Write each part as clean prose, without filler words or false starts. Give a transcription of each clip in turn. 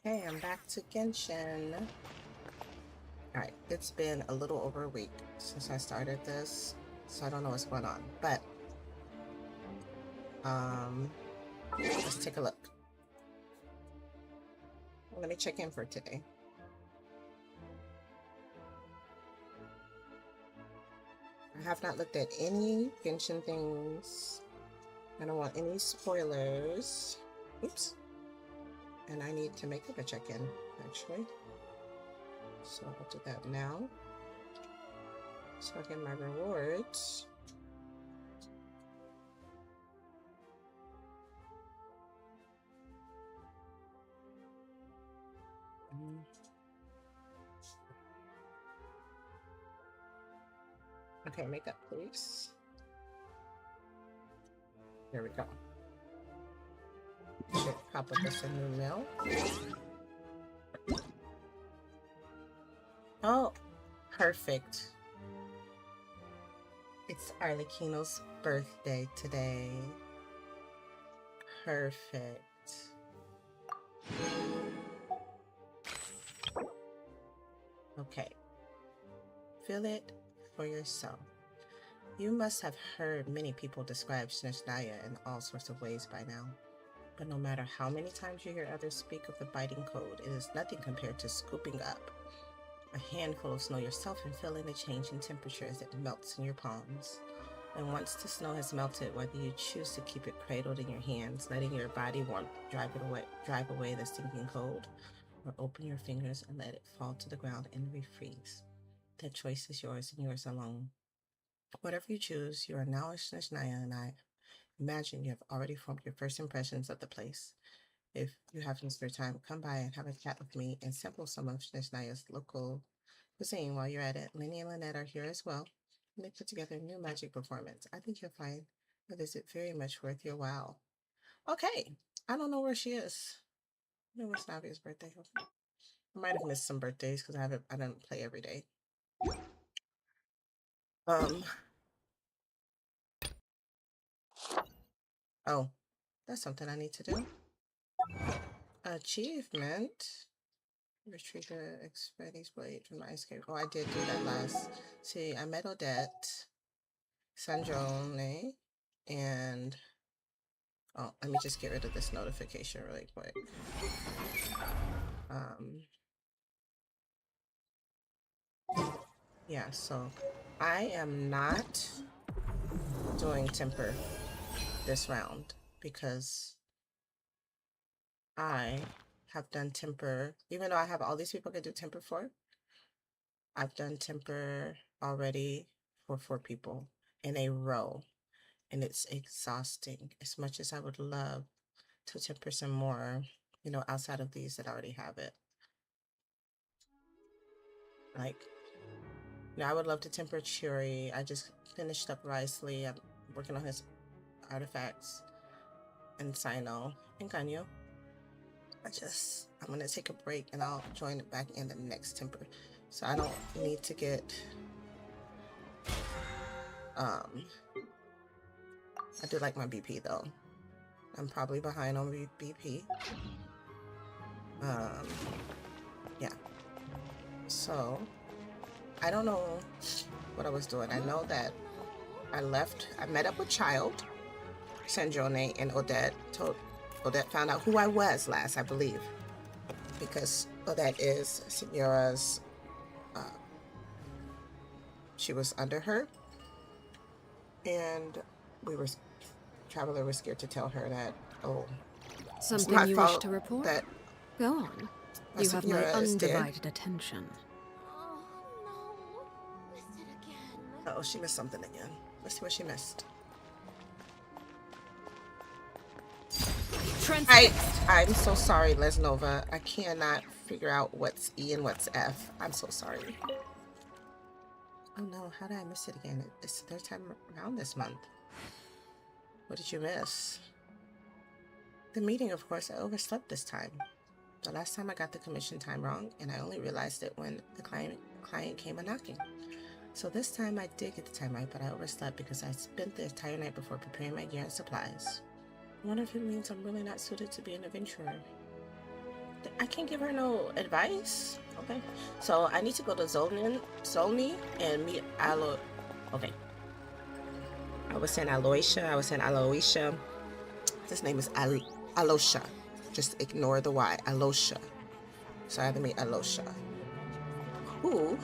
Hey, I'm back to Genshin. Alright, it's been a little over a week since I started this, so I don't know what's going on. But, let's take a look. Let me check in for today. I have not looked at any Genshin things. I don't want any spoilers. Oops. And I need to make up a check-in, actually. So I'll do that now. So I get my rewards. Okay, makeup, please. There we go. Should pop up as a new mail. Oh, perfect. It's Arlecchino's birthday today. Perfect. Okay. Feel it for yourself. You must have heard many people describe Snezhnaya in all sorts of ways by now. But no matter how many times you hear others speak of the biting cold, it is nothing compared to scooping up a handful of snow yourself and feeling the change in temperature as it melts in your palms. And once the snow has melted, whether you choose to keep it cradled in your hands, letting your body warmth drive away the stinking cold, or open your fingers and let it fall to the ground and refreeze. That choice is yours and yours alone. Whatever you choose, you are now a Snezhnaya, and I imagine you have already formed your first impressions of the place. If you have some spare time, come by and have a chat with me and sample some of Snezhnaya's local cuisine while you're at it. Lenny and Lynette are here as well, and they put together a new magic performance. I think you'll find the visit very much worth your while. Okay, I don't know where she is. It was Navia's birthday. I might have missed some birthdays because I didn't play every day. Oh, that's something I need to do. Achievement. Retrieve the Expedi's blade from my escape. Oh, I did do that last. See, I met Odette, Snezhnaya, and oh, let me just get rid of this notification really quick. Yeah, so I am not doing temper this round because I have done temper, even though I have all these people I could do temper for, I've done temper already for 4 people in a row, and it's exhausting. As much as I would love to temper some more, you know, outside of these that already have it. Like, you know, I would love to temper Churi. I just finished up Risley. I'm working on his artifacts and Sino and Ganyu. I'm gonna take a break and I'll join it back in the next temper. So I don't need to get, I do like my BP though. I'm probably behind on BP. Yeah. So, I don't know what I was doing. I know that I met up with Child, Snezhnaya, and Odette. Odette found out who I was last, I believe, because Odette is Signora's, she was under her, and Traveler was scared to tell her that, oh, something you wish to report? That Go on. You have my undivided attention. Oh, no. Missed it again. Oh, she missed something again. Let's see what she missed. I'm so sorry, Lesnova. I cannot figure out what's E and what's F. I'm so sorry. Oh no, how did I miss it again? It's the 3rd time around this month. What did you miss? The meeting, of course. I overslept this time. The last time I got the commission time wrong, and I only realized it when the client came a-knocking. So this time I did get the time right, but I overslept because I spent the entire night before preparing my gear and supplies. I wonder if it means I'm really not suited to be an adventurer. I can't give her no advice. Okay. So I need to go to Zolni and meet Okay. I was saying Aloysia. His name is Alosha. Just ignore the Y. Alosha. So I have to meet Alosha. Who,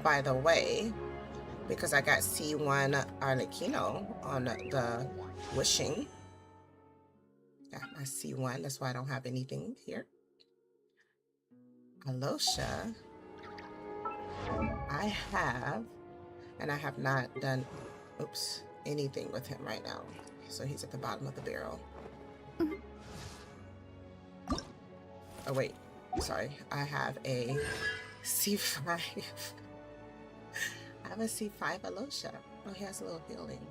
by the way, because I got C1 Arlecchino on the wishing. Got my C1. That's why I don't have anything here. Alosha, I have not done, anything with him right now. So he's at the bottom of the barrel. Oh wait, sorry. I have a C5. I have a C5 Alosha. Oh, he has a little healing.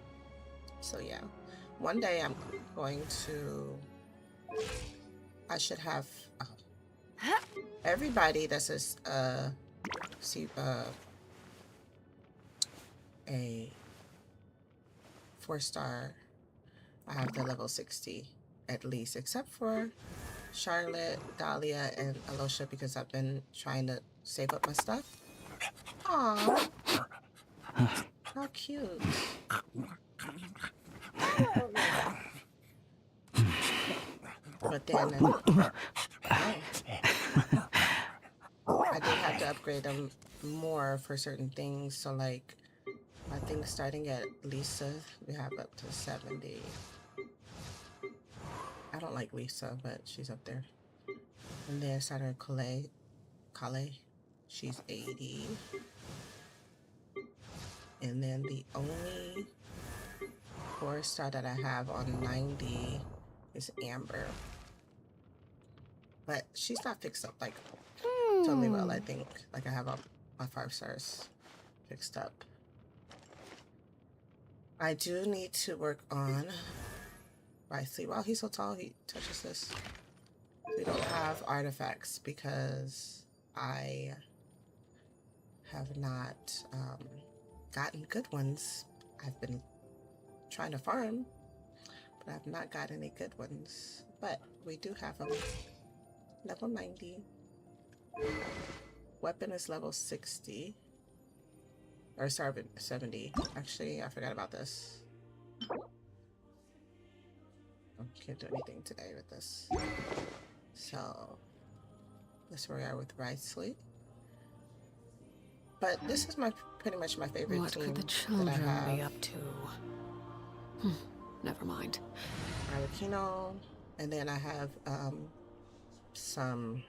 So yeah, one day I'm going to, I should have everybody that's a 4-star. I have the level 60 at least, except for Charlotte, Dahlia, and Alosha, because I've been trying to save up my stuff. Aww. How cute. But then I did have to upgrade them more for certain things. So like, I think starting at Lisa, we have up to 70. I don't like Lisa, but she's up there. And then starting at Kale, she's 80. And then the only 4-star that I have on 90 is Amber. But she's not fixed up like totally well, I think. Like I have all my 5 stars fixed up. I do need to work on Wisely. Wow, he's so tall, he touches this. We don't have artifacts because I have not gotten good ones. I've been trying to farm, but I've not got any good ones. But we do have them. Level 90. Weapon is level 60. Or sorry, 70. Actually, I forgot about this. I can't do anything today with this. So, that's where we are with Wisely. But this is pretty much my favorite what team. What could the children be up to? Never mind. Arlecchino, and then I have some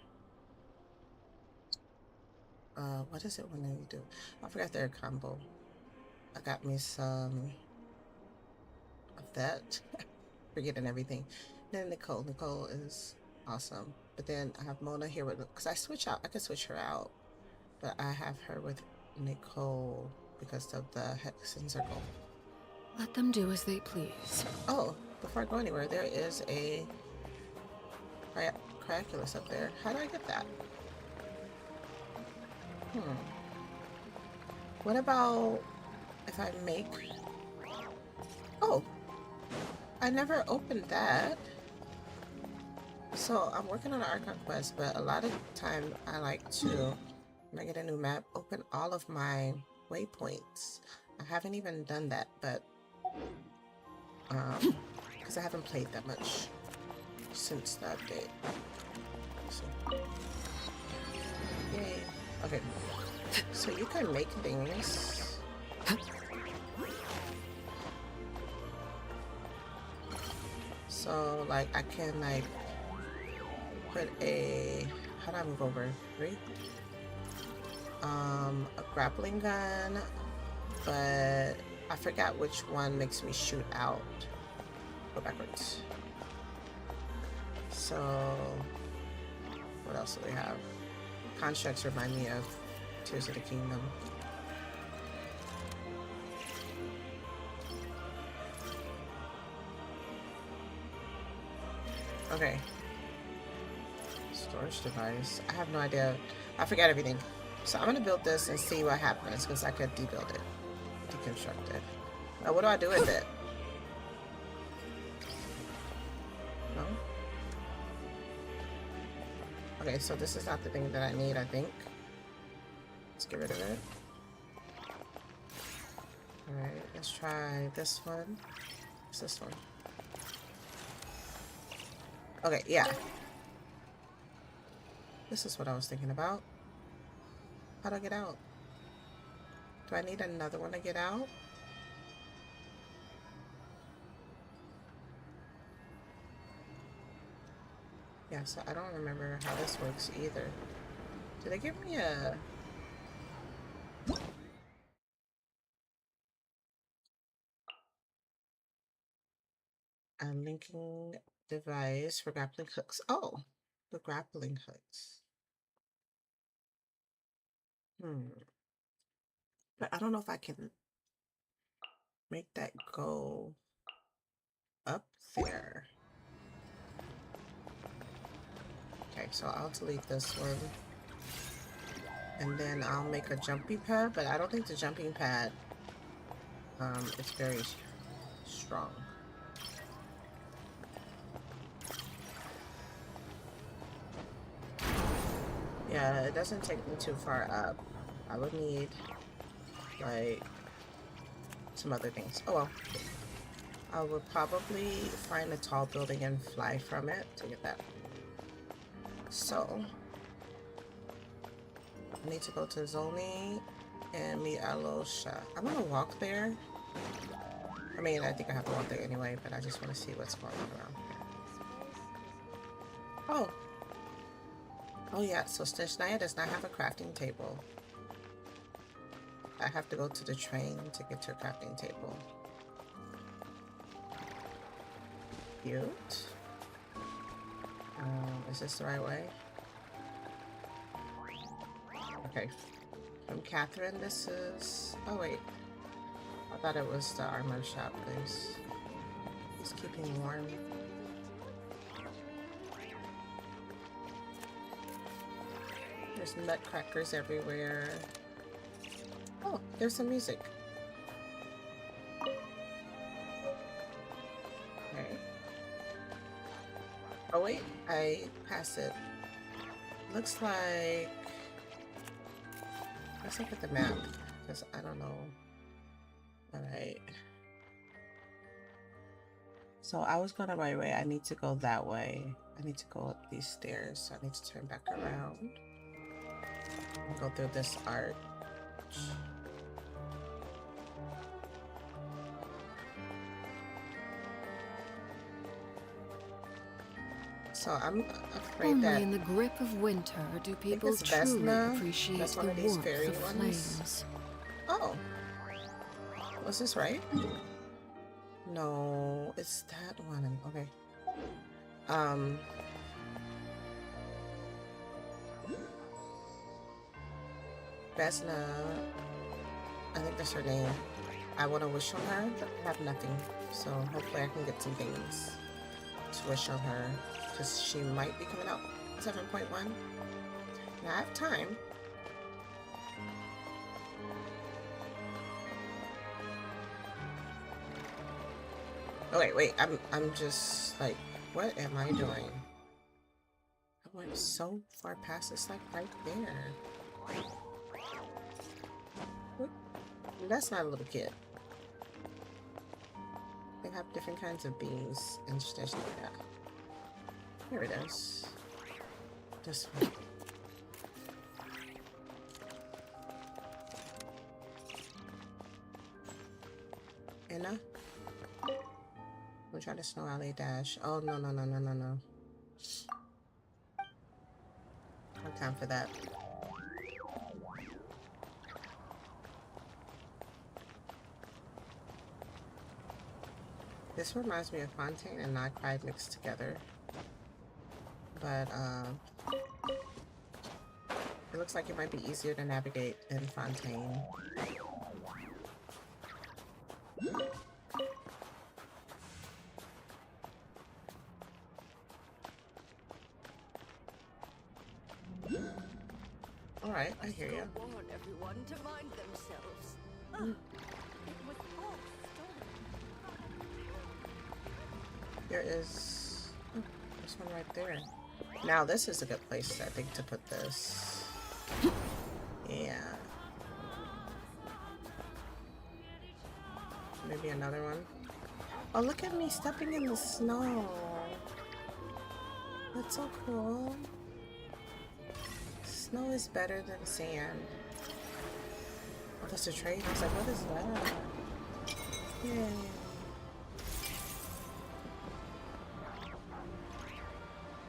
what is it when you do? I forgot their combo. I got me some of that. Forgetting everything. Then Nicole. Nicole is awesome. But then I have Mona here with, because I can switch her out. But I have her with Nicole because of the hex and circle. Let them do as they please. Oh, before I go anywhere, there is a Cryaculus up there. How do I get that? What about if I make... Oh, I never opened that. So I'm working on an Archon Quest, but a lot of time I like to, when I get a new map, open all of my waypoints. I haven't even done that, but because I haven't played that much since the update. So, yay. Okay, so you can make things. So like I can like put a, how do I move over? 3? A grappling gun, but I forgot which one makes me shoot out. Go backwards. So what else do we have? Constructs remind me of Tears of the Kingdom. Okay. Storage device. I have no idea. I forgot everything. So I'm gonna build this and see what happens, because I could debuild it. Deconstruct it. Now what do I do with it? No? Okay, so this is not the thing that I need, I think. Let's get rid of it. Alright, let's try this one. What's this one? Okay, yeah. This is what I was thinking about. How do I get out? Do I need another one to get out? Yeah, so I don't remember how this works either. Did they give me a... linking device for grappling hooks? Oh, the grappling hooks. But I don't know if I can make that go up there. Okay, so I'll delete this one. And then I'll make a jumping pad, but I don't think the jumping pad is very strong. Yeah, it doesn't take me too far up. I would need like some other things. Oh well. I would probably find a tall building and fly from it to get that. So I need to go to Zoni and meet Alosha. I'm gonna walk there. I mean, I think I have to walk there anyway, but I just want to see what's going on around here. Oh. Oh yeah, so Snezhnaya does not have a crafting table. I have to go to the train to get to a crafting table. Cute. Is this the right way? Okay. From Catherine, this is... Oh wait. I thought it was the armor shop place. It's keeping warm. There's nutcrackers everywhere. Oh, there's some music. Okay. Oh wait, I passed it. Looks like... Let's look at the map, because I don't know. Alright. So I was going the right way. I need to go that way. I need to go up these stairs, so I need to turn back around. Go through this arch. So I'm afraid Only that in the grip of winter do people it's truly Vesna. appreciate That's the one of these warmth fairy of ones. flames. Oh, was this right? No, it's that one. Okay. Vesna, I think that's her name. I want to wish on her, but I have nothing. So hopefully I can get some things to wish on her, because she might be coming out 7.1. Now I have time. Oh wait, I'm just like, what am I doing? I went so far past, it's like right there. What? That's not a little kid. They have different kinds of beans and stuff like that. Here it is. This one. Anna? We'll try the Snow Alley Dash. Oh, no. No time for that. This reminds me of Fontaine and Not Pride mixed together. But, it looks like it might be easier to navigate than Fontaine. Alright, I hear you. Warn everyone to mind themselves. It was all stolen. There is... Oh, there's one right there. Now this is a good place, I think, to put this. Yeah. Maybe another one. Oh, look at me stepping in the snow. That's so cool. Snow is better than sand. Oh, that's a trade. I was like, what is that? Yay.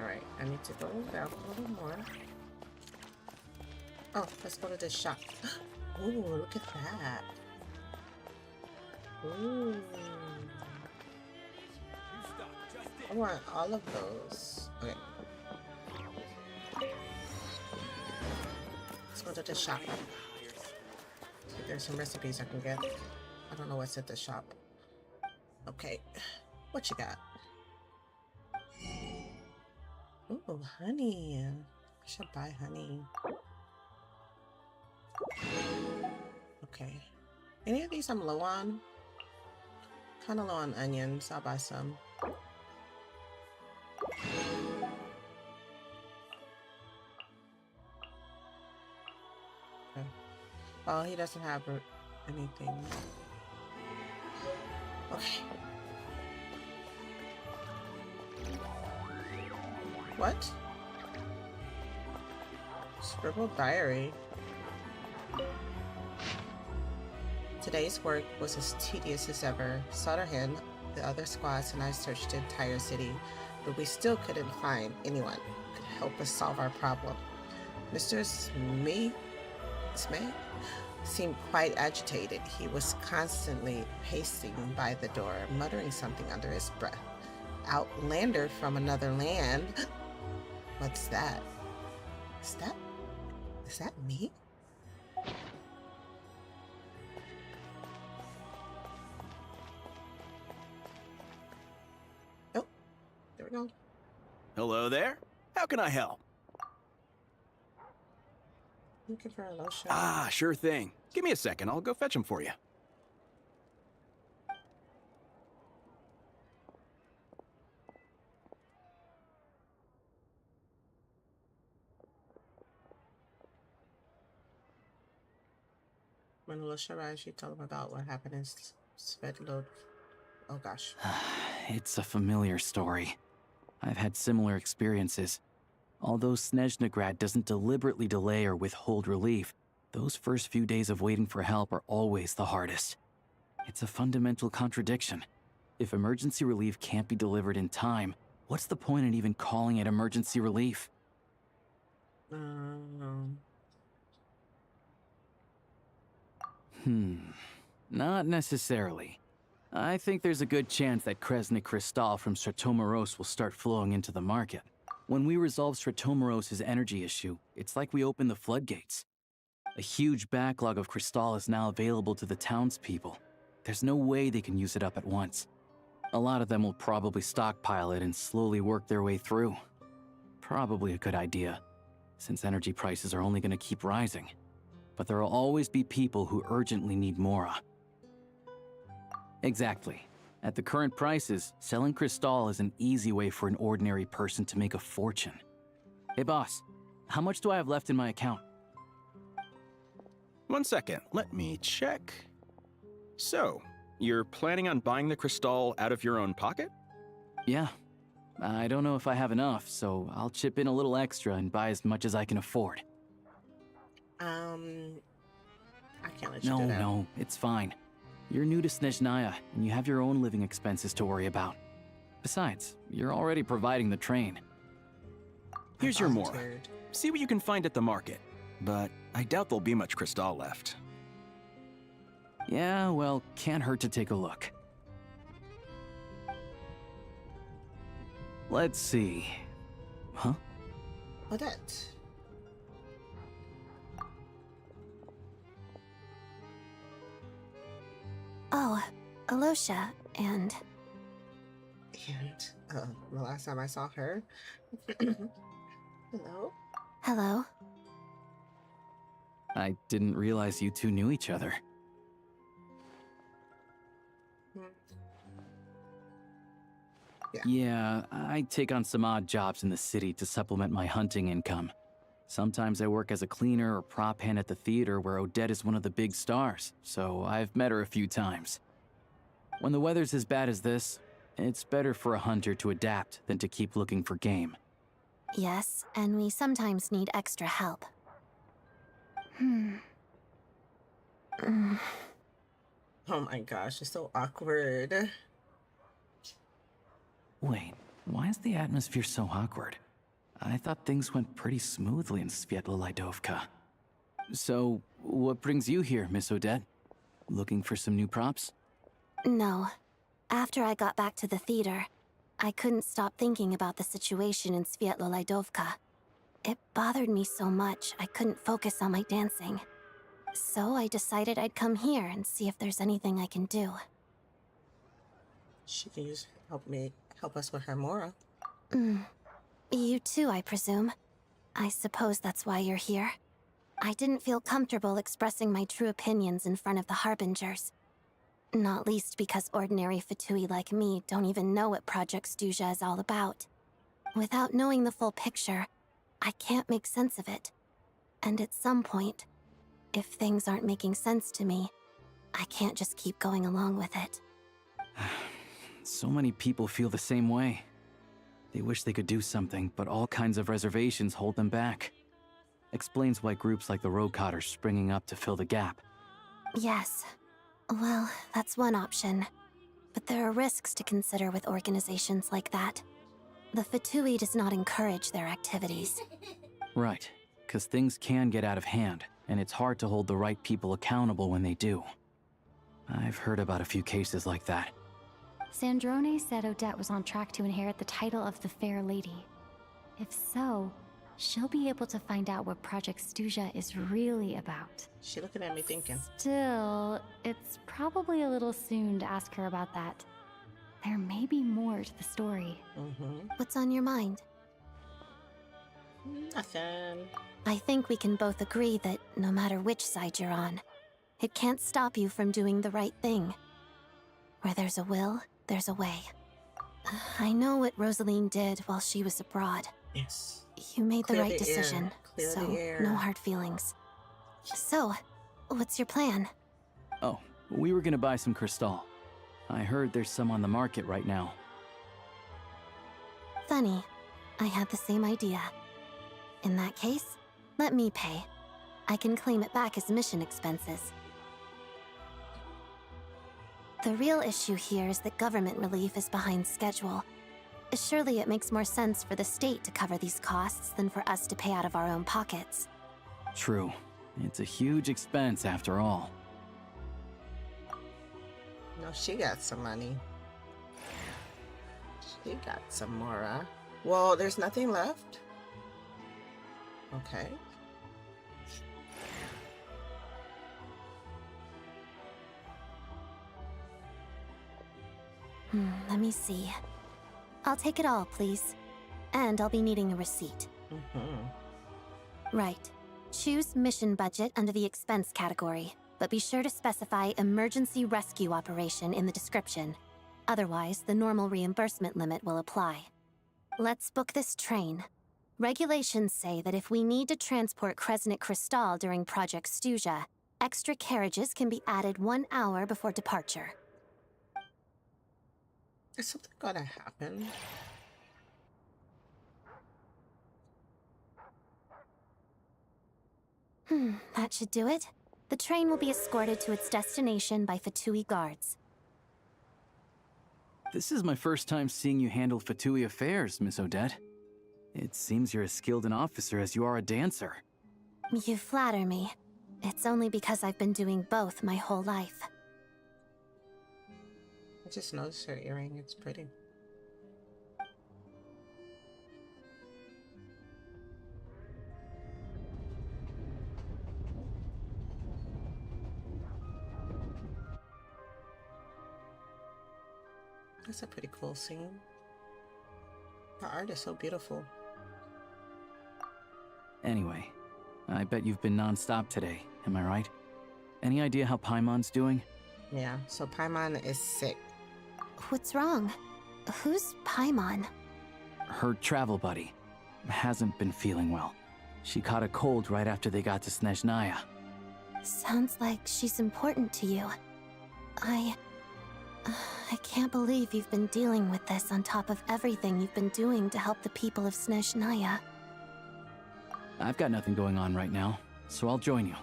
Alright, I need to go down a little more. Oh, let's go to this shop. Ooh, look at that. Ooh. I want all of those. Okay. Let's go to the shop. See if there's some recipes I can get. I don't know what's at the shop. Okay. What you got? Ooh, honey. I should buy honey. Okay. Any of these I'm low on? Kind of low on onions. I'll buy some. Okay. Oh, he doesn't have anything. Okay. What? Scribbled diary. Today's work was as tedious as ever. Solderhan, the other squads, and I searched the entire city, but we still couldn't find anyone who could help us solve our problem. Mr. Smee seemed quite agitated. He was constantly pacing by the door, muttering something under his breath. Outlander from another land? What's that? Is that me? Oh, there we go. Hello there. How can I help? Looking for a lotion. Ah, sure thing. Give me a second. I'll go fetch them for you. When Lusha arrived, she told him about what happened in Svedlod. Oh gosh. It's a familiar story. I've had similar experiences. Although Snezhnaya doesn't deliberately delay or withhold relief, those first few days of waiting for help are always the hardest. It's a fundamental contradiction. If emergency relief can't be delivered in time, what's the point in even calling it emergency relief? Not necessarily. I think there's a good chance that Kresnik Crystal from Stratomeros will start flowing into the market. When we resolve Stratomeros' energy issue, it's like we open the floodgates. A huge backlog of Crystal is now available to the townspeople. There's no way they can use it up at once. A lot of them will probably stockpile it and slowly work their way through. Probably a good idea, since energy prices are only going to keep rising. But there will always be people who urgently need Mora. Exactly. At the current prices, selling Crystal is an easy way for an ordinary person to make a fortune. Hey boss, how much do I have left in my account? 1 second. Let me check. So, you're planning on buying the Crystal out of your own pocket? Yeah. I don't know if I have enough, so I'll chip in a little extra and buy as much as I can afford. I can't let you do that. No, it's fine. You're new to Snezhnaya, and you have your own living expenses to worry about. Besides, you're already providing the train. Here's your Mora. See what you can find at the market. But I doubt there'll be much Crystal left. Yeah, well, can't hurt to take a look. Let's see. Huh? Odette. Oh, Alosha, and... And the last time I saw her. Hello? Hello? I didn't realize you two knew each other. Yeah, I take on some odd jobs in the city to supplement my hunting income. Sometimes I work as a cleaner or prop hand at the theater where Odette is one of the big stars, so I've met her a few times. When the weather's as bad as this, it's better for a hunter to adapt than to keep looking for game. Yes, and we sometimes need extra help. Oh my gosh, it's so awkward. Wait, why is the atmosphere so awkward? I thought things went pretty smoothly in Svietlolidovka. So, what brings you here, Miss Odette? Looking for some new props? No. After I got back to the theater, I couldn't stop thinking about the situation in Svietlolidovka. It bothered me so much I couldn't focus on my dancing. So I decided I'd come here and see if there's anything I can do. She can help us with her Mora. You too, I presume. I suppose that's why you're here. I didn't feel comfortable expressing my true opinions in front of the Harbingers. Not least because ordinary Fatui like me don't even know what Project Stuzha is all about. Without knowing the full picture, I can't make sense of it. And at some point, if things aren't making sense to me, I can't just keep going along with it. So many people feel the same way. They wish they could do something, but all kinds of reservations hold them back. Explains why groups like the Road Cotters springing up to fill the gap. Yes. Well, that's one option. But there are risks to consider with organizations like that. The Fatui does not encourage their activities. Right, because things can get out of hand, and it's hard to hold the right people accountable when they do. I've heard about a few cases like that. Sandrone said Odette was on track to inherit the title of the Fair Lady. If so, she'll be able to find out what Project Stuzha is really about. She looking at me thinking. Still, it's probably a little soon to ask her about that. There may be more to the story. What's on your mind? Nothing. I think we can both agree that no matter which side you're on, it can't stop you from doing the right thing. Where there's a will, there's a way. I know what Rosaline did while she was abroad. Yes. You made the Clear right the decision, Clear so the air. no hard feelings. So, what's your plan? Oh, we were gonna buy some crystal. I heard there's some on the market right now. Funny. I had the same idea. In that case, let me pay. I can claim it back as mission expenses. The real issue here is that government relief is behind schedule. Surely it makes more sense for the state to cover these costs than for us to pay out of our own pockets. True. It's a huge expense after all. No, she got some money. She got some Mora. Well, there's nothing left. Okay. Let me see. I'll take it all, please. And I'll be needing a receipt. Right. Choose mission budget under the expense category, but be sure to specify emergency rescue operation in the description. Otherwise, the normal reimbursement limit will apply. Let's book this train. Regulations say that if we need to transport Kresnik Crystal during Project Stuzha, extra carriages can be added 1 hour before departure. Is something gonna happen? That should do it. The train will be escorted to its destination by Fatui guards. This is my first time seeing you handle Fatui affairs, Miss Odette. It seems you're as skilled an officer as you are a dancer. You flatter me. It's only because I've been doing both my whole life. I just noticed her earring. It's pretty. That's a pretty cool scene. The art is so beautiful. Anyway, I bet you've been non-stop today, am I right? Any idea how Paimon's doing? Yeah, so Paimon is sick. What's wrong? Who's Paimon? Her travel buddy. Hasn't been feeling well. She caught a cold right after they got to Snezhnaya. Sounds like she's important to you. I can't believe you've been dealing with this on top of everything you've been doing to help the people of Snezhnaya. I've got nothing going on right now, so I'll join you.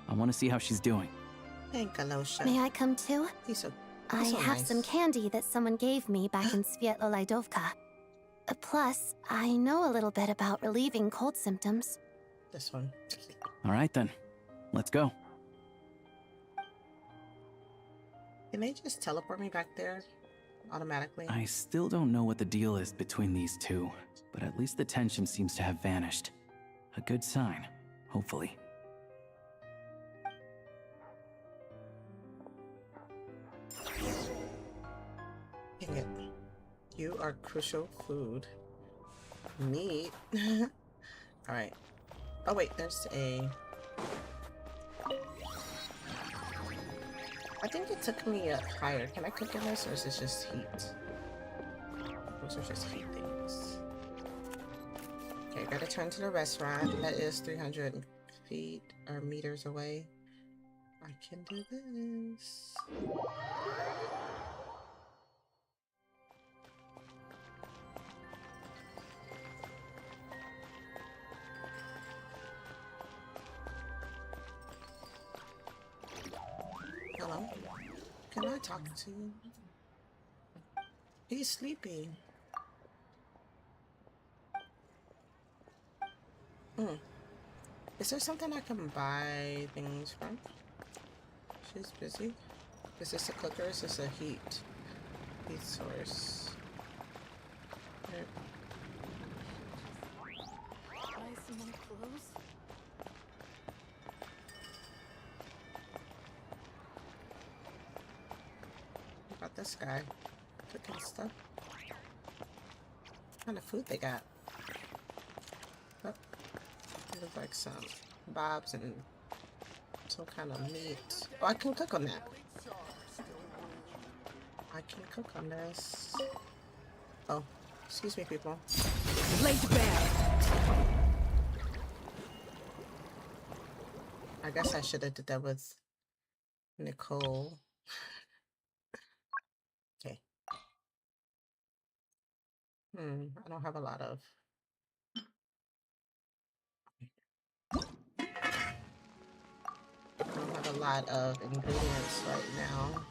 I want to see how she's doing. Hey, Galosha. May I come too? I so have nice. some candy that someone gave me back in Svietlolaidovka. Plus, I know a little bit about relieving cold symptoms. This one. All right then, let's go. Can they just teleport me back there automatically? I still don't know what the deal is between these two, but at least the tension seems to have vanished. A good sign, hopefully. Dang it. You are crucial food. Meat. Alright. Oh wait, there's a... I think it took me up higher. Can I cook in this, or is this just heat? Those are just heat things. Okay, gotta turn to the restaurant. That is 300 feet or meters away. I can do this. Hello? Can I talk to you? He's sleeping. Is there something I can buy things from? She's busy. Is this a cooker or is this a heat source? Here. Buy some more clothes? What about this guy? Cooking stuff. What kind of food they got? Oh, it looks like some bobs and some kind of meat. Oh, I can cook on that. I can cook on this. Oh, excuse me, people. Laid bare. I guess I should have did that with Nicole. Okay. I don't have a lot of... I don't have a lot of ingredients right now.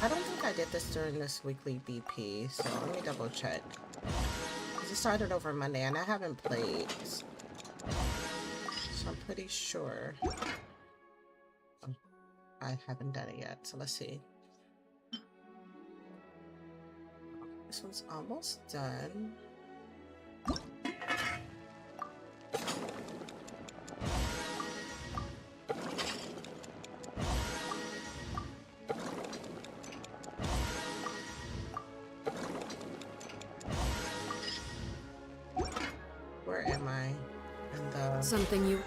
I don't think I did this during this weekly BP, so let me double check. Because it started over Monday and I haven't played. So I'm pretty sure I haven't done it yet, so let's see. This one's almost done. Where am I? In the... Something you...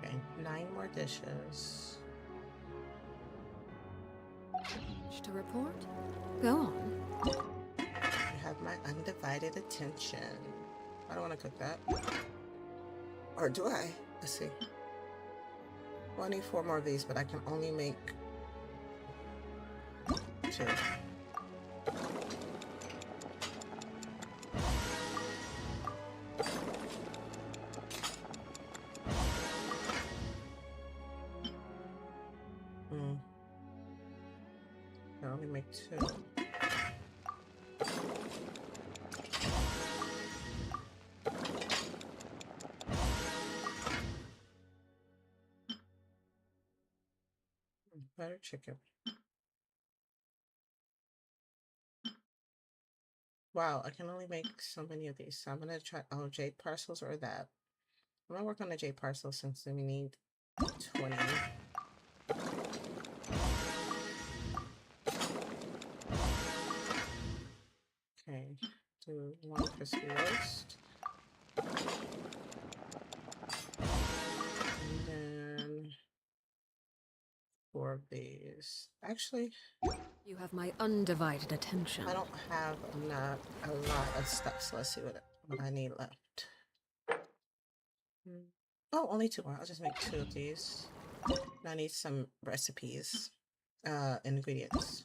Okay, 9 more dishes. To report? Go on. You have my undivided attention. I don't want to cook that. Or do I? Let's see. Well, I need 4 more of these, but I can only make 2. I only make 2. Butter chicken. Wow, I can only make so many of these. So I'm gonna try jade parcels or that. I'm gonna work on the jade parcel since we need 20. Do one crispy roast. And then 4 of these. Actually, You have my undivided attention. I don't have a lot of stuff, so let's see what I need left. Oh, only 2 more. I'll just make 2 of these. I need some recipes, ingredients.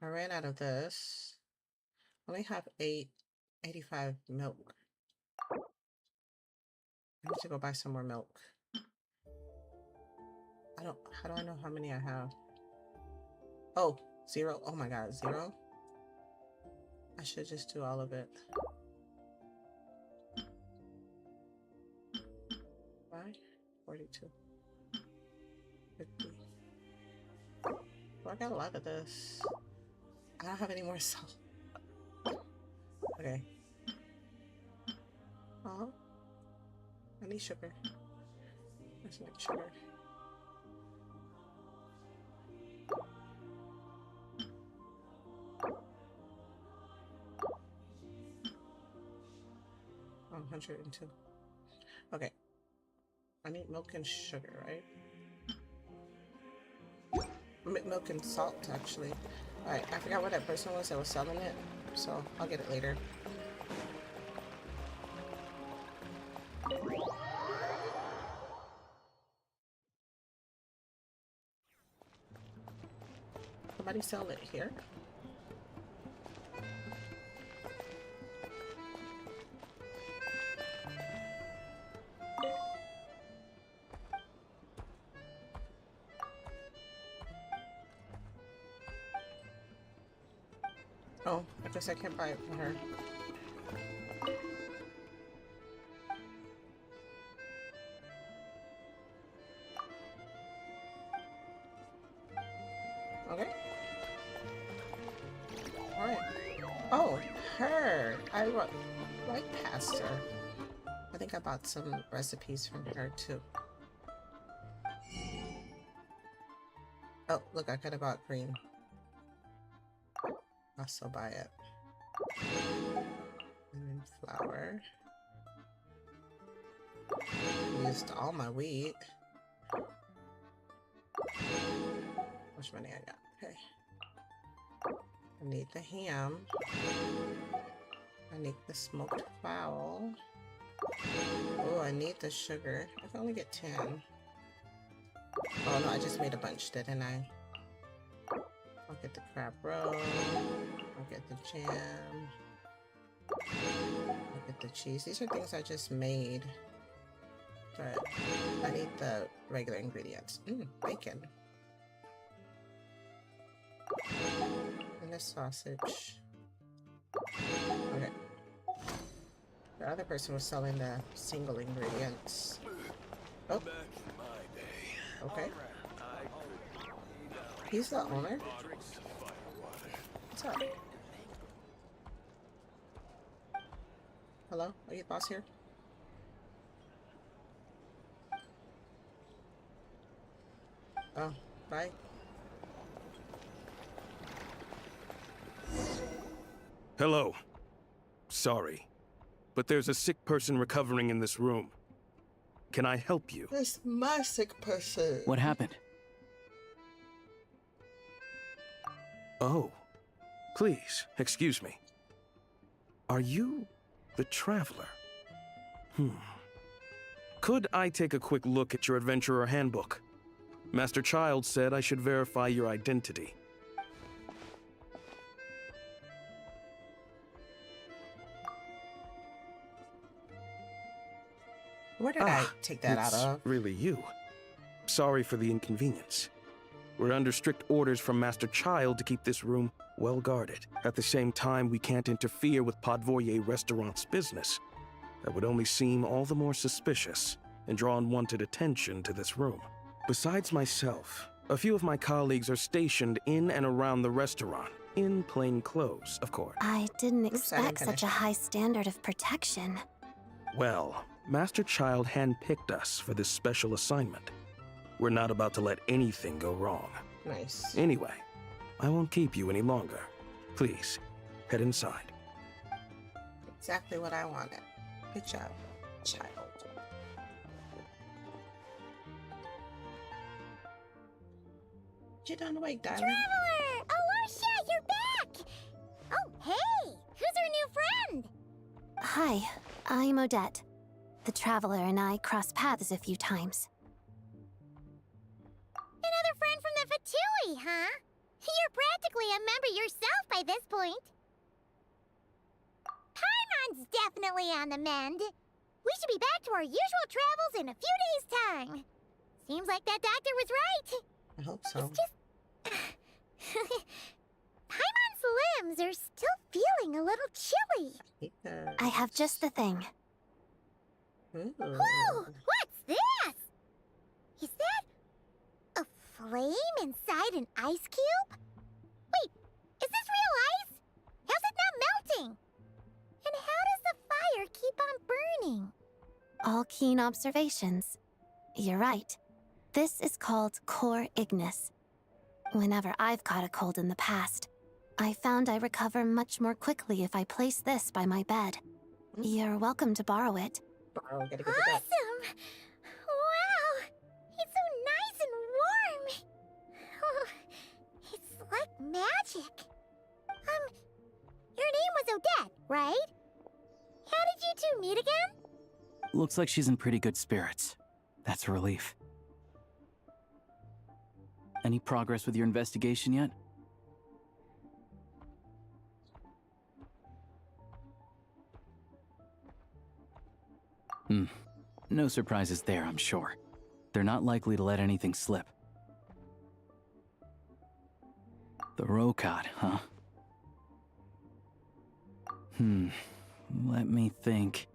I ran out of this. Only have 85 milk. I need to go buy some more milk. How do I know how many I have? Oh, 0. Oh my god, 0? I should just do all of it. Why? 42. 50. Well, I got a lot of this. I don't have any more salt. Okay. Oh, I need sugar. Let's make sugar. Oh, 102. Okay. I need milk and sugar, right? Milk and salt, actually. Alright, I forgot what that person was that was selling it, so I'll get it later. Somebody sell it here? Oh, I guess I can't buy it from her. Okay. Alright. Oh, her! I right past her. I think I bought some recipes from her too. Oh, look, I could have bought green. I'll still buy it. And then flour. Used all my wheat. How much money I got? Okay. I need the ham. I need the smoked fowl. Oh, I need the sugar. I can only get 10. Oh no, I just made a bunch, didn't I? I'll get the crab roll. I'll get the jam. I'll get the cheese. These are things I just made. But I need the regular ingredients. Bacon. And the sausage. Okay. The other person was selling the single ingredients. Oh. Okay. He's the owner? What's up? Hello? Are you the boss here? Oh, bye. Hello. Sorry, but there's a sick person recovering in this room. Can I help you? That's my sick person. What happened? Oh, please, excuse me. Are you the Traveler? Could I take a quick look at your Adventurer Handbook? Master Child said I should verify your identity. Where did I take that out of? It's really you. Sorry for the inconvenience. We're under strict orders from Master Child to keep this room well guarded. At the same time, we can't interfere with Podvoye Restaurant's business. That would only seem all the more suspicious and draw unwanted attention to this room. Besides myself, a few of my colleagues are stationed in and around the restaurant, in plain clothes, of course. I didn't expect such a high standard of protection. Well, Master Child handpicked us for this special assignment. We're not about to let anything go wrong. Nice. Anyway, I won't keep you any longer. Please, head inside. Exactly what I wanted. Good job, child. You done awake, darling? Traveler! Aloysia, you're back! Oh, hey! Who's our new friend? Hi, I'm Odette. The Traveler and I crossed paths a few times. Another friend from the Fatui, huh? You're practically a member yourself by this point. Paimon's definitely on the mend. We should be back to our usual travels in a few days' time. Seems like that doctor was right. I hope so. It's just... Paimon's limbs are still feeling a little chilly. I have just the thing. Ooh. Whoa! What's this? Is that a flame inside an ice cube? Wait, is this real ice? How's it not melting? And how does the fire keep on burning? All keen observations. You're right. This is called core ignis. Whenever I've caught a cold in the past, I found I recover much more quickly if I place this by my bed. You're welcome to borrow it. Borrow, gotta get to bed. Awesome! Wow! It's so nice and warm! Oh, it's like magic. Your name was Odette, right? How did you two meet again? Looks like she's in pretty good spirits. That's a relief. Any progress with your investigation yet? No surprises there, I'm sure. They're not likely to let anything slip. The Rokad, huh? Let me think.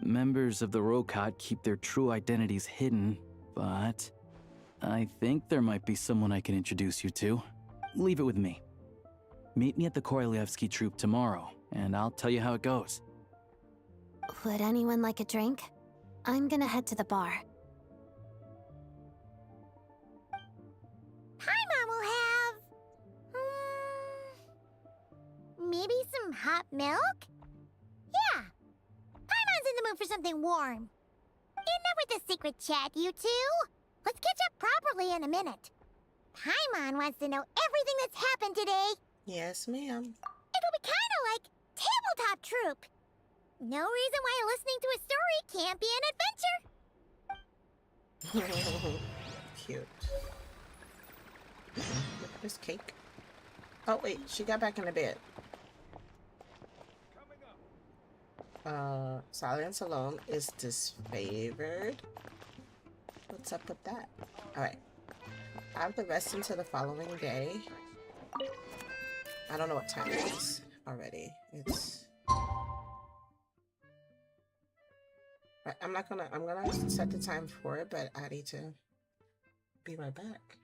Members of the Rokad keep their true identities hidden, but I think there might be someone I can introduce you to. Leave it with me. Meet me at the Korolyevsky troop tomorrow, and I'll tell you how it goes. Would anyone like a drink? I'm gonna head to the bar. Paimon will have... maybe some hot milk? Yeah. Paimon's in the mood for something warm. Enough with the secret chat, you two. Let's catch up properly in a minute. Paimon wants to know everything that's happened today. Yes, ma'am. It'll be kind of like tabletop troop. No reason why listening to a story can't be an adventure. Cute. Look at this cake. Oh, wait, she got back in the bed. Silence alone is disfavored. What's up with that? Alright. I have the rest until the following day. I don't know what time it is already. It's... I'm gonna set the time for it, but I need to be right back.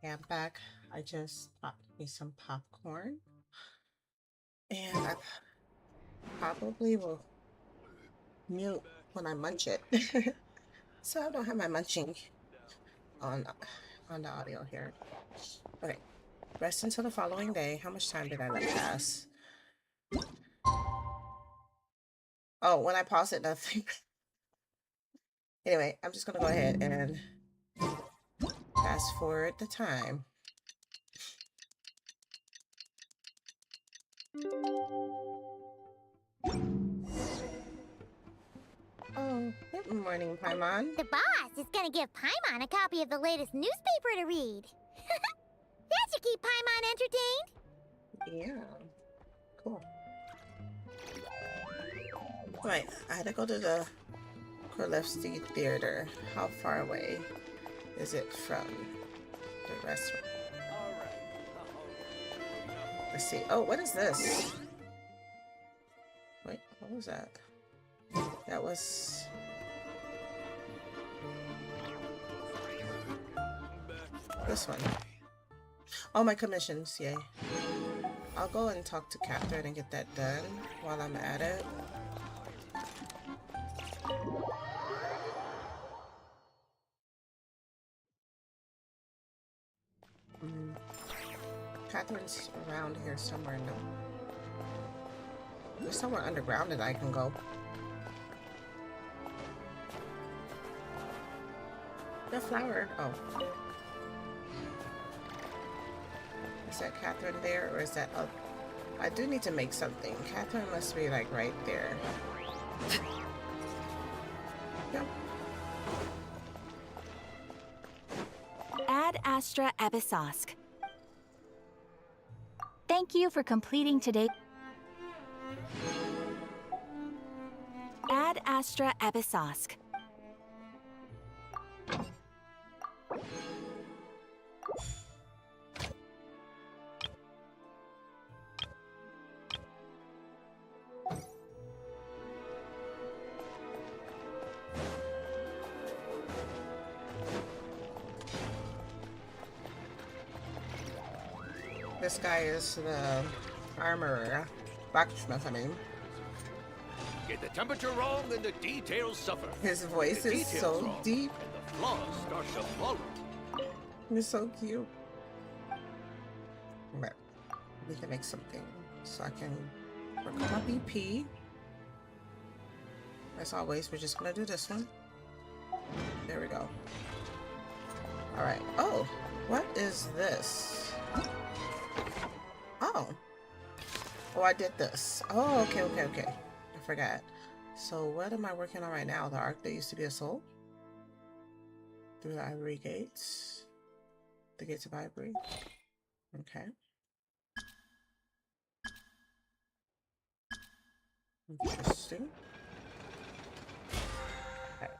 Yeah, I'm back. I just bought me some popcorn. And I probably will mute when I munch it. So I don't have my munching on the audio here. Okay. Rest until the following day. How much time did I let pass? Oh, when I pause it, nothing. Anyway, I'm just gonna go ahead and fast forward the time. Oh, good morning, Paimon. The boss is gonna give Paimon a copy of the latest newspaper to read. That should keep Paimon entertained. Yeah, cool. Right, I had to go to the Korlevsky Theater. How far away is it from the restaurant? Let's see. Oh, what is this? Wait, what was that? That was... this one. Oh, my commissions, yay. I'll go and talk to Catherine and get that done while I'm at it. Catherine's around here somewhere. No. There's somewhere underground that I can go. The flower. Oh. Is that Catherine there, or is that... oh, I do need to make something. Catherine must be, like, right there. Yep. Ad Astra Abyssosque. Thank you for completing today. Ad Astra Abyssosque. This guy is the armorer. Blacksmith, I mean. Get the temperature wrong and the details suffer. His voice is so deep. And the flaws start to follow. He's so cute. But we can make something so I can work on my BP. As always, we're just gonna do this one. There we go. Alright. Oh, what is this? Oh. Oh, I did this. Oh, okay. I forgot. So what am I working on right now? The arc that used to be a soul? Through the ivory gates. The gates of ivory. Okay. Interesting. Okay.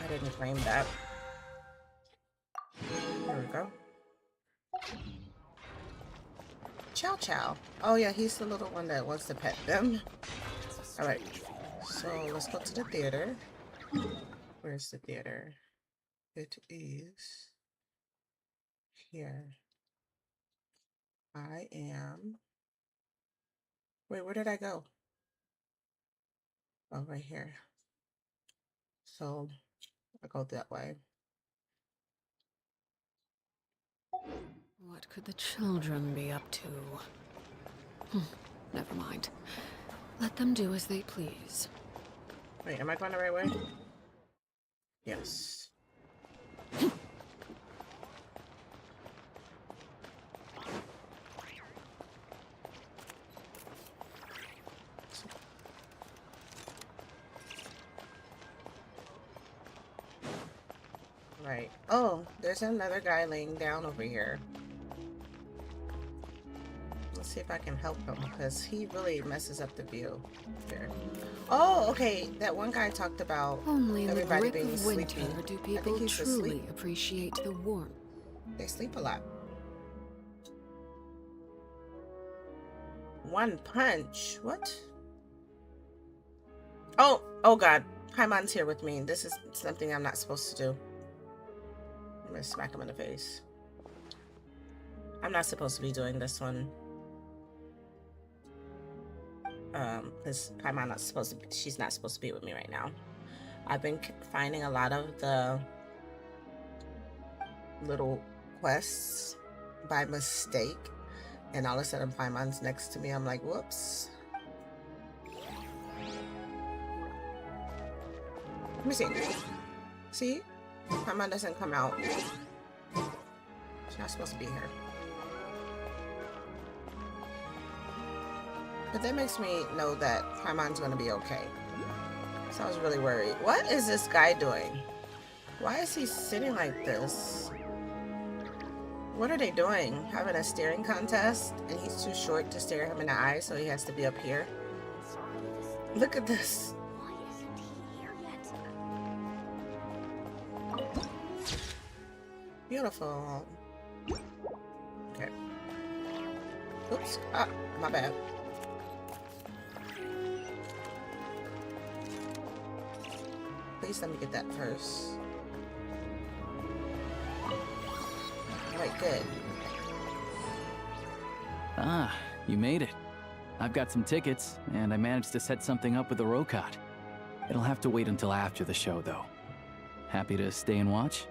I didn't claim that. There we go. Chow Chow. Oh yeah, he's the little one that wants to pet them. Alright, so let's go to the theater. Where's the theater? It is here. I am... wait, where did I go? Oh, right here. So, I'll go that way. What could the children be up to? Never mind. Let them do as they please. Wait, am I going the right way? Yes. Right. Oh, there's another guy laying down over here. Let's see if I can help him, because he really messes up the view there. Oh, okay. That one guy talked about only in everybody the grip being of winter sleepy. do I think people he's truly asleep. appreciate the warmth. They sleep a lot. One punch? What? Oh God. Paimon's here with me. This is something I'm not supposed to do. I'm gonna smack him in the face. I'm not supposed to be doing this one. Because Paimon not supposed to be, she's not supposed to be with me right now. I've been finding a lot of the little quests by mistake, and all of a sudden Paimon's next to me. I'm like, whoops. Let me see. See? Paimon doesn't come out. She's not supposed to be here. But that makes me know that Paimon's gonna be okay. So I was really worried. What is this guy doing? Why is he sitting like this? What are they doing? Having a staring contest? And he's too short to stare him in the eye, so he has to be up here? Look at this. Why isn't he here yet? Beautiful. Okay. Oops. Ah, my bad. Please let me get that first. Alright, good. Ah, you made it. I've got some tickets, and I managed to set something up with the Rokot. It'll have to wait until after the show, though. Happy to stay and watch?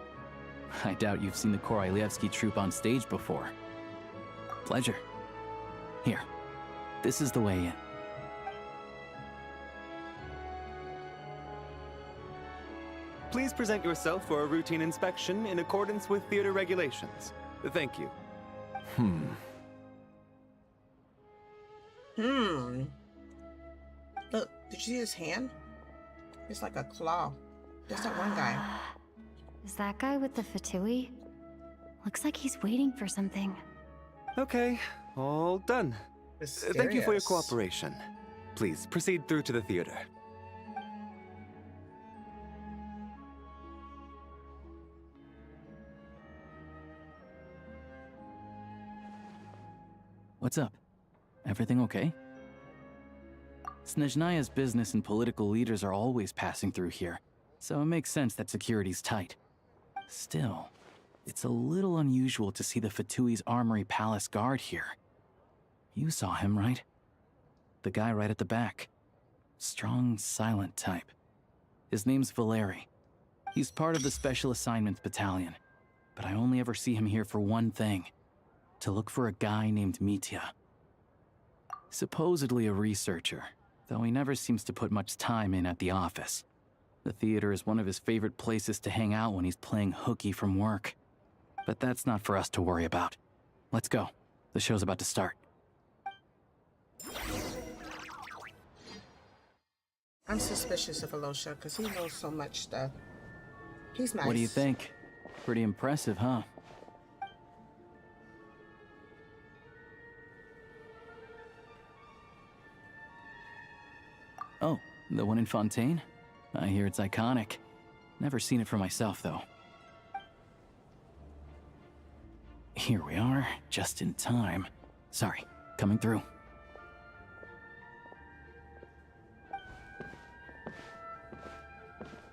I doubt you've seen the Korolyevsky troupe on stage before. Pleasure. Here, this is the way in. Please present yourself for a routine inspection in accordance with theater regulations. Thank you. Look, did you see his hand? It's like a claw. There's that one guy. Is that guy with the fatui? Looks like he's waiting for something. Okay, all done. Thank you for your Mysterious. cooperation. Please proceed through to the theater. What's up? Everything okay? Snezhnaya's business and political leaders are always passing through here, so it makes sense that security's tight. Still, it's a little unusual to see the Fatui's Armory Palace guard here. You saw him, right? The guy right at the back. Strong, silent type. His name's Valeri. He's part of the Special Assignments Battalion, but I only ever see him here for one thing. To look for a guy named Mitya. Supposedly a researcher, though he never seems to put much time in at the office. The theater is one of his favorite places to hang out when he's playing hooky from work. But that's not for us to worry about. Let's go. The show's about to start. I'm suspicious of Alosha because he knows so much stuff. He's nice. What do you think? Pretty impressive, huh? Oh, the one in Fontaine? I hear it's iconic. Never seen it for myself, though. Here we are, just in time. Sorry, coming through.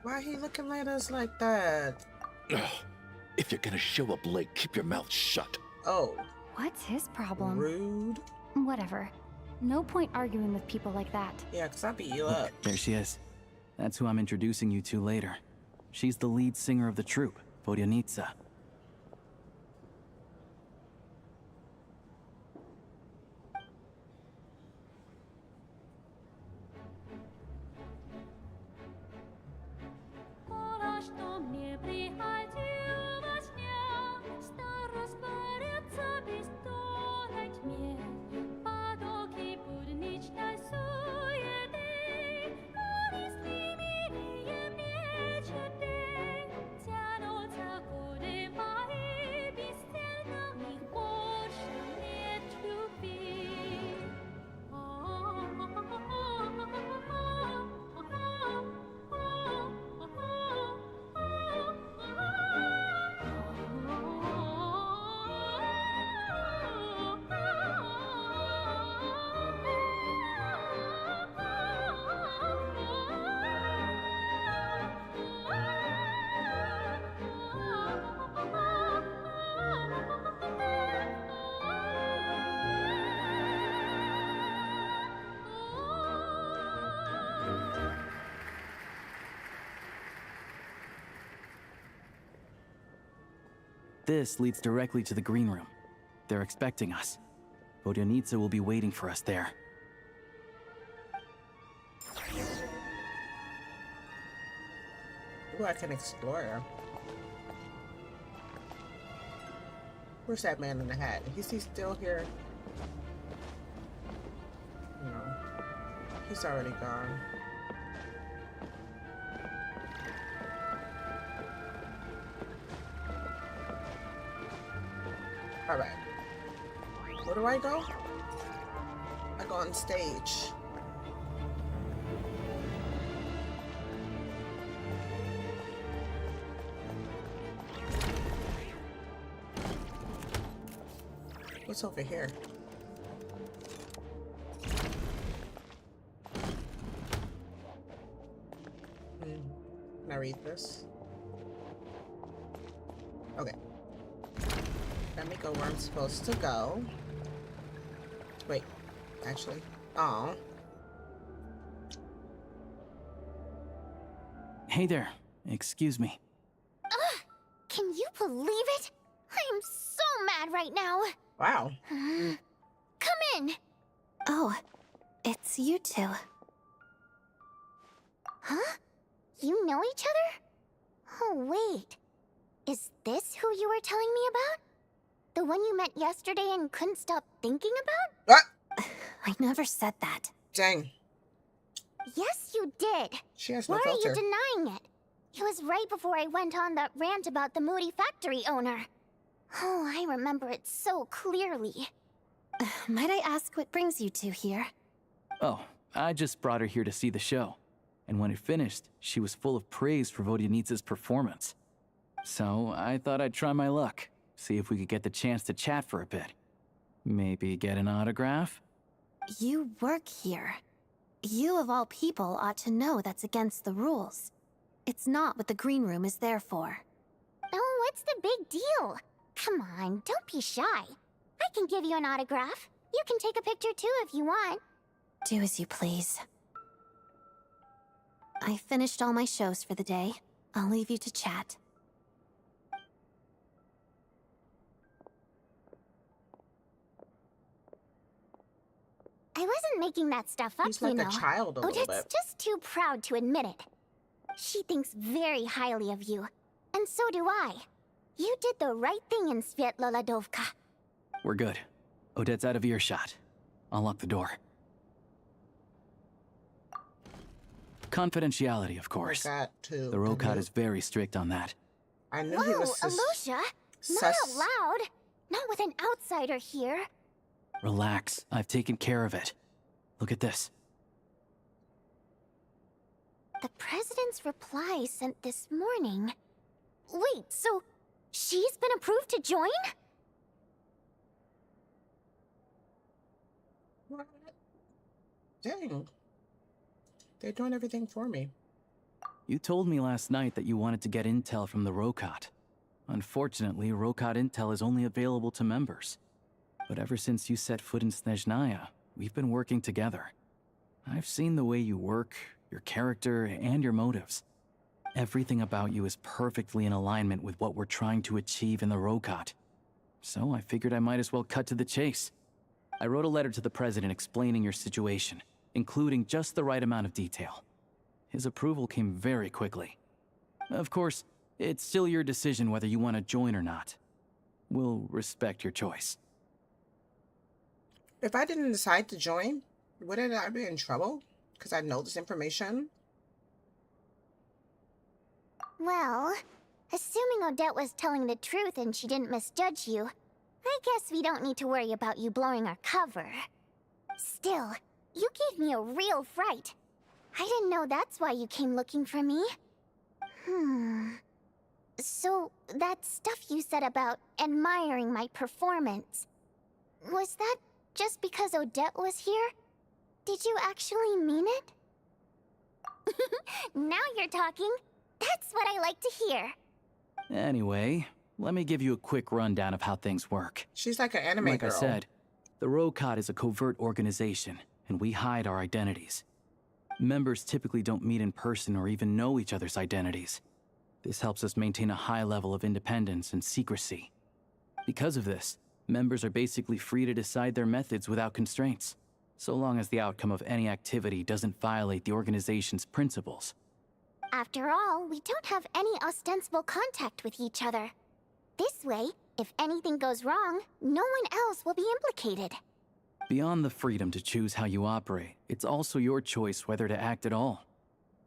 Why he looking at us like that? Ugh. If you're gonna show up late, keep your mouth shut. Oh. What's his problem? Rude. Whatever. No point arguing with people like that. Yeah, because I'll beat you up. There she is. That's who I'm introducing you to later. She's the lead singer of the troupe, Vodyanitsa. This leads directly to the green room. They're expecting us. Vodyanitsa will be waiting for us there. Ooh, I can explore. Where's that man in the hat? Is he still here? No. He's already gone. Alright. Where do I go? I go on stage. What's over here? Can I read this? Okay. Let me go where I'm supposed to go. Wait, actually. Oh. Hey there. Excuse me. Can you believe it? I am so mad right now. Wow. Come in. Oh, it's you two. Huh? You know each other? Oh, wait. Is this who you were telling me about? The one you met yesterday and couldn't stop thinking about? What? I never said that. Dang. Yes, you did. She has no Why filter. are you denying it? It was right before I went on that rant about the moody factory owner. Oh, I remember it so clearly. Might I ask what brings you two here? Oh, I just brought her here to see the show. And when it finished, she was full of praise for Vodyanitsa's performance. So I thought I'd try my luck, see if we could get the chance to chat for a bit. Maybe get an autograph? You work here. You of all people ought to know that's against the rules. It's not what the green room is there for. Oh, what's the big deal? Come on, don't be shy. I can give you an autograph. You can take a picture too if you want. Do as you please. I finished all my shows for the day. I'll leave you to chat. I wasn't making that stuff up, He's like you know. a child a little Odette's bit. just too proud to admit it. She thinks very highly of you, and so do I. You did the right thing in Svietloladovka. We're good. Odette's out of earshot. I'll lock the door. Confidentiality, of course. That too. The Rokat is very strict on that. I knew Whoa, he was Alosha! Not out loud! Not with an outsider here. Relax. I've taken care of it. Look at this. The President's reply sent this morning. Wait, so she's been approved to join? What? Dang. They're doing everything for me. You told me last night that you wanted to get intel from the Rokat. Unfortunately, Rokat intel is only available to members. But ever since you set foot in Snezhnaya, we've been working together. I've seen the way you work, your character, and your motives. Everything about you is perfectly in alignment with what we're trying to achieve in the Rokat. So I figured I might as well cut to the chase. I wrote a letter to the President explaining your situation, including just the right amount of detail. His approval came very quickly. Of course, it's still your decision whether you want to join or not. We'll respect your choice. If I didn't decide to join, wouldn't I be in trouble? Because I know this information? Well, assuming Odette was telling the truth and she didn't misjudge you, I guess we don't need to worry about you blowing our cover. Still, you gave me a real fright. I didn't know that's why you came looking for me. So, that stuff you said about admiring my performance, was that just because Odette was here? Did you actually mean it? Now you're talking. That's what I like to hear. Anyway, let me give you a quick rundown of how things work. She's like an anime Like girl. I said, the Rokat is a covert organization, and we hide our identities. Members typically don't meet in person or even know each other's identities. This helps us maintain a high level of independence and secrecy, Because of this, members are basically free to decide their methods without constraints, so long as the outcome of any activity doesn't violate the organization's principles. After all, we don't have any ostensible contact with each other. This way, if anything goes wrong, no one else will be implicated. Beyond the freedom to choose how you operate, it's also your choice whether to act at all.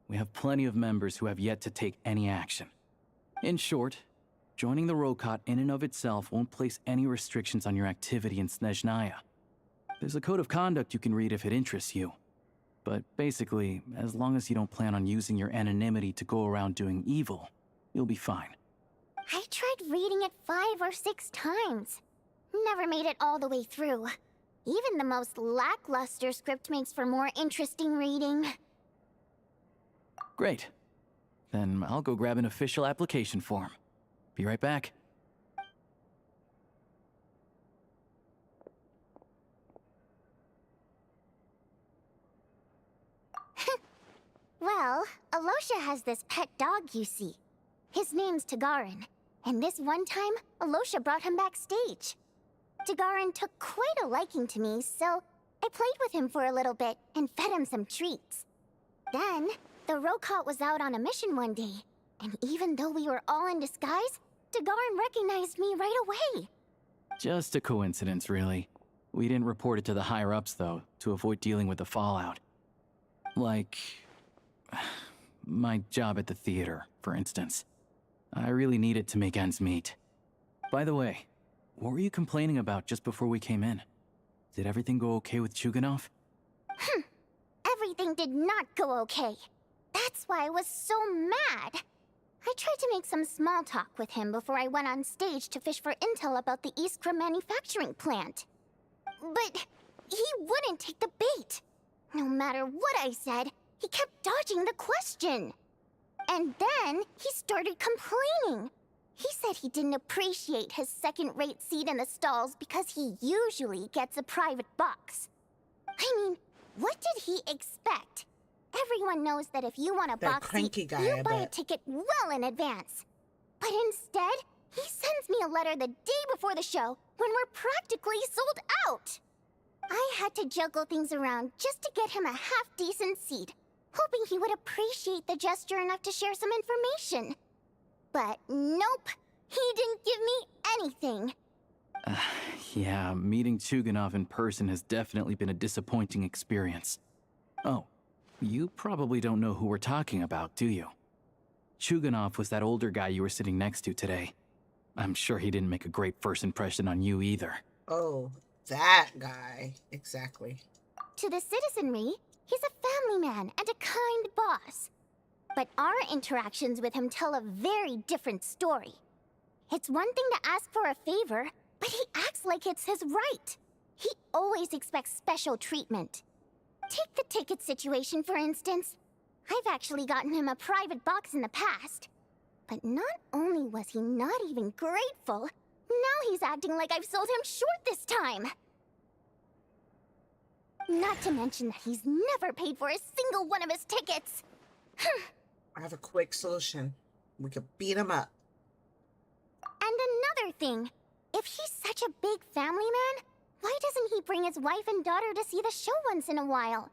We have plenty of members who have yet to take any action. In short, joining the Rokot in and of itself won't place any restrictions on your activity in Snezhnaya. There's a code of conduct you can read if it interests you. But basically, as long as you don't plan on using your anonymity to go around doing evil, you'll be fine. I tried reading it 5 or 6 times. Never made it all the way through. Even the most lackluster script makes for more interesting reading. Great. Then I'll go grab an official application form. Be right back. Well, Alosha has this pet dog, you see. His name's Tagarin, and this one time, Alosha brought him backstage. Tagarin took quite a liking to me, so I played with him for a little bit and fed him some treats. Then, the Rokot was out on a mission one day, and even though we were all in disguise, Tagarin recognized me right away. Just a coincidence, really. We didn't report it to the higher-ups, though, to avoid dealing with the fallout. Like, my job at the theater, for instance. I really need it to make ends meet. By the way, what were you complaining about just before we came in? Did everything go okay with Chuganov? Everything did not go okay. That's why I was so mad. I tried to make some small talk with him before I went on stage to fish for intel about the Iskra manufacturing plant. But he wouldn't take the bait. No matter what I said, he kept dodging the question. And then he started complaining. He said he didn't appreciate his second-rate seat in the stalls because he usually gets a private box. I mean, what did he expect? Everyone knows that if you want a That box cranky seat, guy, you I buy a bet. ticket well in advance. But instead, he sends me a letter the day before the show when we're practically sold out. I had to juggle things around just to get him a half-decent seat, hoping he would appreciate the gesture enough to share some information. But nope, he didn't give me anything. Yeah, meeting Chuganov in person has definitely been a disappointing experience. Oh, you probably don't know who we're talking about, do you? Chuganov was that older guy you were sitting next to today. I'm sure he didn't make a great first impression on you either. Oh, that guy. Exactly. To the citizenry, he's a family man and a kind boss. But our interactions with him tell a very different story. It's one thing to ask for a favor, but he acts like it's his right. He always expects special treatment. Take the ticket situation, for instance. I've actually gotten him a private box in the past. But not only was he not even grateful, now he's acting like I've sold him short this time. Not to mention that he's never paid for a single one of his tickets. I have a quick solution. We could beat him up. And another thing, if he's such a big family man, why doesn't he bring his wife and daughter to see the show once in a while?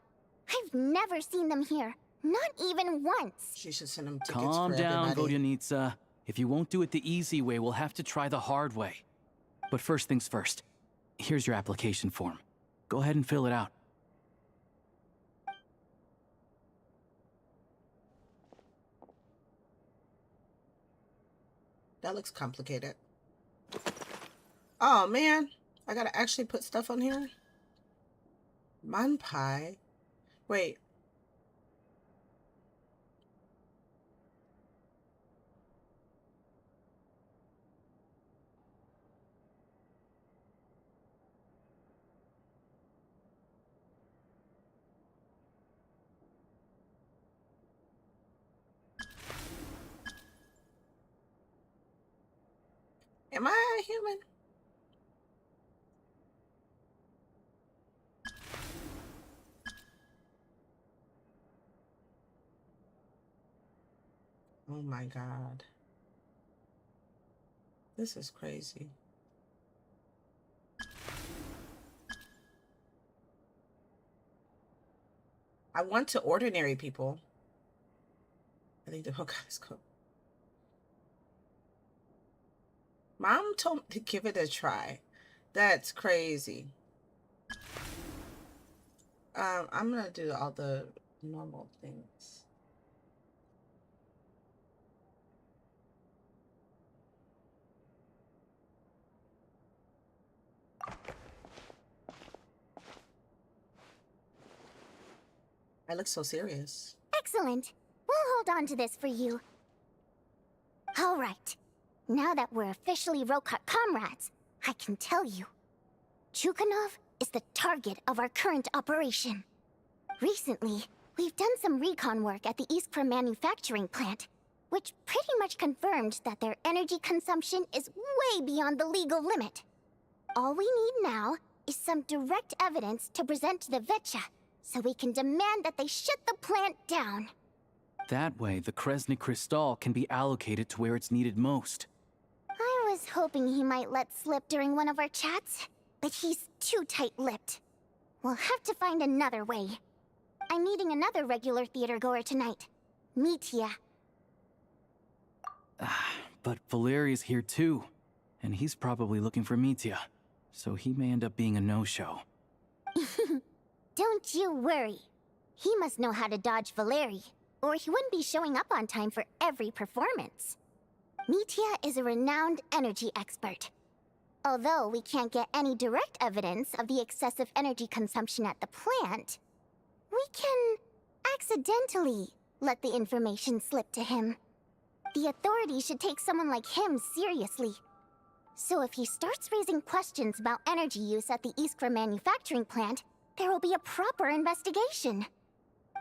I've never seen them here, not even once. She should send him tickets Calm for down, everybody. Vodyanitsa. If you won't do it the easy way, we'll have to try the hard way. But first things first. Here's your application form. Go ahead and fill it out. That looks complicated. Oh, man. I gotta actually put stuff on here? Manpai? Wait. Am I a human? Oh my god. This is crazy. I want to ordinary people. I think the whole guy is cool. Mom told me to give it a try. That's crazy. I'm gonna do all the normal things. I look so serious. Excellent. We'll hold on to this for you. All right. Now that we're officially Rokot comrades, I can tell you. Chukhanov is the target of our current operation. Recently, we've done some recon work at the Iskra manufacturing plant, which pretty much confirmed that their energy consumption is way beyond the legal limit. All we need now is some direct evidence to present to the Vetcha, so we can demand that they shut the plant down. That way, the Kresny Crystal can be allocated to where it's needed most. I was hoping he might let slip during one of our chats, but he's too tight-lipped. We'll have to find another way. I'm meeting another regular theater-goer tonight, Mitya. But Valeria's here too, and he's probably looking for Mitya, so he may end up being a no-show. Don't you worry. He must know how to dodge Valeri, or he wouldn't be showing up on time for every performance. Mitya is a renowned energy expert. Although we can't get any direct evidence of the excessive energy consumption at the plant, we can accidentally let the information slip to him. The authorities should take someone like him seriously. So if he starts raising questions about energy use at the Iskra manufacturing plant, there will be a proper investigation.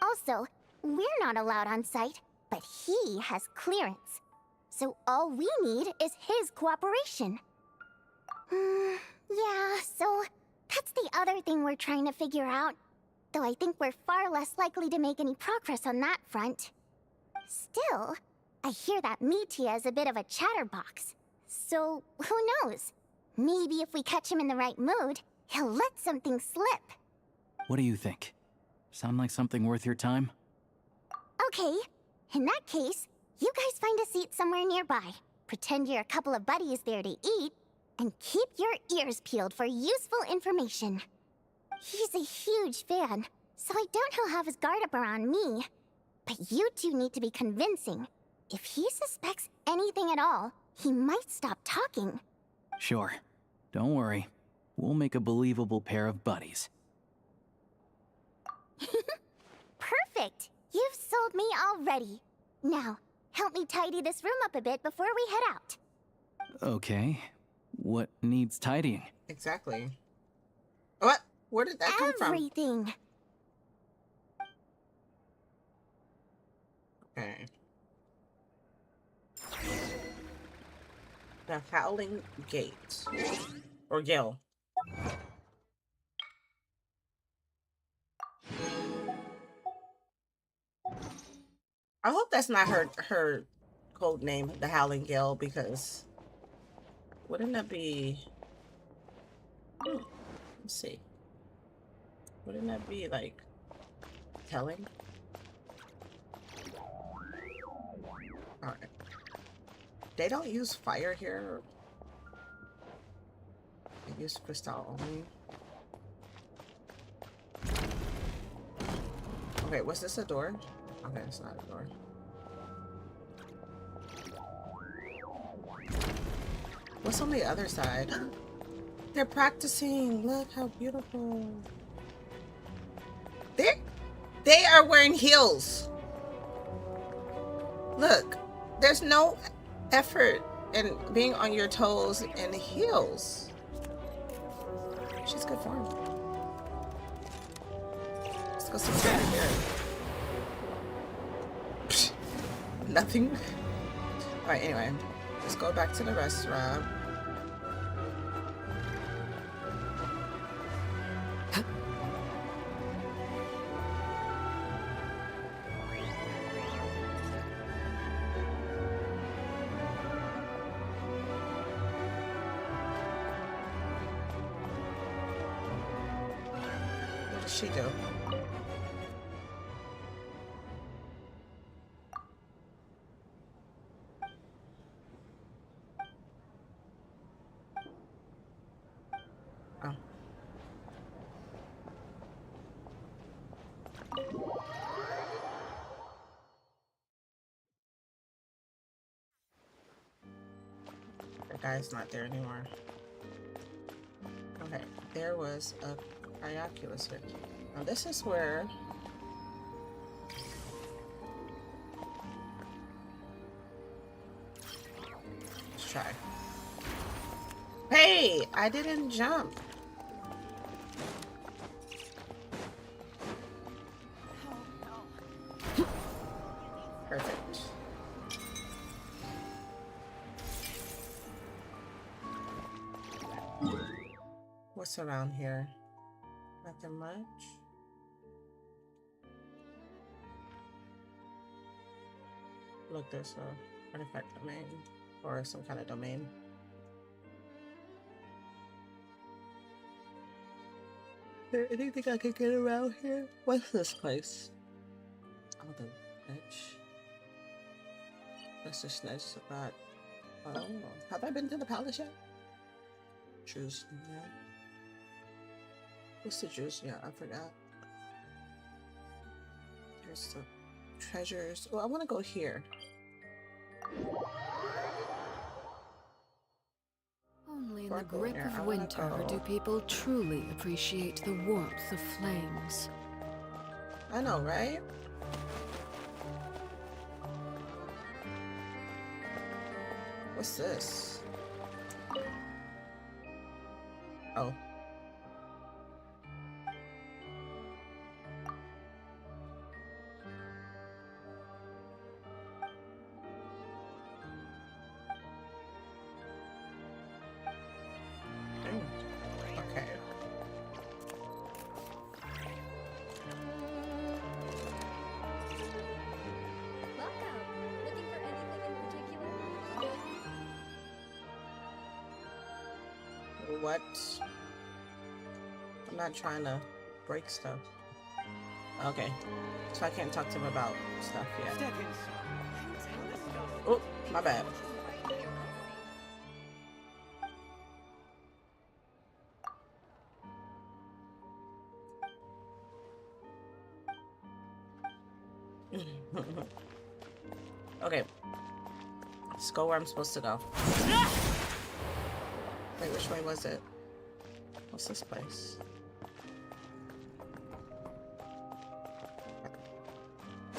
Also, we're not allowed on site, but he has clearance. So all we need is his cooperation. Yeah, so that's the other thing we're trying to figure out. Though I think we're far less likely to make any progress on that front. Still, I hear that Mitya is a bit of a chatterbox. So, who knows? Maybe if we catch him in the right mood, he'll let something slip. What do you think? Sound like something worth your time? Okay, in that case, you guys find a seat somewhere nearby. Pretend you're a couple of buddies there to eat, and keep your ears peeled for useful information. He's a huge fan, so I doubt he'll have his guard up around me. But you two need to be convincing. If he suspects anything at all, he might stop talking. Sure. Don't worry. We'll make a believable pair of buddies. Perfect! You've sold me already. Now, help me tidy this room up a bit before we head out. Okay. What needs tidying? Exactly. What? Where did that come from? Everything. Okay. The Howling Gate. Or Gale. I hope that's not her code name, the Howling Gale, because wouldn't that be... let's see. Wouldn't that be, like, telling? Alright. They don't use fire here. They use crystal only. Okay, was this a door? Okay, it's not a door. What's on the other side? They're practicing. Look how beautiful. They are wearing heels. Look, there's no effort in being on your toes in heels. She's good form. Let's go sit down here. Nothing. Alright, anyway. Let's go back to the restaurant. What does she do? guy's not there anymore. Okay, there was a Cryoculus here. Now this is where let's try. Hey, I didn't jump. Perfect. What's around here? Nothing much. Look, there's a artifact domain or some kind of domain. Is there anything I can get around here? What's this place? Oh, the bitch. That's the Snezhnaya I. Oh, have I been to the palace yet? Juice, yeah. What's the juice? Yeah, I forgot. There's the treasures. Oh, I want to go here. Only in the grip of winter do people truly appreciate the warmth of flames. I know, right? What's this? Oh. Okay. What? I'm not trying to break stuff. Okay. So I can't talk to him about stuff yet. Oh, my bad. Okay. Let's go where I'm supposed to go. Wait, which way was it? What's this place?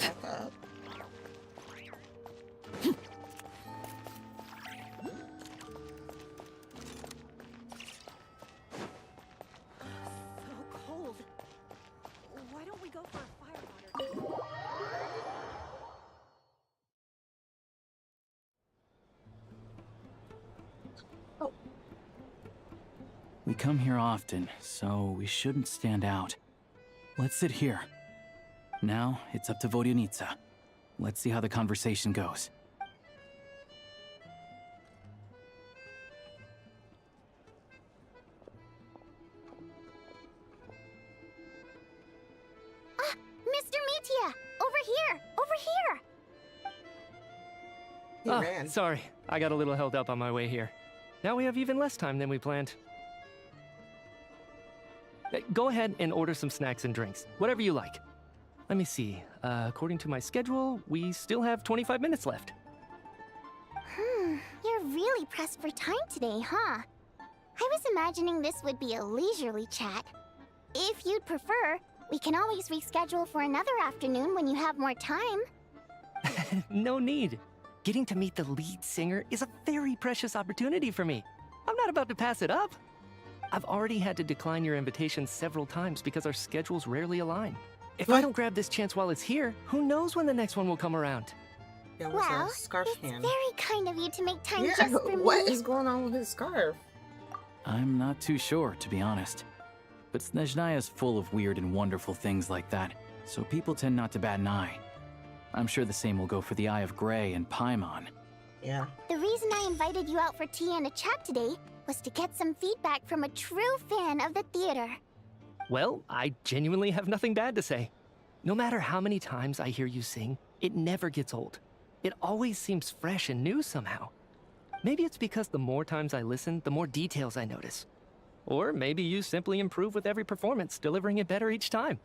Back up. So cold. Why don't we go for a fire water? We come here often, so we shouldn't stand out. Let's sit here. Now, it's up to Vodyanica. Let's see how the conversation goes. Mr. Metia! Over here! Over here! He ran. Sorry, I got a little held up on my way here. Now we have even less time than we planned. Go ahead and order some snacks and drinks, whatever you like. Let me see. According to my schedule, we still have 25 minutes left. You're really pressed for time today, huh? I was imagining this would be a leisurely chat. If you'd prefer, we can always reschedule for another afternoon when you have more time. No need. Getting to meet the lead singer is a very precious opportunity for me. I'm not about to pass it up. I've already had to decline your invitation several times because our schedules rarely align. If I don't grab this chance while it's here, who knows when the next one will come around? There was Well, a scarf it's hand. very kind of you to make time Yeah, just for me. what is going on with his scarf? I'm not too sure, to be honest. But Snezhnaya's full of weird and wonderful things like that, so people tend not to bat an eye. I'm sure the same will go for the Eye of Grey and Paimon. Yeah. The reason I invited you out for tea and a chat today was to get some feedback from a true fan of the theater. Well, I genuinely have nothing bad to say. No matter how many times I hear you sing, it never gets old. It always seems fresh and new somehow. Maybe it's because the more times I listen, the more details I notice. Or maybe you simply improve with every performance, delivering it better each time.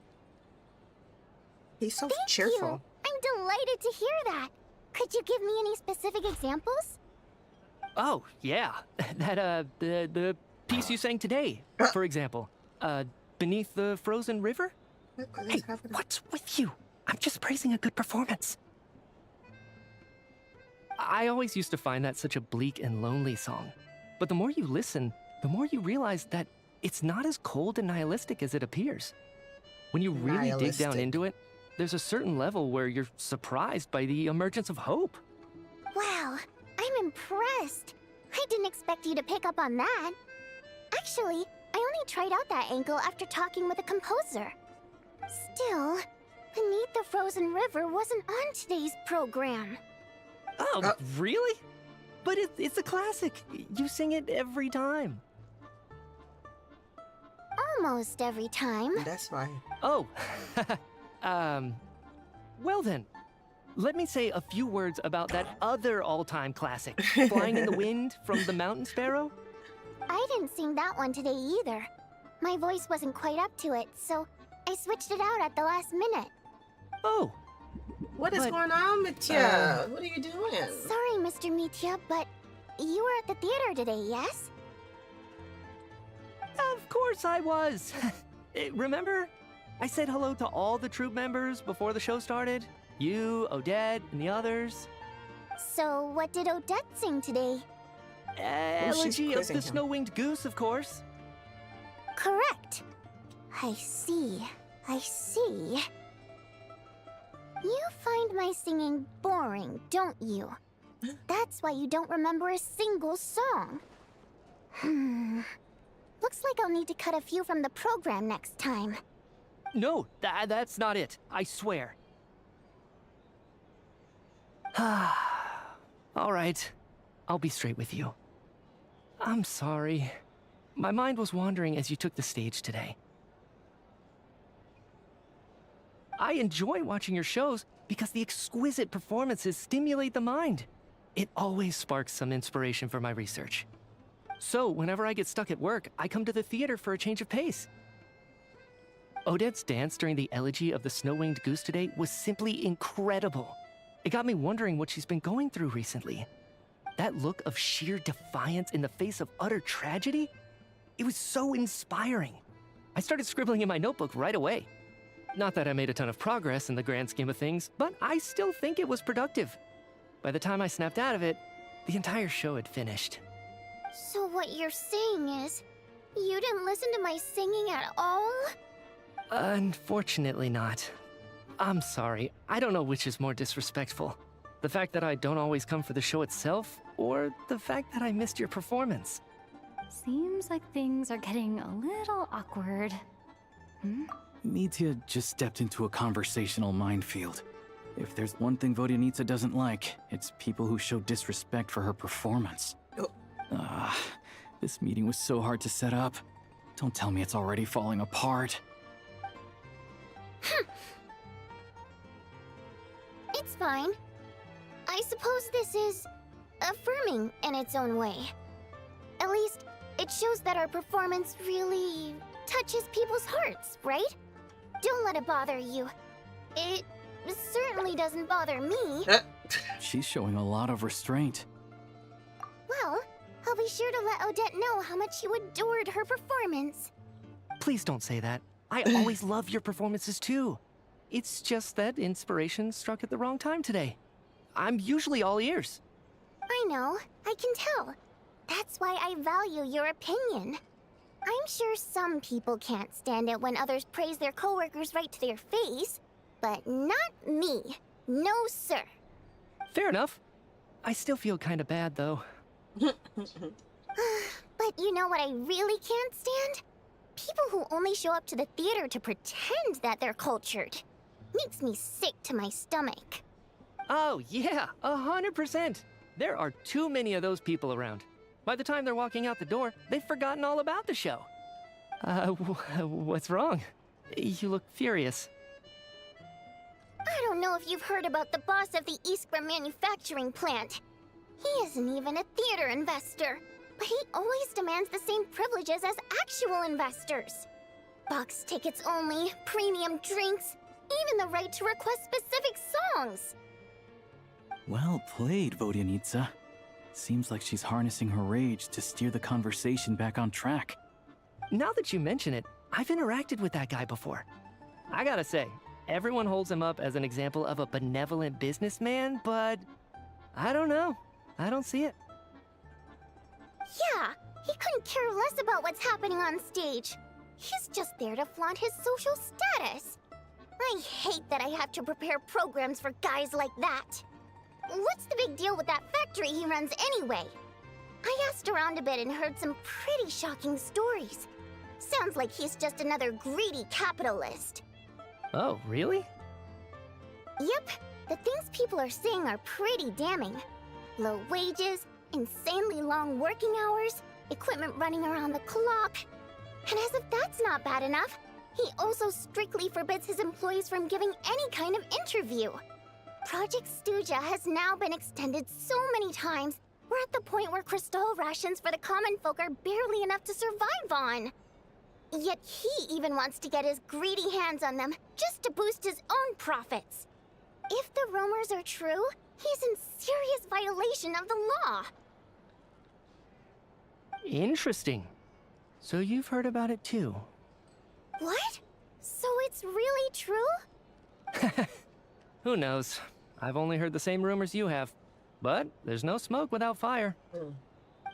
He's so Thank cheerful. you. I'm delighted to hear that. Could you give me any specific examples? Oh, yeah. The piece you sang today, for example. Beneath the Frozen River? Hey, what's with you? I'm just praising a good performance. I always used to find that such a bleak and lonely song. But the more you listen, the more you realize that it's not as cold and nihilistic as it appears. When you really dig down into it, there's a certain level where you're surprised by the emergence of hope. Wow, I'm impressed. I didn't expect you to pick up on that. Actually, I only tried out that angle after talking with a composer. Still, Beneath the Frozen River wasn't on today's program. Oh, really? But it's a classic. You sing it every time. Almost every time. That's right. Oh, well then, let me say a few words about that other all-time classic, Flying in the Wind from the Mountain Sparrow. I didn't sing that one today either. My voice wasn't quite up to it, so I switched it out at the last minute. Oh. What is going on, Mitya? What are you doing? Sorry, Mr. Mitya, but you were at the theater today, yes? Of course I was. Remember? I said hello to all the troupe members before the show started. You, Odette, and the others. So what did Odette sing today? Elegy of the Snow-Winged Goose, of course. Correct. I see. I see. You find my singing boring, don't you? That's why you don't remember a single song. Looks like I'll need to cut a few from the program next time. No, that's not it. I swear. All right. I'll be straight with you. I'm sorry. My mind was wandering as you took the stage today. I enjoy watching your shows because the exquisite performances stimulate the mind. It always sparks some inspiration for my research. So, whenever I get stuck at work, I come to the theater for a change of pace. Odette's dance during the Elegy of the Snow-Winged Goose today was simply incredible. It got me wondering what she's been going through recently. That look of sheer defiance in the face of utter tragedy? It was so inspiring. I started scribbling in my notebook right away. Not that I made a ton of progress in the grand scheme of things, but I still think it was productive. By the time I snapped out of it, the entire show had finished. So what you're saying is, you didn't listen to my singing at all? Unfortunately not. I'm sorry, I don't know which is more disrespectful. The fact that I don't always come for the show itself, or the fact that I missed your performance. Seems like things are getting a little awkward. Mitya just stepped into a conversational minefield. If there's one thing Vodyanitsa doesn't like, it's people who show disrespect for her performance. This meeting was so hard to set up. Don't tell me it's already falling apart. It's fine. I suppose this is affirming in its own way. At least, it shows that our performance really touches people's hearts, right? Don't let it bother you. It certainly doesn't bother me. She's showing a lot of restraint. Well, I'll be sure to let Odette know how much you adored her performance. Please don't say that. I always love your performances too. It's just that inspiration struck at the wrong time today. I'm usually all ears. I know, I can tell. That's why I value your opinion. I'm sure some people can't stand it when others praise their coworkers right to their face, but not me. No, sir. Fair enough. I still feel kinda bad, though. But you know what I really can't stand? People who only show up to the theater to pretend that they're cultured. Makes me sick to my stomach. Oh, yeah, 100%. There are too many of those people around. By the time they're walking out the door, they've forgotten all about the show. What's wrong? You look furious. I don't know if you've heard about the boss of the Iskra manufacturing plant. He isn't even a theater investor, but he always demands the same privileges as actual investors. Box tickets only, premium drinks, even the right to request specific songs. Well played, Vodyanitsa. Seems like she's harnessing her rage to steer the conversation back on track. Now that you mention it, I've interacted with that guy before. I gotta say, everyone holds him up as an example of a benevolent businessman, but I don't know. I don't see it. Yeah, he couldn't care less about what's happening on stage. He's just there to flaunt his social status. I hate that I have to prepare programs for guys like that. What's the big deal with that factory he runs anyway? I asked around a bit and heard some pretty shocking stories. Sounds like he's just another greedy capitalist. Oh, really? Yep, the things people are saying are pretty damning. Low wages, insanely long working hours, equipment running around the clock. And as if that's not bad enough, he also strictly forbids his employees from giving any kind of interview. Project Stuja has now been extended so many times, we're at the point where crystal rations for the common folk are barely enough to survive on. Yet he even wants to get his greedy hands on them just to boost his own profits. If the rumors are true, he's in serious violation of the law. Interesting. So you've heard about it too? What? So it's really true? Who knows? I've only heard the same rumors you have. But there's no smoke without fire.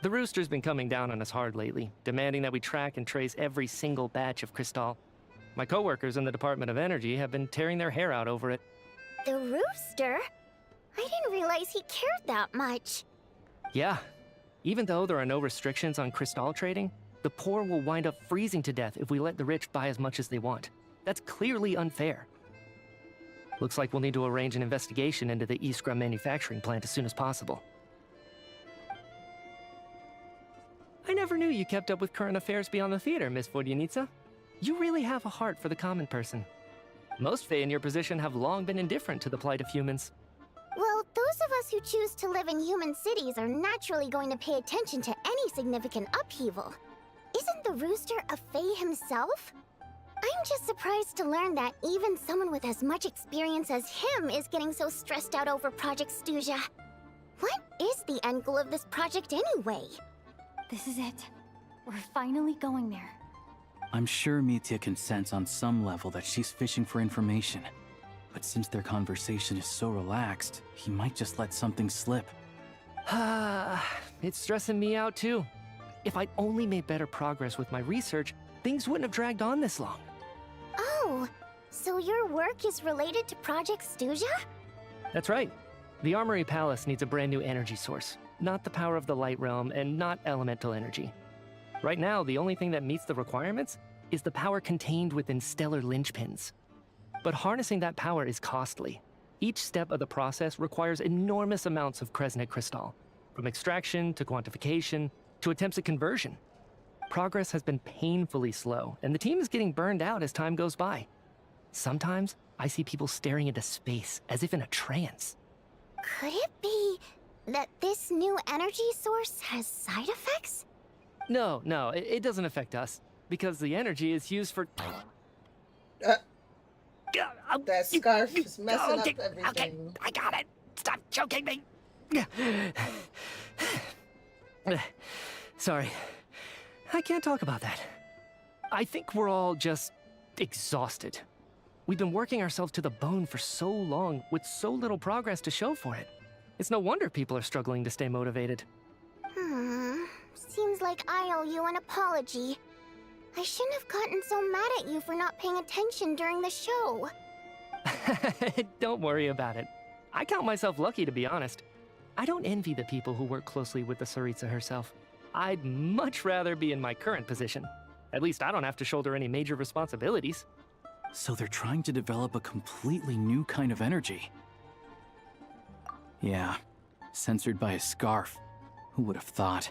The Rooster's been coming down on us hard lately, demanding that we track and trace every single batch of Crystal. My coworkers in the Department of Energy have been tearing their hair out over it. The Rooster? I didn't realize he cared that much. Yeah. Even though there are no restrictions on Crystal trading, the poor will wind up freezing to death if we let the rich buy as much as they want. That's clearly unfair. Looks like we'll need to arrange an investigation into the Iskra manufacturing plant as soon as possible. I never knew you kept up with current affairs beyond the theater, Miss Vodyanica. You really have a heart for the common person. Most Fae in your position have long been indifferent to the plight of humans. Well, those of us who choose to live in human cities are naturally going to pay attention to any significant upheaval. Isn't the Rooster a Fae himself? I'm just surprised to learn that even someone with as much experience as him is getting so stressed out over Project Stuja. What is the end goal of this project anyway? This is it. We're finally going there. I'm sure Mitya can sense on some level that she's fishing for information. But since their conversation is so relaxed, he might just let something slip. It's stressing me out too. If I'd only made better progress with my research, things wouldn't have dragged on this long. Oh, so your work is related to Project Stuja? That's right. The Armory Palace needs a brand new energy source. Not the power of the Light Realm and not elemental energy. Right now, the only thing that meets the requirements is the power contained within stellar linchpins. But harnessing that power is costly. Each step of the process requires enormous amounts of Kresnik crystal, from extraction to quantification to attempts at conversion. Progress has been painfully slow, and the team is getting burned out as time goes by. Sometimes, I see people staring into space as if in a trance. Could it be that this new energy source has side effects? No, it doesn't affect us, because the energy is used for... That scarf is messing up everything. Okay, I got it. Stop choking me. Sorry. I can't talk about that. I think we're all just exhausted. We've been working ourselves to the bone for so long with so little progress to show for it. It's no wonder people are struggling to stay motivated. Seems like I owe you an apology. I shouldn't have gotten so mad at you for not paying attention during the show. Don't worry about it. I count myself lucky, to be honest. I don't envy the people who work closely with the Tsaritsa herself. I'd much rather be in my current position. At least I don't have to shoulder any major responsibilities. So they're trying to develop a completely new kind of energy. Yeah, censored by a scarf. Who would have thought?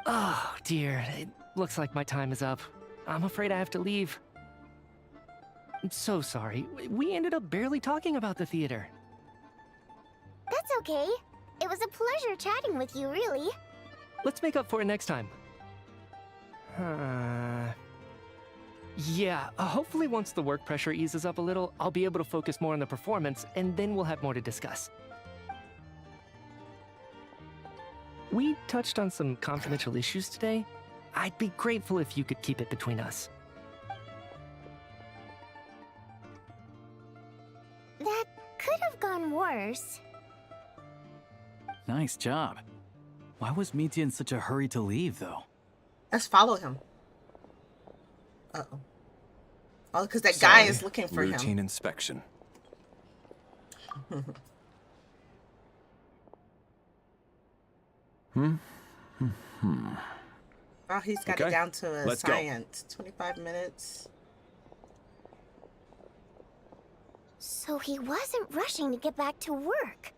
Oh, dear. It looks like my time is up. I'm afraid I have to leave. I'm so sorry. We ended up barely talking about the theater. That's okay. It was a pleasure chatting with you, really. Let's make up for it next time. Yeah, hopefully once the work pressure eases up a little, I'll be able to focus more on the performance, and then we'll have more to discuss. We touched on some confidential issues today. I'd be grateful if you could keep it between us. That could have gone worse. Nice job. Why was Mitya in such a hurry to leave, though? Let's follow him. Uh-oh. Oh, because that guy is looking for him. Routine inspection. Oh, he's got it down to a science. 25 minutes. So he wasn't rushing to get back to work.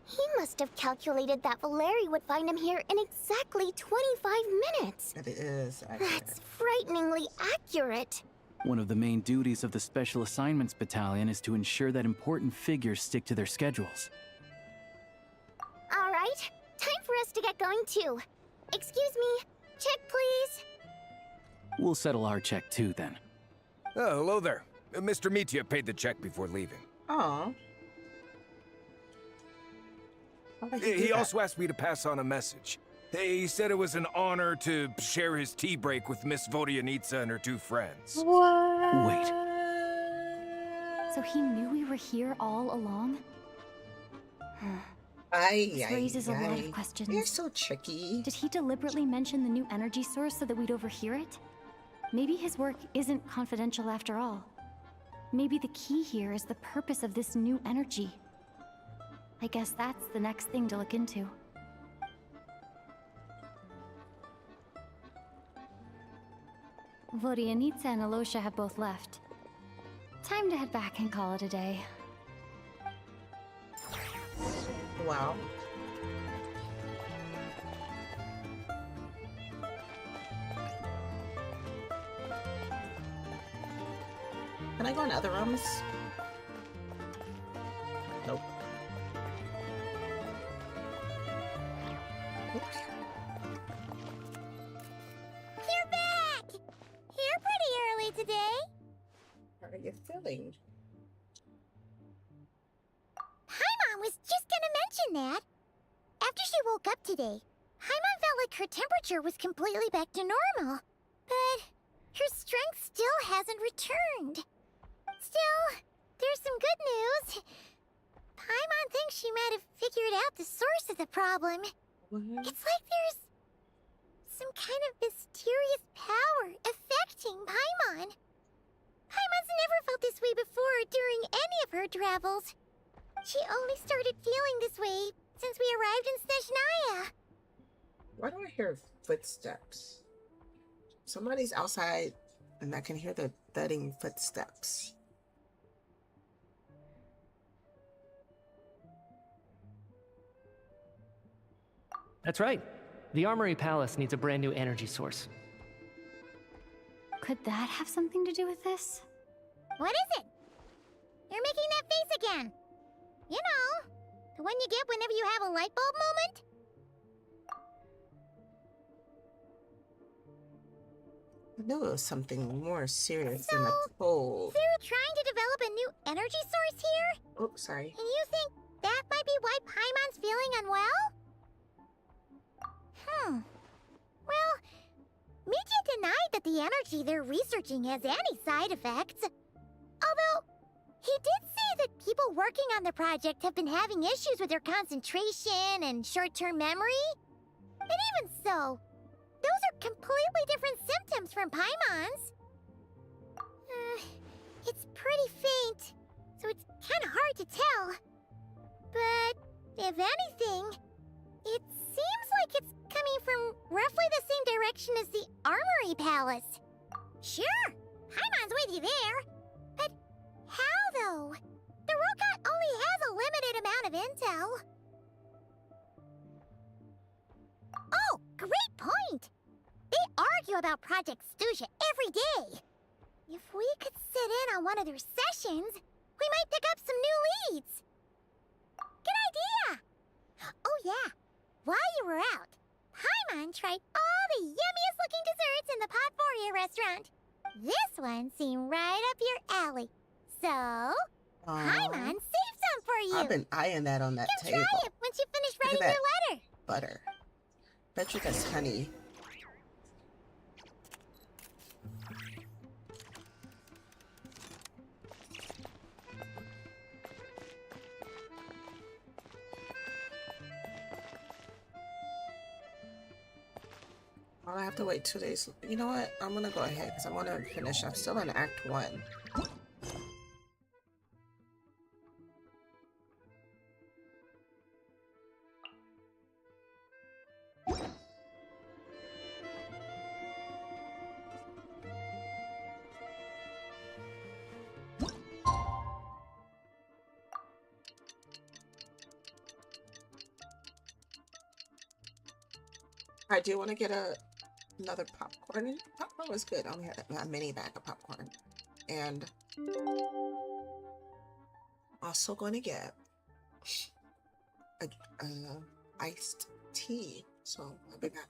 He must have calculated that Valeri would find him here in exactly 25 minutes. It is accurate. That's frighteningly accurate. One of the main duties of the Special Assignments Battalion is to ensure that important figures stick to their schedules. All right, time for us to get going too. Excuse me, check please. We'll settle our check too, then. Oh, hello there. Mr. Mitya paid the check before leaving. Oh. He also asked me to pass on a message. He said it was an honor to share his tea break with Miss Vodyanitsa and her two friends. What? Wait. So he knew we were here all along? This raises a lot of questions. You're so tricky. Did he deliberately mention the new energy source so that we'd overhear it? Maybe his work isn't confidential after all. Maybe the key here is the purpose of this new energy. I guess that's the next thing to look into. Vodyanitsa and Alosha have both left. Time to head back and call it a day. Wow. Can I go in other rooms? Nope. Oops. You're back! You're pretty early today. How are you feeling? Paimon was just gonna mention that. After she woke up today, Paimon felt like her temperature was completely back to normal. But her strength still hasn't returned. Still, there's some good news. Paimon thinks she might have figured out the source of the problem. What? It's like there's some kind of mysterious power affecting Paimon. Paimon's never felt this way before during any of her travels. She only started feeling this way since we arrived in Snezhnaya. Why do I hear footsteps? Somebody's outside and I can hear the thudding footsteps. That's right. The Armory Palace needs a brand new energy source. Could that have something to do with this? What is it? You're making that face again. You know, the one you get whenever you have a light bulb moment? I knew it was something more serious than a cold. They're trying to develop a new energy source here? Oh, sorry. And you think that might be why Paimon's feeling unwell? Well, Mitya denied that the energy they're researching has any side effects. Although, he did say that people working on the project have been having issues with their concentration and short-term memory. And even so, those are completely different symptoms from Paimon's. It's pretty faint, so it's kind of hard to tell. But, if anything, it seems like it's coming from roughly the same direction as the Armory Palace. Sure, Paimon's with you there. But how, though? The Rokat only has a limited amount of intel. Oh, great point! They argue about Project Snezhnaya every day. If we could sit in on one of their sessions, we might pick up some new leads. Good idea! Oh yeah, while you were out, Paimon tried all the yummiest looking desserts in the Potvoria restaurant. This one seemed right up your alley. So, Paimon saved some for you. I've been eyeing that on that table. Try it once you finish writing your letter. Butter. Bet you that's honey. I have to wait 2 days. You know what? I'm gonna go ahead because I want to finish. I'm still in Act 1. I do want to get another popcorn. Popcorn was good. I only had a mini bag of popcorn. And also going to get a iced tea. So I'll be back.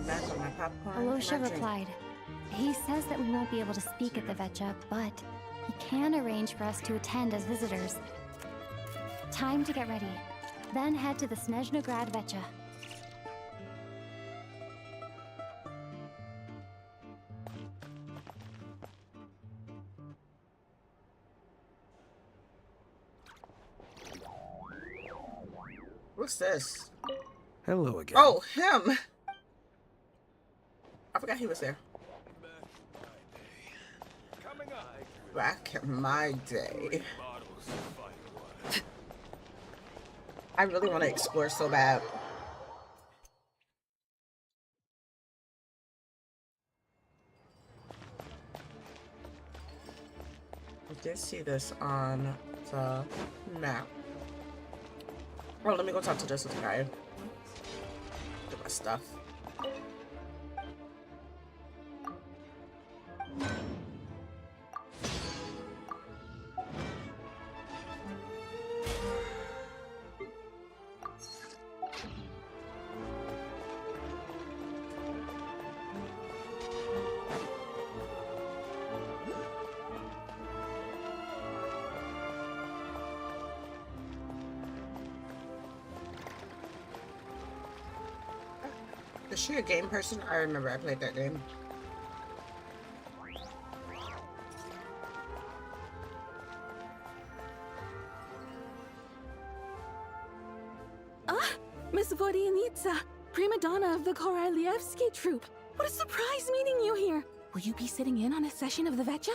back with my popcorn. and Alosha my drink. replied, he says that we won't be able to speak at the Vetcha, but he can arrange for us to attend as visitors. Time to get ready. Then head to the Snezhnaya Vetcha. What's this? Hello again. Oh, him! I forgot he was there. Back in my day. I really want to explore so bad. I did see this on the map. Oh, let me go talk to this guy. Do my stuff. Is she a game person? I remember I played that game. Ah, Miss Vodyanitsa, prima donna of the Korolievsky troupe. What a surprise meeting you here. Will you be sitting in on a session of the Vetcha?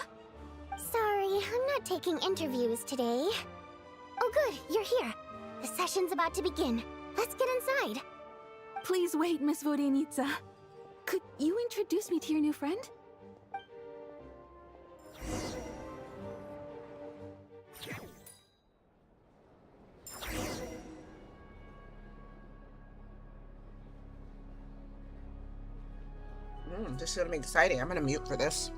Sorry, I'm not taking interviews today. Oh good, you're here. The session's about to begin. Let's get inside. Please wait, Miss Vodyanitsa. Could you introduce me to your new friend? This is gonna be exciting. I'm gonna mute for this.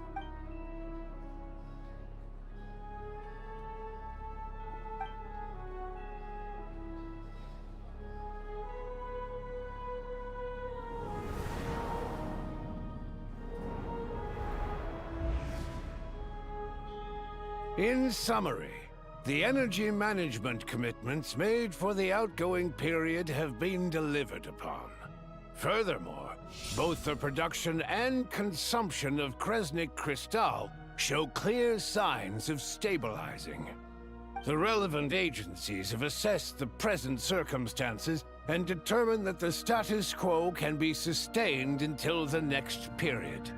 In summary, the energy management commitments made for the outgoing period have been delivered upon. Furthermore, both the production and consumption of Kresnik Crystal show clear signs of stabilizing. The relevant agencies have assessed the present circumstances and determined that the status quo can be sustained until the next period.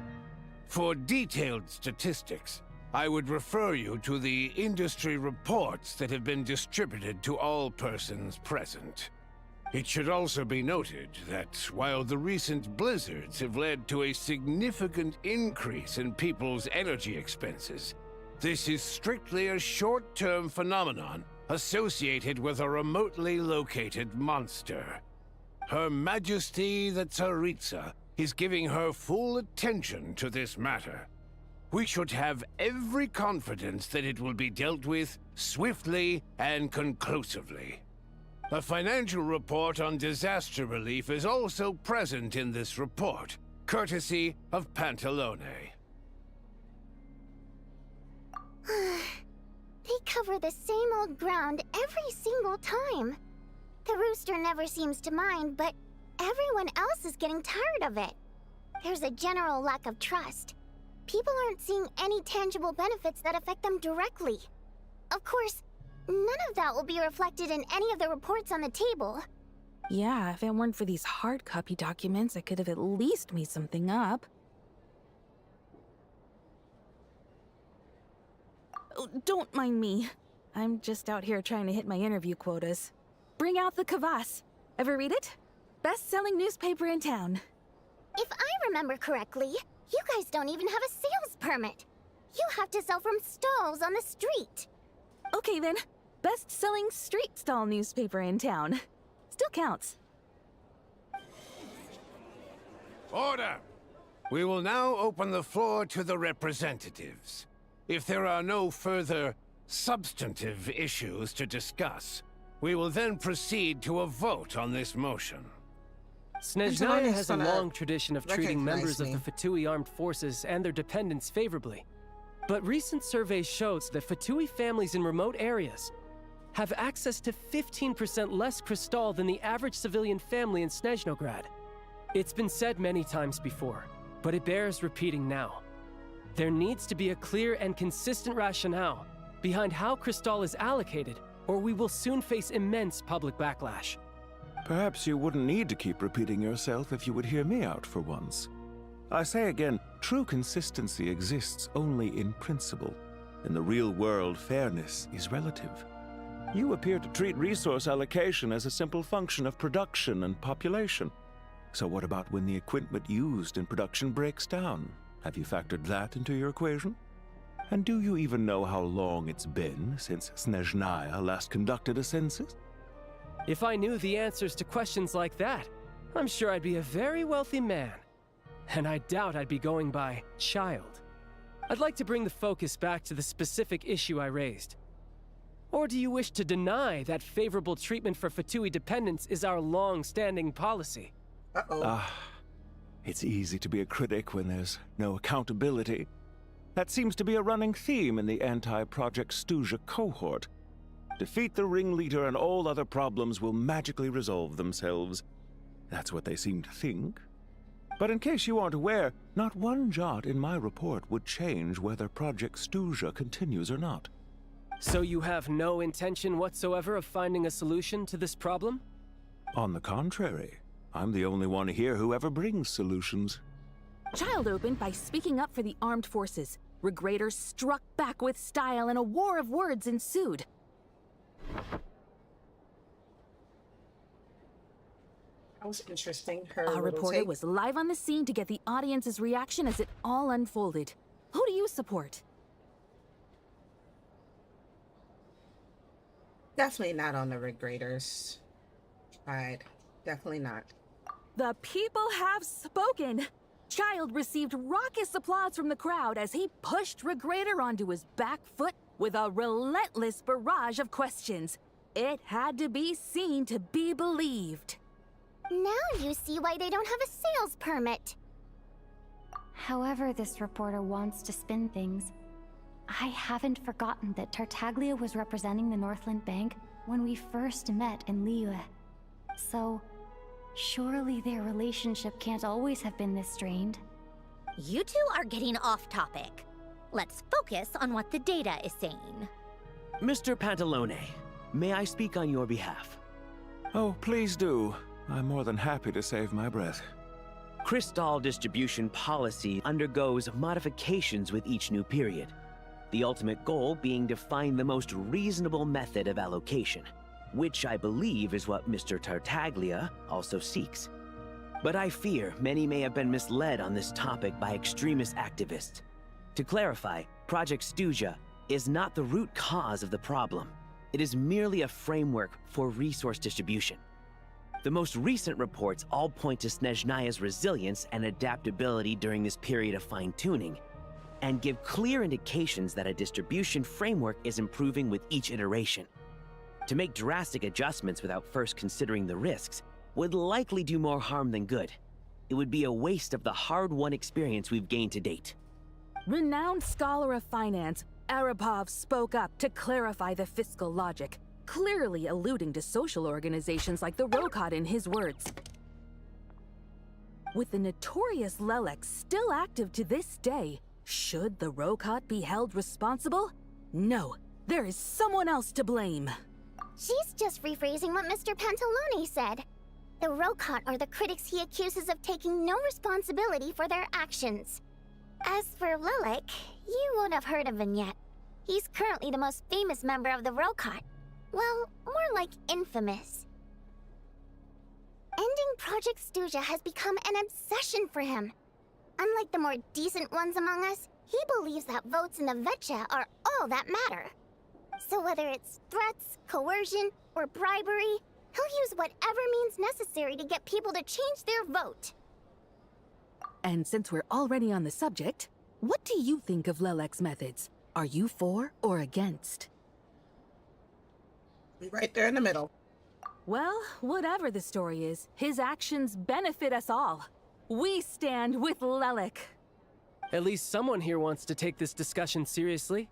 For detailed statistics, I would refer you to the industry reports that have been distributed to all persons present. It should also be noted that while the recent blizzards have led to a significant increase in people's energy expenses, this is strictly a short-term phenomenon associated with a remotely located monster. Her Majesty the Tsaritsa is giving her full attention to this matter. We should have every confidence that it will be dealt with swiftly and conclusively. A financial report on disaster relief is also present in this report, courtesy of Pantalone. They cover the same old ground every single time. The rooster never seems to mind, but everyone else is getting tired of it. There's a general lack of trust. People aren't seeing any tangible benefits that affect them directly. Of course, none of that will be reflected in any of the reports on the table. Yeah, if it weren't for these hard copy documents, I could have at least made something up. Oh, don't mind me. I'm just out here trying to hit my interview quotas. Bring out the kvass. Ever read it? Best-selling newspaper in town. If I remember correctly, you guys don't even have a sales permit. You have to sell from stalls on the street. Okay then, best-selling street stall newspaper in town. Still counts. Order! We will now open the floor to the representatives. If there are no further substantive issues to discuss, we will then proceed to a vote on this motion. Snezhnaya has a gonna long tradition of treating members of recognize the Fatui armed forces and their dependents favorably. But recent surveys shows that Fatui families in remote areas have access to 15% less crystal than the average civilian family in Snezhnograd. It's been said many times before, but it bears repeating now. There needs to be a clear and consistent rationale behind how crystal is allocated, or we will soon face immense public backlash. Perhaps you wouldn't need to keep repeating yourself if you would hear me out for once. I say again, true consistency exists only in principle. In the real world, fairness is relative. You appear to treat resource allocation as a simple function of production and population. So what about when the equipment used in production breaks down? Have you factored that into your equation? And do you even know how long it's been since Snezhnaya last conducted a census? If I knew the answers to questions like that, I'm sure I'd be a very wealthy man. And I doubt I'd be going by child. I'd like to bring the focus back to the specific issue I raised. Or do you wish to deny that favorable treatment for Fatui dependents is our long-standing policy? It's easy to be a critic when there's no accountability. That seems to be a running theme in the anti-Project Stuzha cohort. Defeat the ringleader and all other problems will magically resolve themselves. That's what they seem to think. But in case you aren't aware, not one jot in my report would change whether Project Stuzha continues or not. So you have no intention whatsoever of finding a solution to this problem? On the contrary, I'm the only one here who ever brings solutions. Child opened by speaking up for the armed forces. Regraders struck back with style and a war of words ensued. That was interesting. Our reporter was live on the scene to get the audience's reaction as it all unfolded. Who do you support? Definitely not on the Regraders side. Definitely not. The people have spoken! Child received raucous applause from the crowd as he pushed Regrader onto his back foot with a relentless barrage of questions. It had to be seen to be believed. Now you see why they don't have a sales permit. However this reporter wants to spin things, I haven't forgotten that Tartaglia was representing the Northland Bank when we first met in Liyue. So, surely their relationship can't always have been this strained. You two are getting off topic. Let's focus on what the data is saying. Mr. Pantalone, may I speak on your behalf? Oh, please do. I'm more than happy to save my breath. Crystal distribution policy undergoes modifications with each new period. The ultimate goal being to find the most reasonable method of allocation, which I believe is what Mr. Tartaglia also seeks. But I fear many may have been misled on this topic by extremist activists. To clarify, Project Stuzha is not the root cause of the problem. It is merely a framework for resource distribution. The most recent reports all point to Snezhnaya's resilience and adaptability during this period of fine-tuning, and give clear indications that a distribution framework is improving with each iteration. To make drastic adjustments without first considering the risks would likely do more harm than good. It would be a waste of the hard-won experience we've gained to date. Renowned scholar of finance, Arapov spoke up to clarify the fiscal logic, clearly alluding to social organizations like the Rokot in his words. With the notorious Lelek still active to this day, should the Rokot be held responsible? No, there is someone else to blame. She's just rephrasing what Mr. Pantalone said. The Rokot are the critics he accuses of taking no responsibility for their actions. As for Lelek, you won't have heard of him yet. He's currently the most famous member of the Rokot. Well, more like infamous. Ending Project Stuzha has become an obsession for him. Unlike the more decent ones among us, he believes that votes in the Vetcha are all that matter. So whether it's threats, coercion, or bribery, he'll use whatever means necessary to get people to change their vote. And since we're already on the subject, what do you think of Lelek's methods? Are you for or against? Right there in the middle. Well, whatever the story is, his actions benefit us all. We stand with Lelik. At least someone here wants to take this discussion seriously.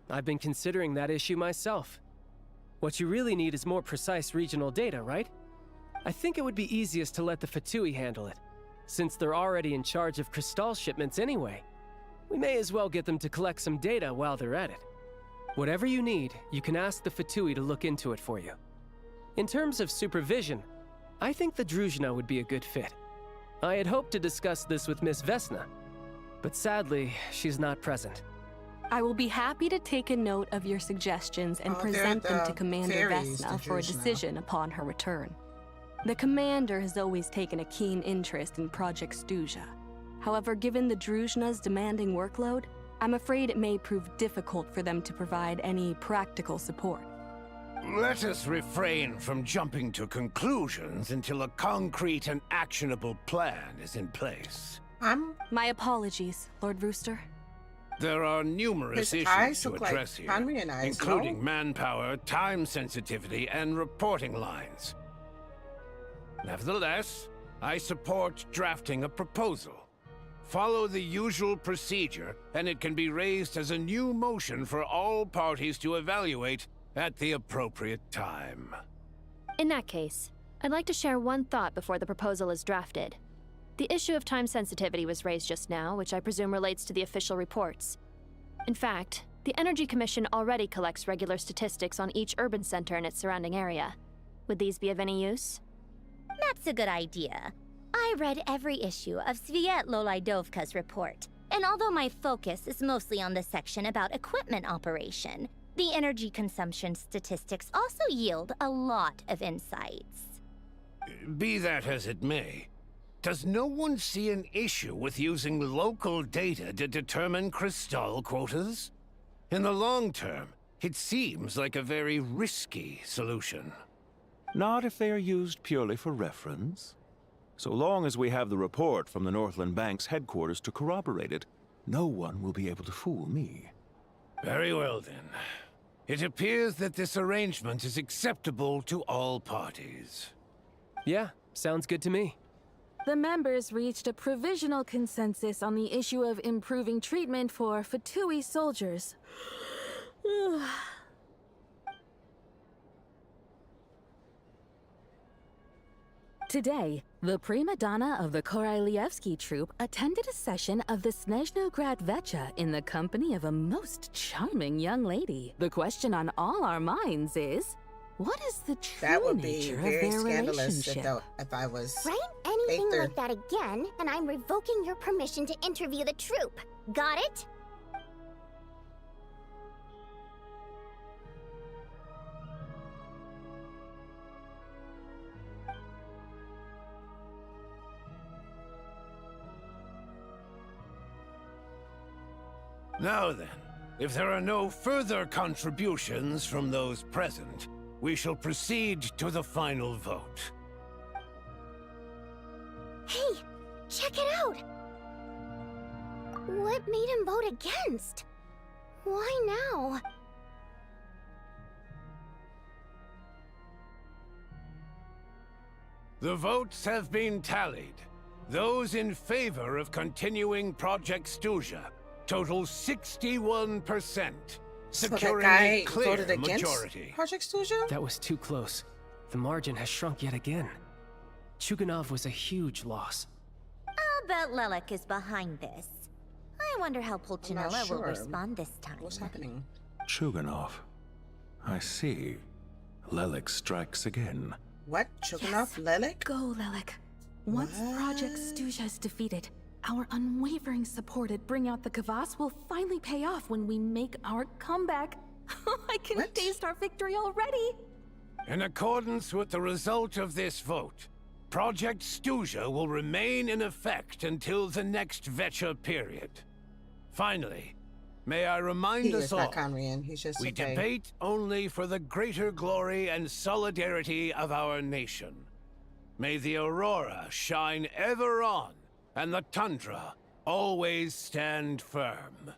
I've been considering that issue myself. What you really need is more precise regional data, right? I think it would be easiest to let the Fatui handle it, since they're already in charge of Crystal shipments anyway. We may as well get them to collect some data while they're at it. Whatever you need, you can ask the Fatui to look into it for you. In terms of supervision, I think the Druzhna would be a good fit. I had hoped to discuss this with Miss Vesna, but sadly, she's not present. I will be happy to take a note of your suggestions and present them to Commander Vesna for a decision upon her return. The Commander has always taken a keen interest in Project Stuja. However, given the Druzhna's demanding workload, I'm afraid it may prove difficult for them to provide any practical support. Let us refrain from jumping to conclusions until a concrete and actionable plan is in place. My apologies, Lord Rooster. There are numerous His issues eyes to look address like here, Conrian eyes, including no? manpower, time sensitivity, and reporting lines. Nevertheless, I support drafting a proposal. Follow the usual procedure, and it can be raised as a new motion for all parties to evaluate at the appropriate time. In that case, I'd like to share one thought before the proposal is drafted. The issue of time sensitivity was raised just now, which I presume relates to the official reports. In fact, the Energy Commission already collects regular statistics on each urban center and its surrounding area. Would these be of any use? That's a good idea. I read every issue of Sviet-Lolaidovka's report, and although my focus is mostly on the section about equipment operation, the energy consumption statistics also yield a lot of insights. Be that as it may, does no one see an issue with using local data to determine Crystal quotas? In the long term, it seems like a very risky solution. Not if they are used purely for reference. So long as we have the report from the Northland Bank's headquarters to corroborate it, no one will be able to fool me. Very well, then. It appears that this arrangement is acceptable to all parties. Yeah, sounds good to me. The members reached a provisional consensus on the issue of improving treatment for Fatui soldiers. Today, the prima donna of the Korailievsky troupe attended a session of the Snezhnaya Vecha in the company of a most charming young lady. The question on all our minds is, what is the true nature of their relationship? If I was Write anything like that again, and I'm revoking your permission to interview the troupe. Got it? Now then, if there are no further contributions from those present, we shall proceed to the final vote. Hey, check it out! What made him vote against? Why now? The votes have been tallied. Those in favor of continuing Project Stuja total 61%, securing a clear majority. Project Stuja? That was too close. The margin has shrunk yet again. Chuganov was a huge loss. I'll bet Lelik is behind this. I wonder how Pulcinella will respond this time. What's happening? Chuganov. I see. Lelik strikes again. What? Chuganov? Lelik? Go, Lelik. Once Project Stuja is defeated, our unwavering support at Bring Out the Kvass will finally pay off when we make our comeback. I can taste our victory already! In accordance with the result of this vote, Project Stuja will remain in effect until the next Vecha period. Finally, may I remind us all, we debate only for the greater glory and solidarity of our nation. May the Aurora shine ever on, and the Tundra always stand firm.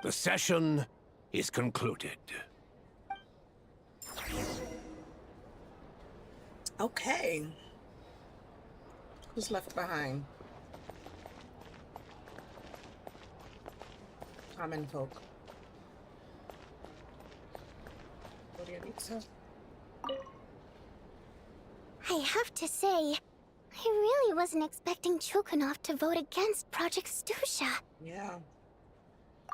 The session is concluded. Okay. Who's left behind? Common folk. What do you think, sir? I have to say, I really wasn't expecting Chukhanov to vote against Project Stusha. Yeah.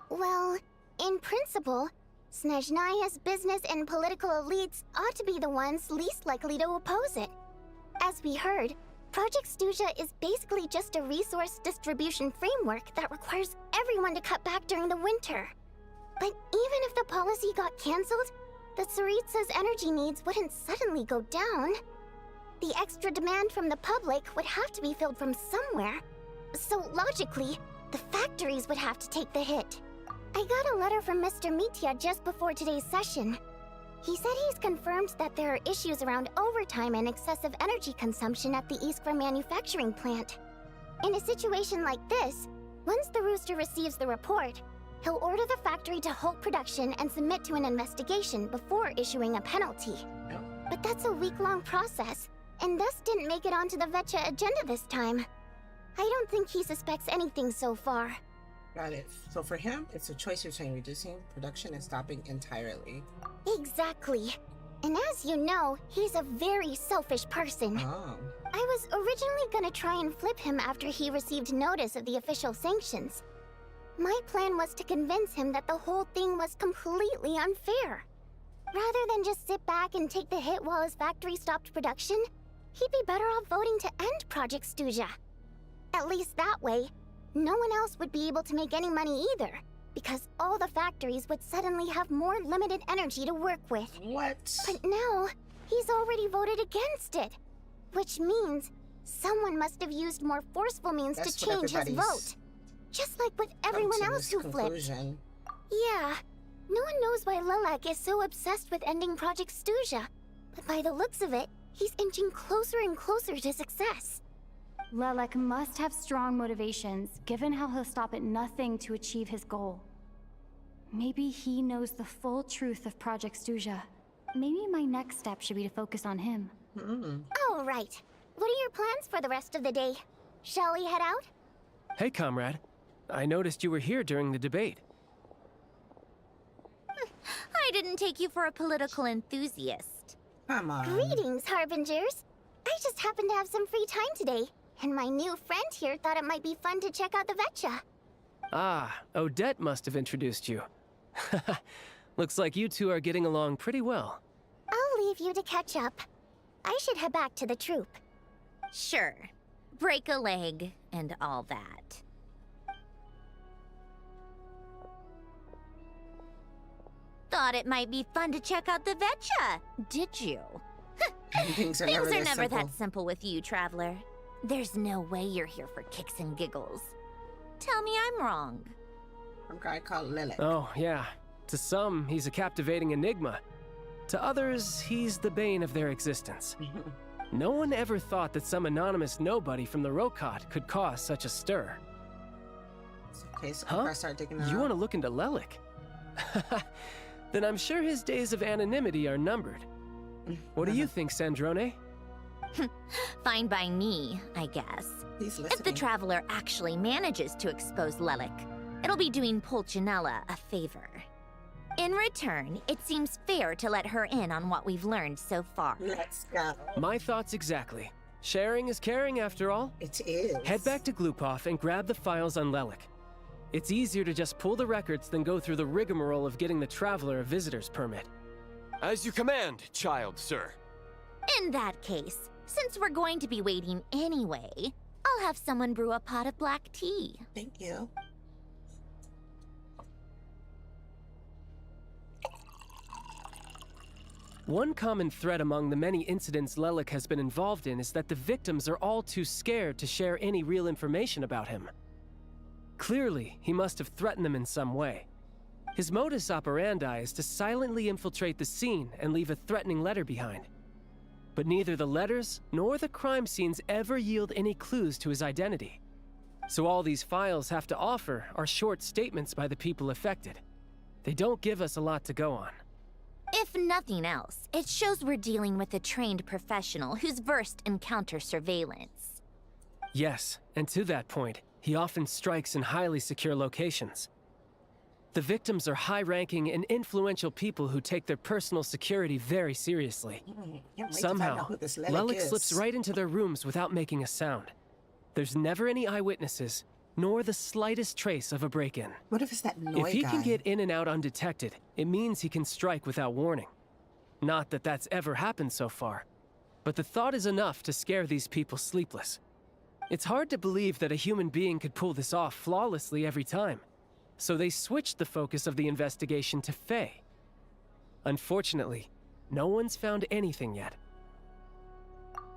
Well, in principle, Snezhnaya's business and political elites ought to be the ones least likely to oppose it. As we heard, Project Stusha is basically just a resource distribution framework that requires everyone to cut back during the winter. But even if the policy got cancelled, the Tsaritsa's energy needs wouldn't suddenly go down. The extra demand from the public would have to be filled from somewhere. So logically, the factories would have to take the hit. I got a letter from Mr. Mitya just before today's session. He said he's confirmed that there are issues around overtime and excessive energy consumption at the Iskra manufacturing plant. In a situation like this, once the Rooster receives the report, he'll order the factory to halt production and submit to an investigation before issuing a penalty. But that's a week-long process, and thus didn't make it onto the Vetcha agenda this time. I don't think he suspects anything so far. Got it. So for him, it's a choice between reducing production and stopping entirely. Exactly. And as you know, he's a very selfish person. Oh. I was originally gonna try and flip him after he received notice of the official sanctions. My plan was to convince him that the whole thing was completely unfair. Rather than just sit back and take the hit while his factory stopped production, he'd be better off voting to end Project Stusha. At least that way, no one else would be able to make any money either, because all the factories would suddenly have more limited energy to work with. What? But now, he's already voted against it, which means someone must have used more forceful means to change his vote. Just like with everyone else who flipped. Yeah, no one knows why Lilac is so obsessed with ending Project Stusha, but by the looks of it, he's inching closer and closer to success. Lilac must have strong motivations, given how he'll stop at nothing to achieve his goal. Maybe he knows the full truth of Project Stusha. Maybe my next step should be to focus on him. All right. What are your plans for the rest of the day? Shall we head out? Hey, comrade. I noticed you were here during the debate. I didn't take you for a political enthusiast. Come on. Greetings, Harbingers. I just happened to have some free time today, and my new friend here thought it might be fun to check out the Vetcha. Ah, Odette must have introduced you. Looks like you two are getting along pretty well. I'll leave you to catch up. I should head back to the troop. Sure. Break a leg and all that. Thought it might be fun to check out the Vetcha, did you? Things are never that simple with you, Traveler. There's no way you're here for kicks and giggles. Tell me I'm wrong. A guy called Lilac. Oh, yeah. To some, he's a captivating enigma. To others, he's the bane of their existence. No one ever thought that some anonymous nobody from the Rokot could cause such a stir. Okay, so I start digging around. You want to look into Lilac? Then I'm sure his days of anonymity are numbered. What do you think, Sandrone? Fine by me, I guess. If the Traveler actually manages to expose Lilac, it'll be doing Pulcinella a favor. In return, it seems fair to let her in on what we've learned so far. Let's go. My thoughts exactly. Sharing is caring, after all. It is. Head back to Glupov and grab the files on Lilac. It's easier to just pull the records than go through the rigmarole of getting the Traveler a visitor's permit. As you command, child, sir. In that case, since we're going to be waiting anyway, I'll have someone brew a pot of black tea. Thank you. One common thread among the many incidents Lilac has been involved in is that the victims are all too scared to share any real information about him. Clearly, he must have threatened them in some way. His modus operandi is to silently infiltrate the scene and leave a threatening letter behind. But neither the letters nor the crime scenes ever yield any clues to his identity. So all these files have to offer are short statements by the people affected. They don't give us a lot to go on. If nothing else, it shows we're dealing with a trained professional who's versed in counter surveillance. Yes, and to that point, he often strikes in highly secure locations. The victims are high-ranking and influential people who take their personal security very seriously. Somehow, Lelik slips right into their rooms without making a sound. There's never any eyewitnesses, nor the slightest trace of a break-in. What if it's that Noi If he guy? can get in and out undetected, it means he can strike without warning. Not that that's ever happened so far, but the thought is enough to scare these people sleepless. It's hard to believe that a human being could pull this off flawlessly every time, so they switched the focus of the investigation to Faye. Unfortunately, no one's found anything yet.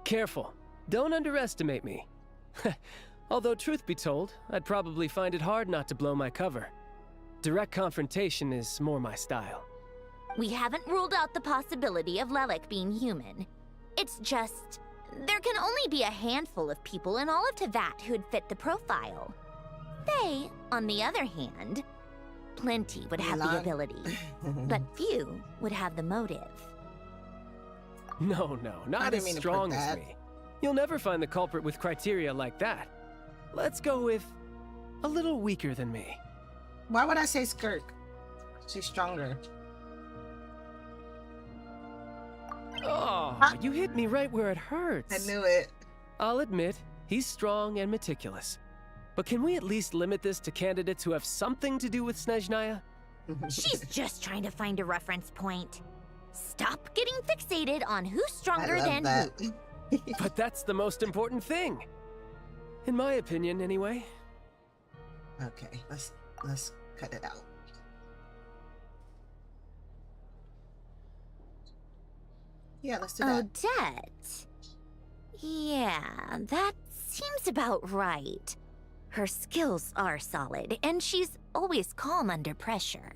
Careful, don't underestimate me. Although truth be told, I'd probably find it hard not to blow my cover. Direct confrontation is more my style. We haven't ruled out the possibility of Lelik being human. It's just, there can only be a handful of people in all of Teyvat who'd fit the profile. Faye, on the other hand, plenty would have the ability, but few would have the motive. No, not as strong as me. You'll never find the culprit with criteria like that. Let's go with a little weaker than me. Why would I say Skirk? She's stronger. Oh, you hit me right where it hurts. I knew it. I'll admit, he's strong and meticulous. But can we at least limit this to candidates who have something to do with Snezhnaya? She's just trying to find a reference point. Stop getting fixated on who's stronger than who. But that's the most important thing. In my opinion, anyway. Okay, let's cut it out. Yeah, let's do that. Odette? Yeah, that seems about right. Her skills are solid, and she's always calm under pressure.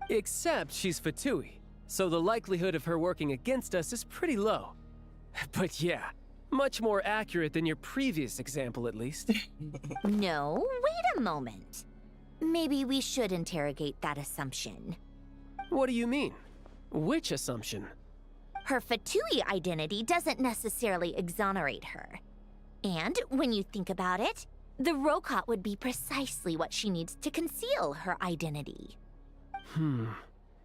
Except she's Fatui, so the likelihood of her working against us is pretty low. But yeah, much more accurate than your previous example, at least. No, wait a moment. Maybe we should interrogate that assumption. What do you mean? Which assumption? Her Fatui identity doesn't necessarily exonerate her. And when you think about it, the Rokot would be precisely what she needs to conceal her identity.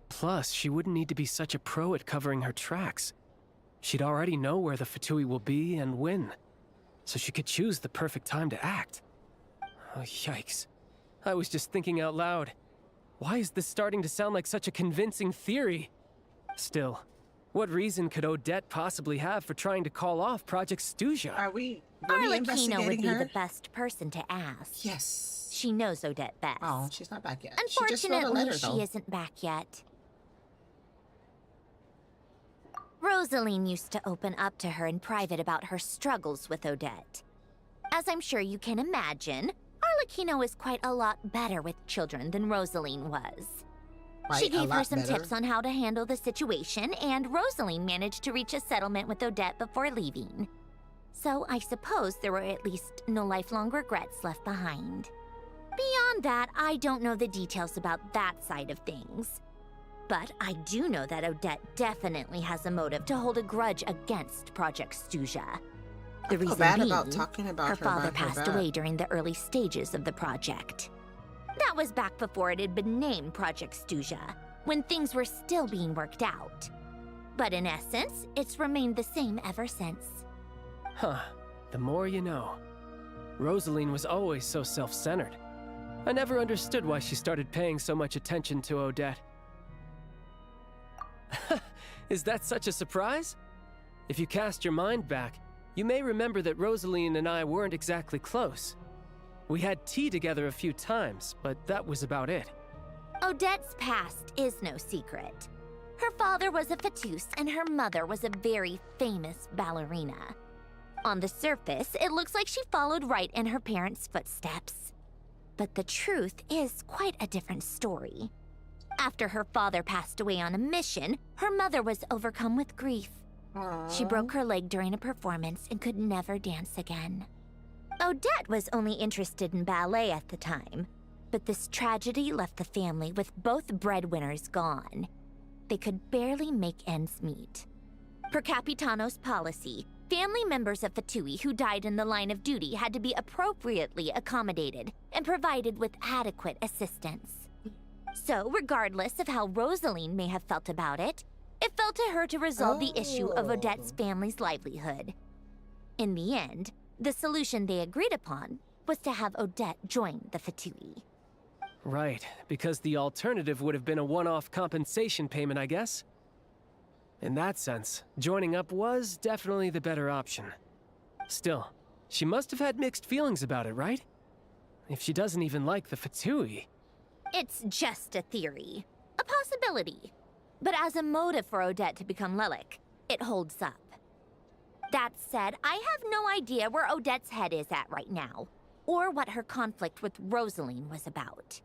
Plus, she wouldn't need to be such a pro at covering her tracks. She'd already know where the Fatui will be and when, so she could choose the perfect time to act. Oh, yikes. I was just thinking out loud. Why is this starting to sound like such a convincing theory? Still, what reason could Odette possibly have for trying to call off Project Snezhnaya? Are we Arlecchino would be her? the best person to ask. Yes. She knows Odette best. Oh, she's not back yet. Unfortunately, she isn't back yet. Rosaline used to open up to her in private about her struggles with Odette. As I'm sure you can imagine, Arlecchino is quite a lot better with children than Rosaline was. She gave her some tips on how to handle the situation, and Rosaline managed to reach a settlement with Odette before leaving. So I suppose there were at least no lifelong regrets left behind. Beyond that, I don't know the details about that side of things. But I do know that Odette definitely has a motive to hold a grudge against Project Snezhnaya. The reason being, her father passed away during the early stages of the project. That was back before it had been named Project Snezhnaya, when things were still being worked out. But in essence, it's remained the same ever since. Huh. The more you know. Rosaline was always so self-centered. I never understood why she started paying so much attention to Odette. Is that such a surprise? If you cast your mind back, you may remember that Rosaline and I weren't exactly close. We had tea together a few times, but that was about it. Odette's past is no secret. Her father was a Fatus and her mother was a very famous ballerina. On the surface, it looks like she followed right in her parents' footsteps. But the truth is quite a different story. After her father passed away on a mission, her mother was overcome with grief. She broke her leg during a performance and could never dance again. Odette was only interested in ballet at the time, but this tragedy left the family with both breadwinners gone. they could barely make ends meet. Per Capitano's policy, family members of Fatui who died in the line of duty had to be appropriately accommodated and provided with adequate assistance. So, regardless of how Rosaline may have felt about it, it fell to her to resolve the issue of Odette's family's livelihood. In the end, the solution they agreed upon was to have Odette join the Fatui. Right, because the alternative would have been a one-off compensation payment, I guess. In that sense, joining up was definitely the better option. Still, she must have had mixed feelings about it, right? If she doesn't even like the Fatui. It's just a theory, a possibility. But as a motive for Odette to become Lelik, it holds up. That said, I have no idea where Odette's head is at right now, or what her conflict with Rosaline was about.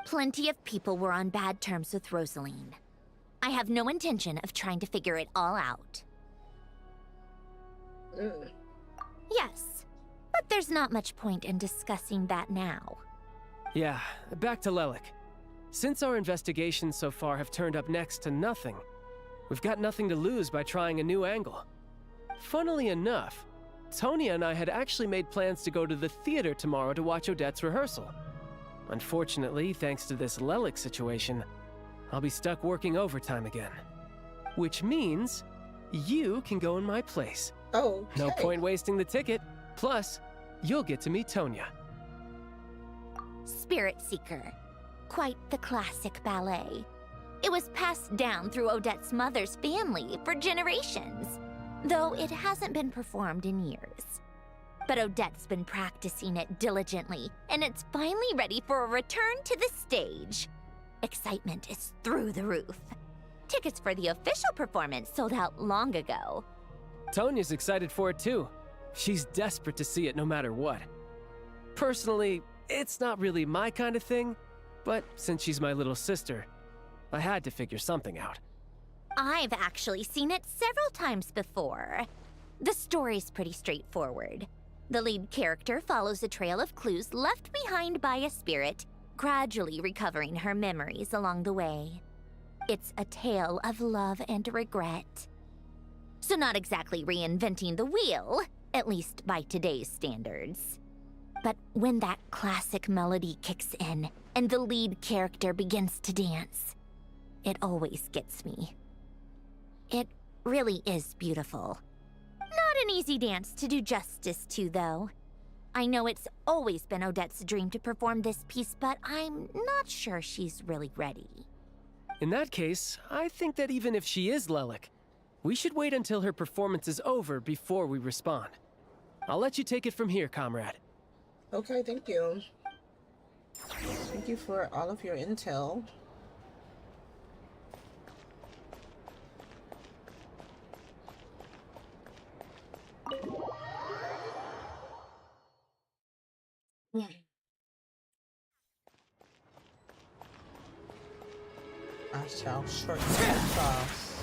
Plenty of people were on bad terms with Rosaline. I have no intention of trying to figure it all out. Yes, but there's not much point in discussing that now. Yeah, back to Lelik. Since our investigations so far have turned up next to nothing, we've got nothing to lose by trying a new angle. Funnily enough, Tonya and I had actually made plans to go to the theater tomorrow to watch Odette's rehearsal. Unfortunately, thanks to this Lelik situation, I'll be stuck working overtime again. Which means you can go in my place. Oh, okay. No point wasting the ticket. Plus, you'll get to meet Tonya. Spirit Seeker. Quite the classic ballet. It was passed down through Odette's mother's family for generations, though it hasn't been performed in years. But Odette's been practicing it diligently, and it's finally ready for a return to the stage. Excitement is through the roof. Tickets for the official performance sold out long ago. Tonya's excited for it too. She's desperate to see it no matter what. Personally, it's not really my kind of thing, but since she's my little sister, I had to figure something out. I've actually seen it several times before. The story's pretty straightforward. The lead character follows a trail of clues left behind by a spirit, gradually recovering her memories along the way. It's a tale of love and regret. So not exactly reinventing the wheel, at least by today's standards. But when that classic melody kicks in and the lead character begins to dance, it always gets me. It really is beautiful. Not an easy dance to do justice to, though. I know it's always been Odette's dream to perform this piece, but I'm not sure she's really ready. In that case, I think that even if she is Lelik, we should wait until her performance is over before we respond. I'll let you take it from here, comrade. Okay, thank you. Thank you for all of your intel. I shall short cross.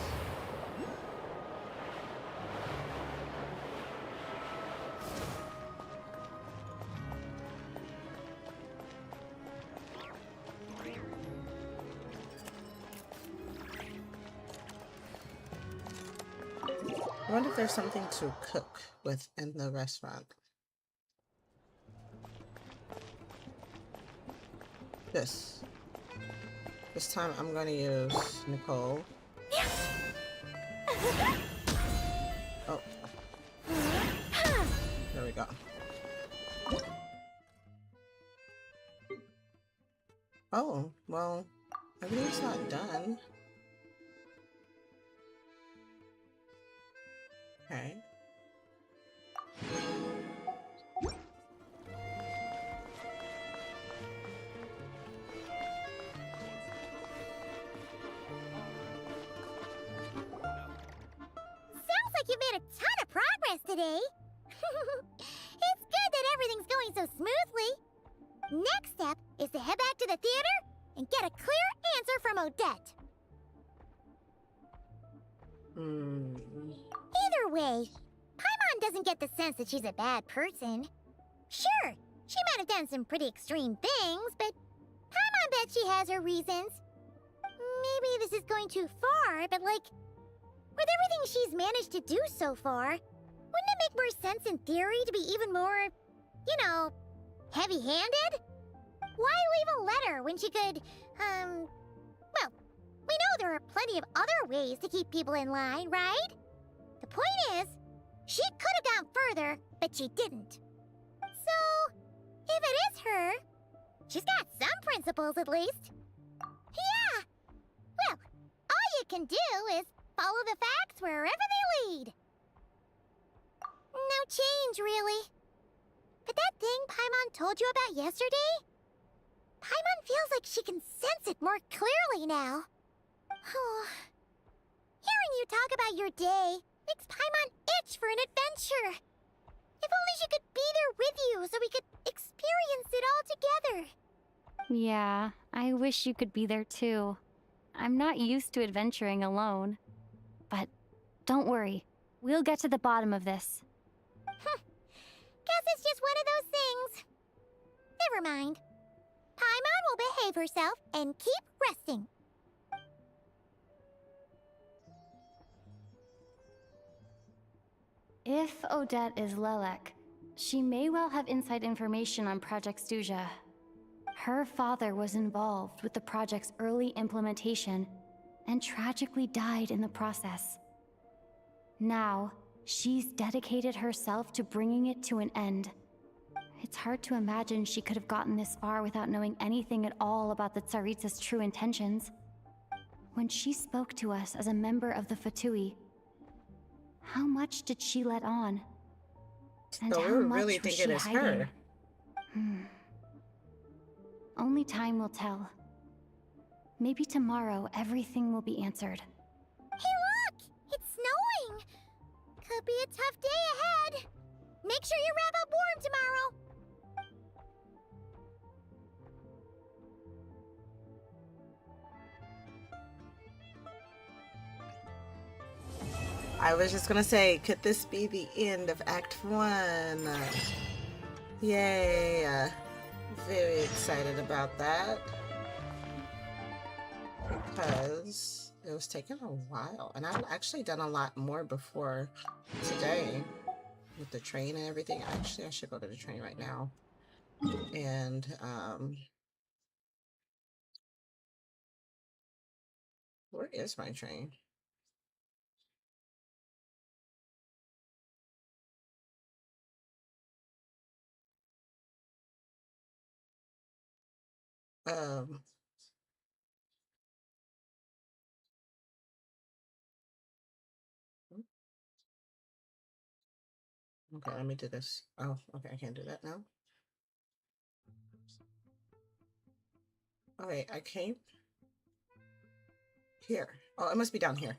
I wonder if there's something to cook with in the restaurant. This time I'm going to use Nicole. Oh. There we go. Oh, well, everything's not done. Okay. You made a ton of progress today. It's good that everything's going so smoothly. Next step is to head back to the theater and get a clear answer from Odette. Either way, Paimon doesn't get the sense that she's a bad person. Sure, she might have done some pretty extreme things, but Paimon bet she has her reasons. Maybe this is going too far, but like, with everything she's managed to do so far, wouldn't it make more sense in theory to be even more, you know, heavy-handed? Why leave a letter when she could, well, we know there are plenty of other ways to keep people in line, right? The point is, she could have gone further, but she didn't. So, if it is her, she's got some principles at least. Yeah! Well, all you can do is follow the facts wherever they lead. No change, really. But that thing Paimon told you about yesterday? Paimon feels like she can sense it more clearly now. Hearing you talk about your day makes Paimon itch for an adventure. If only she could be there with you so we could experience it all together. Yeah, I wish you could be there too. I'm not used to adventuring alone. But don't worry, we'll get to the bottom of this. Guess it's just one of those things. Never mind. Paimon will behave herself and keep resting. If Odette is Lelek, she may well have inside information on Project Stuja. Her father was involved with the project's early implementation and tragically died in the process. Now, she's dedicated herself to bringing it to an end. It's hard to imagine she could have gotten this far without knowing anything at all about the Tsaritsa's true intentions. When she spoke to us as a member of the Fatui, how much did she let on? And So how we're much really was thinking she it's hiding? her. Only time will tell. Maybe tomorrow everything will be answered. Hey look! It's snowing! Could be a tough day ahead. Make sure you wrap up warm tomorrow. I was just gonna say, could this be the end of Act 1? Yay! Very excited about that. Because it was taking a while. And I've actually done a lot more before today. With the train and everything. Actually, I should go to the train right now. And, where is my train? Okay, let me do this. Oh, okay, I can't do that now. Okay, I came here. Oh, it must be down here.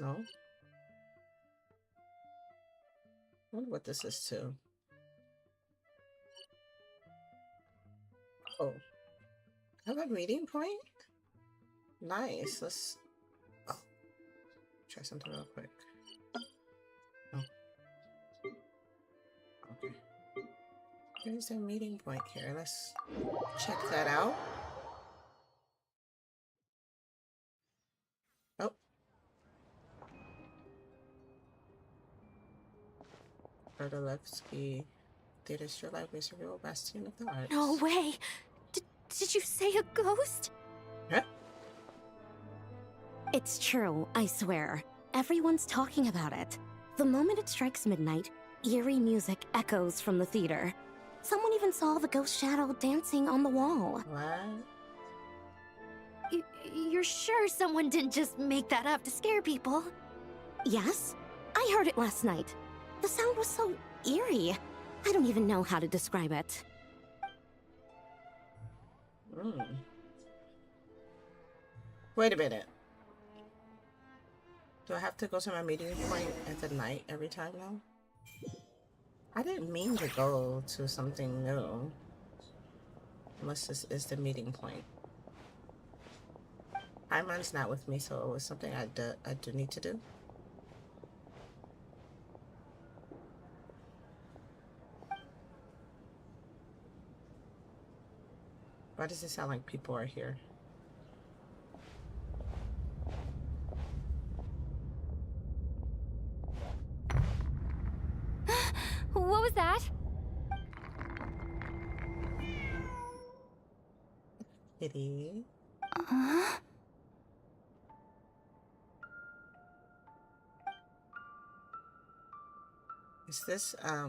No? I wonder what this is too. Oh. I have a meeting point? Nice. Let's try something real quick. Oh. Okay. There's a meeting point here. Let's check that out. Oh. Berdalevsky. Theater Street Library is a real bastion of the arts. No way! Did you say a ghost? Huh? It's true, I swear. Everyone's talking about it. The moment it strikes midnight, eerie music echoes from the theater. Someone even saw the ghost shadow dancing on the wall. What? You're sure someone didn't just make that up to scare people? Yes, I heard it last night. The sound was so eerie. I don't even know how to describe it. Wait a minute. Do I have to go to my meeting point at the night every time now? I didn't mean to go to something new. Unless this is the meeting point. Paimon's not with me, so it was something I do need to do. Why does it sound like people are here? that? Kitty. Is this, I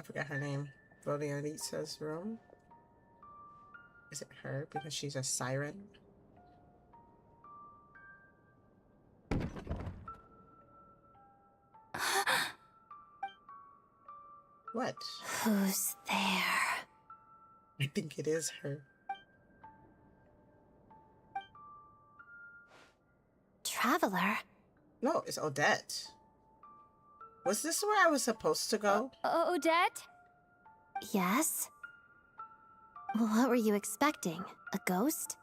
forgot her name. Vodianitsa's room? Is it her? Because she's a siren? What? Who's there? I think it is her. Traveler? No, it's Odette. Was this where I was supposed to go? Odette? Yes? What were you expecting? A ghost?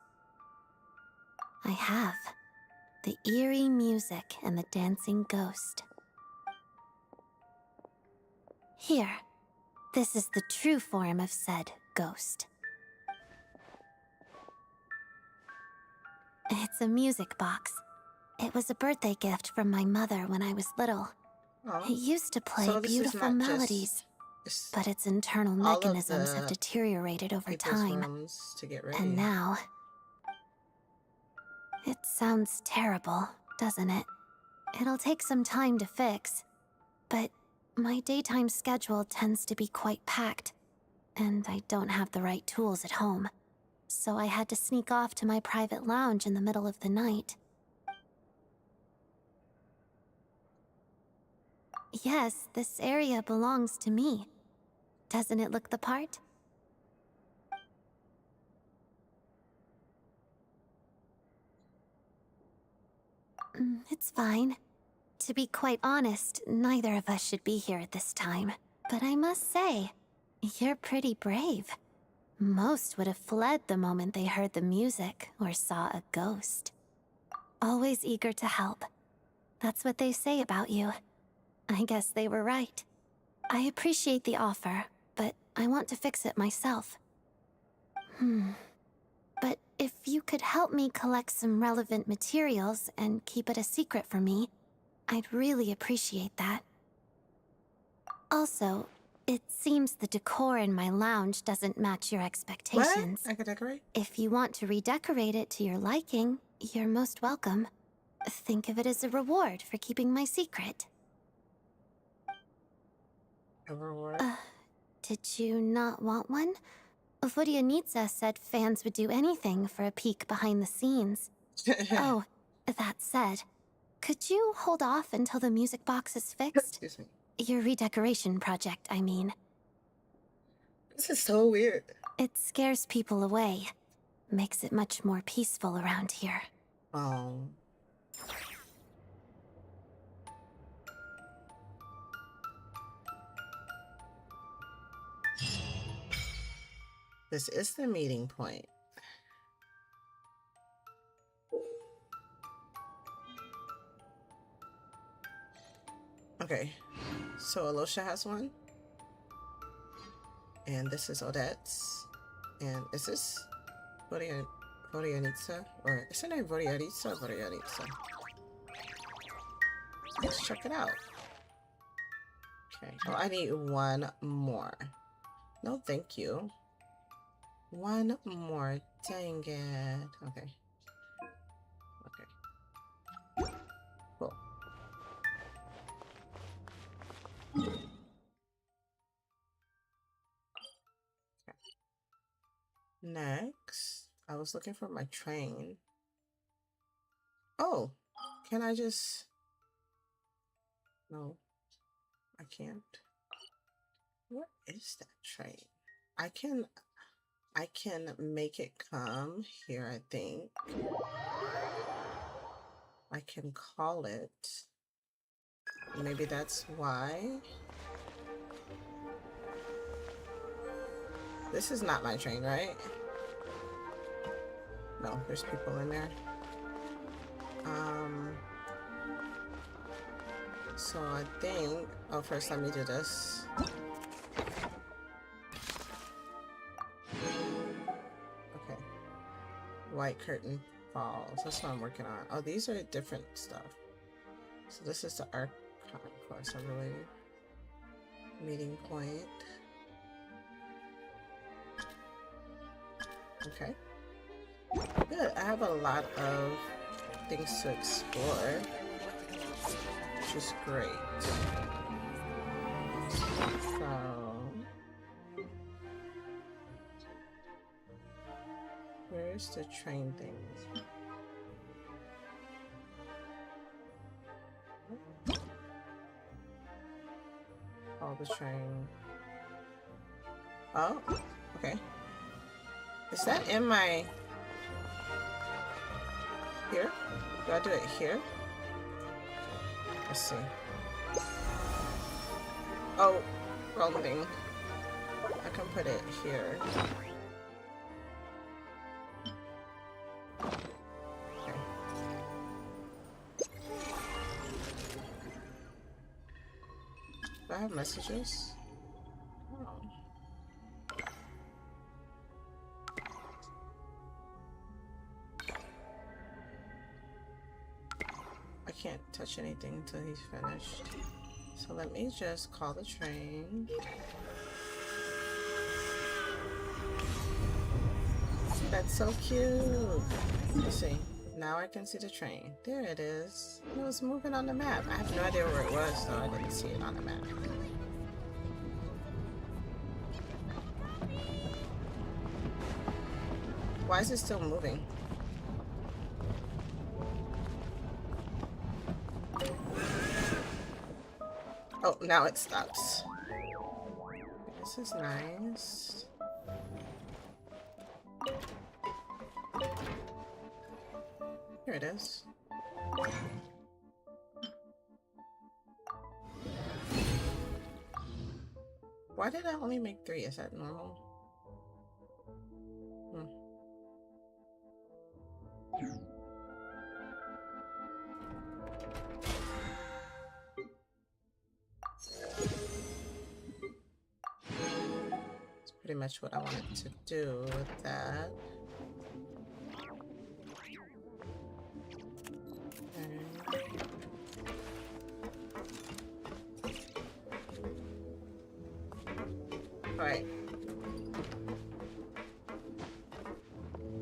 I have. The eerie music and the dancing ghost. Here. This is the true form of said ghost. It's a music box. It was a birthday gift from my mother when I was little. Oh. It used to play beautiful melodies, but its internal mechanisms have deteriorated over time. To get ready. And now... It sounds terrible, doesn't it? It'll take some time to fix, but my daytime schedule tends to be quite packed, and I don't have the right tools at home. So I had to sneak off to my private lounge in the middle of the night. Yes, this area belongs to me. Doesn't it look the part? It's fine. To be quite honest, neither of us should be here at this time. But I must say, you're pretty brave. Most would have fled the moment they heard the music or saw a ghost. Always eager to help. That's what they say about you. I guess they were right. I appreciate the offer, but I want to fix it myself. But if you could help me collect some relevant materials and keep it a secret from me, I'd really appreciate that. Also, it seems the decor in my lounge doesn't match your expectations. What? I could decorate? If you want to redecorate it to your liking, you're most welcome. Think of it as a reward for keeping my secret. A reward? Did you not want one? Vodianitsa said fans would do anything for a peek behind the scenes. Oh, that said, could you hold off until the music box is fixed? Excuse me. Your redecoration project, I mean. This is so weird. It scares people away. Makes it much more peaceful around here. Oh. This is the meeting point. Okay, so Alosha has one. And this is Odette's. And is this Vodianitsa? Or is her name Vodianitsa or Vodianitsa? Let's check it out. Okay, oh, I need one more. No, thank you. One more. Dang it. Okay. Okay. Cool. Okay. Next, I was looking for my train. Oh, can I just... No, I can't. Where is that train? I can make it come here, I think. I can call it. Maybe that's why. This is not my train, right? No, there's people in there. So I think, oh, first let me do this. Okay. White curtain falls. That's what I'm working on. Oh, these are different stuff. So this is the Archon Quest, I believe. Meeting point. Okay. Good. I have a lot of things to explore, which is great. So, where's the train thing? Oh, the train. Oh, okay. Is that in my... Here? Do I do it here? Let's see. Oh, wrong thing. I can put it here. Okay. Do I have messages? Oh. I can't touch anything until he's finished. So let me just call the train. That's so cute. Let's see. Now I can see the train. There it is. It was moving on the map. I have no idea where it was, so I didn't see it on the map. Why is it still moving? Oh, now it stops. This is nice. Here it is. Why did I only make 3? Is that normal? That's pretty much what I wanted to do with that. Alright.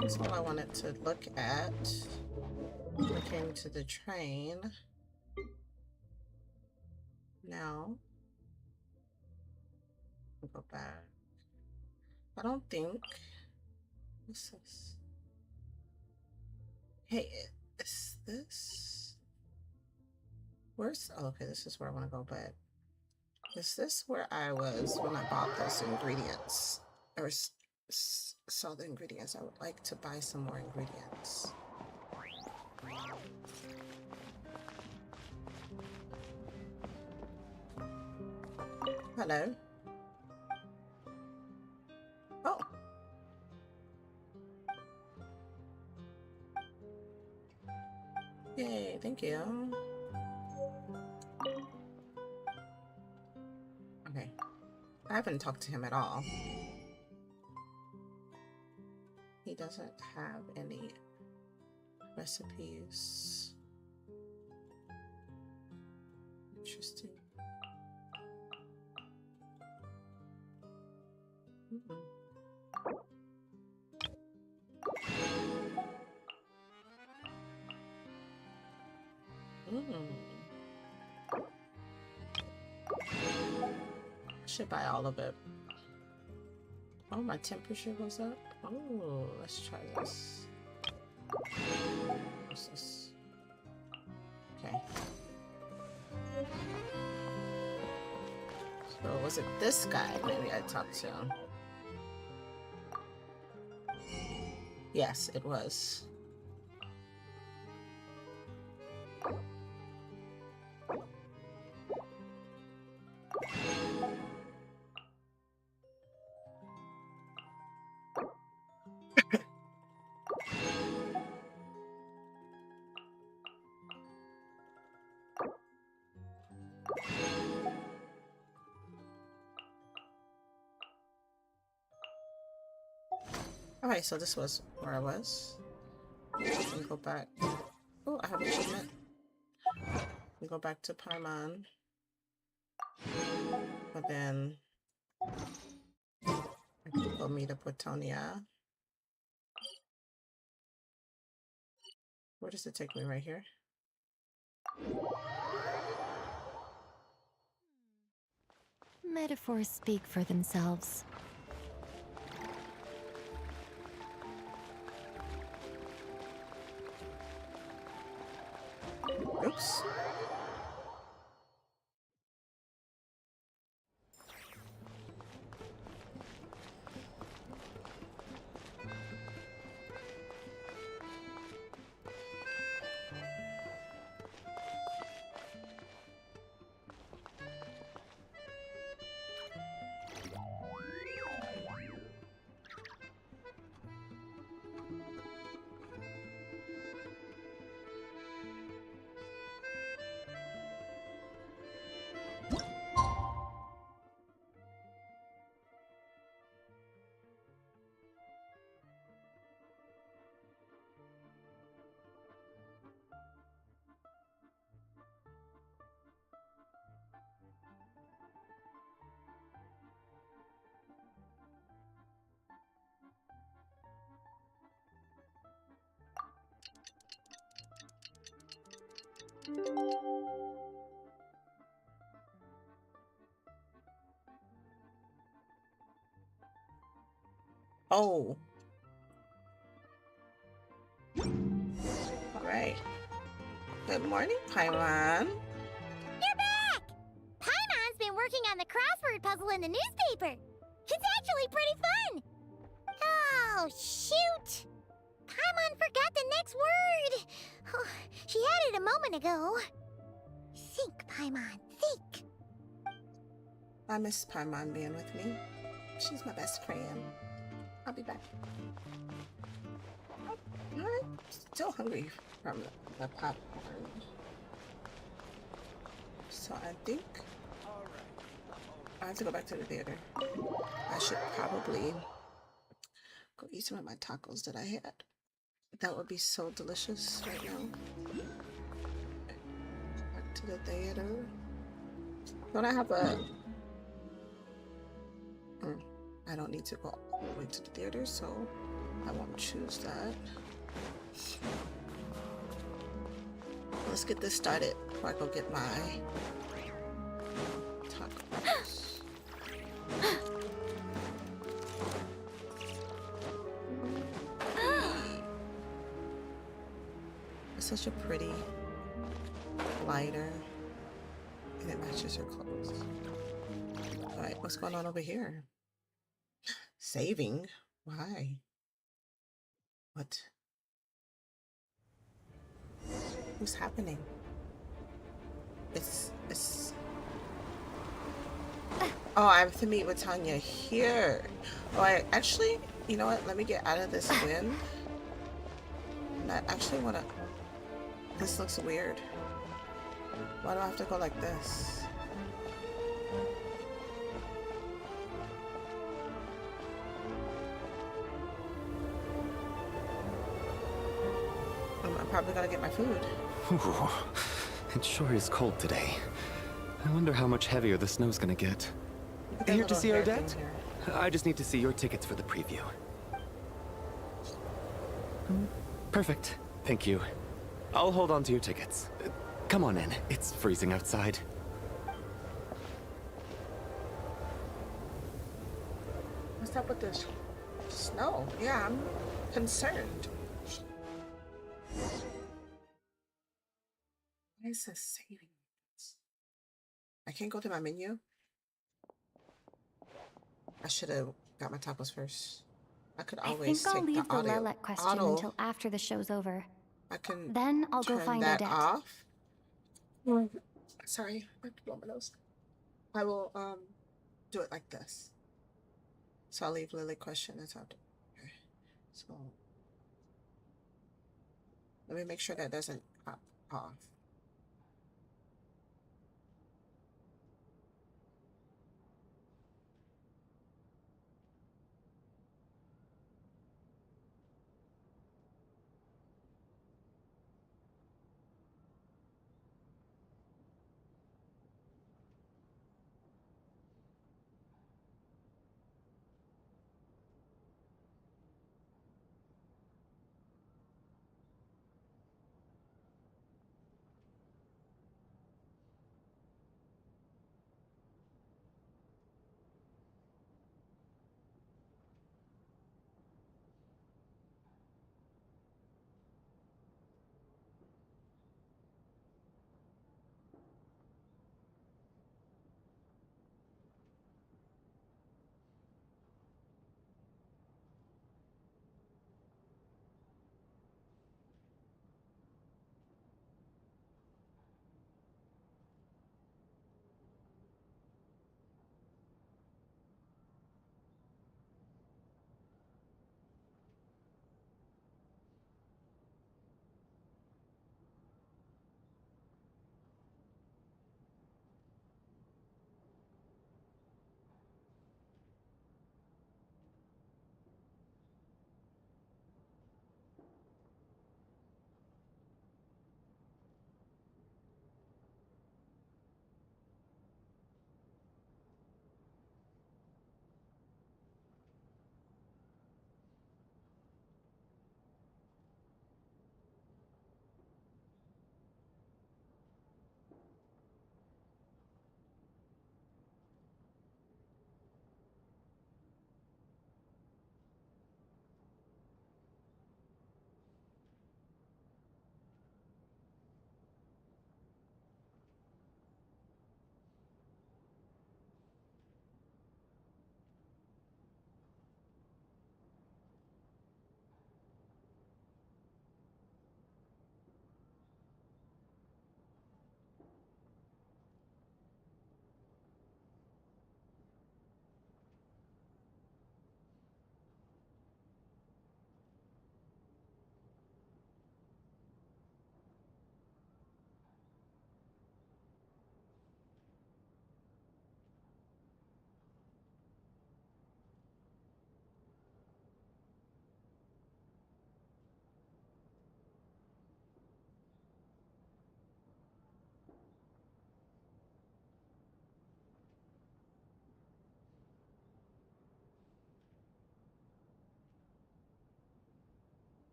That's all I wanted to look at. I came to the train. Now, I'll go back. I don't think. What's this? Hey, is this? Where's? Oh, okay, this is where I want to go, but is this where I was when I bought those ingredients? Or saw the ingredients? I would like to buy some more ingredients. Hello. Oh. Yay, thank you. Okay. I haven't talked to him at all. He doesn't have any recipes. Interesting. Should buy all of it. Oh, my temperature goes up. Oh, let's try this. What's this? Okay. So was it this guy? Maybe I talked to him. Yes, it was. Alright, so this was where I was. I can go back. Oh, I have an achievement. We go back to Paimon. But then I can go meet up with Tonya. Where does it take me? Right here? Metaphors speak for themselves. Oops. Oh. All right. Good morning, Paimon. You're back! Paimon's been working on the crossword puzzle in the newspaper. It's actually pretty fun. Oh, shoot! Paimon forgot the next word. Oh, she had it a moment ago. Think, Paimon, think. I miss Paimon being with me. She's my best friend. I'll be back. I'm still hungry from the popcorn. So I think I have to go back to the theater. I should probably go eat some of my tacos that I had. That would be so delicious right now. Back to the theater. Don't I have a... I don't need to go all the way to the theater, so I won't choose that. Let's get this started before I go get my tacos. It's such a pretty lighter, and it matches her clothes. All right, what's going on over here? Saving? Why? What? What's happening? It's... Oh, I have to meet with Tanya here. Oh, I actually... You know what? Let me get out of this wind. I actually want to... This looks weird. Why do I have to go like this? I'm probably gonna get my food. Ooh, it sure is cold today. I wonder how much heavier the snow's gonna get. Here to see Odette? I just need to see your tickets for the preview. Perfect. Thank you. I'll hold on to your tickets. Come on in. It's freezing outside. What's up with this snow? Yeah, I'm concerned. Why is this saving? I can't go to my menu. I should have got my tacos first. I could always I think I'll take leave the audio, Lilac question until after the show's over. I can Then I'll go turn find that Odette. off. Sorry, I have to blow my nose. I will do it like this. So I'll leave Lily question that's out. Okay. So let me make sure that doesn't pop off.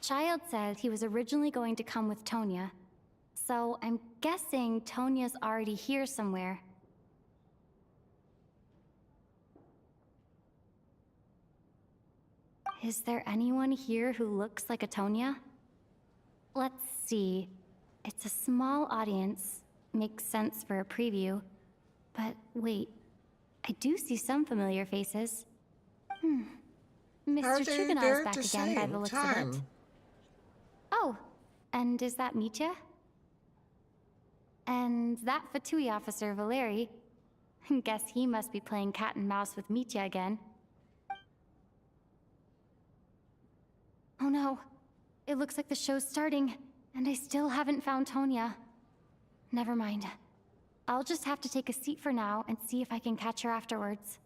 Child said he was originally going to come with Tonya. So I'm guessing Tonya's already here somewhere. Is there anyone here who looks like a Tonya? Let's see. It's a small audience. Makes sense for a preview. But wait, I do see some familiar faces. Mr. Truganow's back again by the looks of it. Oh, and is that Mitya? And that Fatui officer, Valeri. Guess he must be playing cat and mouse with Mitya again. Oh no, it looks like the show's starting, and I still haven't found Tonya. Never mind. I'll just have to take a seat for now and see if I can catch her afterwards.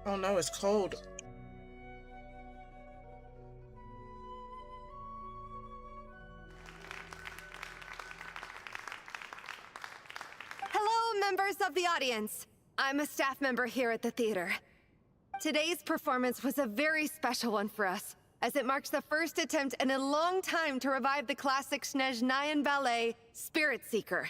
Oh no, it's cold. Hello, members of the audience. I'm a staff member here at the theater. Today's performance was a very special one for us, as it marks the first attempt in a long time to revive the classic Snezhnaya I ballet, Spirit Seeker.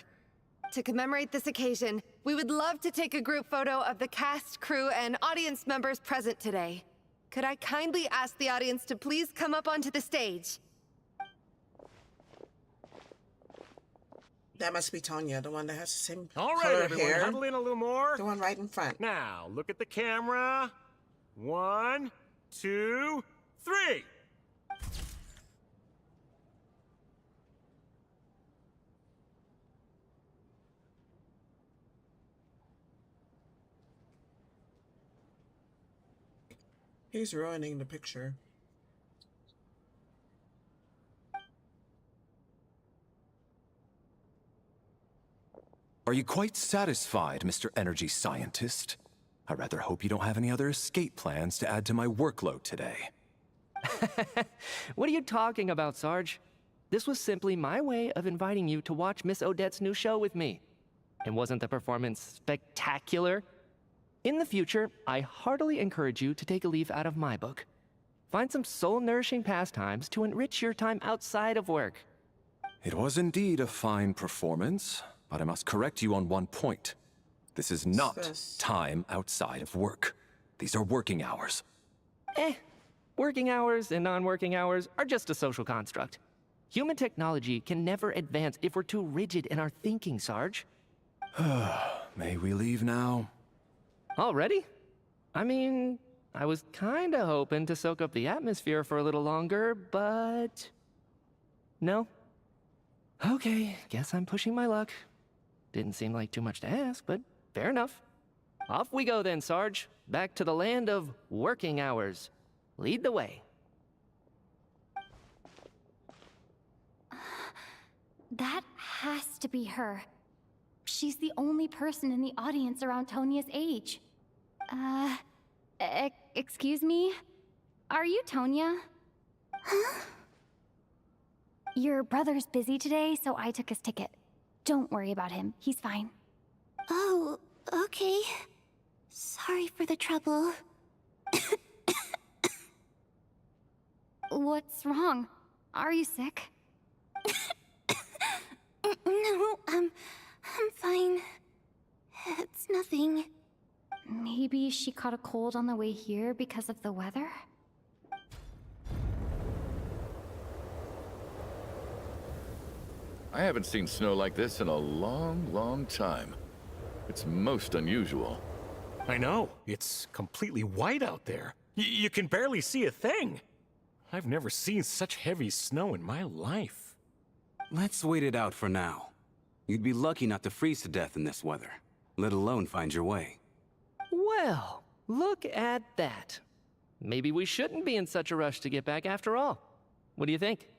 To commemorate this occasion, we would love to take a group photo of the cast, crew, and audience members present today. Could I kindly ask the audience to please come up onto the stage? That must be Tonya, the one that has the same All right, color everyone, hair. huddle in a little more. The one right in front. Now, look at the camera. 1, 2, 3. He's ruining the picture. Are you quite satisfied, Mr. Energy Scientist? I rather hope you don't have any other escape plans to add to my workload today. What are you talking about, Sarge? This was simply my way of inviting you to watch Miss Odette's new show with me. And wasn't the performance spectacular? In the future, I heartily encourage you to take a leaf out of my book. Find some soul-nourishing pastimes to enrich your time outside of work. It was indeed a fine performance, but I must correct you on one point. This is not time outside of work. These are working hours. Working hours and non-working hours are just a social construct. Human technology can never advance if we're too rigid in our thinking, Sarge. May we leave now? Already? I mean, I was kinda hoping to soak up the atmosphere for a little longer, but... no? Okay, guess I'm pushing my luck. Didn't seem like too much to ask, but fair enough. Off we go then, Sarge. Back to the land of working hours. Lead the way. That has to be her. She's the only person in the audience around Tonya's age. Excuse me? Are you Tonya? Huh? Your brother's busy today, so I took his ticket. Don't worry about him. He's fine. Oh, okay. Sorry for the trouble. What's wrong? Are you sick? No, I'm fine. It's nothing. Maybe she caught a cold on the way here because of the weather? I haven't seen snow like this in a long, long time. It's most unusual. I know. It's completely white out there. You can barely see a thing. I've never seen such heavy snow in my life. Let's wait it out for now. You'd be lucky not to freeze to death in this weather, let alone find your way. Well, look at that. Maybe we shouldn't be in such a rush to get back after all. What do you think?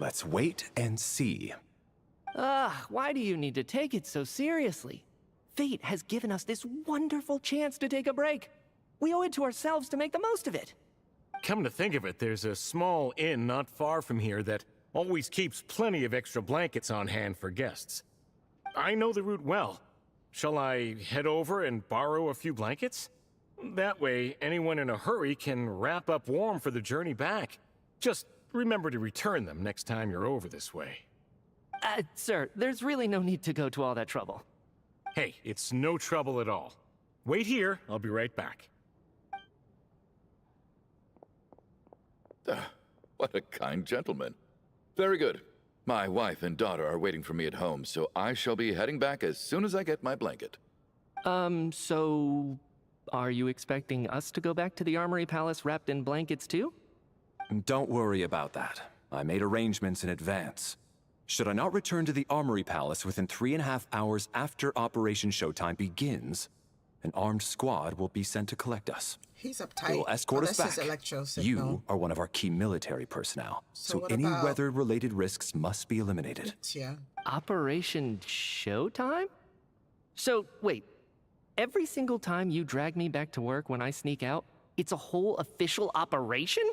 Let's wait and see. Why do you need to take it so seriously? Fate has given us this wonderful chance to take a break. We owe it to ourselves to make the most of it. Come to think of it, there's a small inn not far from here that always keeps plenty of extra blankets on hand for guests. I know the route well. Shall I head over and borrow a few blankets? That way, anyone in a hurry can wrap up warm for the journey back. Just remember to return them next time you're over this way. Sir, there's really no need to go to all that trouble. Hey, it's no trouble at all. Wait here, I'll be right back. What a kind gentleman. Very good. My wife and daughter are waiting for me at home, so I shall be heading back as soon as I get my blanket. So... are you expecting us to go back to the Armory Palace wrapped in blankets too? Don't worry about that. I made arrangements in advance. Should I not return to the Armory Palace within 3.5 hours after Operation Showtime begins, an armed squad will be sent to collect us. He's uptight. They will escort us That's back. his electro signal. You are one of our key military personnel, so what any about- weather-related risks must be eliminated. Yeah. Operation Showtime? So, wait. Every single time you drag me back to work when I sneak out, it's a whole official operation?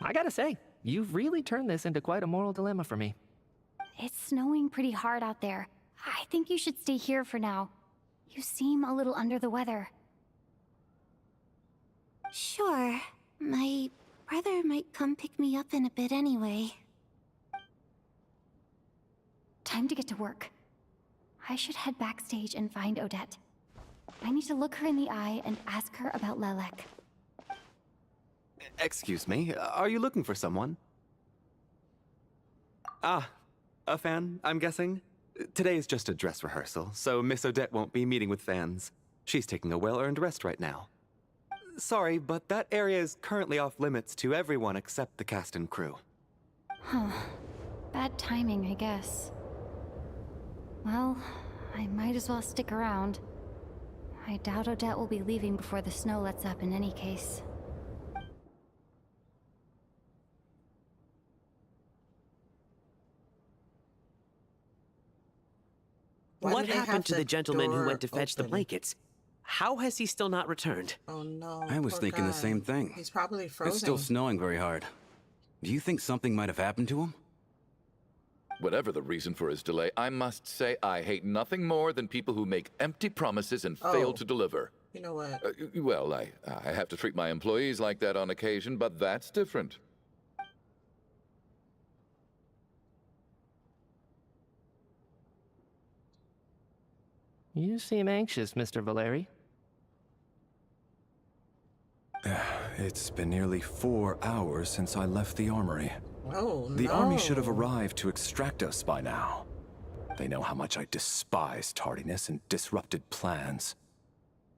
I gotta say, you've really turned this into quite a moral dilemma for me. It's snowing pretty hard out there. I think you should stay here for now. You seem a little under the weather. Sure. My brother might come pick me up in a bit anyway. Time to get to work. I should head backstage and find Odette. I need to look her in the eye and ask her about Lelek. Excuse me, are you looking for someone? Ah, a fan, I'm guessing? Today is just a dress rehearsal, so Miss Odette won't be meeting with fans. She's taking a well-earned rest right now. Sorry, but that area is currently off limits to everyone except the cast and crew. Huh. Bad timing, I guess. Well, I might as well stick around. I doubt Odette will be leaving before the snow lets up in any case. What happened to the gentleman who went to fetch the blankets? How has he still not returned? Oh no. I was thinking the same thing. He's probably frozen. It's still snowing very hard. Do you think something might have happened to him? Whatever the reason for his delay, I must say I hate nothing more than people who make empty promises and fail to deliver. You know what? Well, I have to treat my employees like that on occasion, but that's different. You seem anxious, Mr. Valeri. It's been nearly 4 hours since I left the armory. Oh, The army should have arrived to extract us by now. They know how much I despise tardiness and disrupted plans.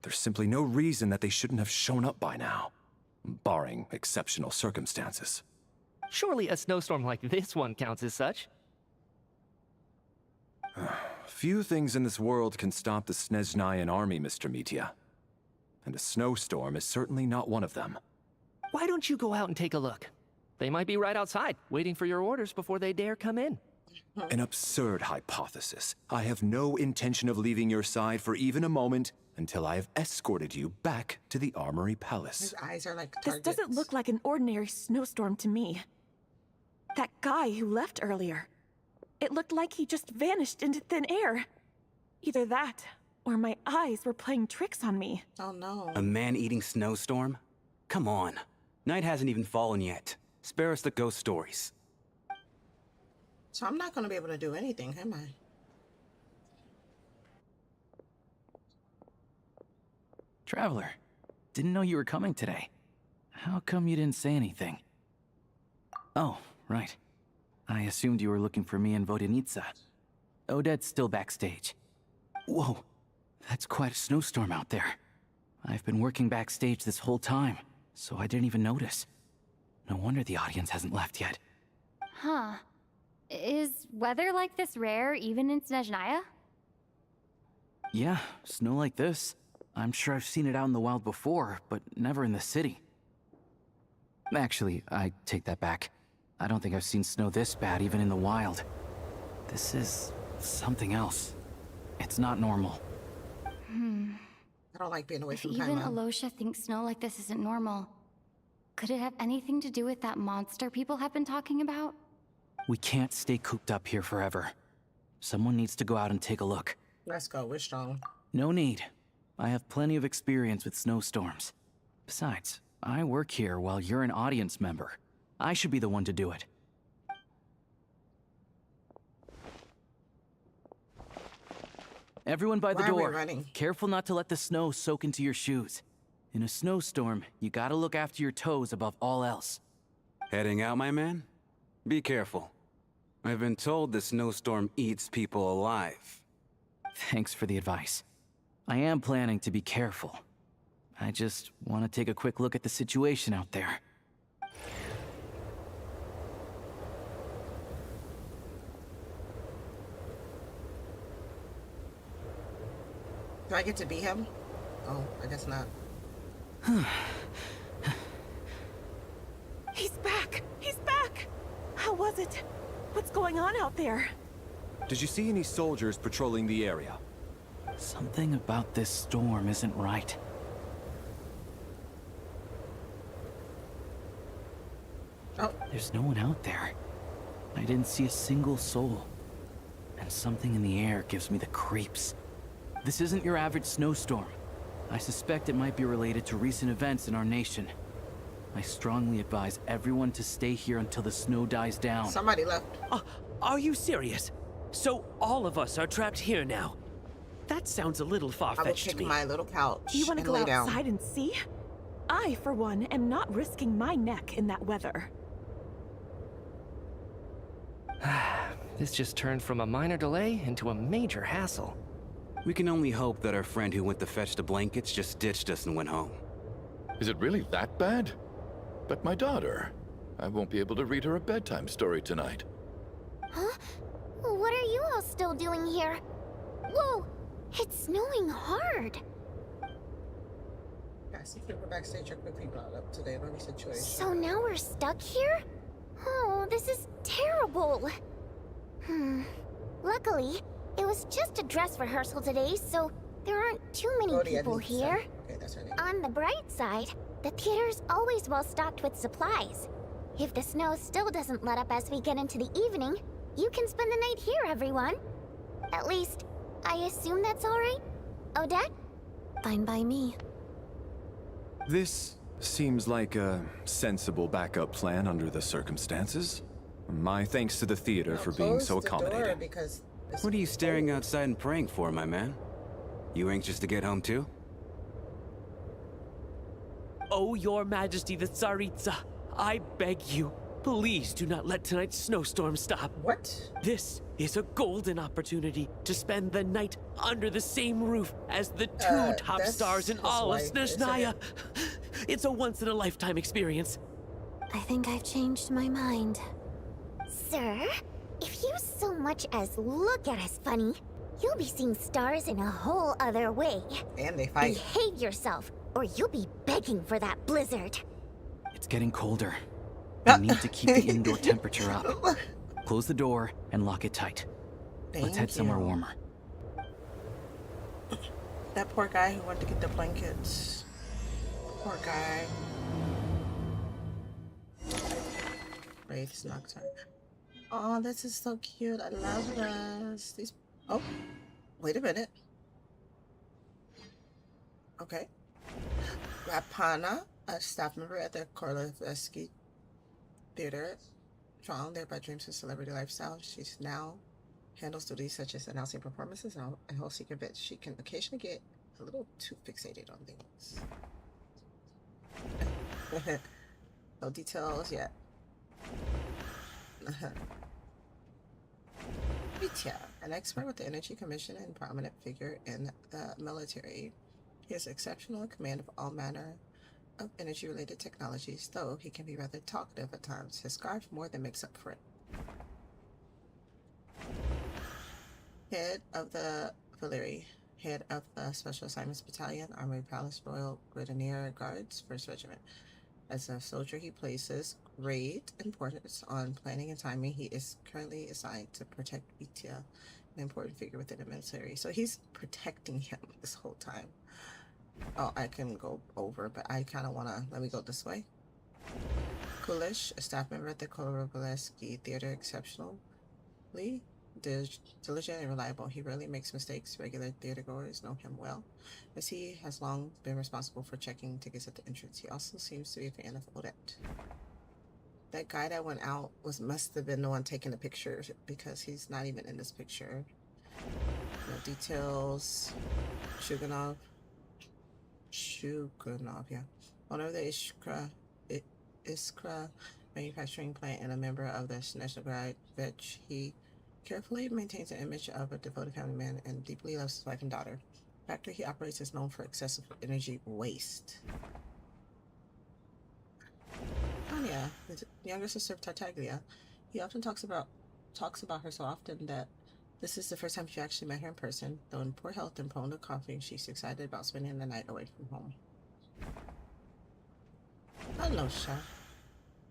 There's simply no reason that they shouldn't have shown up by now, barring exceptional circumstances. Surely a snowstorm like this one counts as such. Few things in this world can stop the Snezhnaya army, Mr. Mitya. And a snowstorm is certainly not one of them. Why don't you go out and take a look? They might be right outside, waiting for your orders before they dare come in. An absurd hypothesis. I have no intention of leaving your side for even a moment until I have escorted you back to the Armory Palace. His eyes are like This targets. doesn't look like an ordinary snowstorm to me. That guy who left earlier. It looked like he just vanished into thin air. Either that, or my eyes were playing tricks on me. Oh no. A man-eating snowstorm? Come on. Night hasn't even fallen yet. Spare us the ghost stories. So I'm not going to be able to do anything, am I? Traveler, didn't know you were coming today. How come you didn't say anything? Oh, right. I assumed you were looking for me and Vodenitsa. Odette's still backstage. Whoa, that's quite a snowstorm out there. I've been working backstage this whole time, so I didn't even notice. No wonder the audience hasn't left yet. Huh. Is weather like this rare even in Snezhnaya? Yeah, snow like this. I'm sure I've seen it out in the wild before, but never in the city. Actually, I take that back. I don't think I've seen snow this bad even in the wild. This is something else. It's not normal. I don't like being away If from even Paimon. Alosha thinks snow like this isn't normal, could it have anything to do with that monster people have been talking about? We can't stay cooped up here forever. Someone needs to go out and take a look. Let's go, we're strong. No need. I have plenty of experience with snowstorms. Besides, I work here while you're an audience member. I should be the one to do it. Everyone by the Why are we door. running? Careful not to let the snow soak into your shoes. In a snowstorm, you gotta look after your toes above all else. Heading out, my man? Be careful. I've been told the snowstorm eats people alive. Thanks for the advice. I am planning to be careful. I just want to take a quick look at the situation out there. Do I get to be him? Oh, I guess not. He's back! He's back! How was it? What's going on out there? Did you see any soldiers patrolling the area? Something about this storm isn't right. Oh. There's no one out there. I didn't see a single soul. And something in the air gives me the creeps. This isn't your average snowstorm. I suspect it might be related to recent events in our nation. I strongly advise everyone to stay here until the snow dies down. Somebody left. Are you serious? So all of us are trapped here now? That sounds a little I will far-fetched to pick me. my little couch Do you want to and go lay down. outside and see? I, for one, am not risking my neck in that weather. This just turned from a minor delay into a major hassle. We can only hope that our friend who went to fetch the blankets just ditched us and went home. Is it really that bad? But my daughter, I won't be able to read her a bedtime story tonight. Huh? What are you all still doing here? Whoa! It's snowing hard! Guys, if you were backstage, I quickly brought up to the every situation. So now we're stuck here? Oh, this is terrible! Luckily, it was just a dress rehearsal today, so there aren't too many people here. Okay, that's her name. On the bright side, the theater's always well stocked with supplies. If the snow still doesn't let up as we get into the evening, you can spend the night here, everyone. At least, I assume that's alright? Odette? Fine by me. This seems like a sensible backup plan under the circumstances. My thanks to the theater for being so accommodating. Because What are you staring outside and praying for, my man? You anxious to get home too? Oh, your majesty the Tsaritsa, I beg you, please do not let tonight's snowstorm stop. What? This is a golden opportunity to spend the night under the same roof as the two top that's stars in his all of wife, isn't Snezhnaya. It's a once-in-a-lifetime experience. I think I've changed my mind. Sir, if you so much as look at us funny, you'll be seeing stars in a whole other way. And they fight. Behave yourself, or you'll be begging for that blizzard. It's getting colder. We need to keep the indoor temperature up. Close the door and lock it tight. Let's head somewhere warmer. That poor guy who went to get the blankets. Poor guy. Wraith's Nocturne. Oh, this is so cute. I love this. These. Oh, wait a minute. Okay. Rapana, a staff member at the Korolevsky Theater, drawn there by dreams of celebrity lifestyle. She's now handles duties such as announcing performances and whole secret bits. She can occasionally get a little too fixated on things. No details yet. Vitya, an expert with the Energy Commission and prominent figure in the military. He has exceptional command of all manner of energy-related technologies, though he can be rather talkative at times. His scarf more than makes up for it. Head of the Valeri, head of the Special Assignments Battalion, Armory Palace Royal Grenadier Guards, 1st Regiment. As a soldier, he places great importance on planning and timing. He is currently assigned to protect Vitya, an important figure within the military. So he's protecting him this whole time. Oh, I can go over, but I kind of want to... Let me go this way. Kulish, a staff member at the Koroleveski Theater, exceptionally diligent and reliable. He rarely makes mistakes. Regular theatergoers know him well, as he has long been responsible for checking tickets at the entrance. He also seems to be a fan of Odette. That guy that went out must have been the one taking the picture, because he's not even in this picture. No details. Shuganov, yeah. Owner of the Iskra manufacturing plant and a member of the Snezhnaya I, he carefully maintains an image of a devoted family man and deeply loves his wife and daughter. The factory he operates is known for excessive energy waste. Tanya, his younger sister of Tartaglia, he often talks about her so often that this is the first time she actually met her in person. Though in poor health and prone to coughing, she's excited about spending the night away from home. Alosha.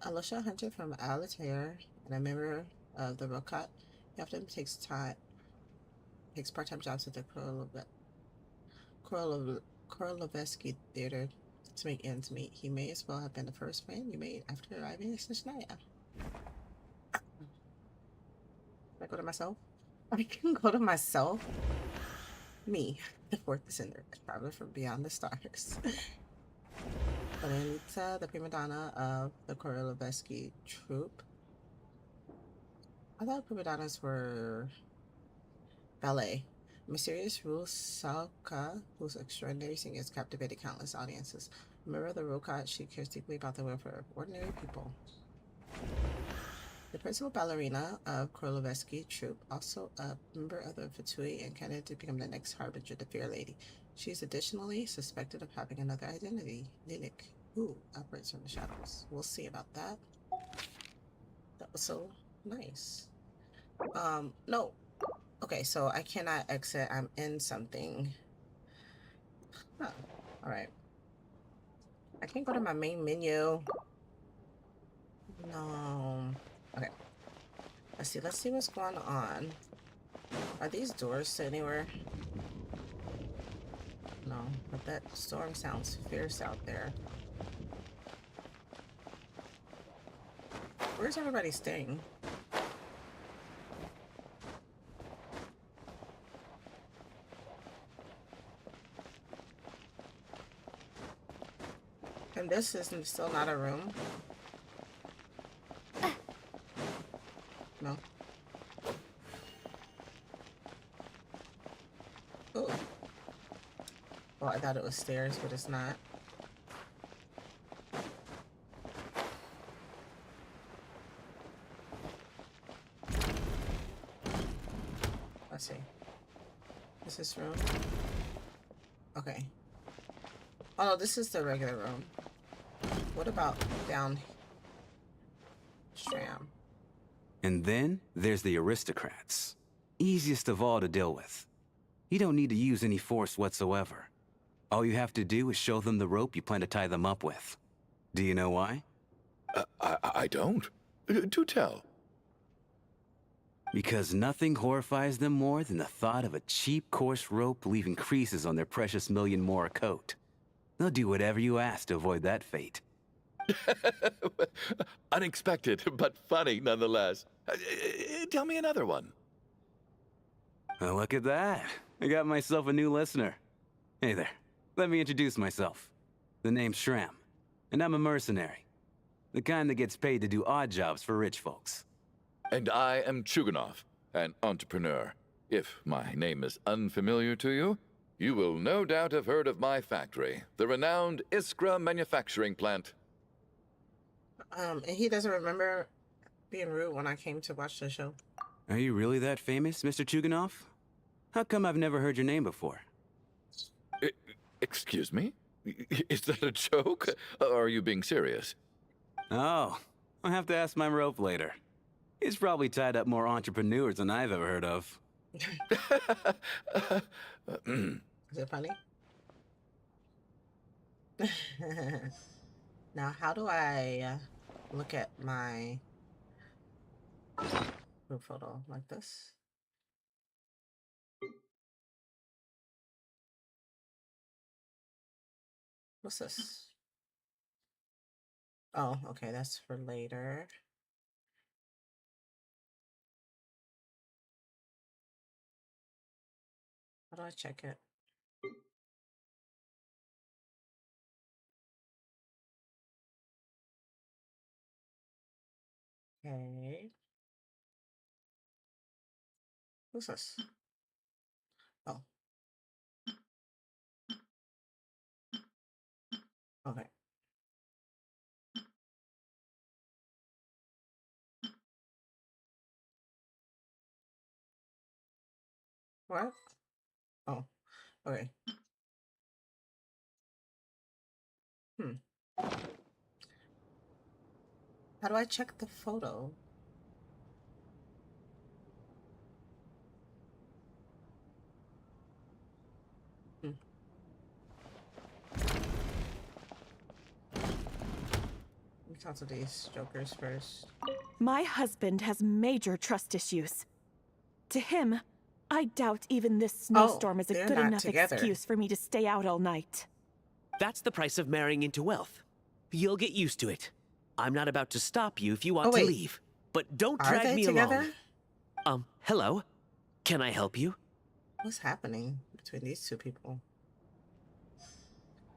Alosha, a hunter from Altair and a member of the Rokat, he often takes part-time jobs at the Koroleveski Theater to make ends meet. He may as well have been the first friend you made after arriving at Snezhnaya. Can I go to myself? I can go to myself? Me, the 4th descendant, traveler from beyond the stars. Valenita, the prima donna of the Koroleveski troupe. I thought prima donnas were ballet. Mysterious Rusalka, whose extraordinary singing has captivated countless audiences. A member of the Rokat, she cares deeply about the welfare of ordinary people. The principal ballerina of Koroleveski troupe, also a member of the Fatui and candidate to become the next harbinger, the Fair Lady. She is additionally suspected of having another identity, Lilik, who operates from the shadows. We'll see about that. That was so nice. No. Okay, so I cannot exit. I'm in something. Huh. Alright. I can't go to my main menu. No. Okay. Let's see what's going on. Are these doors anywhere? No, but that storm sounds fierce out there. Where's everybody staying? And this is still not a room? No. Oh. Well, I thought it was stairs, but it's not. Let's see. Is this room? Okay. Oh, no, this is the regular room. What about down Stram? And then there's the aristocrats. Easiest of all to deal with. You don't need to use any force whatsoever. All you have to do is show them the rope you plan to tie them up with. Do you know why? I don't. Do tell. Because nothing horrifies them more than the thought of a cheap, coarse rope leaving creases on their precious million more coat. They'll do whatever you ask to avoid that fate. Unexpected, but funny nonetheless. Tell me another one. Well, look at that. I got myself a new listener. Hey there. Let me introduce myself. The name's Shram, and I'm a mercenary. The kind that gets paid to do odd jobs for rich folks. And I am Chuganov, an entrepreneur. If my name is unfamiliar to you, you will no doubt have heard of my factory, the renowned Iskra manufacturing plant. And he doesn't remember being rude when I came to watch the show. Are you really that famous, Mr. Chuganov? How come I've never heard your name before? Excuse me? Is that a joke? Or are you being serious? Oh, I'll have to ask my rope later. He's probably tied up more entrepreneurs than I've ever heard of. Is it funny? Now, how do I look at my group photo like this? What's this? Oh, okay, that's for later. How do I check it? Okay. What's this? Oh. Okay. What? Oh, okay. How do I check the photo? Let me talk to these jokers first. My husband has major trust issues. To him, I doubt even this snowstorm is a good enough excuse for me to stay out all night. That's the price of marrying into wealth. You'll get used to it. I'm not about to stop you if you want to leave. But don't drag me along. Hello? Can I help you? What's happening between these two people?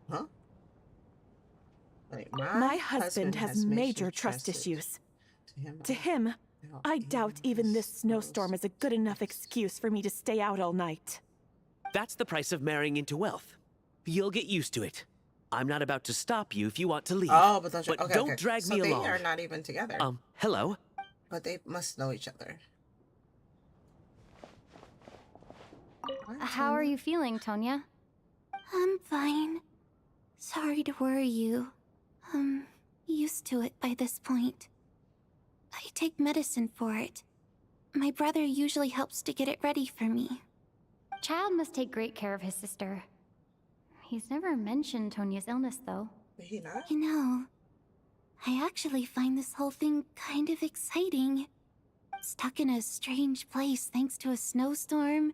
Huh? Wait, my husband has major trust issues. To him, I doubt even this snowstorm is a good enough excuse for me to stay out all night. That's the price of marrying into wealth. You'll get used to it. I'm not about to stop you if you want to leave. Oh, but don't drag me along. They are not even together. Hello? But they must know each other. How are you feeling, Tonya? I'm fine. Sorry to worry you. I'm used to it by this point. I take medicine for it. My brother usually helps to get it ready for me. Child must take great care of his sister. He's never mentioned Tonya's illness, though. Did he not? You know, I actually find this whole thing kind of exciting. Stuck in a strange place thanks to a snowstorm.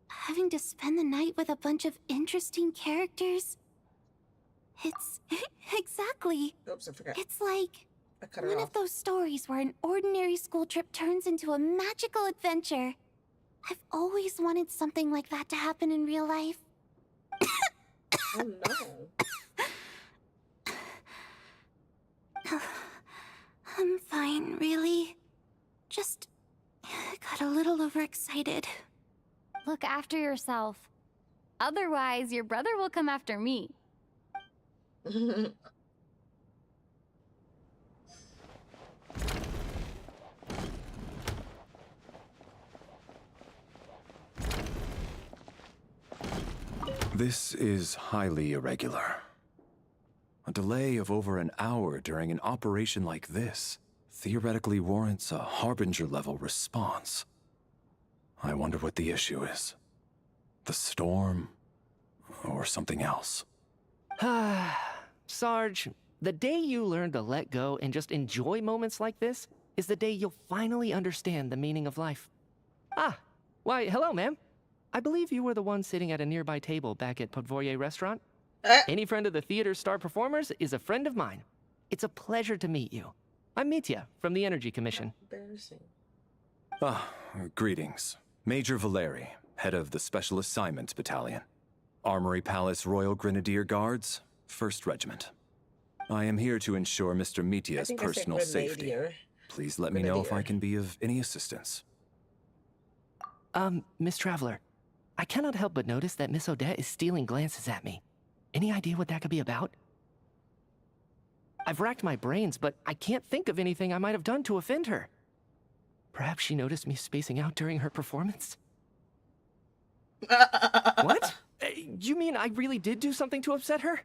Having to spend the night with a bunch of interesting characters. It's... exactly. Oops, I forgot. It's like one of those stories where an ordinary school trip turns into a magical adventure. I've always wanted something like that to happen in real life. Oh no. I'm fine, really. Just got a little overexcited. Look after yourself. Otherwise, your brother will come after me. This is highly irregular. A delay of over an hour during an operation like this theoretically warrants a Harbinger-level response. I wonder what the issue is. The storm, or something else. Sarge, the day you learn to let go and just enjoy moments like this is the day you'll finally understand the meaning of life. Why, hello, ma'am. I believe you were the one sitting at a nearby table back at Podvorye Restaurant. Any friend of the theater's star performers is a friend of mine. It's a pleasure to meet you. I'm Mitya from the Energy Commission. Embarrassing. Greetings. Major Valeri, head of the Special Assignments Battalion. Armory Palace Royal Grenadier Guards, 1st Regiment. I am here to ensure Mr. Mitya's personal safety. Please let me know if I can be of any assistance. Miss Traveler, I cannot help but notice that Miss Odette is stealing glances at me. Any idea what that could be about? I've racked my brains, but I can't think of anything I might have done to offend her. Perhaps she noticed me spacing out during her performance? What? You mean I really did do something to upset her?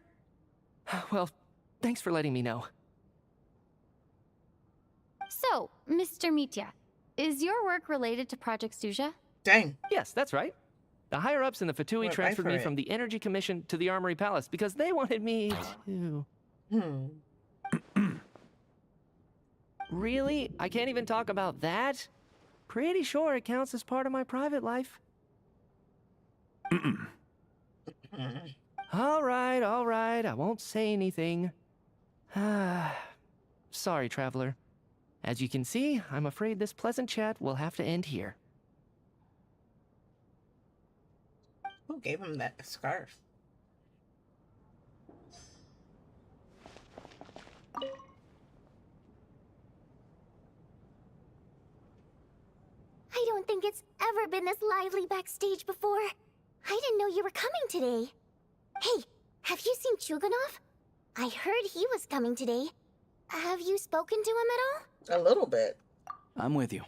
Well, thanks for letting me know. So, Mr. Mitya, is your work related to Project Stuja? Dang. Yes, that's right. The higher-ups in the Fatui Went transferred right for me it. from the Energy Commission to the Armory Palace because they wanted me to... Really? I can't even talk about that? Pretty sure it counts as part of my private life. All right, I won't say anything. Sorry, traveler. As you can see, I'm afraid this pleasant chat will have to end here. Who gave him that scarf? I don't think it's ever been this lively backstage before. I didn't know you were coming today. Hey, have you seen Chuganov? I heard he was coming today. Have you spoken to him at all? A little bit. I'm with you.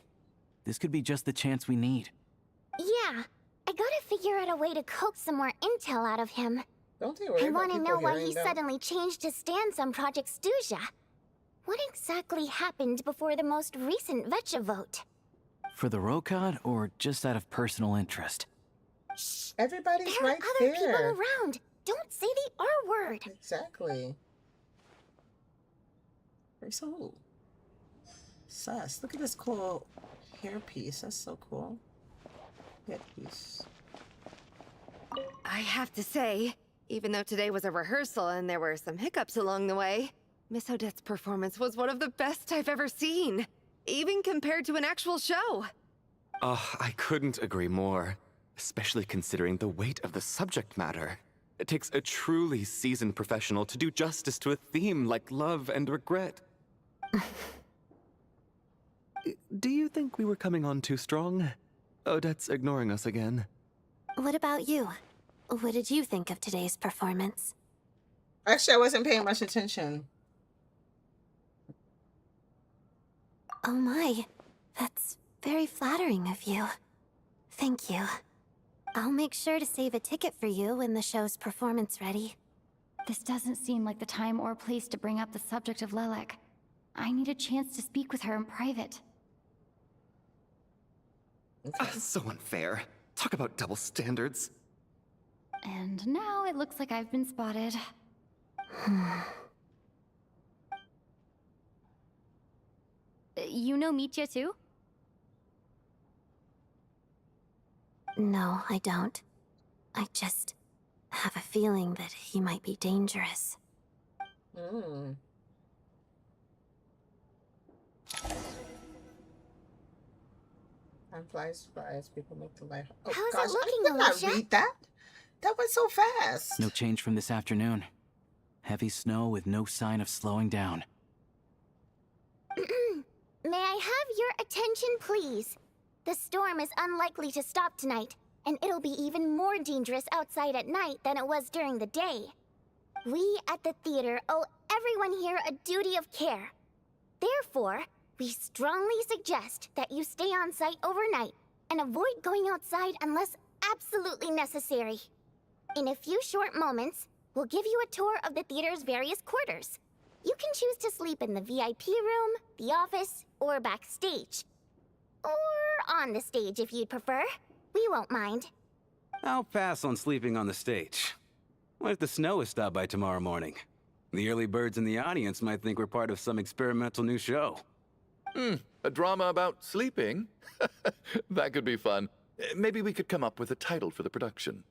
This could be just the chance we need. Yeah, I gotta figure out a way to coax some more intel out of him. Don't they worry I about want to people know why hearing he them? suddenly changed his stance on Project Stuja. What exactly happened before the most recent Vetcha vote? For the Rokad, or just out of personal interest? Shh! Everybody's There right are other people there. around. Don't say the R word. Exactly. Very so sus. Look at this cool hairpiece. That's so cool. Headpiece. I have to say, even though today was a rehearsal and there were some hiccups along the way, Miss Odette's performance was one of the best I've ever seen, even compared to an actual show. I couldn't agree more, especially considering the weight of the subject matter. It takes a truly seasoned professional to do justice to a theme like love and regret. Do you think we were coming on too strong? Odette's ignoring us again. What about you? What did you think of today's performance? Actually, I wasn't paying much attention. Oh my, that's very flattering of you. Thank you. I'll make sure to save a ticket for you when the show's performance ready. This doesn't seem like the time or place to bring up the subject of Lelek. I need a chance to speak with her in private. So unfair. Talk about double standards. And now it looks like I've been spotted. You know Mitya too? No, I don't. I just have a feeling that he might be dangerous. Time flies by as people make the life. Oh, How's gosh, it looking, I did not Alicia? read that. That went so fast. No change from this afternoon. Heavy snow with no sign of slowing down. May I have your attention, please? The storm is unlikely to stop tonight, and it'll be even more dangerous outside at night than it was during the day. We at the theater owe everyone here a duty of care. Therefore, we strongly suggest that you stay on site overnight and avoid going outside unless absolutely necessary. In a few short moments, we'll give you a tour of the theater's various quarters. You can choose to sleep in the VIP room, the office, or backstage. Or on the stage if you'd prefer. We won't mind. I'll pass on sleeping on the stage. What if the snow is stopped by tomorrow morning? The early birds in the audience might think we're part of some experimental new show. A drama about sleeping? That could be fun. Maybe we could come up with a title for the production.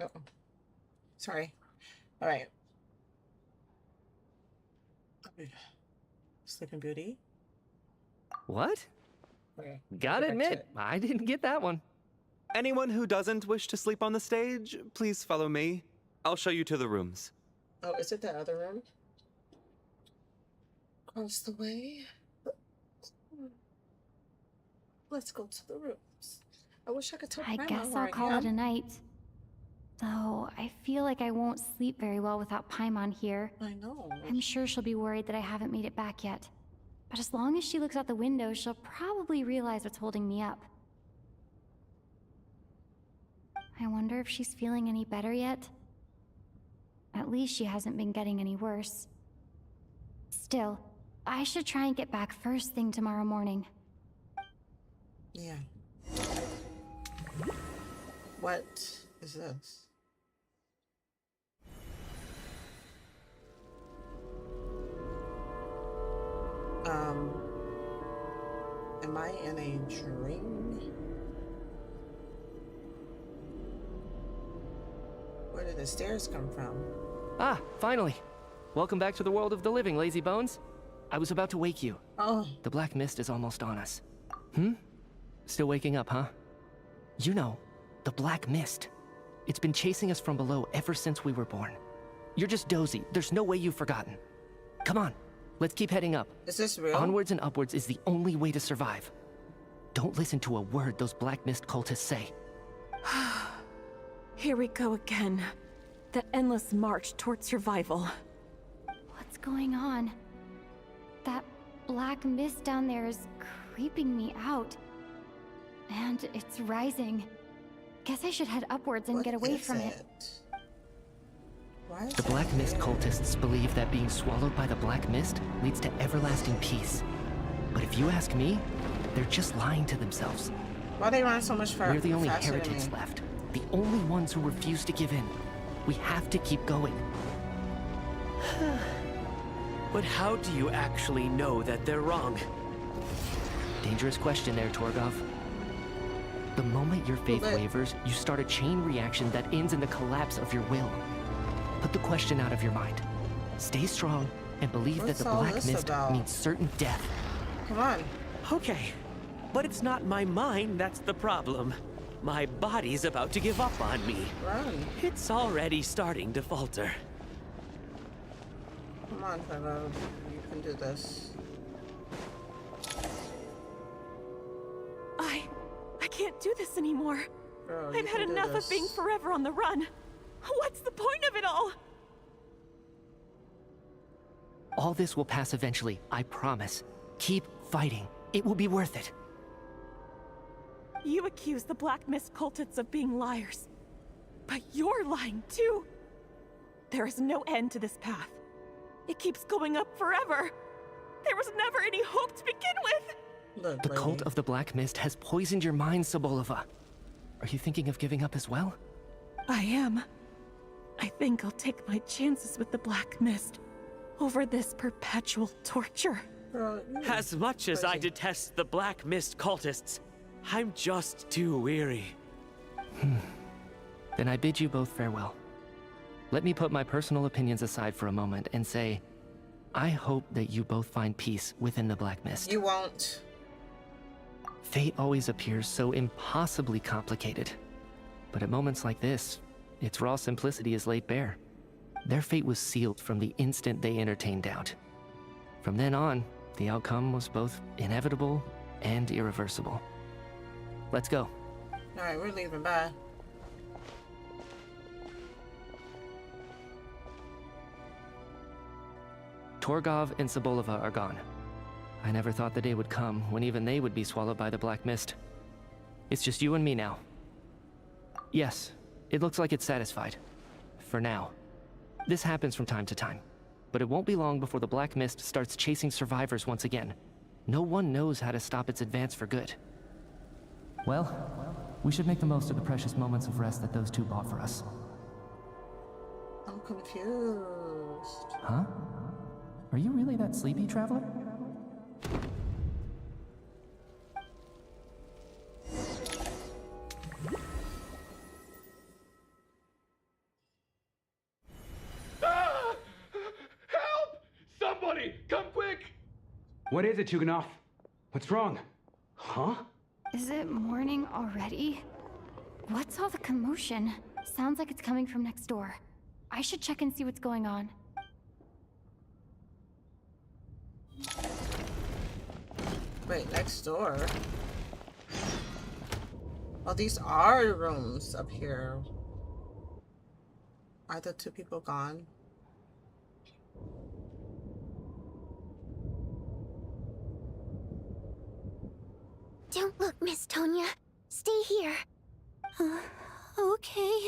Uh-oh. Sorry. All right. Sleeping Beauty. What? Okay. Gotta admit, I didn't get that one. Anyone who doesn't wish to sleep on the stage, please follow me. I'll show you to the rooms. Oh, is it the other room? Across the way. Let's go to the rooms. I wish I could tell I Grandma guess where I'll I call am. it a night. Though I feel like I won't sleep very well without Paimon here. I know. I'm sure she'll be worried that I haven't made it back yet. But as long as she looks out the window, she'll probably realize what's holding me up. I wonder if she's feeling any better yet? At least she hasn't been getting any worse. Still, I should try and get back first thing tomorrow morning. Yeah. What is this? Am I in a dream? Where did the stairs come from? Ah, finally. Welcome back to the world of the living, lazy bones. I was about to wake you. Oh. The black mist is almost on us. Still waking up, huh? You know, the black mist. It's been chasing us from below ever since we were born. You're just dozy. There's no way you've forgotten. Come on, let's keep heading up. Is this real? Onwards and upwards is the only way to survive. Don't listen to a word those black mist cultists say. Here we go again. The endless march toward survival. What's going on? That black mist down there is creeping me out. And it's rising. Guess I should head upwards and get away from it. The black mist cultists believe that being swallowed by the black mist leads to everlasting peace. But if you ask me, they're just lying to themselves. Why they run so much faster? We're the only heretics left. The only ones who refuse to give in. We have to keep going. But how do you actually know that they're wrong? Dangerous question there, Torgov. The moment your faith wavers, you start a chain reaction that ends in the collapse of your will. Put the question out of your mind. Stay strong and believe that the black mist means certain death. Come on. Okay, but it's not my mind that's the problem. My body's about to give up on me. Run. It's already starting to falter. Come on, fellow. You can do this. I can't do this anymore. Girl, I've had enough of being forever on the run. What's the point of it all? All this will pass eventually, I promise. Keep fighting. It will be worth it. You accuse the Black Mist cultists of being liars. But you're lying too. There is no end to this path. It keeps going up forever. There was never any hope to begin with. The cult of the Black Mist has poisoned your mind, Sobolova. Are you thinking of giving up as well? I am. I think I'll take my chances with the Black Mist over this perpetual torture. As much as I detest the Black Mist cultists, I'm just too weary. Then I bid you both farewell. Let me put my personal opinions aside for a moment and say, I hope that you both find peace within the Black Mist. You won't. Fate always appears so impossibly complicated. But at moments like this, its raw simplicity is laid bare. Their fate was sealed from the instant they entertained doubt. From then on, the outcome was both inevitable and irreversible. Let's go. Alright, we're leaving. Bye. Torgov and Sobolova are gone. I never thought the day would come when even they would be swallowed by the Black Mist. It's just you and me now. Yes, it looks like it's satisfied. For now. This happens from time to time. But it won't be long before the Black Mist starts chasing survivors once again. No one knows how to stop its advance for good. Well, we should make the most of the precious moments of rest that those two bought for us. I'm confused. Huh? Are you really that sleepy, traveler? Hurry! Come quick! What is it, Chuganov? What's wrong? Huh? Is it morning already? What's all the commotion? Sounds like it's coming from next door. I should check and see what's going on. Wait, next door? Oh, these are rooms up here. Are the two people gone? Don't look, Miss Tonya. Stay here. Okay.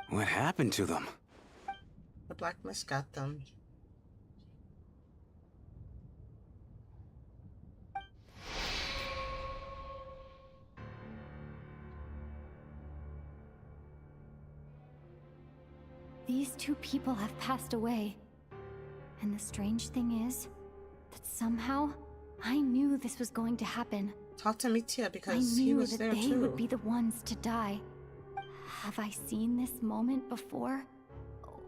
What happened to them? The Black Mist got them. These two people have passed away. And the strange thing is that somehow I knew this was going to happen. Talk to Mitya because I he knew was that there they too. would be the ones to die. Have I seen this moment before?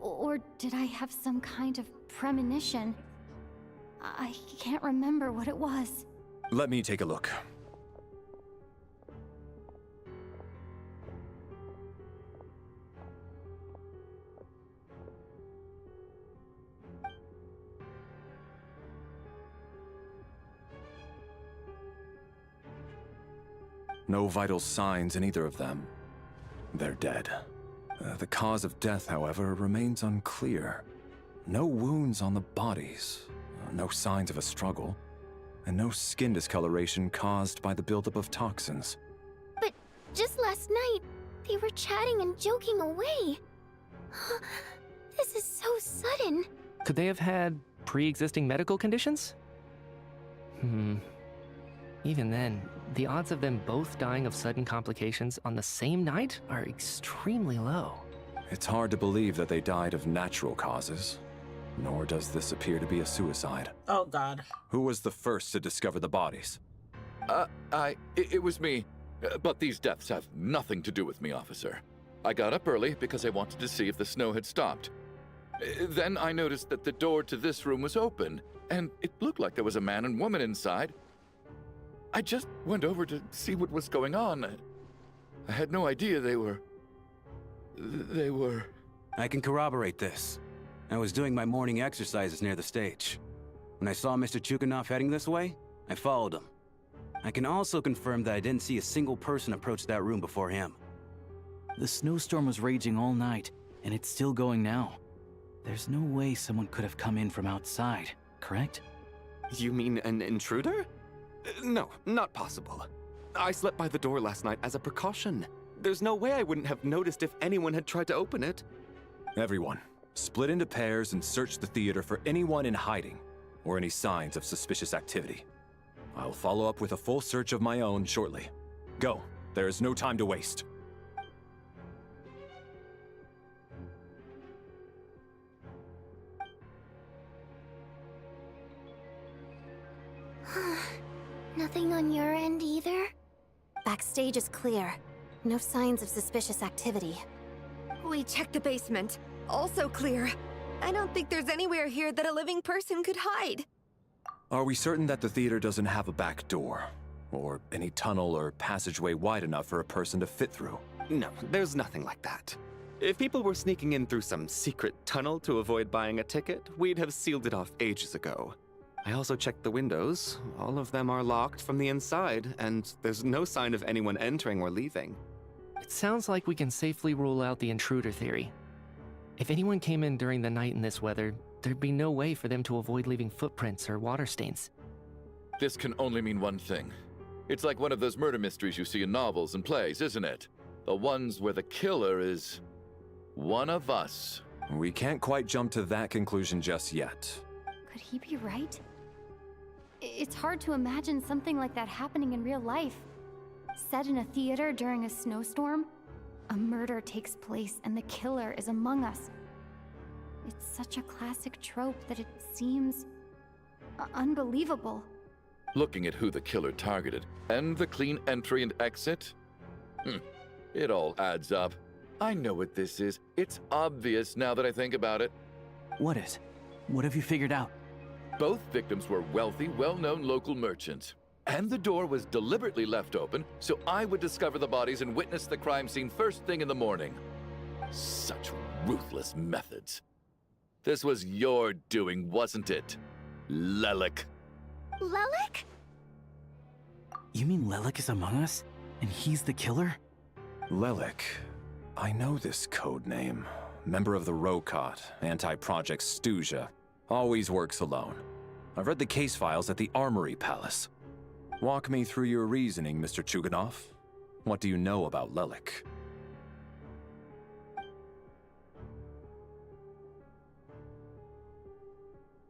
Or did I have some kind of premonition? I can't remember what it was. Let me take a look. No vital signs in either of them. They're dead. The cause of death, however, remains unclear. No wounds on the bodies, no signs of a struggle, and no skin discoloration caused by the buildup of toxins. But just last night, they were chatting and joking away. This is so sudden. Could they have had pre-existing medical conditions? Even then, the odds of them both dying of sudden complications on the same night are extremely low. It's hard to believe that they died of natural causes, nor does this appear to be a suicide. Oh God. Who was the first to discover the bodies? It was me. But these deaths have nothing to do with me, officer. I got up early because I wanted to see if the snow had stopped. Then I noticed that the door to this room was open, and it looked like there was a man and woman inside. I just went over to see what was going on. I had no idea they were... I can corroborate this. I was doing my morning exercises near the stage. When I saw Mr. Chuganov heading this way, I followed him. I can also confirm that I didn't see a single person approach that room before him. The snowstorm was raging all night, and it's still going now. There's no way someone could have come in from outside, correct? You mean an intruder? No, not possible. I slept by the door last night as a precaution. There's no way I wouldn't have noticed if anyone had tried to open it. Everyone, split into pairs and search the theater for anyone in hiding, or any signs of suspicious activity. I'll follow up with a full search of my own shortly. Go, there is no time to waste. Nothing on your end either? Backstage is clear. No signs of suspicious activity. We checked the basement. Also clear. I don't think there's anywhere here that a living person could hide. Are we certain that the theater doesn't have a back door? Or any tunnel or passageway wide enough for a person to fit through? No, there's nothing like that. If people were sneaking in through some secret tunnel to avoid buying a ticket, we'd have sealed it off ages ago. I also checked the windows. All of them are locked from the inside, and there's no sign of anyone entering or leaving. It sounds like we can safely rule out the intruder theory. If anyone came in during the night in this weather, there'd be no way for them to avoid leaving footprints or water stains. This can only mean one thing. It's like one of those murder mysteries you see in novels and plays, isn't it? The ones where the killer is one of us. We can't quite jump to that conclusion just yet. Could he be right? It's hard to imagine something like that happening in real life. Set in a theater during a snowstorm, a murder takes place and the killer is among us. It's such a classic trope that it seems unbelievable. Looking at who the killer targeted, and the clean entry and exit, it all adds up. I know what this is. It's obvious now that I think about it. What is? What have you figured out? Both victims were wealthy, well-known local merchants. And the door was deliberately left open so I would discover the bodies and witness the crime scene first thing in the morning. Such ruthless methods. This was your doing, wasn't it, Lelik? Lelik? You mean Lelik is among us? And he's the killer? Lelik. I know this code name. Member of the Rokot, anti-Project Snezhnaya. Always works alone. I've read the case files at the Armory Palace. Walk me through your reasoning, Mr. Chuganov. What do you know about Lelik?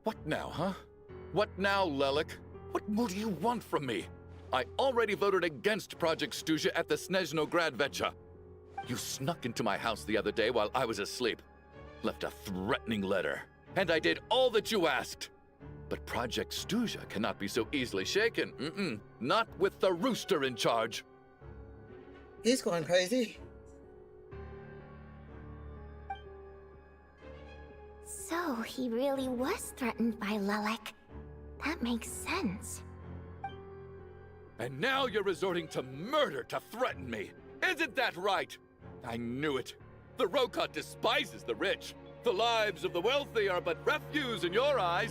What now, huh? What now, Lelik? What more do you want from me? I already voted against Project Snezhnaya at the Snezhnograd Vecha. You snuck into my house the other day while I was asleep. Left a threatening letter. And I did all that you asked. But Project Snezhnaya cannot be so easily shaken. Not with the rooster in charge. He's going crazy. So he really was threatened by Lelik. That makes sense. And now you're resorting to murder to threaten me. Isn't that right? I knew it. The Rokot despises the rich. The lives of the wealthy are but refuse in your eyes.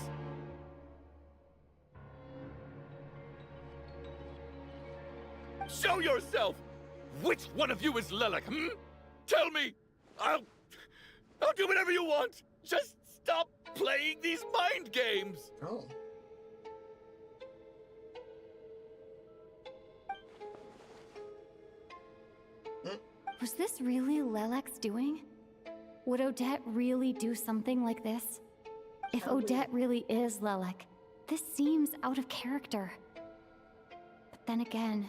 Show yourself! Which one of you is Lelik, Tell me! I'll do whatever you want! Just stop playing these mind games! Oh. Was this really Lelek's doing? Would Odette really do something like this? If Odette really is Lelek, this seems out of character. But then again,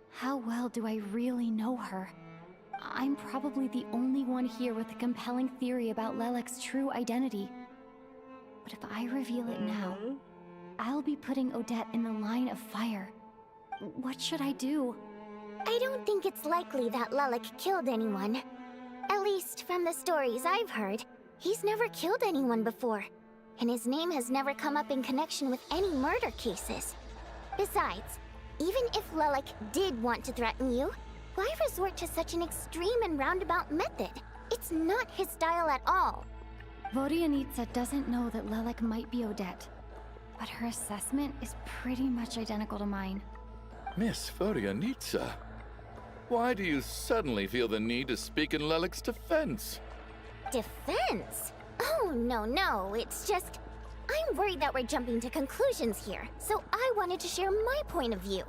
how well do I really know her? I'm probably the only one here with a compelling theory about Lelek's true identity. But if I reveal it now, I'll be putting Odette in the line of fire. What should I do? I don't think it's likely that Lelik killed anyone. At least from the stories I've heard, he's never killed anyone before. And his name has never come up in connection with any murder cases. Besides, even if Lelik did want to threaten you, why resort to such an extreme and roundabout method? It's not his style at all. Vodianitsa doesn't know that Lelik might be Odette, but her assessment is pretty much identical to mine. Miss Vodianitsa, why do you suddenly feel the need to speak in Lelik's defense? Defense? Oh, no, it's just... I'm worried that we're jumping to conclusions here, so I wanted to share my point of view.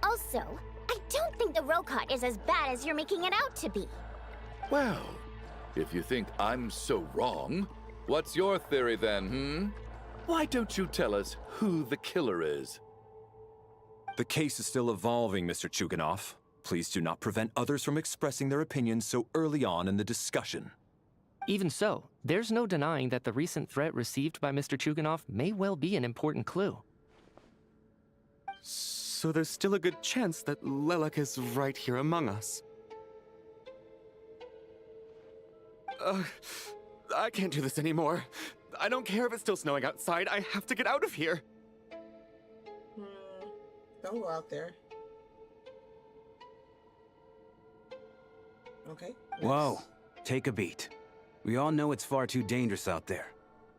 Also, I don't think the Rokot is as bad as you're making it out to be. Well, if you think I'm so wrong, what's your theory then, Why don't you tell us who the killer is? The case is still evolving, Mr. Chuganov. Please do not prevent others from expressing their opinions so early on in the discussion. Even so, there's no denying that the recent threat received by Mr. Chuganov may well be an important clue. So there's still a good chance that Lelik is right here among us. I can't do this anymore. I don't care if it's still snowing outside. I have to get out of here. Don't go out there. Okay. Whoa. Take a beat. We all know it's far too dangerous out there.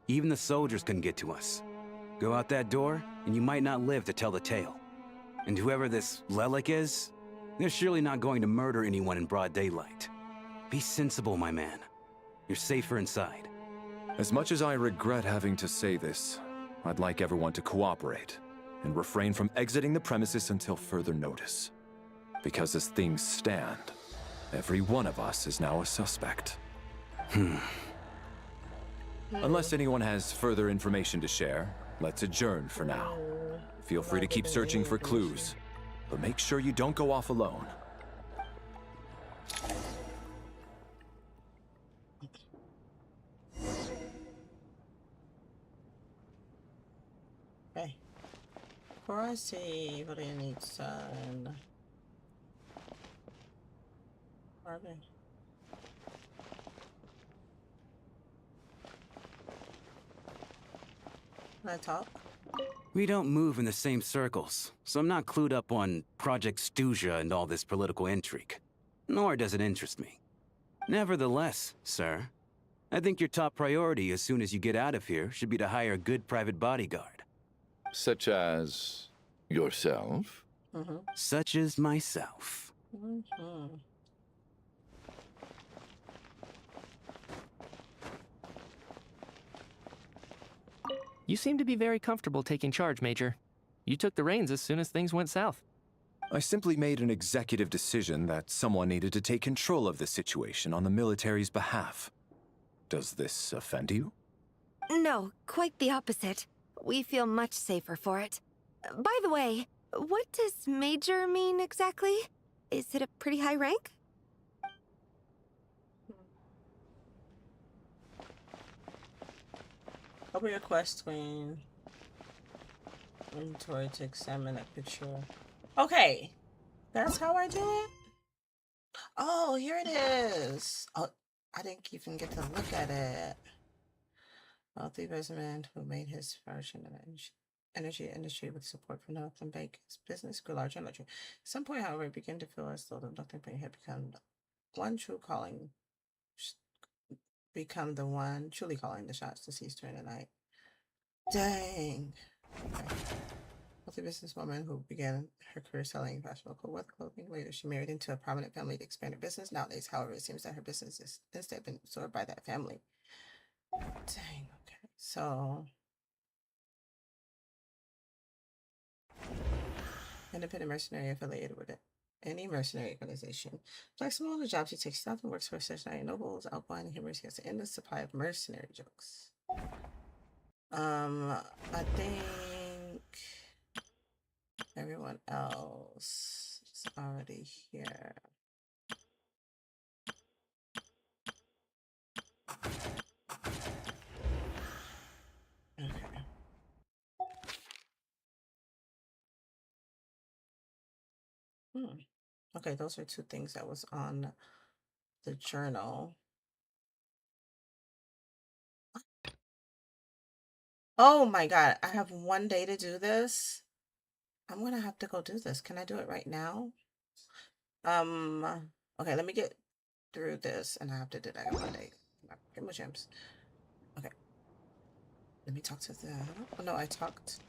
Even the soldiers couldn't get to us. Go out that door, and you might not live to tell the tale. And whoever this Lelik is, they're surely not going to murder anyone in broad daylight. Be sensible, my man. You're safer inside. As much as I regret having to say this, I'd like everyone to cooperate and refrain from exiting the premises until further notice. Because as things stand, every one of us is now a suspect. Unless anyone has further information to share, let's adjourn for now. Feel free to keep searching for clues, but make sure you don't go off alone. Okay. Before I see what I need, son. Are they? Can I talk? We don't move in the same circles, so I'm not clued up on Project Stuja and all this political intrigue. Nor does it interest me. Nevertheless, sir, I think your top priority as soon as you get out of here should be to hire a good private bodyguard. Such as yourself? Such as myself. You seem to be very comfortable taking charge, Major. You took the reins as soon as things went south. I simply made an executive decision that someone needed to take control of the situation on the military's behalf. Does this offend you? No, quite the opposite. We feel much safer for it. By the way, what does Major mean exactly? Is it a pretty high rank? Open your quest screen. Inventory to examine a picture. Okay, that's how I do it. Oh, here it is. Oh, I didn't even get to look at it. Wealthy businessman who made his fortune in the energy industry with support from Northland Bank. His business grew larger and larger. At some point, however, he began to feel as though the Northland Bank had become one true calling. Become the one truly calling the shots to cease during the night. Dang. Okay. Wealthy businesswoman who began her career selling fashionable clothing. Later, she married into a prominent family to expand her business. Nowadays, however, it seems that her business is instead been absorbed by that family. Dang. Okay. So, independent mercenary affiliated with it. Any mercenary organization. Flexible in the jobs he takes, he often works for Snezhnaya nobles, outgoing and humorous. He has an endless supply of mercenary jokes. I think everyone else is already here. Okay. Okay, those are two things that was on the journal. Oh my god, I have one day to do this. I'm gonna have to go do this. Can I do it right now? Okay, let me get through this and I have to do that on Monday. Get my gems. Okay. Let me talk to the oh no, I talked.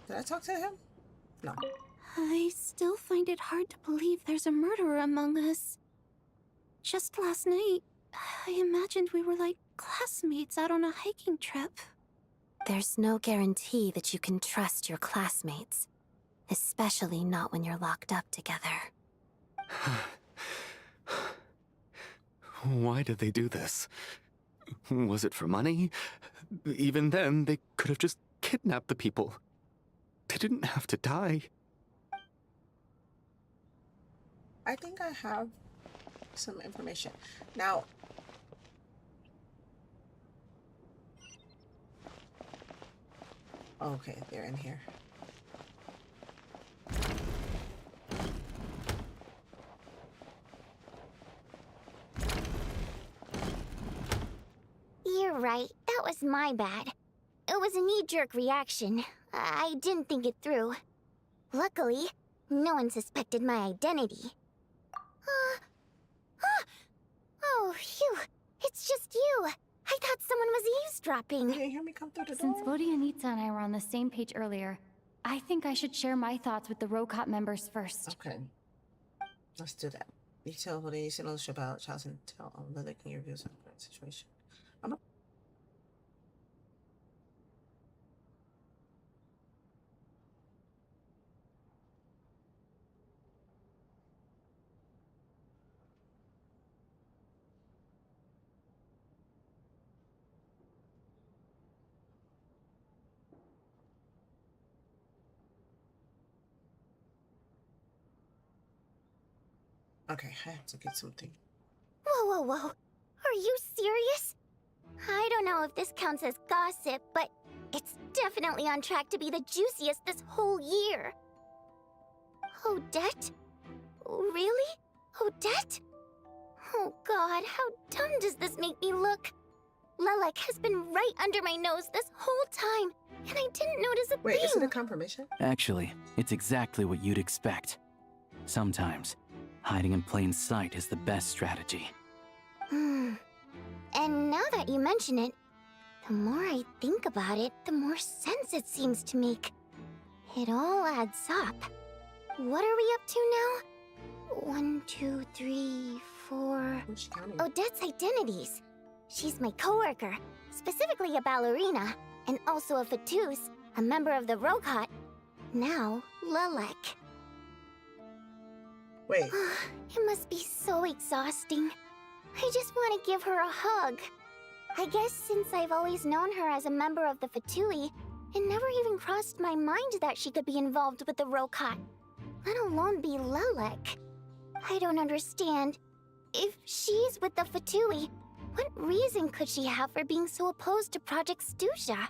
Did I talk to him? No. I still find it hard to believe there's a murderer among us. Just last night, I imagined we were like classmates out on a hiking trip. There's no guarantee that you can trust your classmates. Especially not when you're locked up together. Why did they do this? Was it for money? Even then, they could have just kidnapped the people. They didn't have to die. I think I have some information. Now, okay, they're in here. You're right. That was my bad. It was a knee-jerk reaction. I didn't think it through. Luckily, no one suspected my identity. Oh, phew. It's just you. I thought someone was eavesdropping. You didn't hear me come through the door? Since Vodianitsa and I were on the same page earlier, I think I should share my thoughts with the Rokot members first. Okay. Let's do that. You tell Vodianitsa knows about Charles and tell Lily can your views on the current situation. Okay, I have to get something. Whoa, whoa, whoa. Are you serious? I don't know if this counts as gossip, but it's definitely on track to be the juiciest this whole year. Odette? Really? Odette? Oh god, how dumb does this make me look? Lilac has been right under my nose this whole time, and I didn't notice a thing. Wait, is it a confirmation? Actually, it's exactly what you'd expect. Sometimes, hiding in plain sight is the best strategy. And now that you mention it, the more I think about it, the more sense it seems to make. It all adds up. What are we up to now? 1, 2, 3, 4... Odette's identities. She's my coworker, specifically a ballerina, and also a Fatous, a member of the Rokat. Now, Lilac. Wait. It must be so exhausting. I just want to give her a hug. I guess since I've always known her as a member of the Fatui, it never even crossed my mind that she could be involved with the Rokat, let alone be Lilac. I don't understand. If she's with the Fatui, what reason could she have for being so opposed to Project Stusha?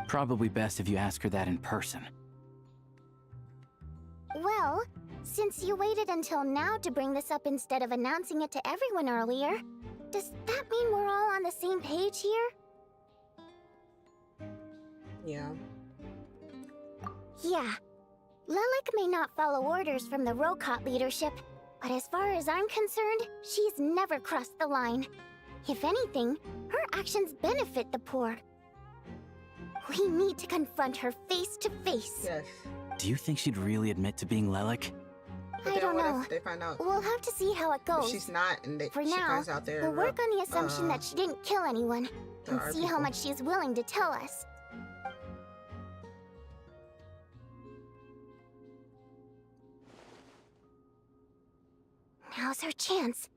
Probably best if you ask her that in person. Well, since you waited until now to bring this up instead of announcing it to everyone earlier, does that mean we're all on the same page here? Yeah. Yeah. Lilac may not follow orders from the Rokat leadership, but as far as I'm concerned, she's never crossed the line. If anything, her actions benefit the poor. We need to confront her face to face. Yes. Do you think she'd really admit to being Lilac? I don't know. If they find out? We'll have to see how it goes. If she's not, and For she now, finds out there. we'll work on the assumption that she didn't kill anyone, and see how much she's willing to tell us. Now's her chance.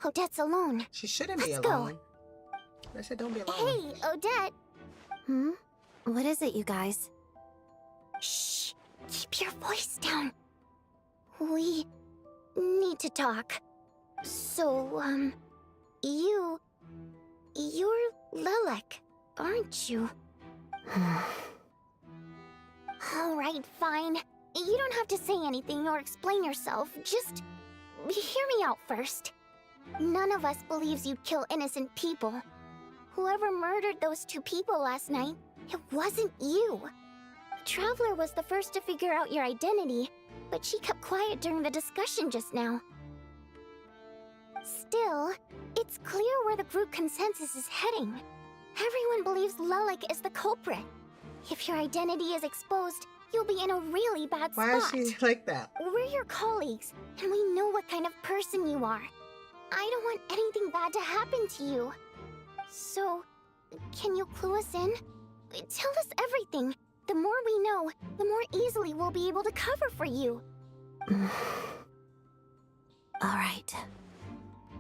Odette's alone. She shouldn't be Let's alone. I said don't be alone. Hey, Odette! What is it, you guys? Shh! Keep your voice down. We need to talk. So, you're Lilac, aren't you? Alright, fine. You don't have to say anything or explain yourself. Just hear me out first. None of us believes you'd kill innocent people. Whoever murdered those 2 people last night, it wasn't you. Traveler was the first to figure out your identity, but she kept quiet during the discussion just now. Still, it's clear where the group consensus is heading. Everyone believes Lilac is the culprit. If your identity is exposed, you'll be in a really bad spot. Why is she like that? We're your colleagues, and we know what kind of person you are. I don't want anything bad to happen to you. So, can you clue us in? Tell us everything. The more we know, the more easily we'll be able to cover for you. Alright.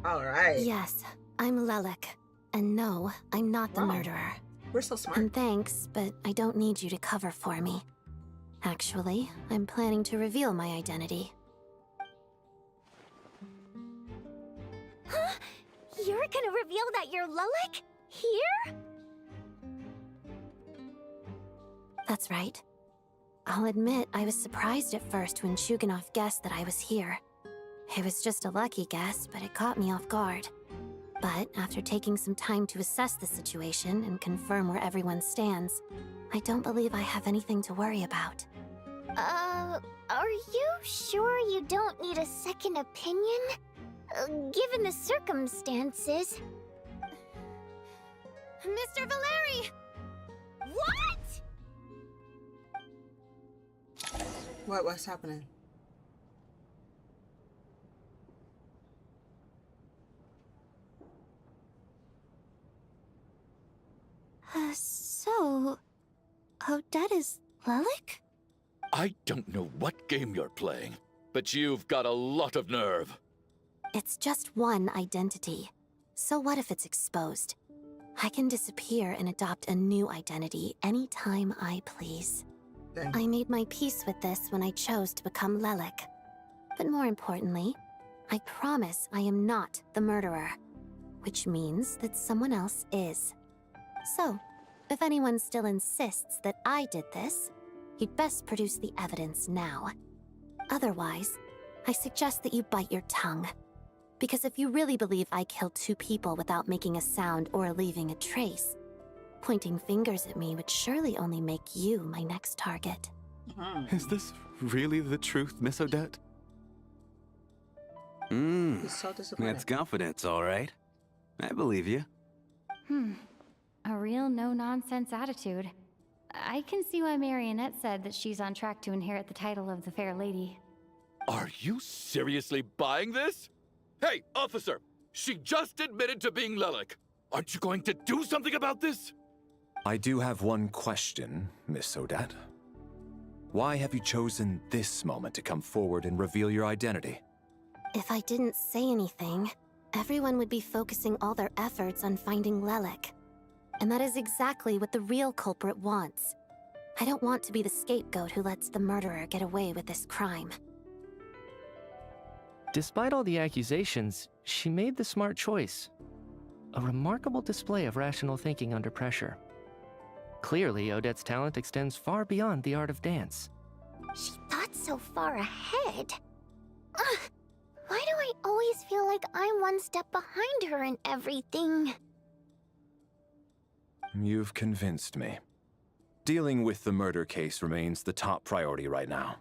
Alright. Yes, I'm Lilac. And no, I'm not the murderer. We're so smart. And thanks, but I don't need you to cover for me. Actually, I'm planning to reveal my identity. Huh? You're gonna reveal that you're Lilac? Here? That's right. I'll admit I was surprised at first when Chuganov guessed that I was here. It was just a lucky guess, but it caught me off guard. But after taking some time to assess the situation and confirm where everyone stands, I don't believe I have anything to worry about. Are you sure you don't need a second opinion? Given the circumstances... Mr. Valeri! What? What's happening? So... Odette is Lilac? I don't know what game you're playing, but you've got a lot of nerve. It's just one identity. So what if it's exposed? I can disappear and adopt a new identity anytime I please. Dang. I made my peace with this when I chose to become Lilac. But more importantly, I promise I am not the murderer, which means that someone else is. So, if anyone still insists that I did this, you'd best produce the evidence now. Otherwise, I suggest that you bite your tongue. Because if you really believe I killed 2 people without making a sound or leaving a trace, pointing fingers at me would surely only make you my next target. Is this really the truth, Miss Odette? He's so disappointed. That's confidence, all right. I believe you. A real no-nonsense attitude. I can see why Marionette said that she's on track to inherit the title of the Fair Lady. Are you seriously buying this? Hey, officer! She just admitted to being Lelik. Aren't you going to do something about this? I do have one question, Miss Odette. Why have you chosen this moment to come forward and reveal your identity? If I didn't say anything, everyone would be focusing all their efforts on finding Lelik. And that is exactly what the real culprit wants. I don't want to be the scapegoat who lets the murderer get away with this crime. Despite all the accusations, she made the smart choice. A remarkable display of rational thinking under pressure. Clearly, Odette's talent extends far beyond the art of dance. She thought so far ahead. Ugh, why do I always feel like I'm one step behind her in everything? You've convinced me. Dealing with the murder case remains the top priority right now.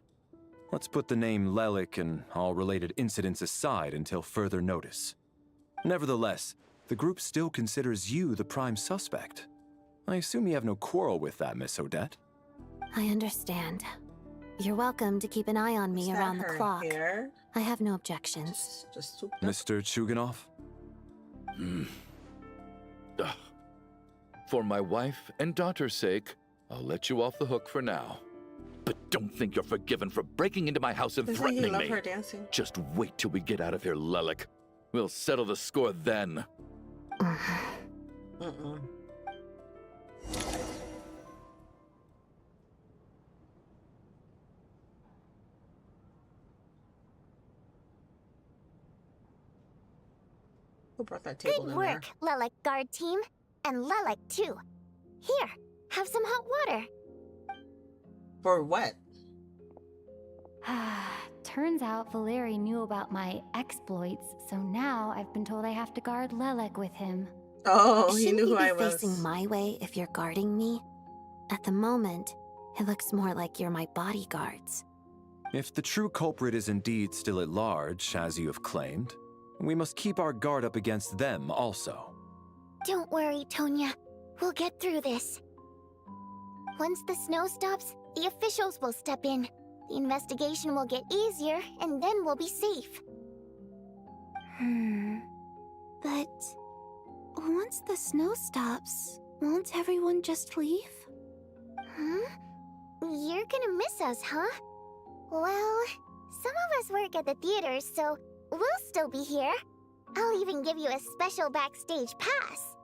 Let's put the name Lelik and all related incidents aside until further notice. Nevertheless, the group still considers you the prime suspect. I assume you have no quarrel with that, Miss Odette? I understand. You're welcome to keep an eye on me around the clock. Hair? I have no objections. Just Mr. Chuganov? For my wife and daughter's sake, I'll let you off the hook for now. But don't think you're forgiven for breaking into my house and Doesn't threatening he love me. her dancing? Just wait till we get out of here, Lelik. We'll settle the score then. Who brought that table Good in work, Lelik guard team. And Lelik too. Here, have some hot water. For what? Turns out Valeri knew about my exploits, so now I've been told I have to guard Lelik with him. Oh, he Shouldn't knew who you be I was. facing my way if you're guarding me? At the moment, it looks more like you're my bodyguards. If the true culprit is indeed still at large, as you have claimed, we must keep our guard up against them also. Don't worry, Tonya. We'll get through this. Once the snow stops, the officials will step in. The investigation will get easier, and then we'll be safe. But once the snow stops, won't everyone just leave? You're gonna miss us, huh? Well, some of us work at the theater, so we'll still be here. I'll even give you a special backstage pass.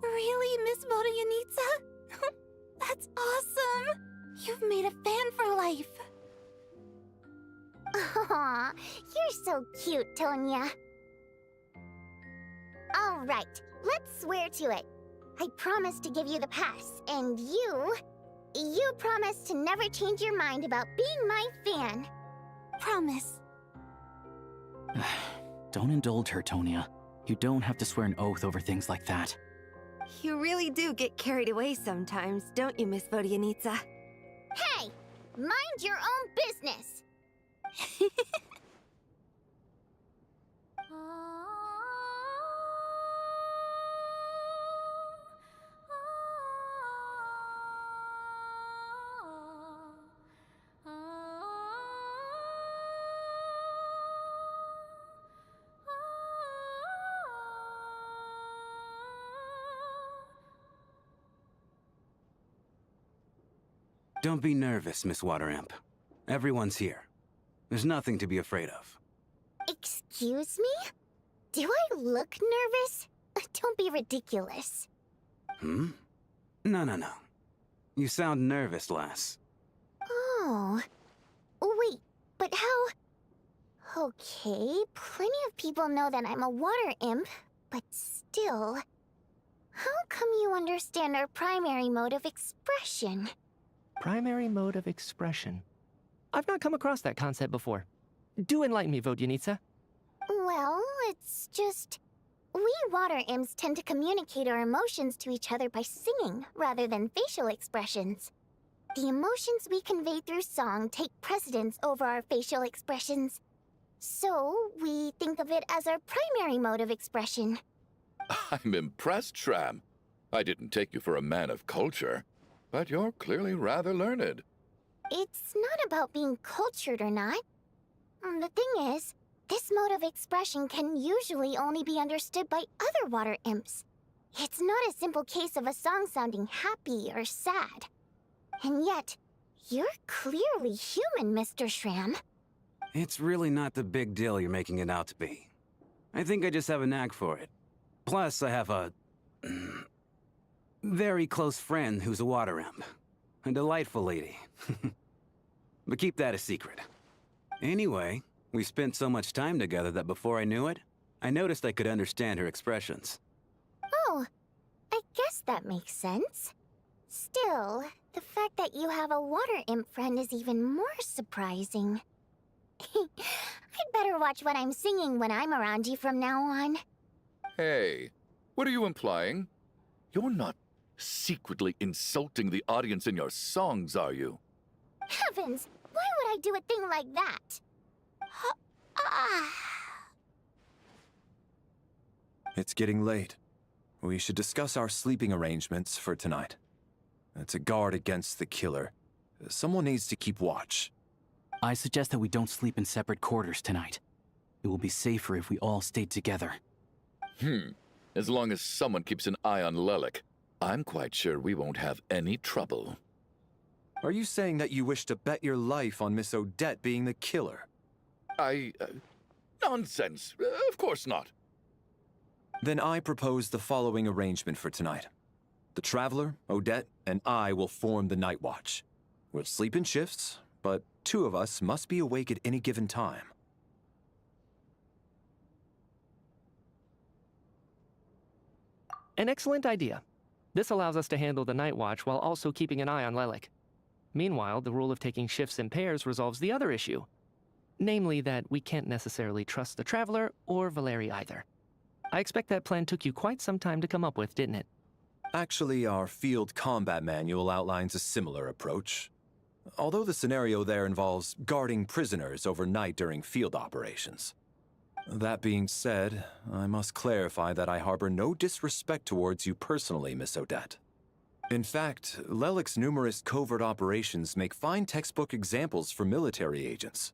Really, Miss Vodyanitsa? That's awesome! You've made a fan for life. Aw, you're so cute, Tonya. All right, let's swear to it. I promise to give you the pass, and you promise to never change your mind about being my fan. Promise. Don't indulge her, Tonya. You don't have to swear an oath over things like that. You really do get carried away sometimes, don't you, Miss Vodyanitsa? Hey, mind your own business. Don't be nervous, Miss Wateramp. Everyone's here. There's nothing to be afraid of. Excuse me? Do I look nervous? Don't be ridiculous. No. You sound nervous, lass. Oh. Wait, but how... Okay, plenty of people know that I'm a water imp, but still... How come you understand our primary mode of expression? Primary mode of expression. I've not come across that concept before. Do enlighten me, Vodyanitsa. Well, it's just... We water imps tend to communicate our emotions to each other by singing, rather than facial expressions. The emotions we convey through song take precedence over our facial expressions. So, we think of it as our primary mode of expression. I'm impressed, Shram. I didn't take you for a man of culture, but you're clearly rather learned. It's not about being cultured or not. The thing is, this mode of expression can usually only be understood by other water imps. It's not a simple case of a song sounding happy or sad. And yet, you're clearly human, Mr. Shram. It's really not the big deal you're making it out to be. I think I just have a knack for it. Plus, I have a... very close friend who's a water imp. A delightful lady. But keep that a secret. Anyway, we spent so much time together that before I knew it, I noticed I could understand her expressions. Oh, I guess that makes sense. Still, the fact that you have a water imp friend is even more surprising. I'd better watch what I'm singing when I'm around you from now on. Hey, what are you implying? You're not secretly insulting the audience in your songs, are you? Heavens! Why would I do a thing like that? It's getting late. We should discuss our sleeping arrangements for tonight. To guard against the killer, someone needs to keep watch. I suggest that we don't sleep in separate quarters tonight. It will be safer if we all stayed together. As long as someone keeps an eye on Lelik, I'm quite sure we won't have any trouble. Are you saying that you wish to bet your life on Miss Odette being the killer? Nonsense. Of course not. Then I propose the following arrangement for tonight. The Traveler, Odette, and I will form the Night Watch. We'll sleep in shifts, but 2 of us must be awake at any given time. An excellent idea. This allows us to handle the Night Watch while also keeping an eye on Lelik. Meanwhile, the rule of taking shifts in pairs resolves the other issue. Namely that we can't necessarily trust the Traveler or Valeri either. I expect that plan took you quite some time to come up with, didn't it? Actually, our field combat manual outlines a similar approach. Although the scenario there involves guarding prisoners overnight during field operations. That being said, I must clarify that I harbor no disrespect towards you personally, Miss Odette. In fact, Lelik's numerous covert operations make fine textbook examples for military agents.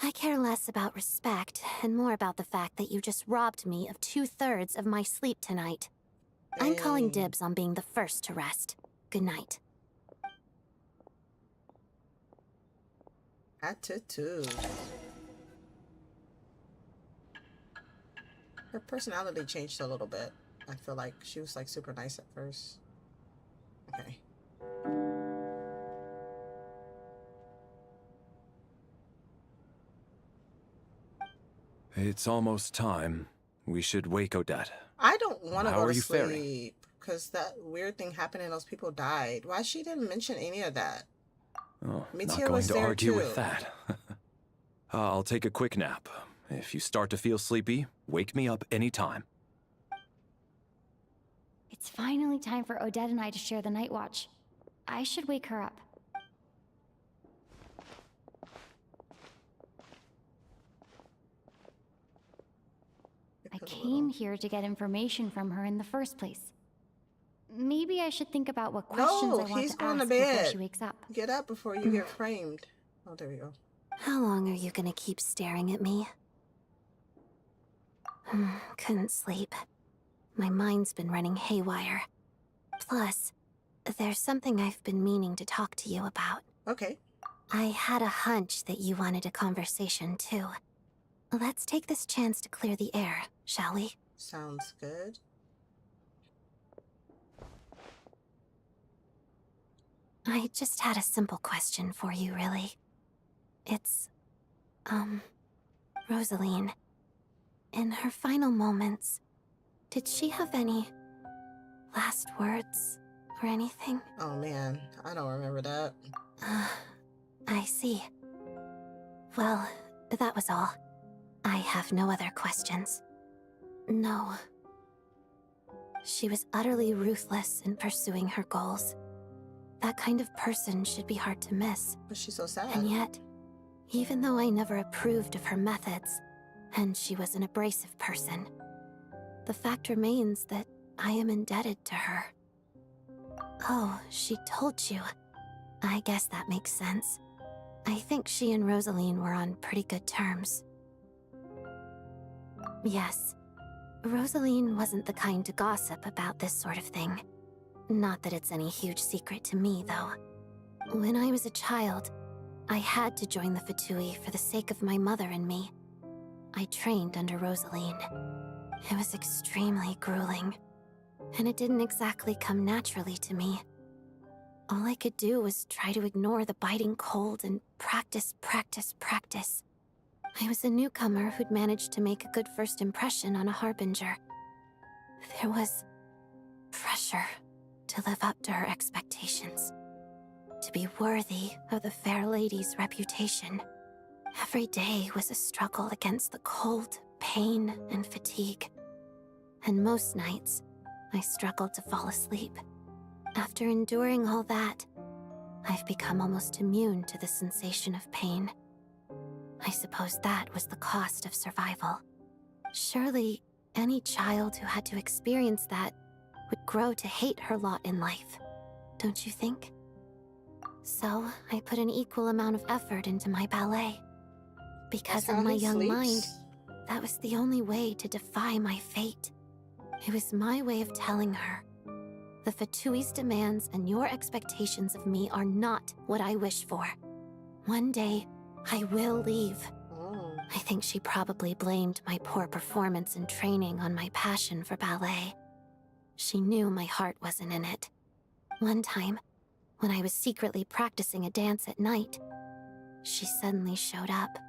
I care less about respect and more about the fact that you just robbed me of 2/3 of my sleep tonight. I'm calling dibs on being the first to rest. Good night. Attitude. Her personality changed a little bit. I feel like she was like super nice at first. Okay. It's almost time. We should wake Odette. I don't want to How go are to you faring? sleep because that weird thing happened and those people died. Why she didn't mention any of that? Oh, Mitya not going was to there argue too. with that. I'll take a quick nap. If you start to feel sleepy, wake me up anytime. It's finally time for Odette and I to share the Night Watch. I should wake her up. I came here to get information from her in the first place. Maybe I should think about what questions I want he's to going ask to before bed. she wakes up. Get up before you get framed. Oh, there we go. How long are you gonna keep staring at me? Couldn't sleep. My mind's been running haywire. Plus, there's something I've been meaning to talk to you about. Okay. I had a hunch that you wanted a conversation too. Let's take this chance to clear the air, shall we? Sounds good. I just had a simple question for you, really. It's, Rosaline. In her final moments, did she have any last words or anything? Oh man, I don't remember that. I see. Well, that was all. I have no other questions. No. She was utterly ruthless in pursuing her goals. That kind of person should be hard to miss. But she's so sad. And yet, even though I never approved of her methods, and she was an abrasive person, the fact remains that I am indebted to her. Oh, she told you. I guess that makes sense. I think she and Rosaline were on pretty good terms. Yes. Rosaline wasn't the kind to gossip about this sort of thing. Not that it's any huge secret to me, though. When I was a child, I had to join the Fatui for the sake of my mother and me. I trained under Rosaline. It was extremely grueling, and it didn't exactly come naturally to me. All I could do was try to ignore the biting cold and practice, practice, practice. I was a newcomer who'd managed to make a good first impression on a harbinger. There was pressure to live up to her expectations, to be worthy of the fair lady's reputation. Every day was a struggle against the cold, pain, and fatigue. And most nights, I struggled to fall asleep. After enduring all that, I've become almost immune to the sensation of pain. I suppose that was the cost of survival. Surely, any child who had to experience that would grow to hate her lot in life, don't you think? So, I put an equal amount of effort into my ballet. Because in my young mind, that was the only way to defy my fate. It was my way of telling her, the Fatui's demands and your expectations of me are not what I wish for. One day, I will leave. I think she probably blamed my poor performance in training on my passion for ballet. She knew my heart wasn't in it. One time, when I was secretly practicing a dance at night, she suddenly showed up.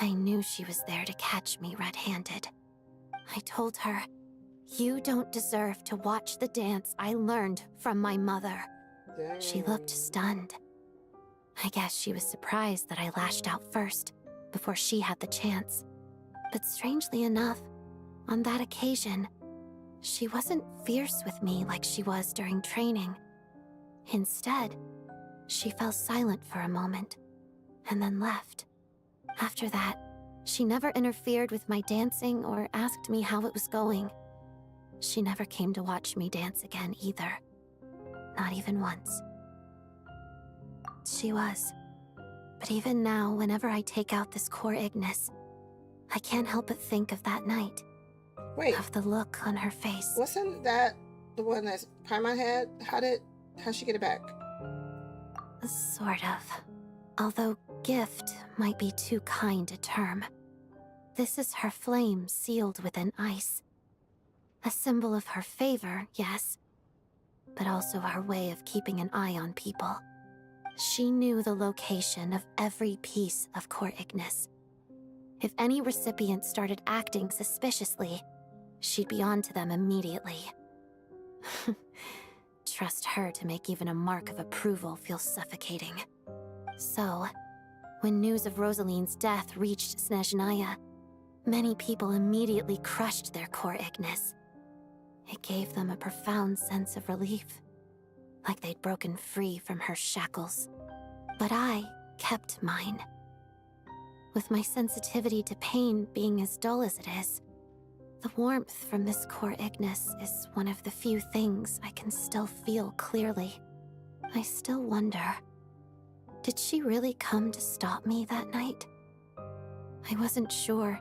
I knew she was there to catch me red-handed. I told her, "You don't deserve to watch the dance I learned from my mother." Dang. She looked stunned. I guess she was surprised that I lashed out first, before she had the chance. But strangely enough, on that occasion, she wasn't fierce with me like she was during training. Instead, she fell silent for a moment, and then left. After that, she never interfered with my dancing or asked me how it was going. She never came to watch me dance again either. Not even once. She was. But even now, whenever I take out this core Ignis, I can't help but think of that night. Wait. Of the look on her face. Wasn't that the one that Paimon had? How'd she get it back? Sort of. Although gift might be too kind a term. This is her flame sealed within ice. A symbol of her favor, yes, but also her way of keeping an eye on people. She knew the location of every piece of core Ignis. If any recipient started acting suspiciously, she'd be on to them immediately. Trust her to make even a mark of approval feel suffocating. So, when news of Rosaline's death reached Snezhnaya, many people immediately crushed their core Ignis. It gave them a profound sense of relief, like they'd broken free from her shackles. But I kept mine. With my sensitivity to pain being as dull as it is, the warmth from this core Ignis is one of the few things I can still feel clearly. I still wonder, did she really come to stop me that night? I wasn't sure,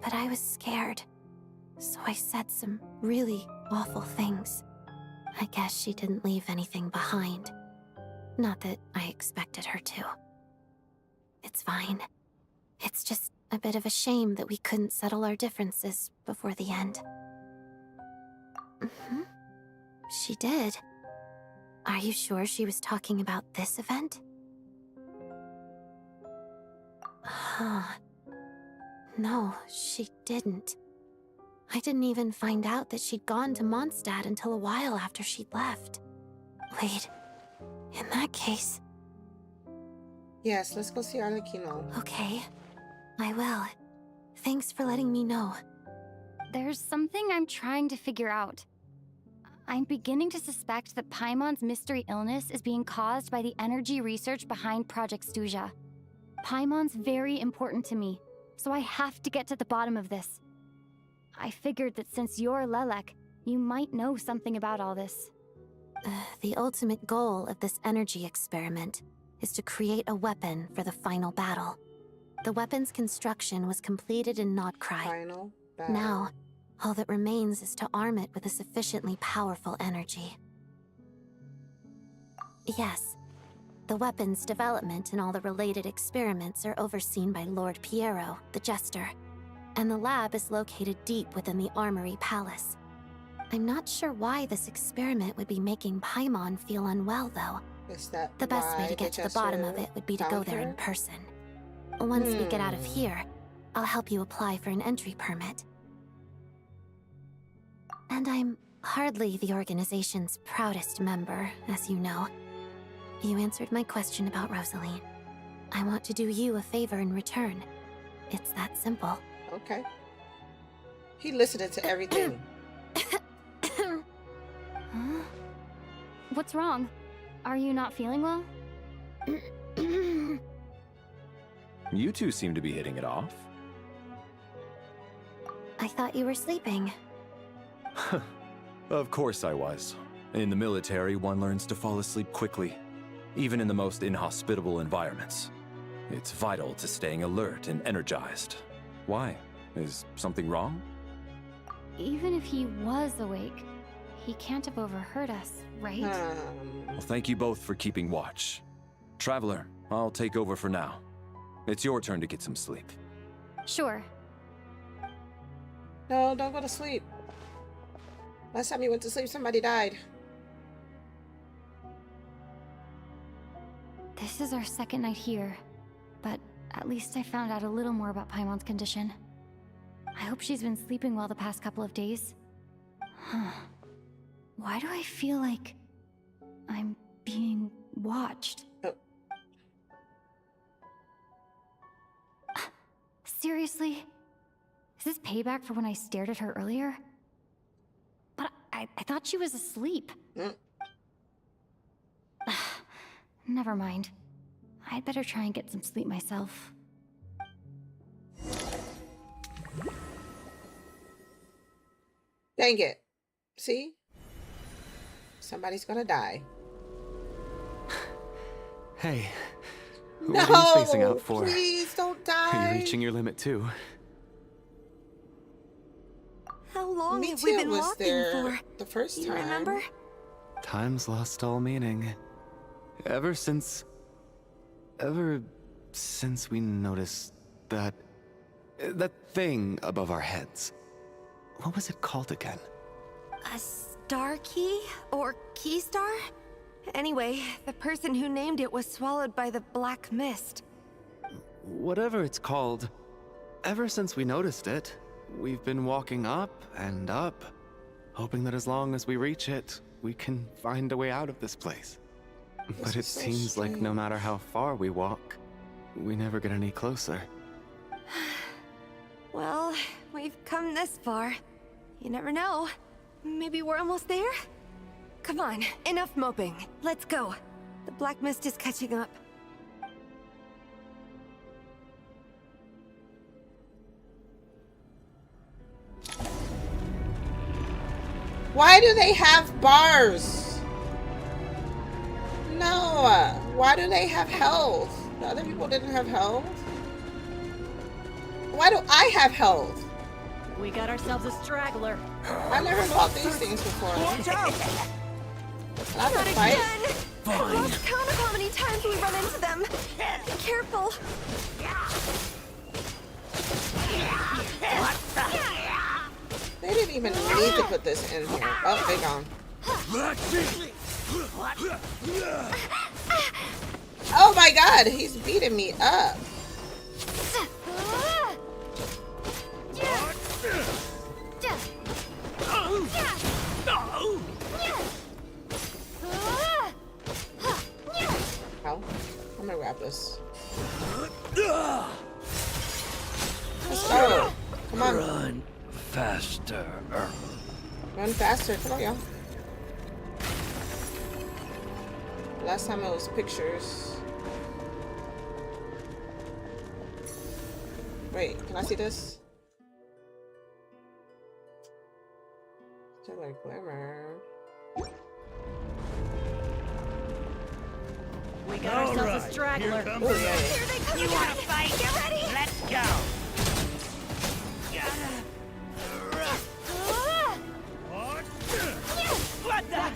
but I was scared, so I said some really awful things. I guess she didn't leave anything behind. Not that I expected her to. It's fine. It's just a bit of a shame that we couldn't settle our differences before the end. She did. Are you sure she was talking about this event? No, she didn't. I didn't even find out that she'd gone to Mondstadt until a while after she'd left. Wait, in that case... Yes, let's go see Arlecchino. Okay, I will. Thanks for letting me know. There's something I'm trying to figure out. I'm beginning to suspect that Paimon's mystery illness is being caused by the energy research behind Project Stuja. Paimon's very important to me, so I have to get to the bottom of this. I figured that since you're Lelek, you might know something about all this. The ultimate goal of this energy experiment is to create a weapon for the final battle. The weapon's construction was completed in Nodcry. Now, all that remains is to arm it with a sufficiently powerful energy. Yes, the weapon's development and all the related experiments are overseen by Lord Piero, the Jester, and the lab is located deep within the Armory Palace. I'm not sure why this experiment would be making Paimon feel unwell, though. Is that the best way to get to the bottom of it would be to go there in person. Once we get out of here, I'll help you apply for an entry permit. And I'm hardly the organization's proudest member, as you know. You answered my question about Rosaline. I want to do you a favor in return. It's that simple. Okay. He listened to everything. Huh? What's wrong? Are you not feeling well? You two seem to be hitting it off. I thought you were sleeping. Of course I was. In the military, one learns to fall asleep quickly, even in the most inhospitable environments. It's vital to staying alert and energized. Why? Is something wrong? Even if he was awake, he can't have overheard us, right? Well, thank you both for keeping watch. Traveler, I'll take over for now. It's your turn to get some sleep. Sure. No, don't go to sleep. Last time you went to sleep, somebody died. This is our second night here, but at least I found out a little more about Paimon's condition. I hope she's been sleeping well the past couple of days. Huh. Why do I feel like I'm being watched? Oh. Seriously? Is this payback for when I stared at her earlier? But I thought she was asleep. Never mind. I'd better try and get some sleep myself. Dang it. See? Somebody's gonna die. Hey, No, what are you spacing out for? Please don't Are die. you reaching your limit too? How long Me have we too been was walking there for? the first You time. remember? Time's lost all meaning. Ever since we noticed that thing above our heads. What was it called again? A star key? Or key star? Anyway, the person who named it was swallowed by the black mist. Whatever it's called, ever since we noticed it, we've been walking up and up, hoping that as long as we reach it, we can find a way out of this place. But it seems like no matter how far we walk, we never get any closer. Well, we've come this far. You never know. Maybe we're almost there? Come on, enough moping. Let's go. The black mist is catching up. Why do they have bars? No. Why do they have health? The other people didn't have health. Why do I have health? We got ourselves a straggler. I never bought these things before. Watch out! I have Not to fight. again! I've lost count of how many times we run into them. Be careful. They didn't even need to put this in here. Oh, they're gone. Oh my god, he's beating me up. Ow. I'm gonna grab this. Let's go. faster. Run faster. Come on, y'all. Last time it was pictures. Wait, can I see this? Stellar Glimmer. We got ourselves a straggler. Oh, yeah. Here they come. You want to fight? Get ready. Let's go.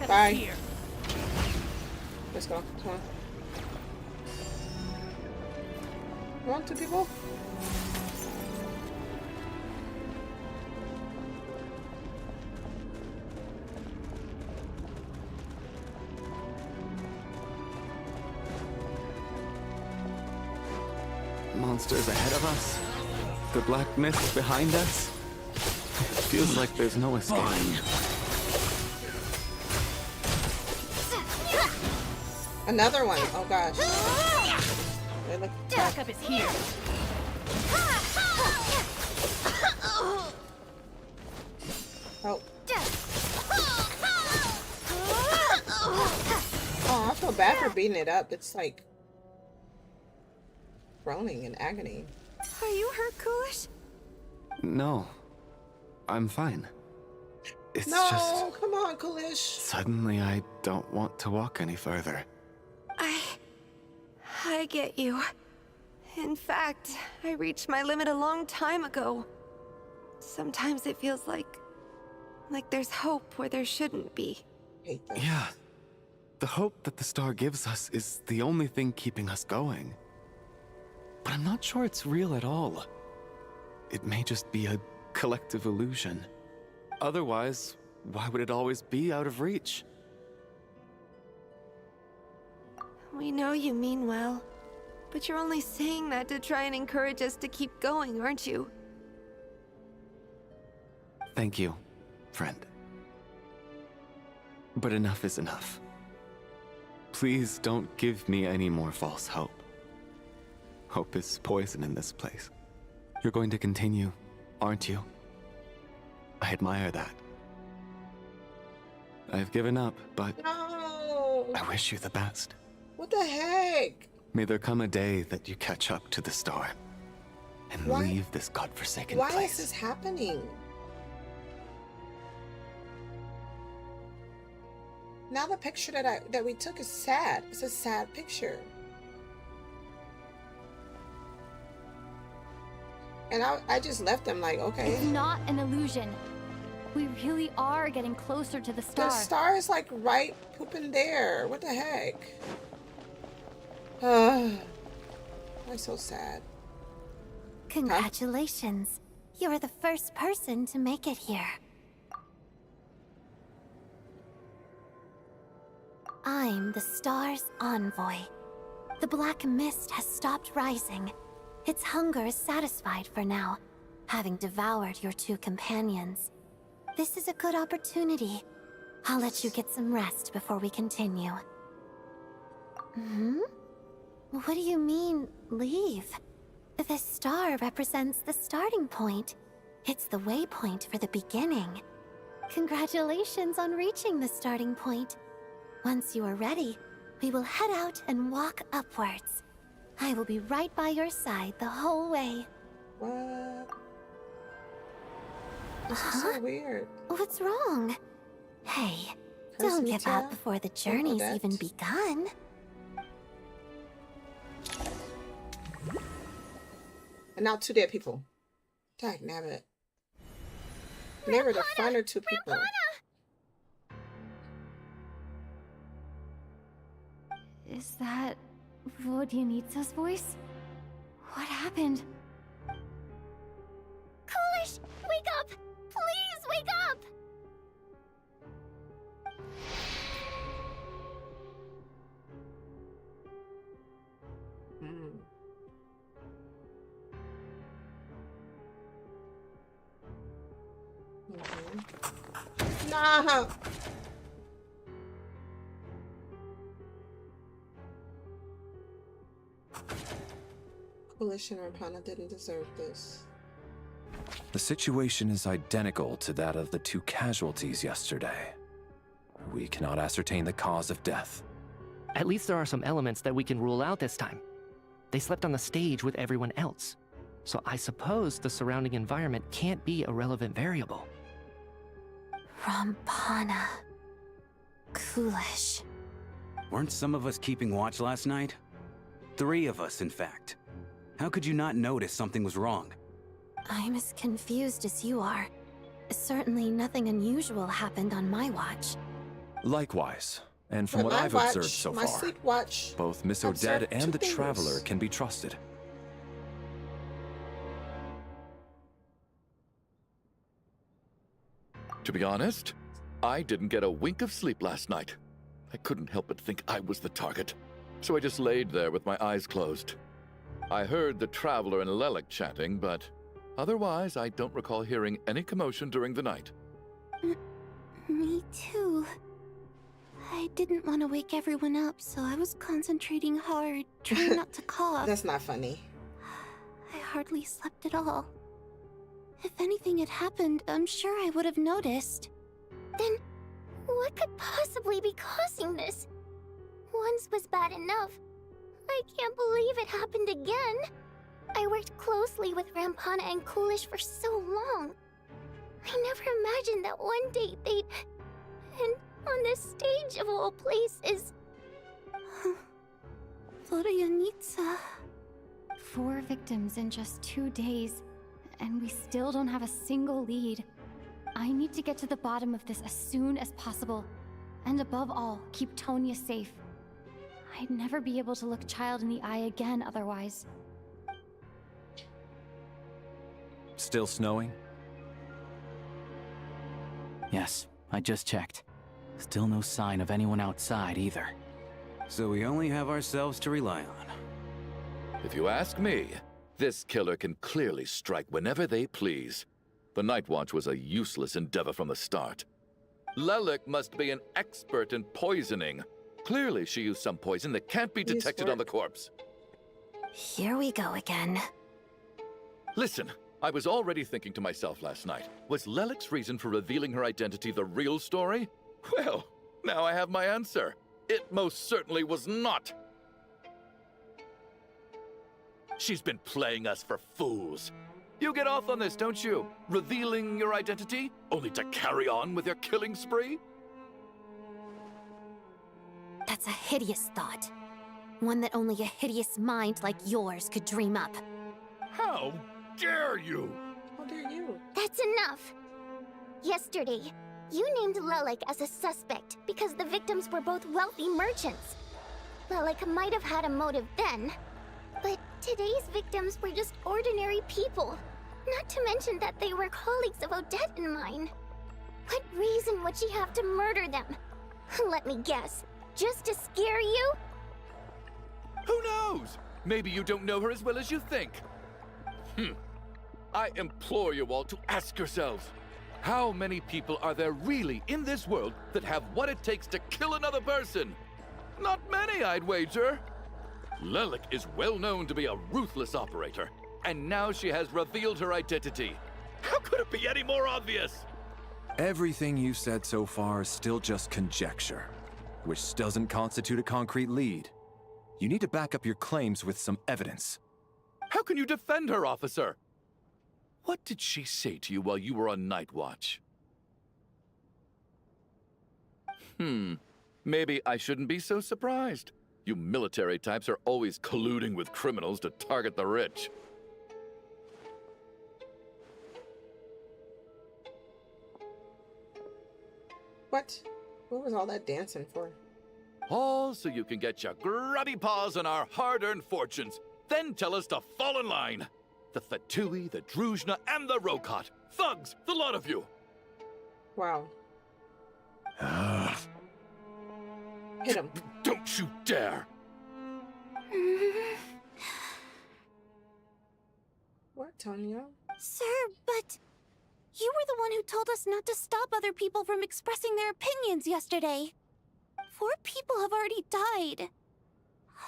Bye. Let's go. Come on. Come on, 2 people. Monsters ahead of us. The black mist behind us. It feels like there's no escape. Another one. Oh gosh. Backup is here. Oh. Oh, I feel bad for beating it up. It's like groaning in agony. Are you hurt, Coolish? No. I'm fine. It's No, just... come on, Coolish. Suddenly I don't want to walk any further. I get you. In fact, I reached my limit a long time ago. Sometimes it feels like there's hope where there shouldn't be. Yeah. The hope that the star gives us is the only thing keeping us going. But I'm not sure it's real at all. It may just be a collective illusion. Otherwise, why would it always be out of reach? We know you mean well, but you're only saying that to try and encourage us to keep going, aren't you? Thank you, friend. But enough is enough. Please don't give me any more false hope. Hope is poison in this place. You're going to continue, aren't you? I admire that. I've given up, but No. I wish you the best. What the heck? May there come a day that you catch up to the star and leave this godforsaken place. Why is this happening? Now the picture that we took is sad. It's a sad picture. And I just left them like, okay. It's not an illusion. We really are getting closer to the star. The star is like right pooping there. What the heck? I'm so sad. Congratulations. You are the first person to make it here. I'm the star's envoy. The black mist has stopped rising. Its hunger is satisfied for now, having devoured your 2 companions. This is a good opportunity. I'll let you get some rest before we continue. What do you mean, leave? The star represents the starting point. It's the waypoint for the beginning. Congratulations on reaching the starting point. Once you are ready, we will head out and walk upwards. I will be right by your side the whole way. What? This is so weird. What's wrong? Hey, don't give up before the journey's even begun. And now 2 dead people. Dag nabbit. Never the finer 2 people. Is that Vodyanitsa's voice? What happened? Coolish, wake up! Please wake up! No. Coalition Rapana didn't deserve this. The situation is identical to that of the 2 casualties yesterday. We cannot ascertain the cause of death. At least there are some elements that we can rule out this time. They slept on the stage with everyone else, so I suppose the surrounding environment can't be a relevant variable. Rampana. Coolish. Weren't some of us keeping watch last night? 3 of us, in fact. How could you not notice something was wrong? I'm as confused as you are. Certainly nothing unusual happened on my watch. Likewise, and from what I've observed so far, both Miss Odette and the Traveler can be trusted. To be honest, I didn't get a wink of sleep last night. I couldn't help but think I was the target, so I just laid there with my eyes closed. I heard the Traveler and Lelik chatting, but otherwise I don't recall hearing any commotion during the night. Me too. I didn't want to wake everyone up, so I was concentrating hard, trying not to cough. That's not funny. I hardly slept at all. If anything had happened, I'm sure I would have noticed. Then, what could possibly be causing this? Once was bad enough. I can't believe it happened again. I worked closely with Rampana and Coolish for so long. I never imagined that one day they'd... And on the stage of all places... Florianitsa. 4 victims in just 2 days, and we still don't have a single lead. I need to get to the bottom of this as soon as possible. And above all, keep Tonya safe. I'd never be able to look Child in the eye again otherwise. Still snowing? Yes, I just checked. Still no sign of anyone outside either. So we only have ourselves to rely on. If you ask me, this killer can clearly strike whenever they please. The Night Watch was a useless endeavor from the start. Lelik must be an expert in poisoning. Clearly she used some poison that can't be detected on the corpse. Here we go again. Listen, I was already thinking to myself last night, was Lelik's reason for revealing her identity the real story? Well, now I have my answer. It most certainly was not. She's been playing us for fools. You get off on this, don't you? Revealing your identity, only to carry on with your killing spree? That's a hideous thought. One that only a hideous mind like yours could dream up. How dare you? How dare you? That's enough! Yesterday, you named Lelik as a suspect because the victims were both wealthy merchants. Lelik might have had a motive then, but today's victims were just ordinary people. Not to mention that they were colleagues of Odette and mine. What reason would she have to murder them? Let me guess. Just to scare you? Who knows? Maybe you don't know her as well as you think. I implore you all to ask yourselves, how many people are there really in this world that have what it takes to kill another person? Not many, I'd wager. Lelik is well known to be a ruthless operator, and now she has revealed her identity. How could it be any more obvious? Everything you've said so far is still just conjecture, which doesn't constitute a concrete lead. You need to back up your claims with some evidence. How can you defend her, officer? What did she say to you while you were on Night Watch? Maybe I shouldn't be so surprised. You military types are always colluding with criminals to target the rich. What? What was all that dancing for? All so you can get your grubby paws on our hard-earned fortunes, then tell us to fall in line. The Fatui, the Druzhna, and the Rokot. Thugs, the lot of you. Wow. Hit him. Don't you dare. What, Tonya? Sir, but... You were the one who told us not to stop other people from expressing their opinions yesterday. 4 people have already died.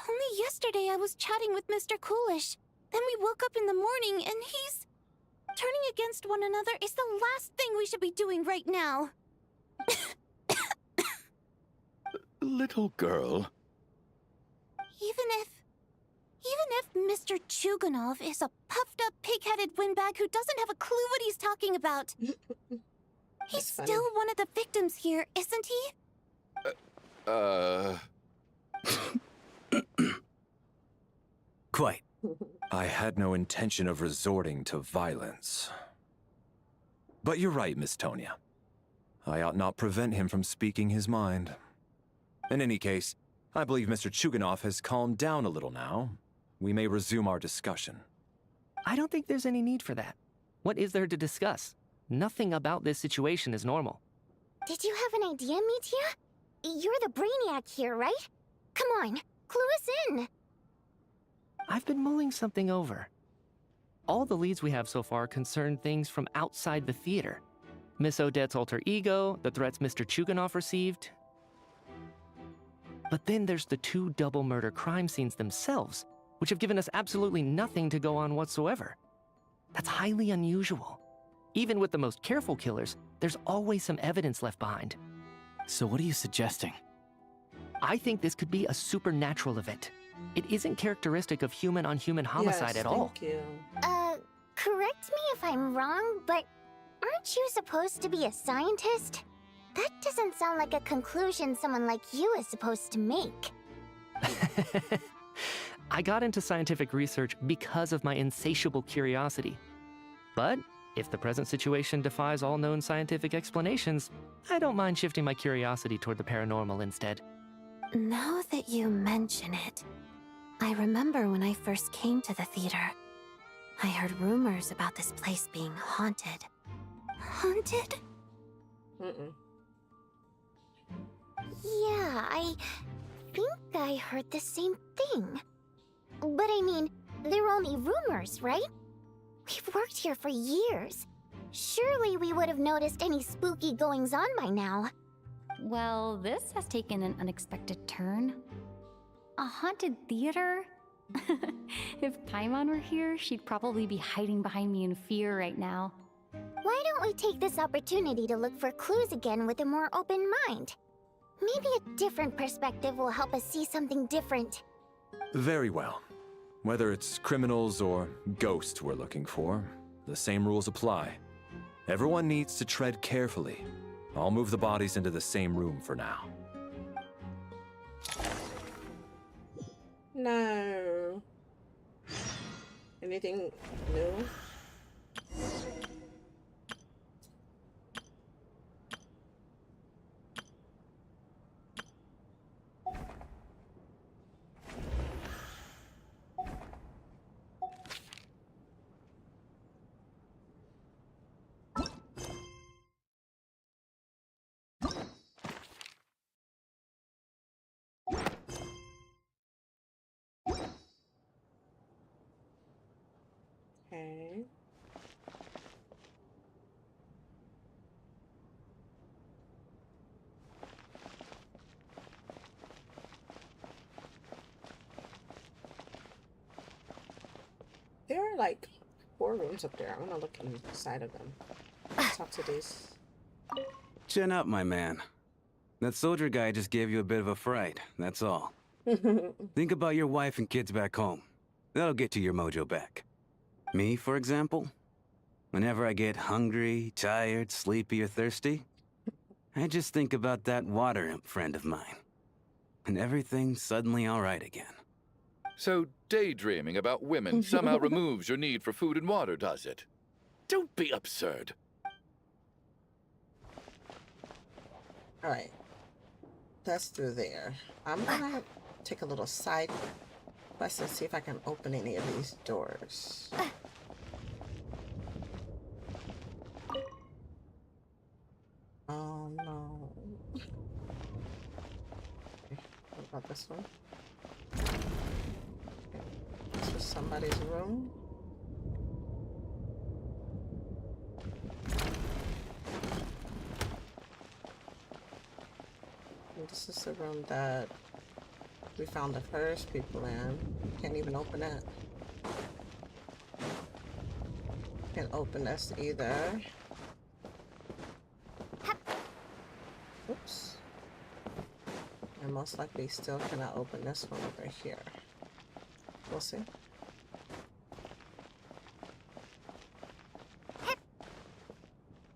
Only yesterday I was chatting with Mr. Coolish. Then we woke up in the morning and he's... Turning against one another is the last thing we should be doing right now. Little girl. Even if Mr. Chuganov is a puffed-up, pig-headed windbag who doesn't have a clue what he's talking about, he's still one of the victims here, isn't he? Quite. I had no intention of resorting to violence. But you're right, Miss Tonia. I ought not prevent him from speaking his mind. In any case, I believe Mr. Chuganov has calmed down a little now. We may resume our discussion. I don't think there's any need for that. What is there to discuss? Nothing about this situation is normal. Did you have an idea, Mitya? You're the brainiac here, right? Come on, clue us in. I've been mulling something over. All the leads we have so far concern things from outside the theater. Miss Odette's alter ego, the threats Mr. Chuganov received. But then there's the 2 double murder crime scenes themselves, which have given us absolutely nothing to go on whatsoever. That's highly unusual. Even with the most careful killers, there's always some evidence left behind. So what are you suggesting? I think this could be a supernatural event. It isn't characteristic of human-on-human homicide at all. Thank you. Correct me if I'm wrong, but aren't you supposed to be a scientist? That doesn't sound like a conclusion someone like you is supposed to make. I got into scientific research because of my insatiable curiosity. But if the present situation defies all known scientific explanations, I don't mind shifting my curiosity toward the paranormal instead. Now that you mention it, I remember when I first came to the theater. I heard rumors about this place being haunted. Haunted? Yeah, I think I heard the same thing. But I mean, they're only rumors, right? We've worked here for years. Surely we would have noticed any spooky goings-on by now. Well, this has taken an unexpected turn. A haunted theater? If Paimon were here, she'd probably be hiding behind me in fear right now. Why don't we take this opportunity to look for clues again with a more open mind? Maybe a different perspective will help us see something different. Very well. Whether it's criminals or ghosts we're looking for, the same rules apply. Everyone needs to tread carefully. I'll move the bodies into the same room for now. No. Anything new? Okay. There are like 4 rooms up there. I'm gonna look inside of them. Talk to these. Chin up, my man. That soldier guy just gave you a bit of a fright, that's all. Think about your wife and kids back home. That'll get you your mojo back. Me, for example? Whenever I get hungry, tired, sleepy, or thirsty, I just think about that water imp friend of mine. And everything's suddenly all right again. So daydreaming about women somehow removes your need for food and water, does it? Don't be absurd. Alright. That's through there. I'm gonna take a little side quest and see if I can open any of these doors. Oh no. Okay, what about this one? Okay. This is somebody's room. And this is the room that we found the first people in. Can't even open it. can open this either. Oops. And most likely still cannot open this one over here. We'll see.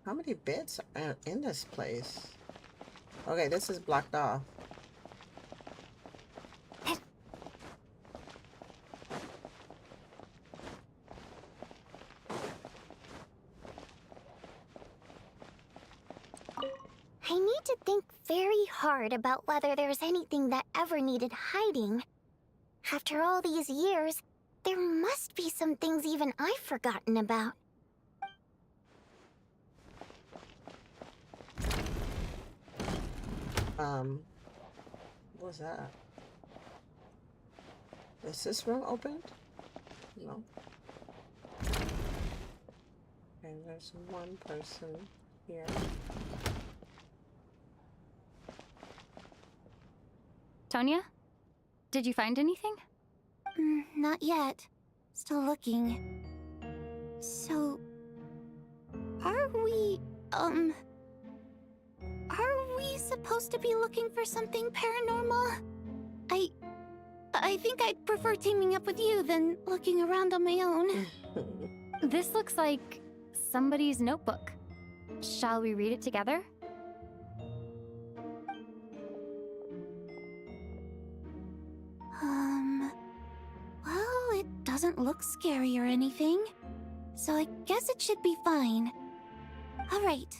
How many beds are in this place? Okay, this is blocked off. I need to think very hard about whether there's anything that ever needed hiding. After all these years, there must be some things even I've forgotten about. What was that? Is this room opened? No. Okay, there's one person here. Tonya? Did you find anything? Not yet. Still looking. So... Are we supposed to be looking for something paranormal? I think I'd prefer teaming up with you than looking around on my own. This looks like somebody's notebook. Shall we read it together? Well, it doesn't look scary or anything, so I guess it should be fine. Alright,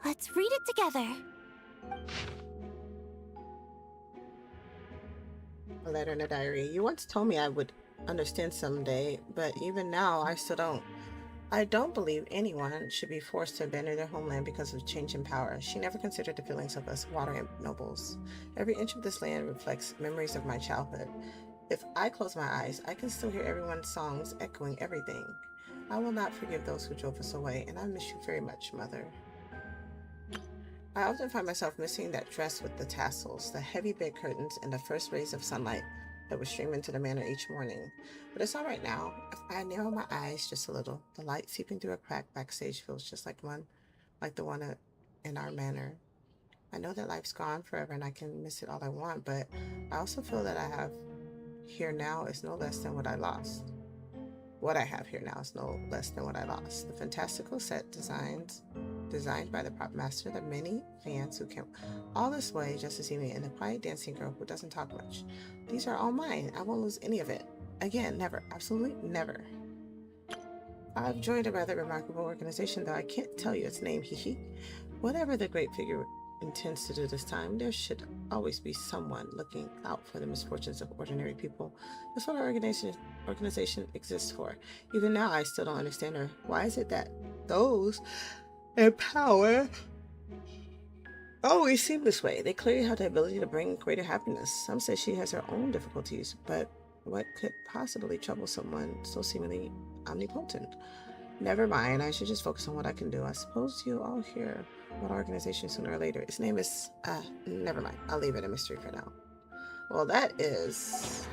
let's read it together. A letter in a diary. You once told me I would understand someday, but even now I still don't. I don't believe anyone should be forced to abandon their homeland because of change in power. She never considered the feelings of us water nobles. Every inch of this land reflects memories of my childhood. If I close my eyes, I can still hear everyone's songs echoing everything. I will not forgive those who drove us away, and I miss you very much, Mother. I often find myself missing that dress with the tassels, the heavy bed curtains, and the first rays of sunlight that would stream into the manor each morning. But it's all right now. If I narrow my eyes just a little, the light seeping through a crack backstage feels just like the one in our manor. I know that life's gone forever and I can miss it all I want, but I also feel that I have here now is no less than what I lost. What I have here now is no less than what I lost. The fantastical set designed by the prop master, the many fans who came all this way just to see me, and the quiet dancing girl who doesn't talk much. These are all mine. I won't lose any of it. Again, never. Absolutely never. I've joined a rather remarkable organization, though I can't tell you its name, hee. Whatever the great figure intends to do this time, there should always be someone looking out for the misfortunes of ordinary people. That's what our organization exists for. Even now, I still don't understand her. Why is it that those in power always seem this way? They clearly have the ability to bring greater happiness. Some say she has her own difficulties, but what could possibly trouble someone so seemingly omnipotent? Never mind, I should just focus on what I can do. I suppose you'll all hear about our organization sooner or later. Its name is, never mind. I'll leave it a mystery for now. Well, that is...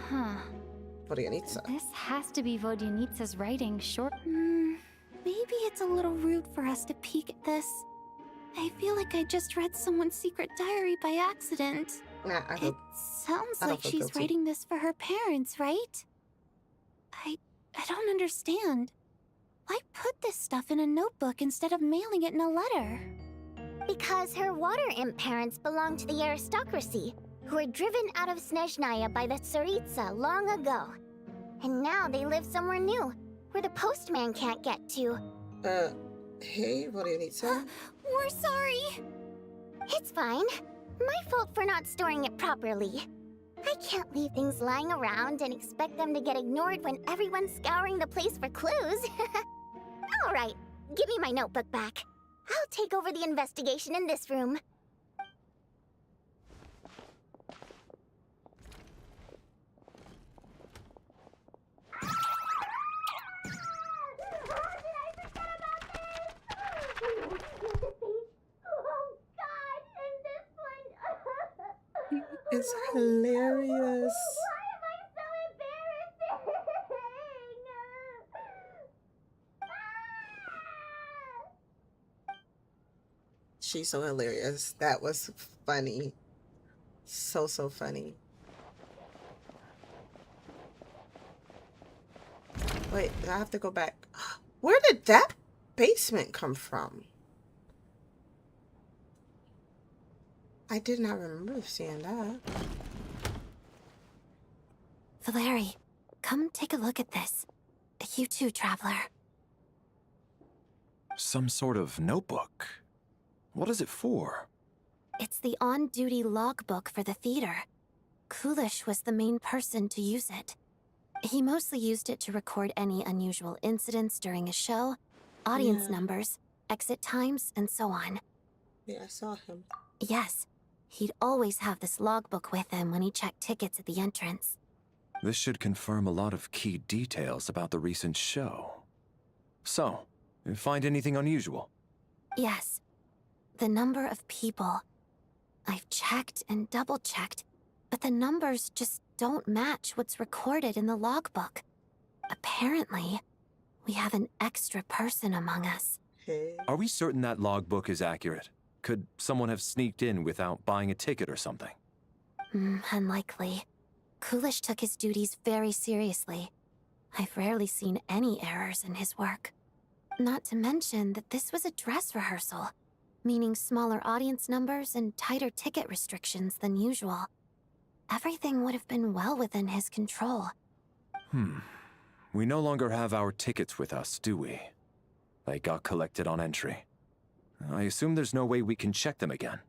Vodyanitsa. This has to be Vodyanitsa's writing, short. Maybe it's a little rude for us to peek at this. I feel like I just read someone's secret diary by accident. It sounds like she's writing this for her parents, right? I don't understand. Why put this stuff in a notebook instead of mailing it in a letter? Because her water imp parents belonged to the aristocracy, who were driven out of Snezhnaya by the Tsaritsa long ago. And now they live somewhere new, where the postman can't get to. Hey, Vodyanitsa. We're sorry. It's fine. My fault for not storing it properly. I can't leave things lying around and expect them to get ignored when everyone's scouring the place for clues. All right, give me my notebook back. I'll take over the investigation in this room. It's hilarious. She's so hilarious. That was funny. So funny. Wait, I have to go back. Where did that basement come from? I did not remember seeing that. Valeri, come take a look at this. You too, traveler. Some sort of notebook. What is it for? It's the on-duty logbook for the theater. Kulish was the main person to use it. He mostly used it to record any unusual incidents during a show, audience numbers, exit times, and so on. Yeah, I saw him. Yes, he'd always have this logbook with him when he checked tickets at the entrance. This should confirm a lot of key details about the recent show. So, you find anything unusual? Yes. The number of people. I've checked and double-checked, but the numbers just don't match what's recorded in the logbook. Apparently, we have an extra person among us. Are we certain that logbook is accurate? Could someone have sneaked in without buying a ticket or something? Unlikely. Kulish took his duties very seriously. I've rarely seen any errors in his work. Not to mention that this was a dress rehearsal, meaning smaller audience numbers and tighter ticket restrictions than usual. Everything would have been well within his control. We no longer have our tickets with us, do we? They got collected on entry. I assume there's no way we can check them again.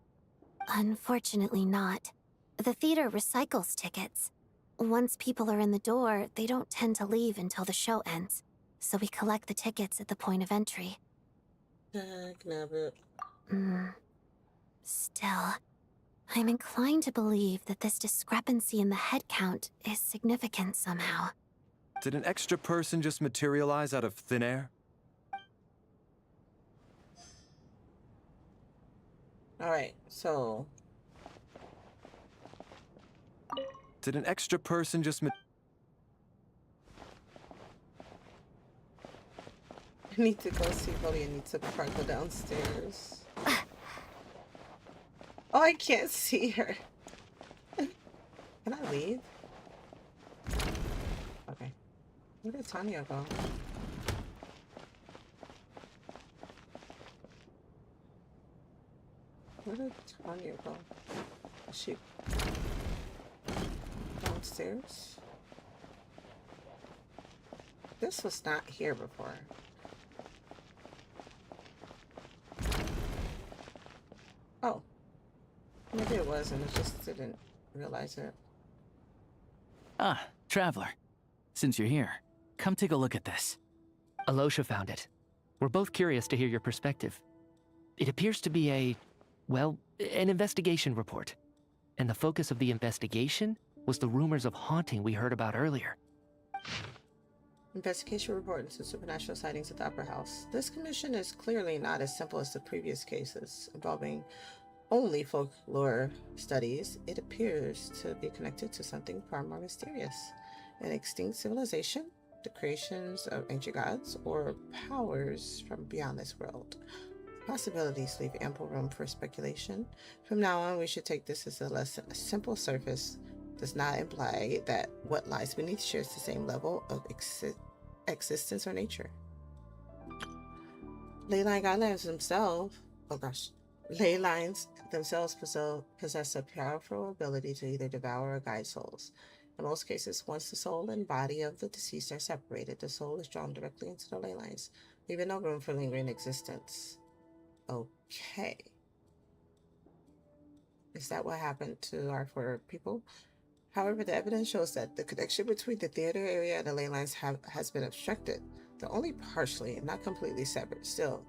Unfortunately not. The theater recycles tickets. Once people are in the door, they don't tend to leave until the show ends. So we collect the tickets at the point of entry. Still, I'm inclined to believe that this discrepancy in the head count is significant somehow. Did an extra person just materialize out of thin air? Alright, so... Did an extra person just I need to go see Bodhi. I need to go downstairs. Oh, I can't see her. Can I leave? Okay. Where did Tanya go? Where did Tanya go? Is she downstairs? This was not here before. Oh. Maybe it was and I just didn't realize it. Ah, traveler. Since you're here, come take a look at this. Alosha found it. We're both curious to hear your perspective. It appears to be an investigation report. And the focus of the investigation was the rumors of haunting we heard about earlier. Investigation report into supernatural sightings at the Upper House. This commission is clearly not as simple as the previous cases involving only folklore studies. It appears to be connected to something far more mysterious. An extinct civilization, the creations of ancient gods, or powers from beyond this world. Possibilities leave ample room for speculation. From now on, we should take this as a simple surface. Does not imply that what lies beneath shares the same level of existence or nature. Leyline guidelines themselves, ley lines themselves possess a powerful ability to either devour or guide souls. In most cases, once the soul and body of the deceased are separated, the soul is drawn directly into the ley lines, leaving no room for lingering existence. Okay. Is that what happened to our four people? However, the evidence shows that the connection between the theater area and the ley lines has been obstructed, though only partially and not completely severed. Still,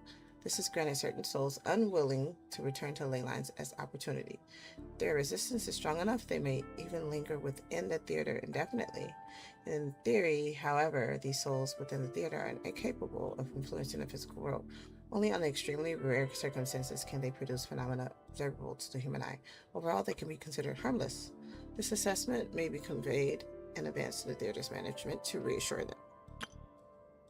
this has granted certain souls unwilling to return to ley lines as opportunity. Their resistance is strong enough they may even linger within the theater indefinitely. In theory, however, these souls within the theater are incapable of influencing the physical world. Only under extremely rare circumstances can they produce phenomena observable to the human eye. Overall, they can be considered harmless. This assessment may be conveyed in advance to the theater's management to reassure them.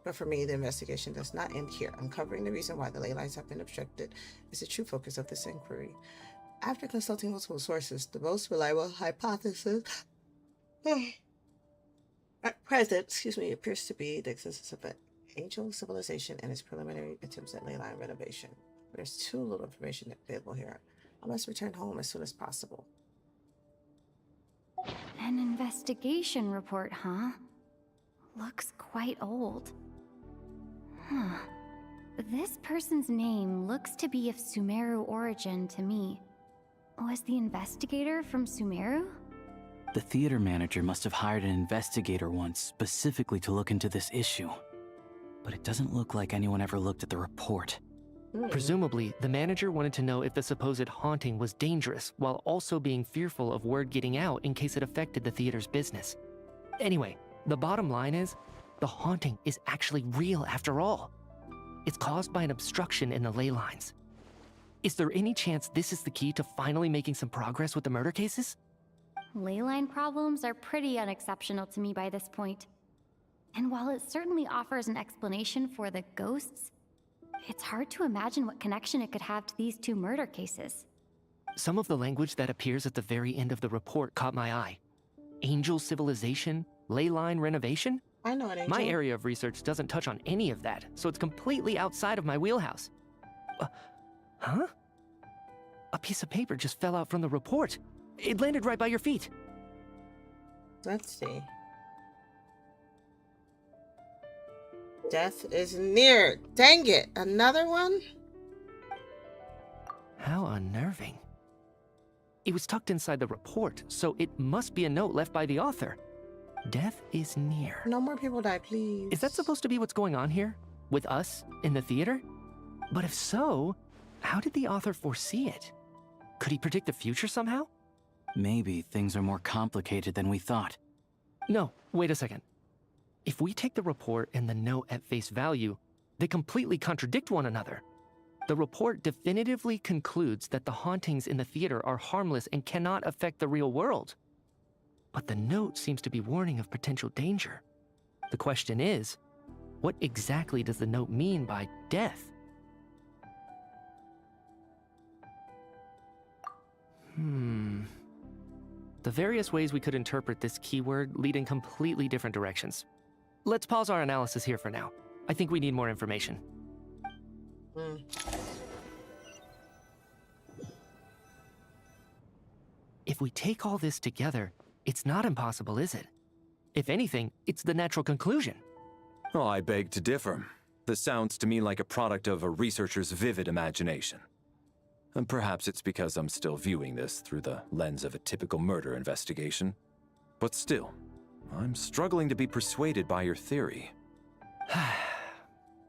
But for me, the investigation does not end here. Uncovering the reason why the ley lines have been obstructed is the true focus of this inquiry. After consulting multiple sources, the most reliable hypothesis at present, appears to be the existence of an ancient civilization and its preliminary attempts at ley line renovation. There's too little information available here. I must return home as soon as possible. An investigation report, huh? Looks quite old. Huh. This person's name looks to be of Sumeru origin to me. Was the investigator from Sumeru? The theater manager must have hired an investigator once specifically to look into this issue. But it doesn't look like anyone ever looked at the report. Presumably, the manager wanted to know if the supposed haunting was dangerous, while also being fearful of word getting out in case it affected the theater's business. Anyway, the bottom line is, the haunting is actually real after all. It's caused by an obstruction in the ley lines. Is there any chance this is the key to finally making some progress with the murder cases? Ley line problems are pretty unexceptional to me by this point. And while it certainly offers an explanation for the ghosts, it's hard to imagine what connection it could have to these two murder cases. Some of the language that appears at the very end of the report caught my eye. Angel civilization, ley line renovation? I know it, Angel. My area of research doesn't touch on any of that, so it's completely outside of my wheelhouse. Huh? A piece of paper just fell out from the report. It landed right by your feet. Let's see. Death is near. Dang it. Another one? How unnerving. It was tucked inside the report, so it must be a note left by the author. Death is near. No more people die, please. Is that supposed to be what's going on here? With us in the theater? But if so, how did the author foresee it? Could he predict the future somehow? Maybe things are more complicated than we thought. No, wait a second. If we take the report and the note at face value, they completely contradict one another. The report definitively concludes that the hauntings in the theater are harmless and cannot affect the real world. But the note seems to be warning of potential danger. The question is, what exactly does the note mean by death? The various ways we could interpret this keyword lead in completely different directions. Let's pause our analysis here for now. I think we need more information. If we take all this together, it's not impossible, is it? If anything, it's the natural conclusion. Oh, I beg to differ. This sounds to me like a product of a researcher's vivid imagination. And perhaps it's because I'm still viewing this through the lens of a typical murder investigation. But still, I'm struggling to be persuaded by your theory.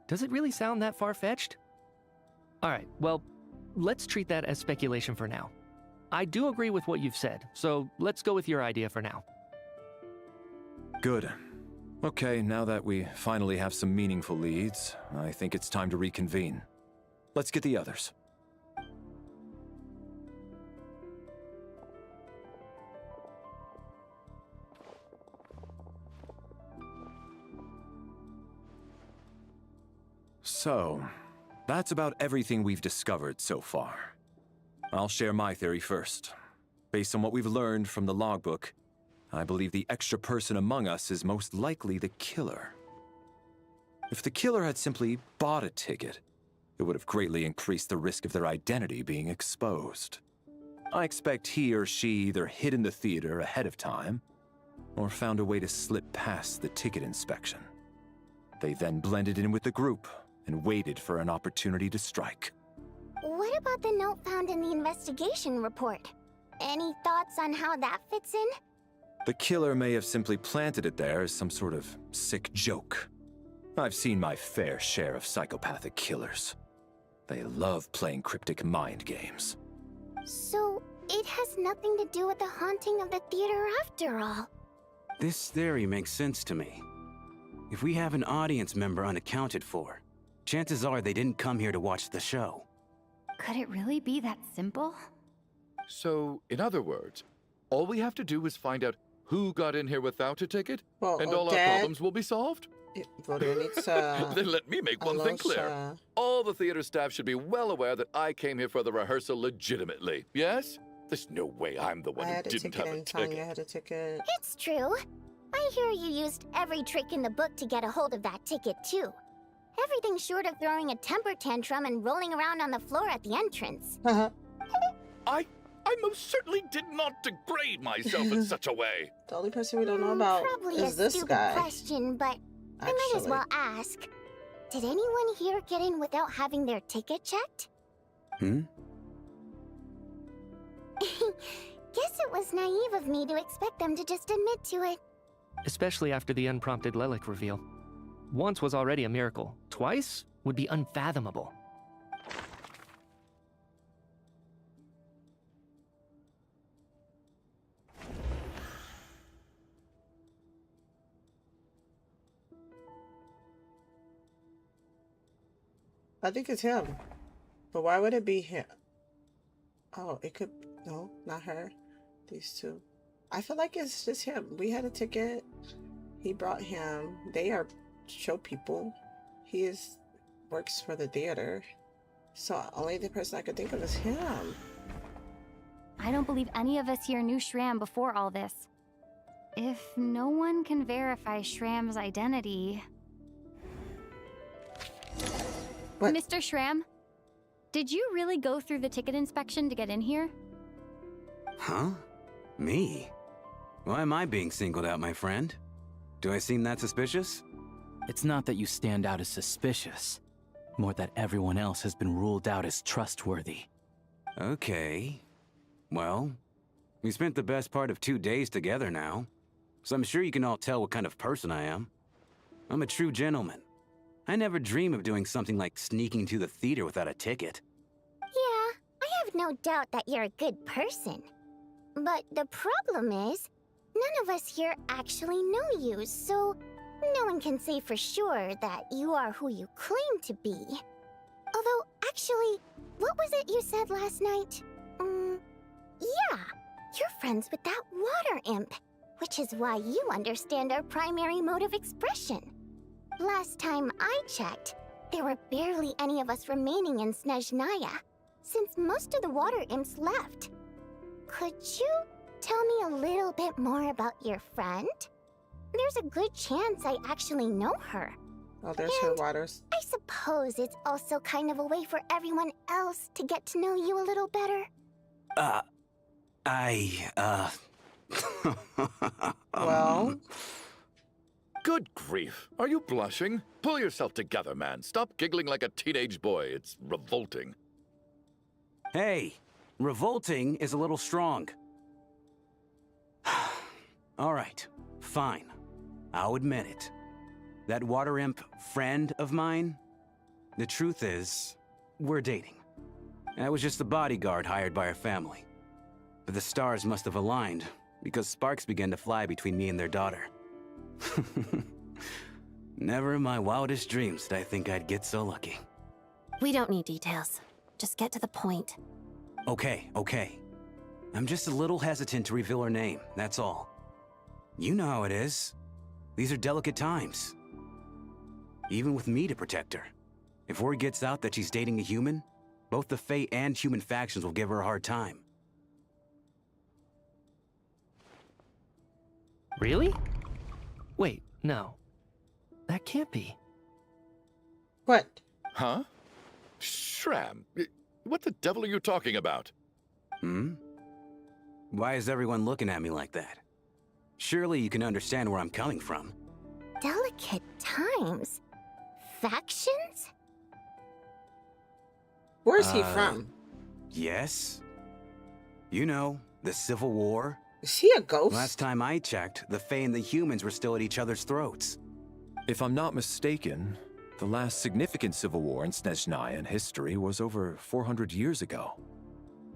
Does it really sound that far-fetched? All right, well, let's treat that as speculation for now. I do agree with what you've said, so let's go with your idea for now. Good. Okay, now that we finally have some meaningful leads, I think it's time to reconvene. Let's get the others. So, that's about everything we've discovered so far. I'll share my theory first. Based on what we've learned from the logbook, I believe the extra person among us is most likely the killer. If the killer had simply bought a ticket, it would have greatly increased the risk of their identity being exposed. I expect he or she either hid in the theater ahead of time, or found a way to slip past the ticket inspection. They then blended in with the group and waited for an opportunity to strike. What about the note found in the investigation report? Any thoughts on how that fits in? The killer may have simply planted it there as some sort of sick joke. I've seen my fair share of psychopathic killers. They love playing cryptic mind games. So, it has nothing to do with the haunting of the theater after all. This theory makes sense to me. If we have an audience member unaccounted for, chances are they didn't come here to watch the show. Could it really be that simple? So, in other words, all we have to do is find out who got in here without a ticket, and all our problems will be solved? Voter needs to... Then let me make one thing clear. All the theater staff should be well aware that I came here for the rehearsal legitimately. Yes? There's no way I'm the one who didn't have a ticket. I had a ticket. It's true. I hear you used every trick in the book to get a hold of that ticket, too. Everything short of throwing a temper tantrum and rolling around on the floor at the entrance. I most certainly did not degrade myself in such a way. The only person we don't know about is this guy. Probably a stupid question, but I might as well ask. Did anyone here get in without having their ticket checked? Hmm? Guess it was naive of me to expect them to just admit to it. Especially after the unprompted Lelik reveal. Once was already a miracle. Twice would be unfathomable. I think it's him. But why would it be him? Oh, it could... No, not her. These two. I feel like it's just him. We had a ticket. He brought him. They are show people. He works for the theater. So only the person I could think of is him. I don't believe any of us here knew Shram before all this. If no one can verify Shram's identity... What? Mr. Shram, did you really go through the ticket inspection to get in here? Huh? Me? Why am I being singled out, my friend? Do I seem that suspicious? It's not that you stand out as suspicious, more that everyone else has been ruled out as trustworthy. Okay. Well, we spent the best part of 2 days together now, so I'm sure you can all tell what kind of person I am. I'm a true gentleman. I never dream of doing something like sneaking to the theater without a ticket. Yeah, I have no doubt that you're a good person. But the problem is, none of us here actually know you, so no one can say for sure that you are who you claim to be. Although, actually, what was it you said last night? Yeah, you're friends with that water imp, which is why you understand our primary mode of expression. Last time I checked, there were barely any of us remaining in Snezhnaya, since most of the water imps left. Could you tell me a little bit more about your friend? There's a good chance I actually know her. Oh, there's her waters. I suppose it's also kind of a way for everyone else to get to know you a little better. Well... Good grief. Are you blushing? Pull yourself together, man. Stop giggling like a teenage boy. It's revolting. Hey, revolting is a little strong. All right, fine. I'll admit it. That water imp friend of mine, the truth is, we're dating. I was just the bodyguard hired by our family. But the stars must have aligned, because sparks began to fly between me and their daughter. Never in my wildest dreams did I think I'd get so lucky. We don't need details. Just get to the point. Okay. I'm just a little hesitant to reveal her name, that's all. You know how it is. These are delicate times. Even with me to protect her. If word gets out that she's dating a human, both the Fae and human factions will give her a hard time. Really? Wait, no. That can't be. What? Huh? Shram, what the devil are you talking about? Why is everyone looking at me like that? Surely you can understand where I'm coming from. Delicate times? Factions? Where's he from? Yes. You know, the Civil War. Is he a ghost? Last time I checked, the Fae and the humans were still at each other's throats. If I'm not mistaken, the last significant civil war in Snezhnaya history was over 400 years ago,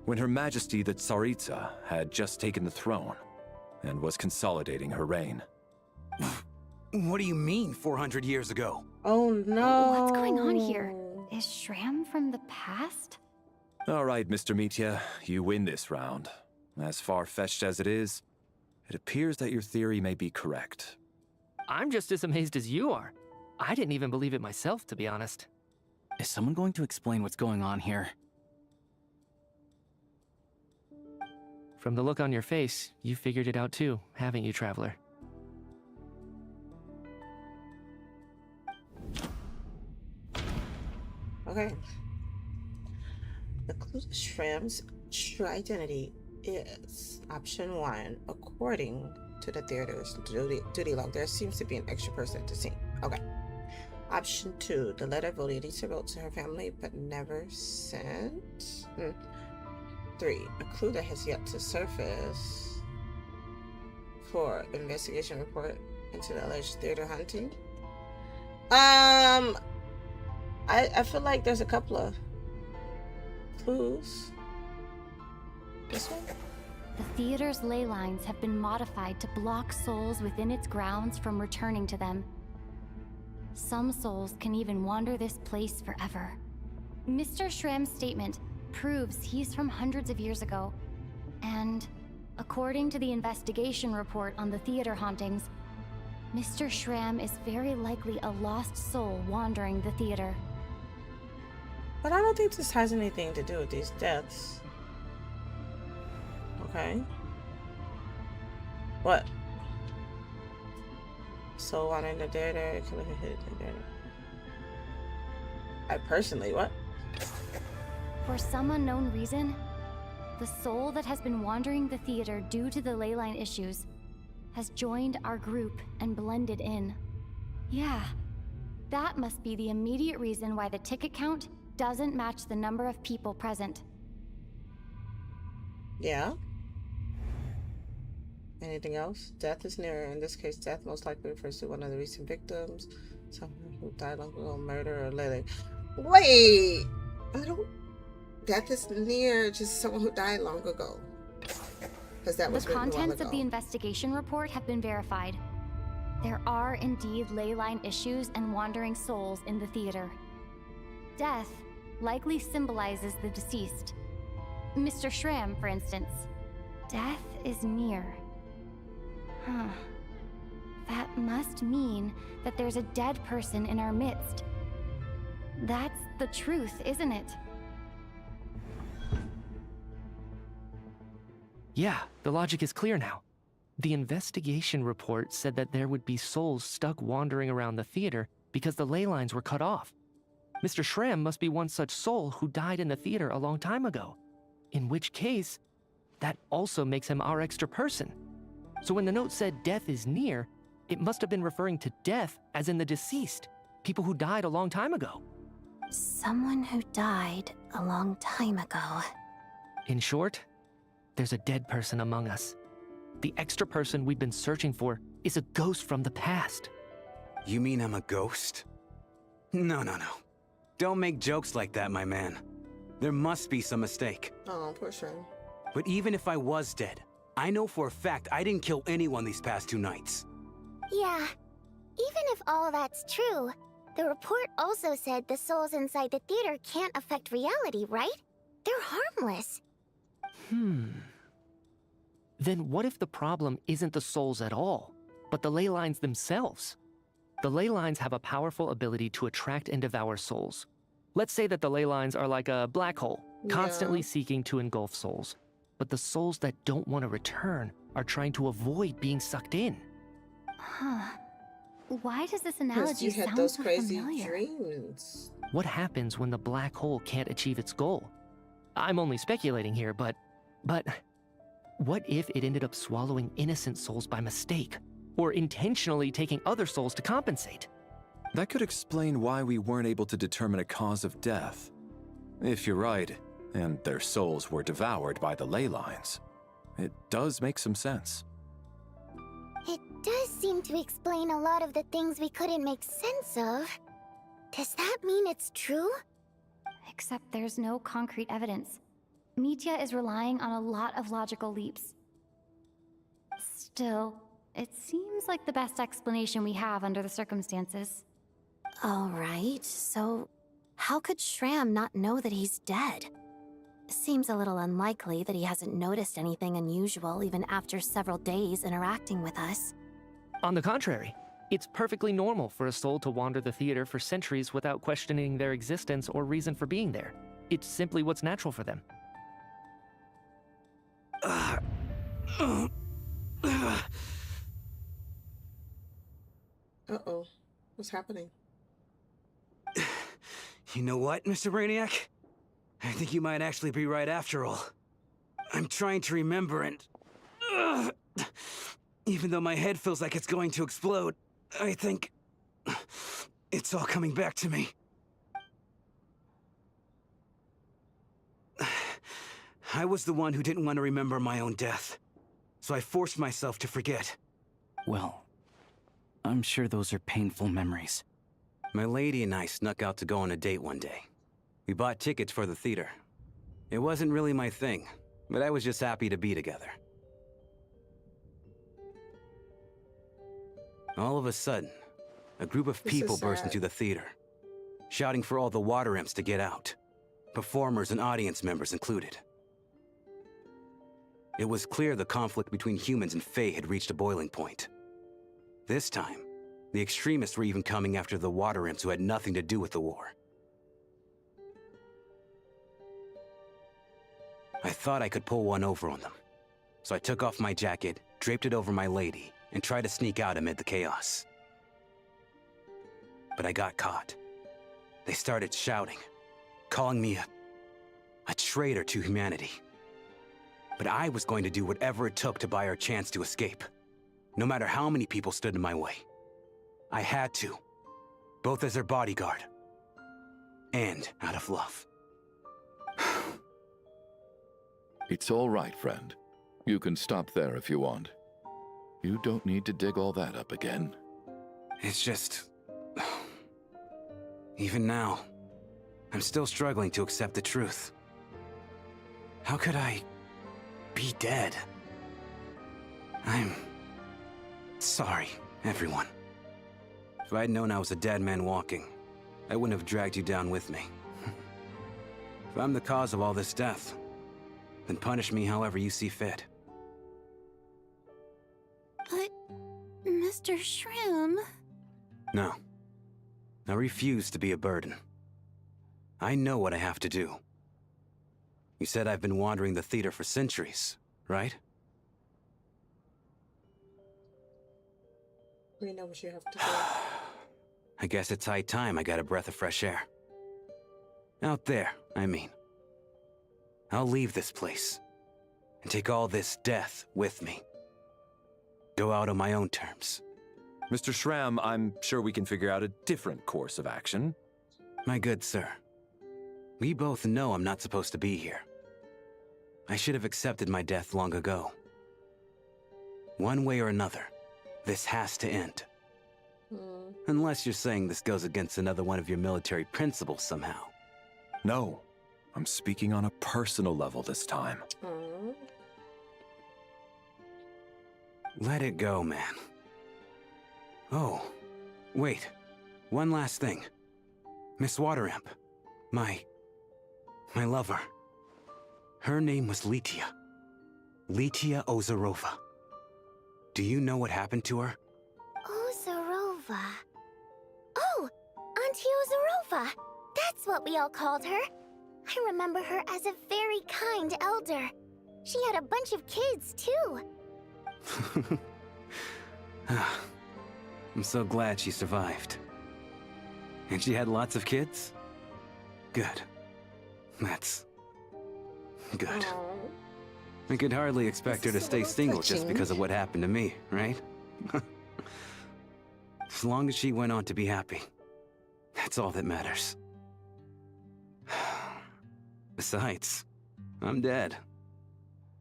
when Her Majesty the Tsaritsa had just taken the throne and was consolidating her reign. What do you mean, 400 years ago? Oh no. What's going on here? Is Shram from the past? All right, Mr. Mitya, you win this round. As far-fetched as it is, it appears that your theory may be correct. I'm just as amazed as you are. I didn't even believe it myself, to be honest. Is someone going to explain what's going on here? From the look on your face, you figured it out too, haven't you, Traveler? Okay. The clue to Shram's true identity is option 1. According to the theater's duty log, there seems to be an extra person at the scene. Okay. Option 2. The letter Volodya wrote to her family but never sent. 3. A clue that has yet to surface. 4. Investigation report into the alleged theater hunting. I feel like there's a couple of clues. This one? The theater's ley lines have been modified to block souls within its grounds from returning to them. Some souls can even wander this place forever. Mr. Shram's statement proves he's from hundreds of years ago. And according to the investigation report on the theater hauntings, Mr. Shram is very likely a lost soul wandering the theater. But I don't think this has anything to do with these deaths. Okay. What? So wandering the theater, I personally, what? For some unknown reason, the soul that has been wandering the theater due to the ley line issues has joined our group and blended in. Yeah, that must be the immediate reason why the ticket count doesn't match the number of people present. Yeah. Anything else? Death is near. In this case, death most likely refers to one of the recent victims, someone who died long ago, murder or later. Wait! Death is near just someone who died long ago. Because that was the contents of the investigation report have been verified. There are indeed ley line issues and wandering souls in the theater. Death likely symbolizes the deceased. Mr. Shram, for instance. Death is near. Huh. That must mean that there's a dead person in our midst. That's the truth, isn't it? Yeah, the logic is clear now. The investigation report said that there would be souls stuck wandering around the theater because the ley lines were cut off. Mr. Shram must be one such soul who died in the theater a long time ago. In which case, that also makes him our extra person. So when the note said death is near, it must have been referring to death as in the deceased, people who died a long time ago. Someone who died a long time ago. In short, there's a dead person among us. The extra person we've been searching for is a ghost from the past. You mean I'm a ghost? No. Don't make jokes like that, my man. There must be some mistake. Oh, poor Shram. But even if I was dead, I know for a fact I didn't kill anyone these past 2 nights. Yeah. Even if all that's true, the report also said the souls inside the theater can't affect reality, right? They're harmless. Then what if the problem isn't the souls at all, but the ley lines themselves? The ley lines have a powerful ability to attract and devour souls. Let's say that the ley lines are like a black hole, constantly seeking to engulf souls. But the souls that don't want to return are trying to avoid being sucked in. Huh. Why does this analogy you had sound those so crazy familiar? dreams. What happens when the black hole can't achieve its goal? I'm only speculating here, but what if it ended up swallowing innocent souls by mistake? Or intentionally taking other souls to compensate? That could explain why we weren't able to determine a cause of death. If you're right, and their souls were devoured by the ley lines, it does make some sense. It does seem to explain a lot of the things we couldn't make sense of. Does that mean it's true? Except there's no concrete evidence. Mitya is relying on a lot of logical leaps. Still, it seems like the best explanation we have under the circumstances. All right, so how could Shram not know that he's dead? Seems a little unlikely that he hasn't noticed anything unusual even after several days interacting with us. On the contrary, It's perfectly normal for a soul to wander the theater for centuries without questioning their existence or reason for being there. It's simply what's natural for them. Uh-oh. What's happening? You know what, Mr. Brainiac? I think you might actually be right after all. I'm trying to remember and... even though my head feels like it's going to explode, I think... it's all coming back to me. I was the one who didn't want to remember my own death, so I forced myself to forget. Well, I'm sure those are painful memories. My lady and I snuck out to go on a date one day. We bought tickets for the theater. It wasn't really my thing, but I was just happy to be together. All of a sudden, a group of people burst into the theater, shouting for all the water imps to get out, performers and audience members included. It was clear the conflict between humans and Fae had reached a boiling point. This time, the extremists were even coming after the water imps who had nothing to do with the war. I thought I could pull one over on them, so I took off my jacket, draped it over my lady, and tried to sneak out amid the chaos. But I got caught. They started shouting, calling me a traitor to humanity. But I was going to do whatever it took to buy our chance to escape, no matter how many people stood in my way. I had to, both as their bodyguard and out of love. It's all right, friend. You can stop there if you want. You don't need to dig all that up again. It's just... even now, I'm still struggling to accept the truth. How could I be dead? I'm sorry, everyone. If I'd known I was a dead man walking, I wouldn't have dragged you down with me. If I'm the cause of all this death, then punish me however you see fit. But, Mr. Shroom... No. I refuse to be a burden. I know what I have to do. You said I've been wandering the theater for centuries, right? We know what you have to do. I guess it's high time I got a breath of fresh air. Out there, I mean. I'll leave this place and take all this death with me. Go out on my own terms. Mr. Shram, I'm sure we can figure out a different course of action. My good sir, we both know I'm not supposed to be here. I should have accepted my death long ago. One way or another, this has to end. Unless you're saying this goes against another one of your military principles somehow. No, I'm speaking on a personal level this time. Let it go, man. Oh, wait. One last thing. Miss Waterimp. My lover. Her name was Litia. Litia Ozarova. Do you know what happened to her? Ozarova. Oh, Auntie Ozarova. That's what we all called her. I remember her as a very kind elder. She had a bunch of kids, too. I'm so glad she survived. And she had lots of kids? Good. That's... good. I could hardly expect her to stay single just because of what happened to me, right? As long as she went on to be happy, that's all that matters. Besides, I'm dead.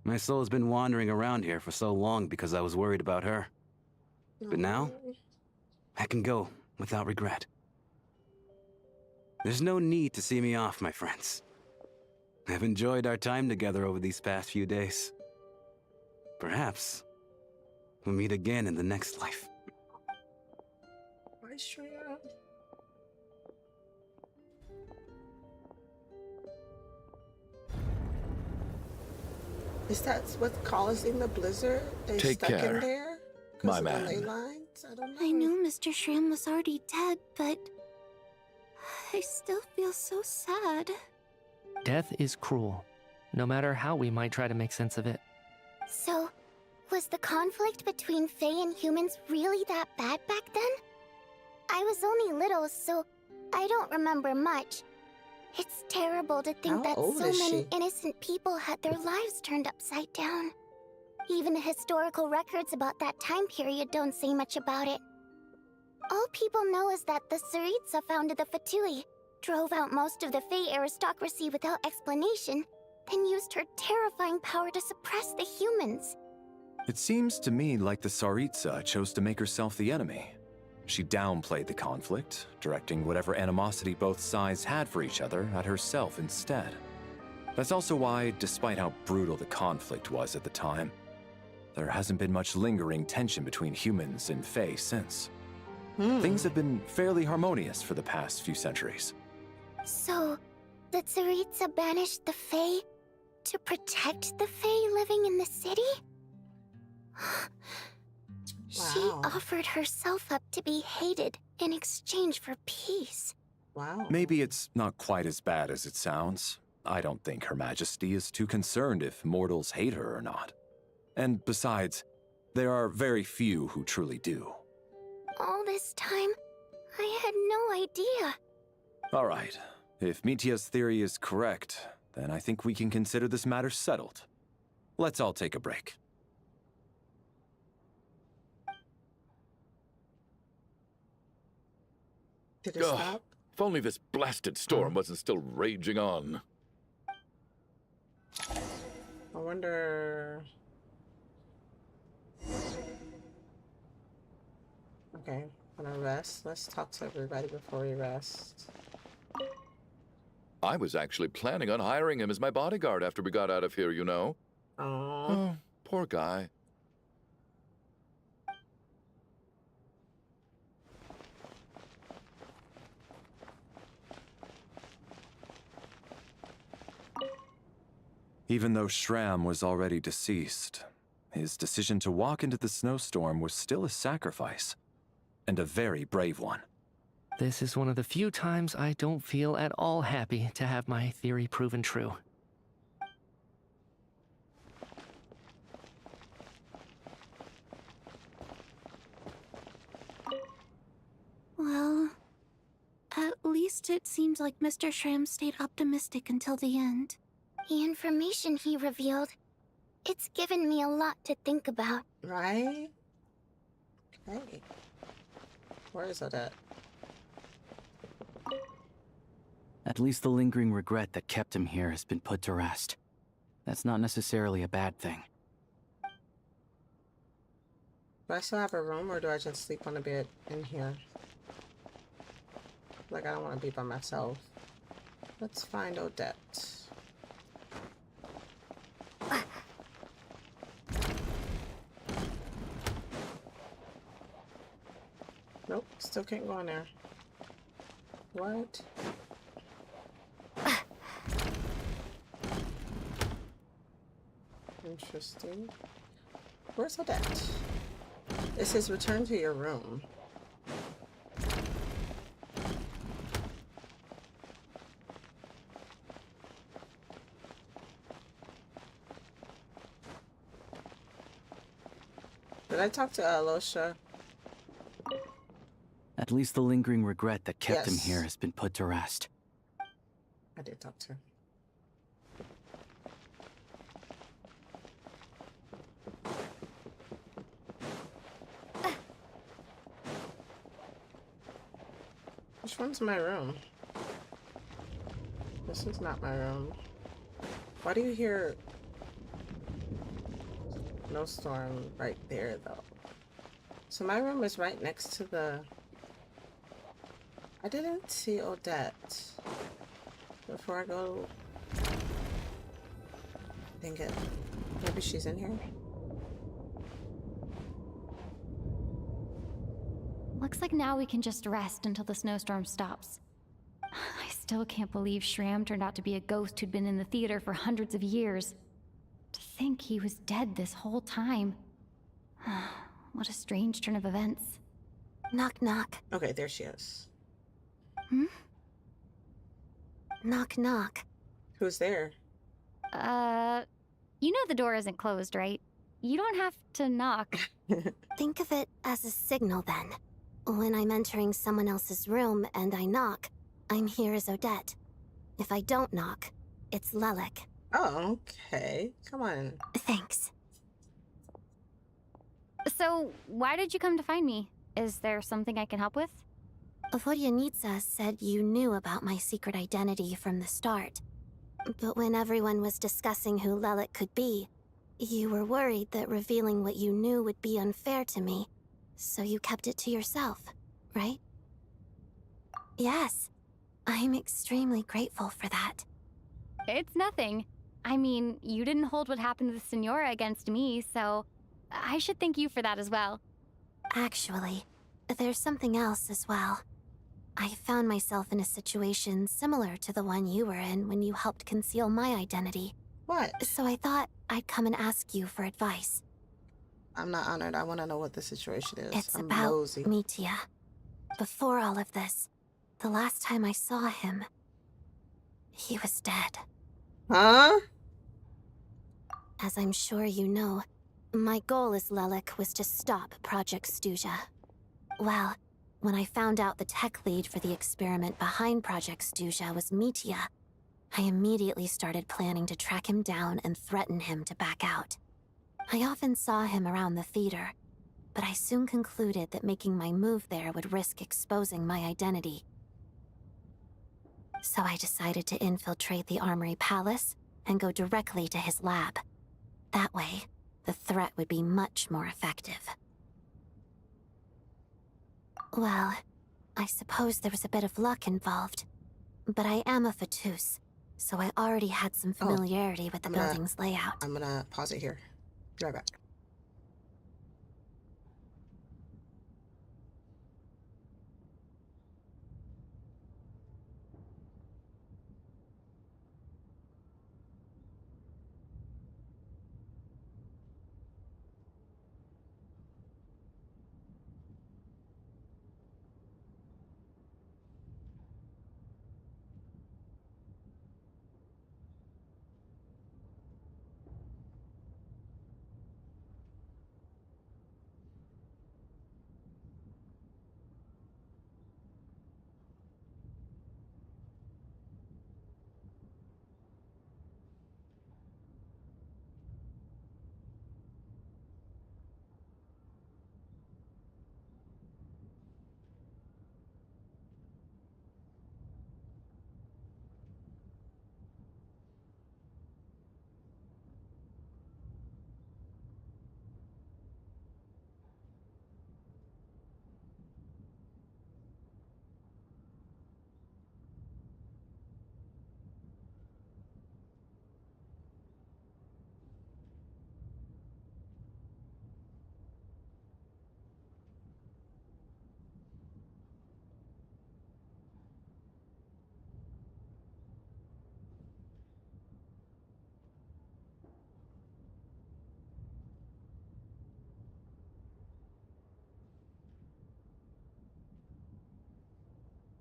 My soul's been wandering around here for so long because I was worried about her. But now, I can go without regret. There's no need to see me off, my friends. I've enjoyed our time together over these past few days. Perhaps we'll meet again in the next life. Why Shreya? Is that what's causing the blizzard? They Take stuck care, in there? my Of man. the ley lines? I don't know. I know Mr. Shram was already dead, but I still feel so sad. Death is cruel, no matter how we might try to make sense of it. So, was the conflict between Fae and humans really that bad back then? I was only little, so I don't remember much. It's terrible to think that so many innocent people had their lives turned upside down. Even the historical records about that time period don't say much about it. All people know is that the Tsaritsa founded the Fatui, drove out most of the Fae aristocracy without explanation, then used her terrifying power to suppress the humans. It seems to me like the Tsaritsa chose to make herself the enemy. She downplayed the conflict, directing whatever animosity both sides had for each other at herself instead. That's also why, despite how brutal the conflict was at the time, there hasn't been much lingering tension between humans and Fae since. Things have been fairly harmonious for the past few centuries. So, the Tsaritsa banished the Fae to protect the Fae living in the city? She offered herself up to be hated in exchange for peace. Wow. Maybe it's not quite as bad as it sounds. I don't think Her Majesty is too concerned if mortals hate her or not. And besides, there are very few who truly do. All this time, I had no idea. All right. If Mitya's theory is correct, then I think we can consider this matter settled. Let's all take a break. Did it stop? If only this blasted storm wasn't still raging on. I wonder... Okay, I'm gonna rest. Let's talk to everybody before we rest. I was actually planning on hiring him as my bodyguard after we got out of here, you know. Oh, poor guy. Even though Shram was already deceased, his decision to walk into the snowstorm was still a sacrifice, and a very brave one. This is one of the few times I don't feel at all happy to have my theory proven true. Well, at least it seems like Mr. Shram stayed optimistic until the end. The information he revealed, it's given me a lot to think about. Right? Okay. Where is it at? At least the lingering regret that kept him here has been put to rest. That's not necessarily a bad thing. Do I still have a room, or do I just sleep on the bed in here? Like, I don't want to be by myself. Let's find Odette. Nope, still can't go in there. What? Interesting. Where's Odette? It says return to your room. Did I talk to Alosha? At least the lingering regret that kept him here has been put to rest. I did talk to her. Which one's my room? This is not my room. Why do you hear no storm right there, though? So my room is right next to the... I didn't see Odette before I go. Dang it. Maybe she's in here? Looks like now we can just rest until the snowstorm stops. I still can't believe Shram turned out to be a ghost who'd been in the theater for hundreds of years. To think he was dead this whole time. What a strange turn of events. Knock, knock. Okay, there she is. Hmm? Knock, knock. Who's there? You know the door isn't closed, right? You don't have to knock. Think of it as a signal, then. When I'm entering someone else's room and I knock, I'm here as Odette. If I don't knock, it's Lelik. Oh, okay. Come on. Thanks. So, why did you come to find me? Is there something I can help with? Vodyanitsa said you knew about my secret identity from the start. But when everyone was discussing who Lelik could be, you were worried that revealing what you knew would be unfair to me, so you kept it to yourself, right? Yes. I'm extremely grateful for that. It's nothing. I mean, you didn't hold what happened with Senora against me, so I should thank you for that as well. Actually, there's something else as well. I found myself in a situation similar to the one you were in when you helped conceal my identity. What? So I thought I'd come and ask you for advice. I'm not honored. I want to know what the situation is. It's I'm about nosy. Mitya. Before all of this, the last time I saw him, he was dead. Huh? As I'm sure you know, my goal as Lelik was to stop Project Stuja. Well, when I found out the tech lead for the experiment behind Project Stuja was Mitya, I immediately started planning to track him down and threaten him to back out. I often saw him around the theater, but I soon concluded that making my move there would risk exposing my identity. So I decided to infiltrate the Armory Palace and go directly to his lab. That way, the threat would be much more effective. Well, I suppose there was a bit of luck involved, but I am a Fatus, so I already had some familiarity with the building's layout. I'm gonna pause it here. Be right back.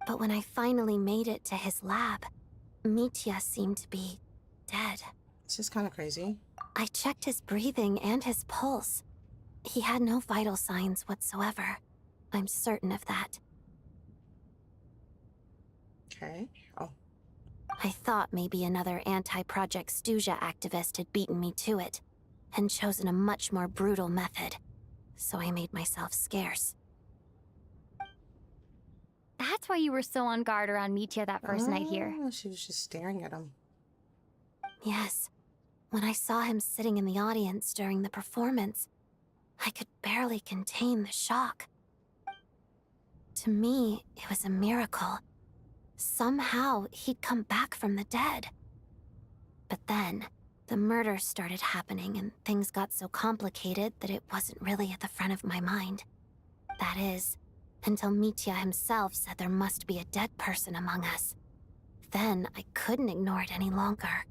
But when I finally made it to his lab, Mitya seemed to be dead. It's just kind of crazy. I checked his breathing and his pulse. He had no vital signs whatsoever. I'm certain of that. Okay. Oh. I thought maybe another anti-Project Stuja activist had beaten me to it, and chosen a much more brutal method. So I made myself scarce. That's why you were so on guard around Mitya that first night here. She was just staring at him. Yes. When I saw him sitting in the audience during the performance, I could barely contain the shock. To me, it was a miracle. Somehow, he'd come back from the dead. But then, the murder started happening and things got so complicated that it wasn't really at the front of my mind. That is, until Mitya himself said there must be a dead person among us. Then I couldn't ignore it any longer.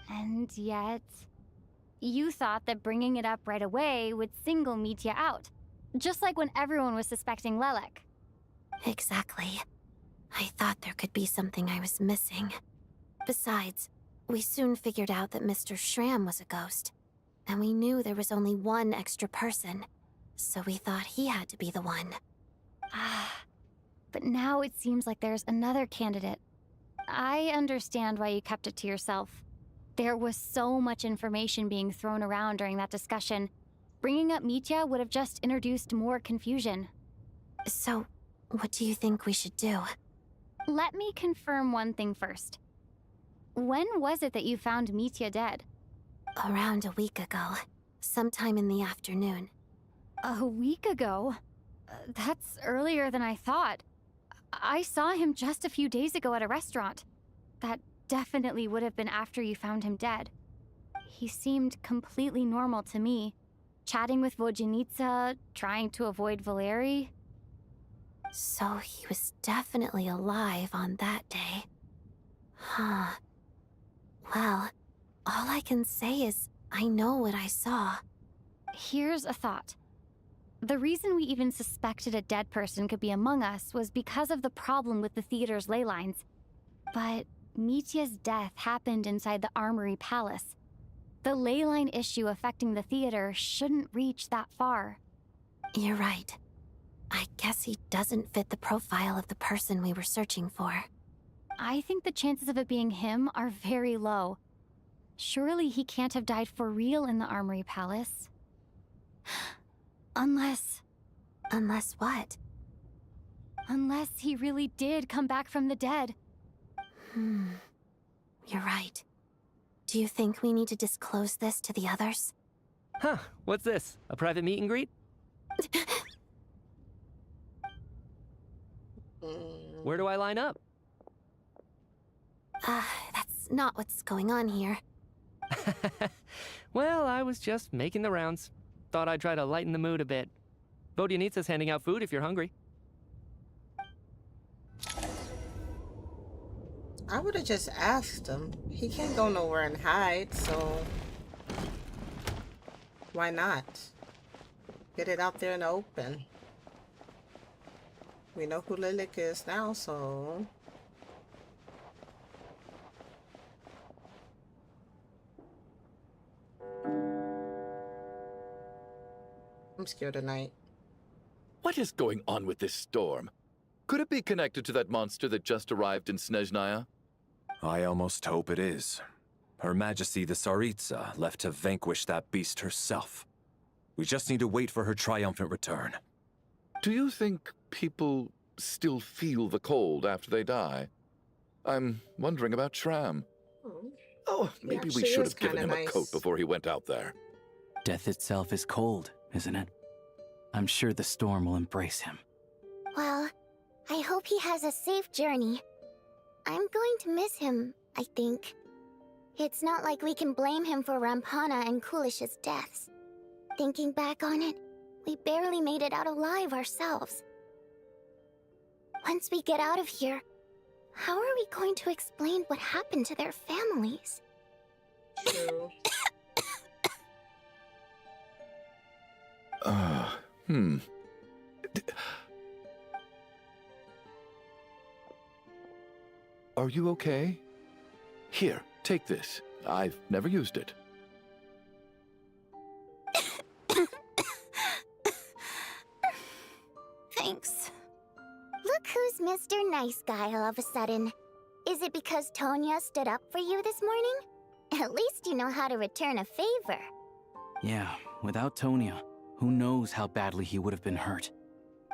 And yet, you thought that bringing it up right away would single Mitya out. Just like when everyone was suspecting Lelek. Exactly. I thought there could be something I was missing. Besides, we soon figured out that Mr. Schramm was a ghost. And we knew there was only one extra person. So we thought he had to be the one. But now it seems like there's another candidate. I understand why you kept it to yourself. There was so much information being thrown around during that discussion. Bringing up Mitya would have just introduced more confusion. So, what do you think we should do? Let me confirm one thing first. When was it that you found Mitya dead? Around a week ago. Sometime in the afternoon. A week ago? That's earlier than I thought. I saw him just a few days ago at a restaurant. That definitely would have been after you found him dead. He seemed completely normal to me. Chatting with Vodyanitsa, trying to avoid Valeri. So he was definitely alive on that day. Huh. Well, all I can say is I know what I saw. Here's a thought. The reason we even suspected a dead person could be among us was because of the problem with the theater's ley lines. But Mitya's death happened inside the Armory Palace. The ley line issue affecting the theater shouldn't reach that far. You're right. I guess he doesn't fit the profile of the person we were searching for. I think the chances of it being him are very low. Surely he can't have died for real in the Armory Palace. Unless what? Unless he really did come back from the dead. You're right. Do you think we need to disclose this to the others? Huh, what's this? A private meet and greet? Where do I line up? That's not what's going on here. Well, I was just making the rounds. Thought I'd try to lighten the mood a bit. Vodyanitsa's handing out food if you're hungry. I would have just asked him. He can't go nowhere and hide, so why not? Get it out there in the open. We know who Lilik is now, so I'm scared tonight. What is going on with this storm? Could it be connected to that monster that just arrived in Snezhnaya? I almost hope it is. Her Majesty the Tsaritsa left to vanquish that beast herself. We just need to wait for her triumphant return. Do you think people still feel the cold after they die? I'm wondering about Shram. Oh, maybe we should have given him a coat before he went out there. Death itself is cold, isn't it? I'm sure the storm will embrace him. Well, I hope he has a safe journey. I'm going to miss him, I think. It's not like we can blame him for Rampana and Kulish's deaths. Thinking back on it, we barely made it out alive ourselves. Once we get out of here, how are we going to explain what happened to their families? True. Are you okay? Here, take this. I've never used it. Thanks. Look who's Mr. Nice Guy all of a sudden. Is it because Tonya stood up for you this morning? At least you know how to return a favor. Yeah, without Tonya, who knows how badly he would have been hurt.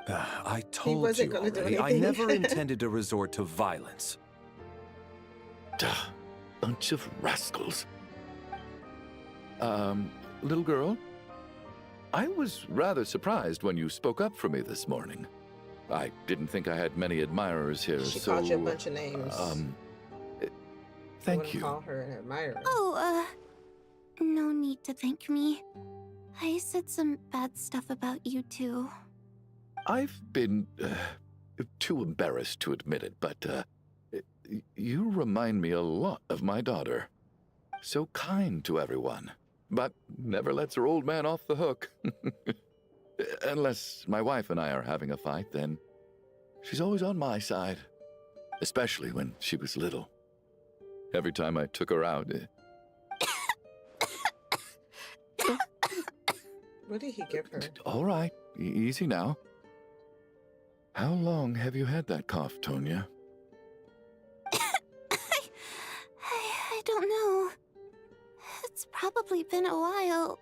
I told you already, I never intended to resort to violence. Duh, bunch of rascals. Little girl? I was rather surprised when you spoke up for me this morning. I didn't think I had many admirers here, She so... called you a bunch of names. Thank you. Call her an admirer. Oh, no need to thank me. I said some bad stuff about you too. I've been too embarrassed to admit it, but you remind me a lot of my daughter. So kind to everyone, but never lets her old man off the hook. Unless my wife and I are having a fight, then she's always on my side. Especially when she was little. Every time I took her out... What did he give her? All right, easy now. How long have you had that cough, Tonya? I don't know. It's probably been a while.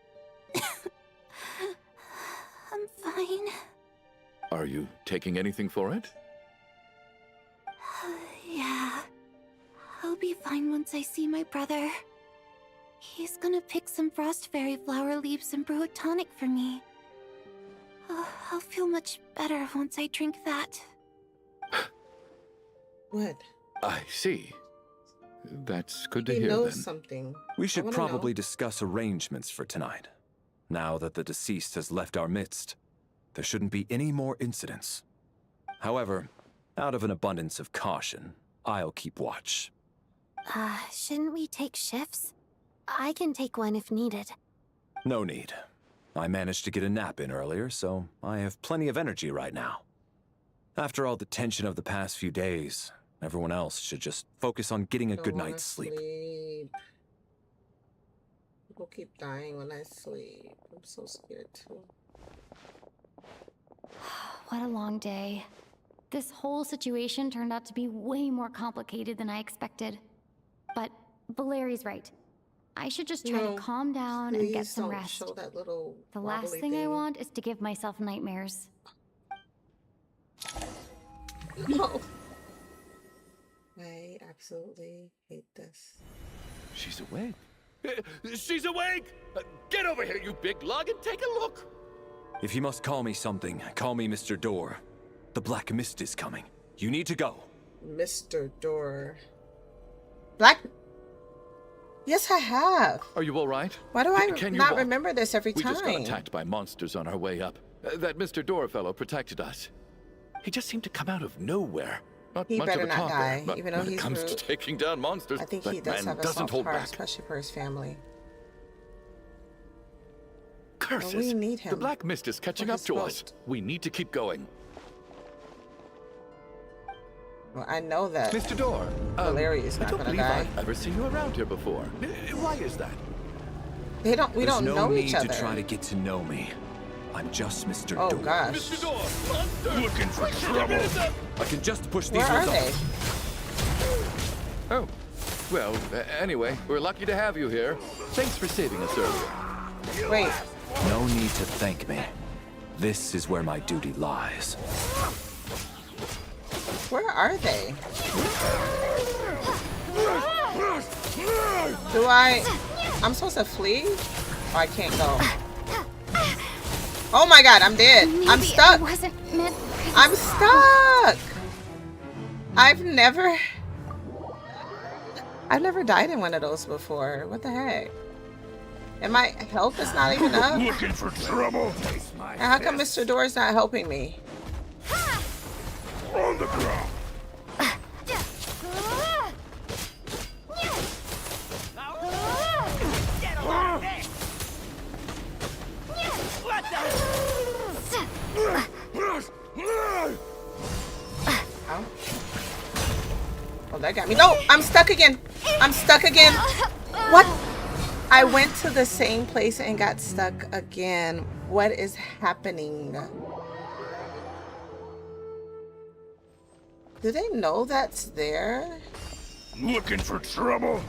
I'm fine. Are you taking anything for it? Yeah. I'll be fine once I see my brother. He's gonna pick some frost fairy flower leaves and brew a tonic for me. I'll feel much better once I drink that. What? I see. That's good to He hear, knows then. something. We should wanna probably know. discuss arrangements for tonight. Now that the deceased has left our midst, there shouldn't be any more incidents. However, out of an abundance of caution, I'll keep watch. Shouldn't we take shifts? I can take one if needed. No need. I managed to get a nap in earlier, so I have plenty of energy right now. After all the tension of the past few days, everyone else should just focus on getting a good night's sleep. People keep dying when I sleep. I'm so scared too. What a long day. This whole situation turned out to be way more complicated than I expected. But Valeri's right. I should just try to calm down and get some rest. Show that little The last thing I want is to give myself nightmares. No. I absolutely hate this. She's awake. She's awake! Get over here, you big lug, and take a look! If you must call me something, call me Mr. Door. The Black Mist is coming. You need to go. Mr. Door. Black... Yes, I have. Are you all right? Why do I not walk? remember this every We time? just got attacked by monsters on our way up. That Mr. Door fellow protected us. He just seemed to come out of nowhere. Not He much better of a not talker, die, but even though when it he's comes to rude. taking down monsters, I think that he does man have a doesn't soft hold heart, back. especially for his family. Curses! Well, we need him. The Black Mist is catching For up his to us. boat. We need to keep going. Well, I know that Mr. Door, Valeria is I not don't gonna believe die. I've ever seen you around here before. Why is that? We There's don't no know need each other. to try to get to know me. I'm just Mr. Oh, Door. gosh. Mr. Door, monsters! Looking for Quick, trouble. get rid of them! I can just push these Where are ones they? off. Oh, well, anyway, we're lucky to have you here. Thanks for saving us earlier. Wait. No need to thank me. This is where my duty lies. Where are they? Do I'm supposed to flee? Oh, I can't go. Oh my god, I'm dead. I'm stuck. I'm stuck. I've never died in one of those before. What the heck? And my health is not even up. Looking for trouble. And how come Mr. Door's not helping me? On the ground. Oh, that got me. No, I'm stuck again. I'm stuck again. What? I went to the same place and got stuck again. What is happening? Do they know that's there? Looking for trouble.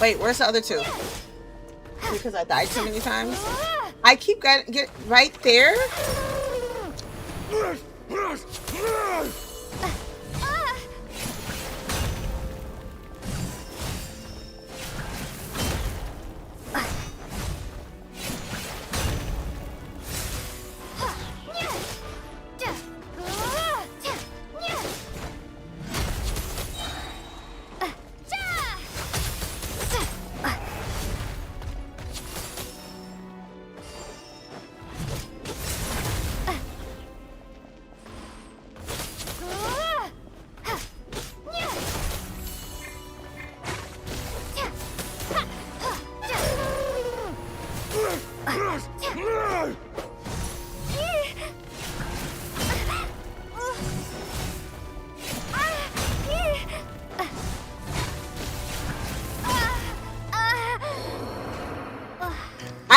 Wait, where's the other two? Because I died too many times? I keep get right there? I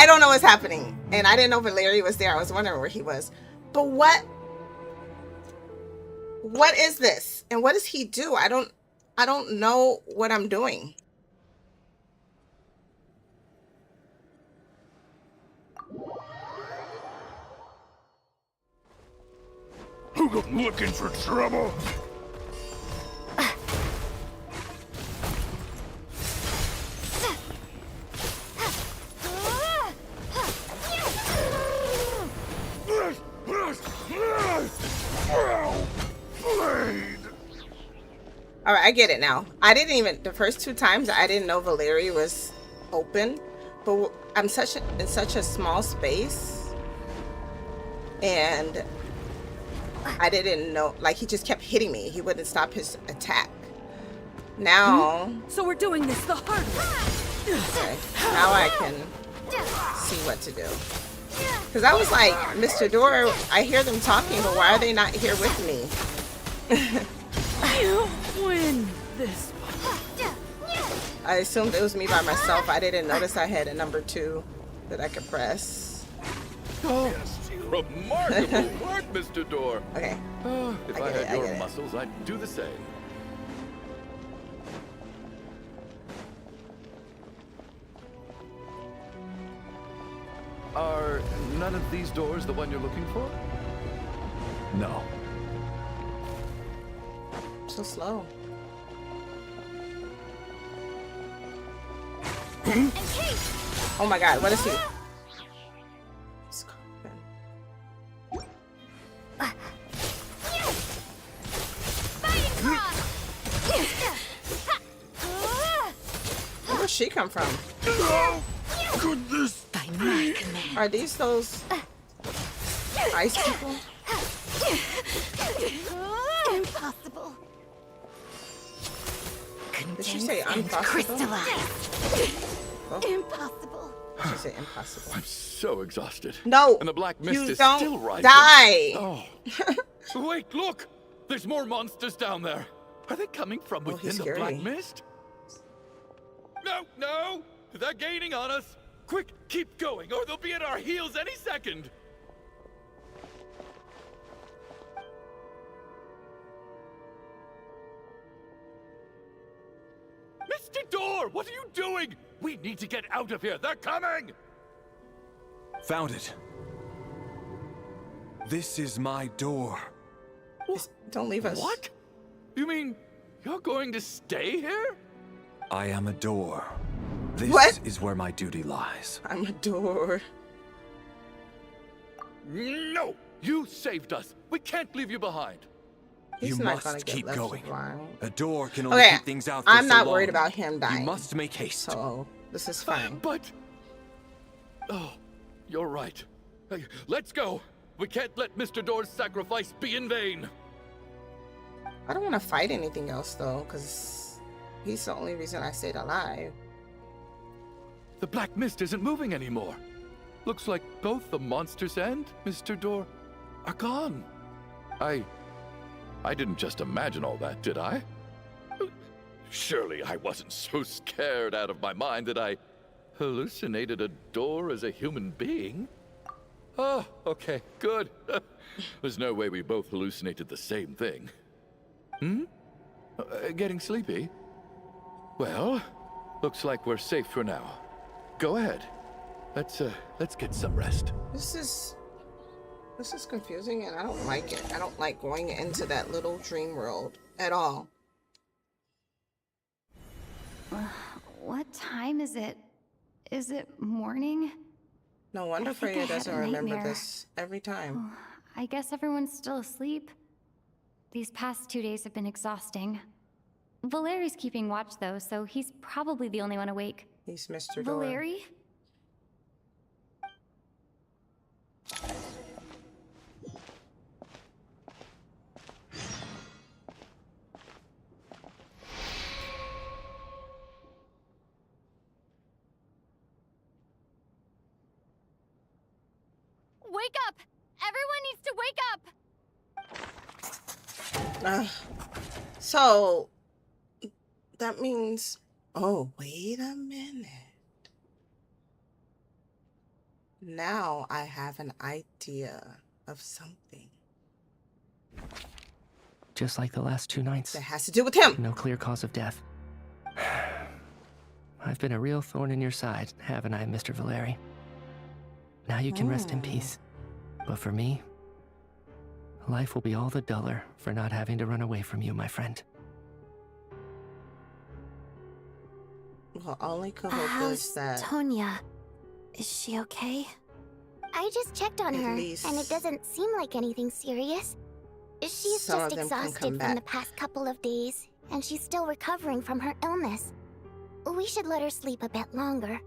don't know what's happening, and I didn't know Valeri was there. I was wondering where he was. But what is this? And what does he do? I don't know what I'm doing. I'm looking for trouble. All right, I get it now. I didn't even, the first 2 times I didn't know Valeri was open, but I'm in such a small space, and I didn't know, like, he just kept hitting me. He wouldn't stop his attack. Now, so we're doing this the hard way. Okay, now I can see what to do. Because I was like, Mr. Door, I hear them talking, but why are they not here with me? You win this one. I assumed it was me by myself. I didn't notice I had a number 2 that I could press. Oh, remarkable work, Mr. Door. Okay. If I had your muscles, I'd do the same. Are none of these doors the one you're looking for? No. So slow. Oh my god, what is he? Where'd she come from? Goodness. Are these those ice people? Impossible. Did she say impossible? Crystallize. Oh. Impossible. She said impossible. I'm so exhausted. No, and the black mist you is don't still rising. die. Oh. Wait, look! There's more monsters down there. Are they coming from within the black mist? No, no! They're gaining on us. Quick, keep going, or they'll be at our heels any second. Mr. Door, what are you doing? We need to get out of here. They're coming! Found it. This is my door. Don't leave us. What? You mean you're going to stay here? I am a door. This is where my duty lies. I'm a door. No! You saved us. We can't leave you behind. He's you not gonna must get keep left going. behind. A door can only Okay, keep things out for I'm so not long. worried about him dying. You must make haste. So this is fine. But oh, you're right. Hey, let's go. We can't let Mr. Door's sacrifice be in vain. I don't want to fight anything else though, because he's the only reason I stayed alive. The black mist isn't moving anymore. Looks like both the monsters and Mr. Door are gone. I didn't just imagine all that, did I? Surely I wasn't so scared out of my mind that I hallucinated a door as a human being. Oh, okay, good. There's no way we both hallucinated the same thing. Getting sleepy? Well, looks like we're safe for now. Go ahead. Let's get some rest. This is confusing and I don't like it. I don't like going into that little dream world at all. What time is it? Is it morning? No wonder Freya had doesn't a remember nightmare. this every time. I guess everyone's still asleep. These past 2 days have been exhausting. Valeri's keeping watch though, so he's probably the only one awake. He's Mr. Door. Valeri? wake up! Everyone needs to wake up! So, that means... Oh, wait a minute. Now I have an idea of something. Just like the last 2 nights. That has to do with him. No clear cause of death. I've been a real thorn in your side, haven't I, Mr. Valeri? Now you can rest in peace. But for me, life will be all the duller for not having to run away from you, my friend. Well, only could hope How's that... Tonya? Is she okay? I just checked on her, least and it doesn't seem like anything serious. She's some just of them can exhausted come from back. the past couple of days, and she's still recovering from her illness. We should let her sleep a bit longer.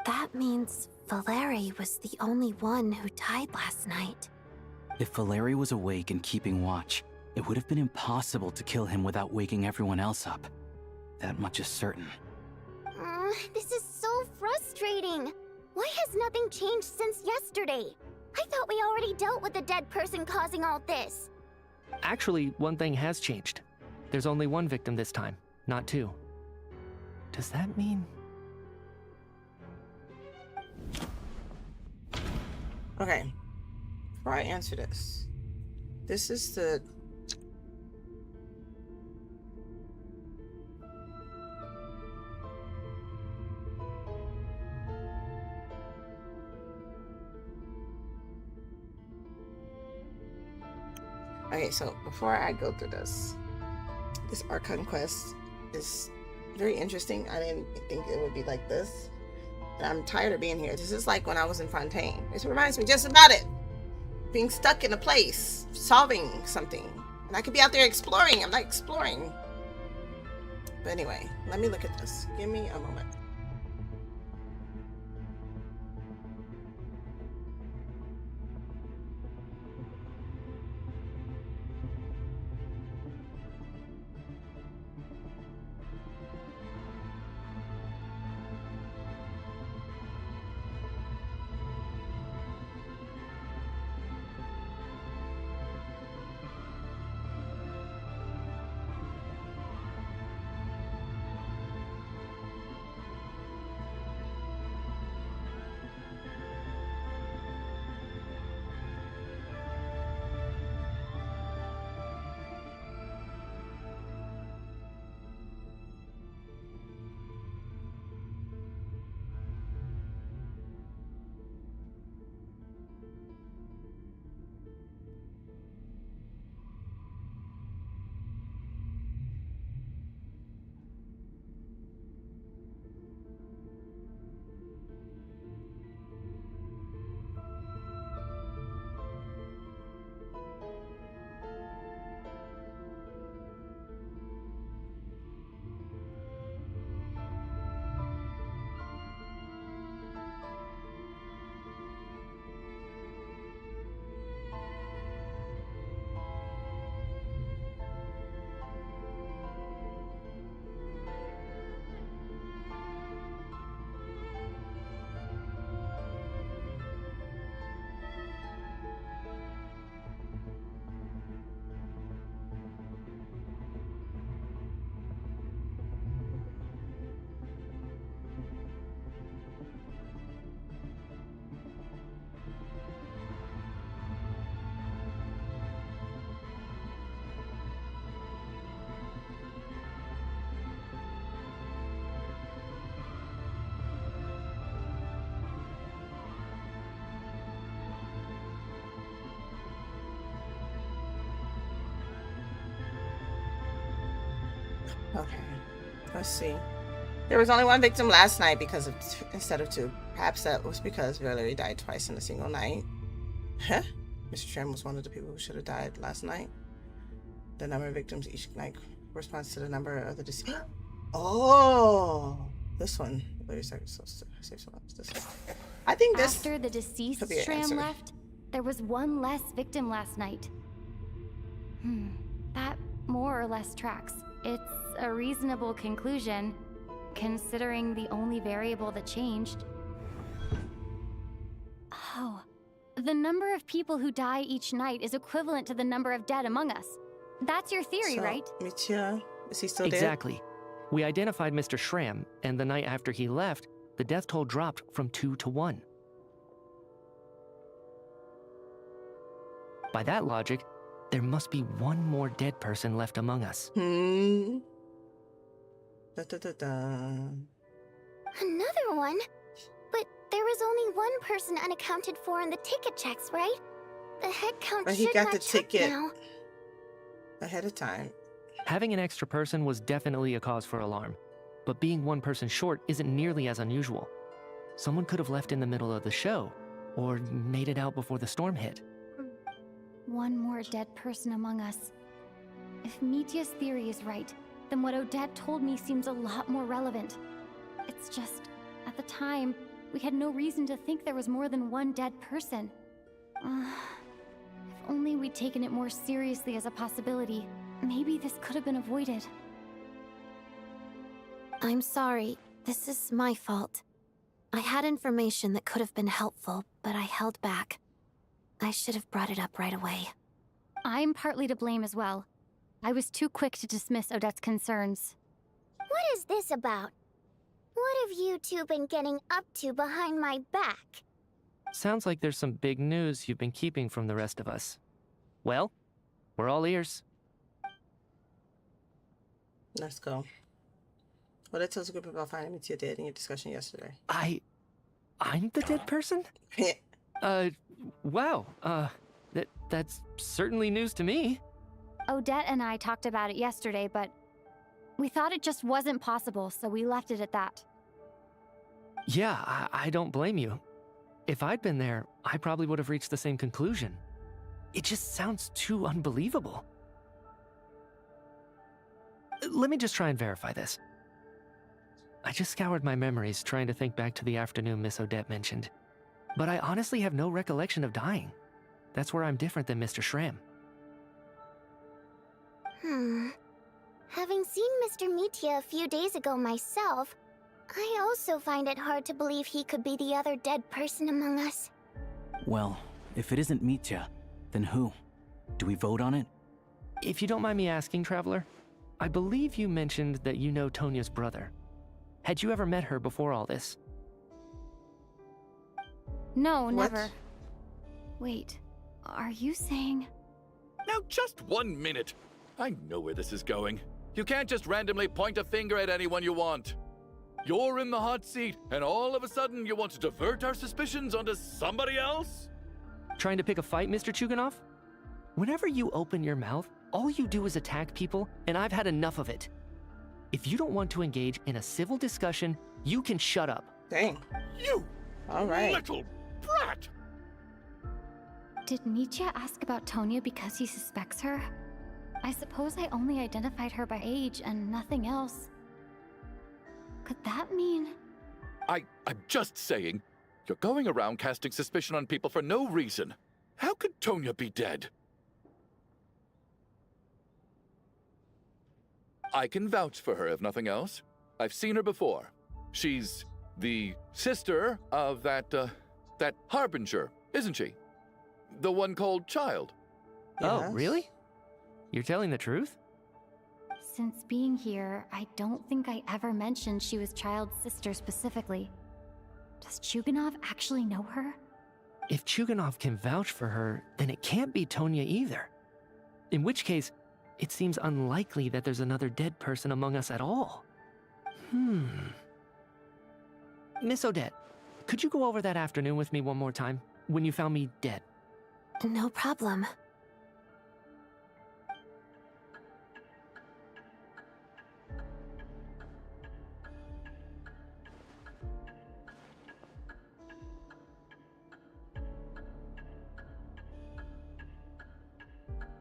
That means Valeri was the only one who died last night. If Valeri was awake and keeping watch, it would have been impossible to kill him without waking everyone else up. That much is certain. This is so frustrating. Why has nothing changed since yesterday? I thought we already dealt with the dead person causing all this. Actually, one thing has changed. There's only one victim this time, not 2. Does that mean... Okay. Before I answer this, this is the... Okay, so before I go through this Archon Quest is very interesting. I didn't think it would be like this. And I'm tired of being here. This is like when I was in Fontaine. This reminds me just about it. Being stuck in a place, solving something. And I could be out there exploring. I'm not exploring. But anyway, let me look at this. Give me a moment. Okay, let's see. There was only one victim last night because of instead of 2. Perhaps that was because Valeri died twice in a single night. Huh? Mr. Shrem was one of the people who should have died last night. The number of victims each night corresponds to the number of the deceased. Oh, this one. Wait a second. I think this. After the deceased could be an Shram answer. left, there was one less victim last night. That more or less tracks. It's a reasonable conclusion, considering the only variable that changed. Oh, The number of people who die each night is equivalent to the number of dead among us. That's your theory, right? Mitya, is he still dead? Exactly. We identified Mr. Schramm, and the night after he left, the death toll dropped from 2 to 1. By that logic, there must be one more dead person left among us. Another one? But there was only one person unaccounted for in the ticket checks, right? The head count but should he got the match ticket up now. ahead of time. Having an extra person was definitely a cause for alarm, but being one person short isn't nearly as unusual. Someone could have left in the middle of the show, or made it out before the storm hit. One more dead person among us. If Mitya's theory is right, then what Odette told me seems a lot more relevant. It's just, at the time, we had no reason to think there was more than one dead person. If only we'd taken it more seriously as a possibility, maybe this could have been avoided. I'm sorry. This is my fault. I had information that could have been helpful, but I held back. I should have brought it up right away. I'm partly to blame as well. I was too quick to dismiss Odette's concerns. What is this about? What have you two been getting up to behind my back? Sounds like there's some big news you've been keeping from the rest of us. Well, we're all ears. Let's go. Well, that tells a group about finding Mitya dead in your discussion yesterday. I'm the dead person? Wow. That's certainly news to me. Odette and I talked about it yesterday, but we thought it just wasn't possible, so we left it at that. Yeah, I don't blame you. If I'd been there, I probably would have reached the same conclusion. It just sounds too unbelievable. Let me just try and verify this. I just scoured my memories trying to think back to the afternoon Miss Odette mentioned. But I honestly have no recollection of dying. That's where I'm different than Mr. Schramm. Having seen Mr. Mitya a few days ago myself, I also find it hard to believe he could be the other dead person among us. Well, if it isn't Mitya, then who? Do we vote on it? If you don't mind me asking, Traveler, I believe you mentioned that you know Tonya's brother. Had you ever met her before all this? No, never. Wait, are you saying... Now just 1 minute. I know where this is going. You can't just randomly point a finger at anyone you want. You're in the hot seat, and all of a sudden you want to divert our suspicions onto somebody else? Trying to pick a fight, Mr. Chuganov? Whenever you open your mouth, all you do is attack people, and I've had enough of it. If you don't want to engage in a civil discussion, you can shut up. Dang. You! All right. Little brat! Did Mitya ask about Tonya because he suspects her? I suppose I only identified her by age and nothing else. Could that mean... I'm just saying, you're going around casting suspicion on people for no reason. How could Tonya be dead? I can vouch for her, if nothing else. I've seen her before. She's the sister of that Harbinger, isn't she? The one called Child. Oh, really? You're telling the truth? Since being here, I don't think I ever mentioned she was Child's sister specifically. Does Chuganov actually know her? If Chuganov can vouch for her, then it can't be Tonya either. In which case, it seems unlikely that there's another dead person among us at all. Miss Odette, could you go over that afternoon with me one more time, when you found me dead? No problem.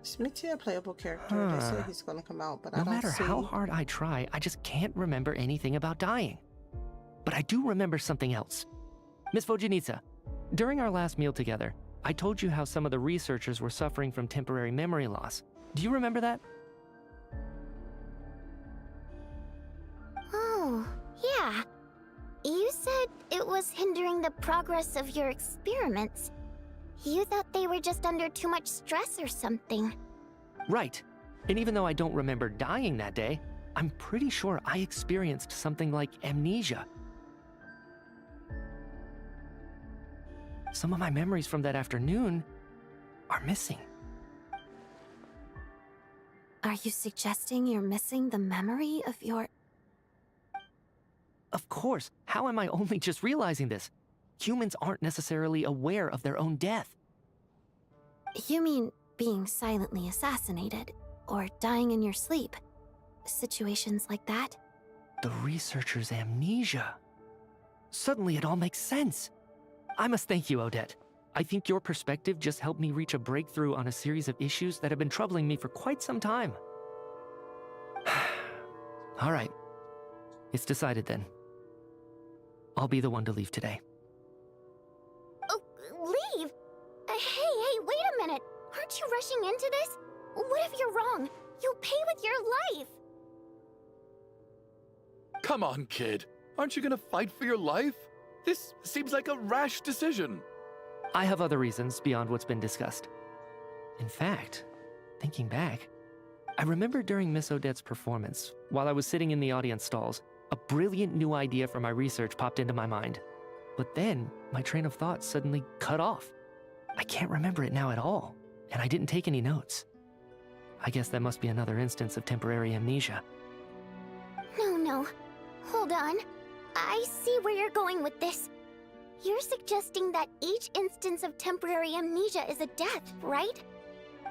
Is Mitya a playable character? They say he's gonna come out, but I don't see... No matter how hard I try, I just can't remember anything about dying. But I do remember something else. Miss Vojanitsa, during our last meal together, I told you how some of the researchers were suffering from temporary memory loss. Do you remember that? Oh, yeah. You said it was hindering the progress of your experiments. You thought they were just under too much stress or something. Right. And even though I don't remember dying that day, I'm pretty sure I experienced something like amnesia. Some of my memories from that afternoon are missing. Are you suggesting you're missing the memory of your... Of course. How am I only just realizing this? Humans aren't necessarily aware of their own death. You mean being silently assassinated, or dying in your sleep? Situations like that? The researcher's amnesia. Suddenly it all makes sense. I must thank you, Odette. I think your perspective just helped me reach a breakthrough on a series of issues that have been troubling me for quite some time. All right. It's decided then. I'll be the one to leave today. Oh, leave? Hey, wait a minute. Aren't you rushing into this? What if you're wrong? You'll pay with your life. Come on, kid. Aren't you gonna fight for your life? This seems like a rash decision. I have other reasons beyond what's been discussed. In fact, thinking back, I remember during Miss Odette's performance, while I was sitting in the audience stalls, a brilliant new idea for my research popped into my mind. But then, my train of thought suddenly cut off. I can't remember it now at all, and I didn't take any notes. I guess that must be another instance of temporary amnesia. No. Hold on. I see where you're going with this. You're suggesting that each instance of temporary amnesia is a death, right?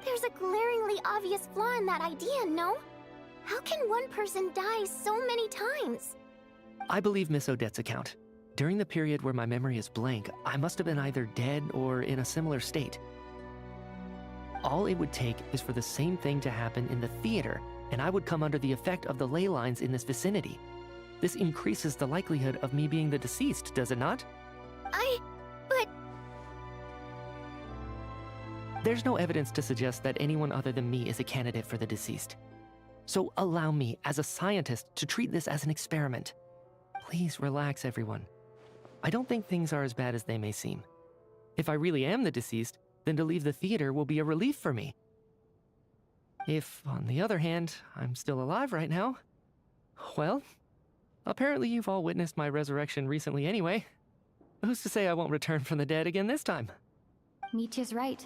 There's a glaringly obvious flaw in that idea, no? How can one person die so many times? I believe Miss Odette's account. During the period where my memory is blank, I must have been either dead or in a similar state. All it would take is for the same thing to happen in the theater, and I would come under the effect of the ley lines in this vicinity. This increases the likelihood of me being the deceased, does it not? But... There's no evidence to suggest that anyone other than me is a candidate for the deceased. So allow me, as a scientist, to treat this as an experiment. Please relax, everyone. I don't think things are as bad as they may seem. If I really am the deceased, then to leave the theater will be a relief for me. If, on the other hand, I'm still alive right now, well, apparently you've all witnessed my resurrection recently anyway. Who's to say I won't return from the dead again this time? Mitya's right.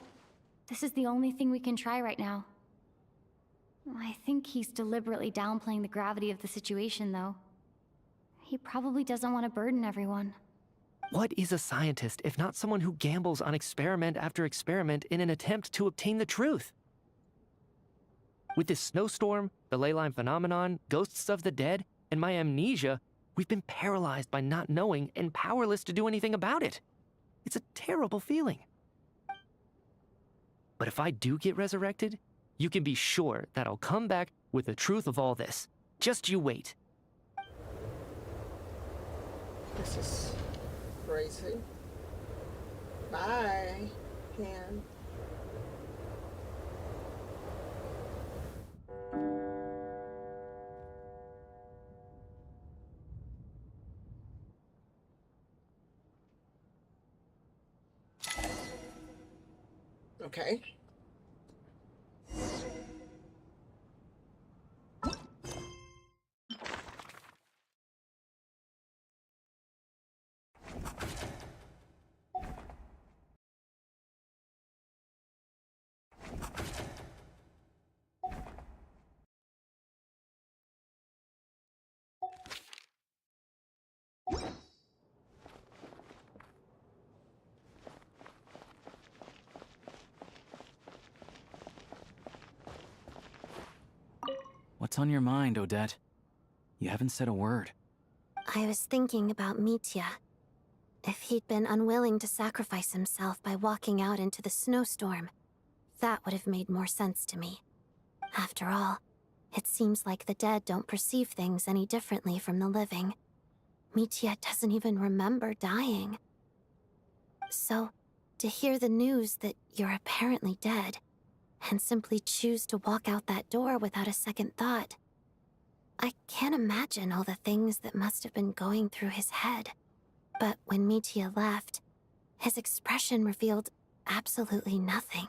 This is the only thing we can try right now. I think he's deliberately downplaying the gravity of the situation, though. He probably doesn't want to burden everyone. What is a scientist if not someone who gambles on experiment after experiment in an attempt to obtain the truth? With this snowstorm, the ley line phenomenon, ghosts of the dead, and my amnesia, we've been paralyzed by not knowing and powerless to do anything about it. It's a terrible feeling. But if I do get resurrected, you can be sure that I'll come back with the truth of all this. Just you wait. This is crazy. Bye, Pan. Okay. What's on your mind, Odette? You haven't said a word. I was thinking about Mitya. If he'd been unwilling to sacrifice himself by walking out into the snowstorm, that would have made more sense to me. After all, it seems like the dead don't perceive things any differently from the living. Mitya doesn't even remember dying. So, to hear the news that you're apparently dead, and simply choose to walk out that door without a second thought, I can't imagine all the things that must have been going through his head. But when Mitya left, his expression revealed absolutely nothing.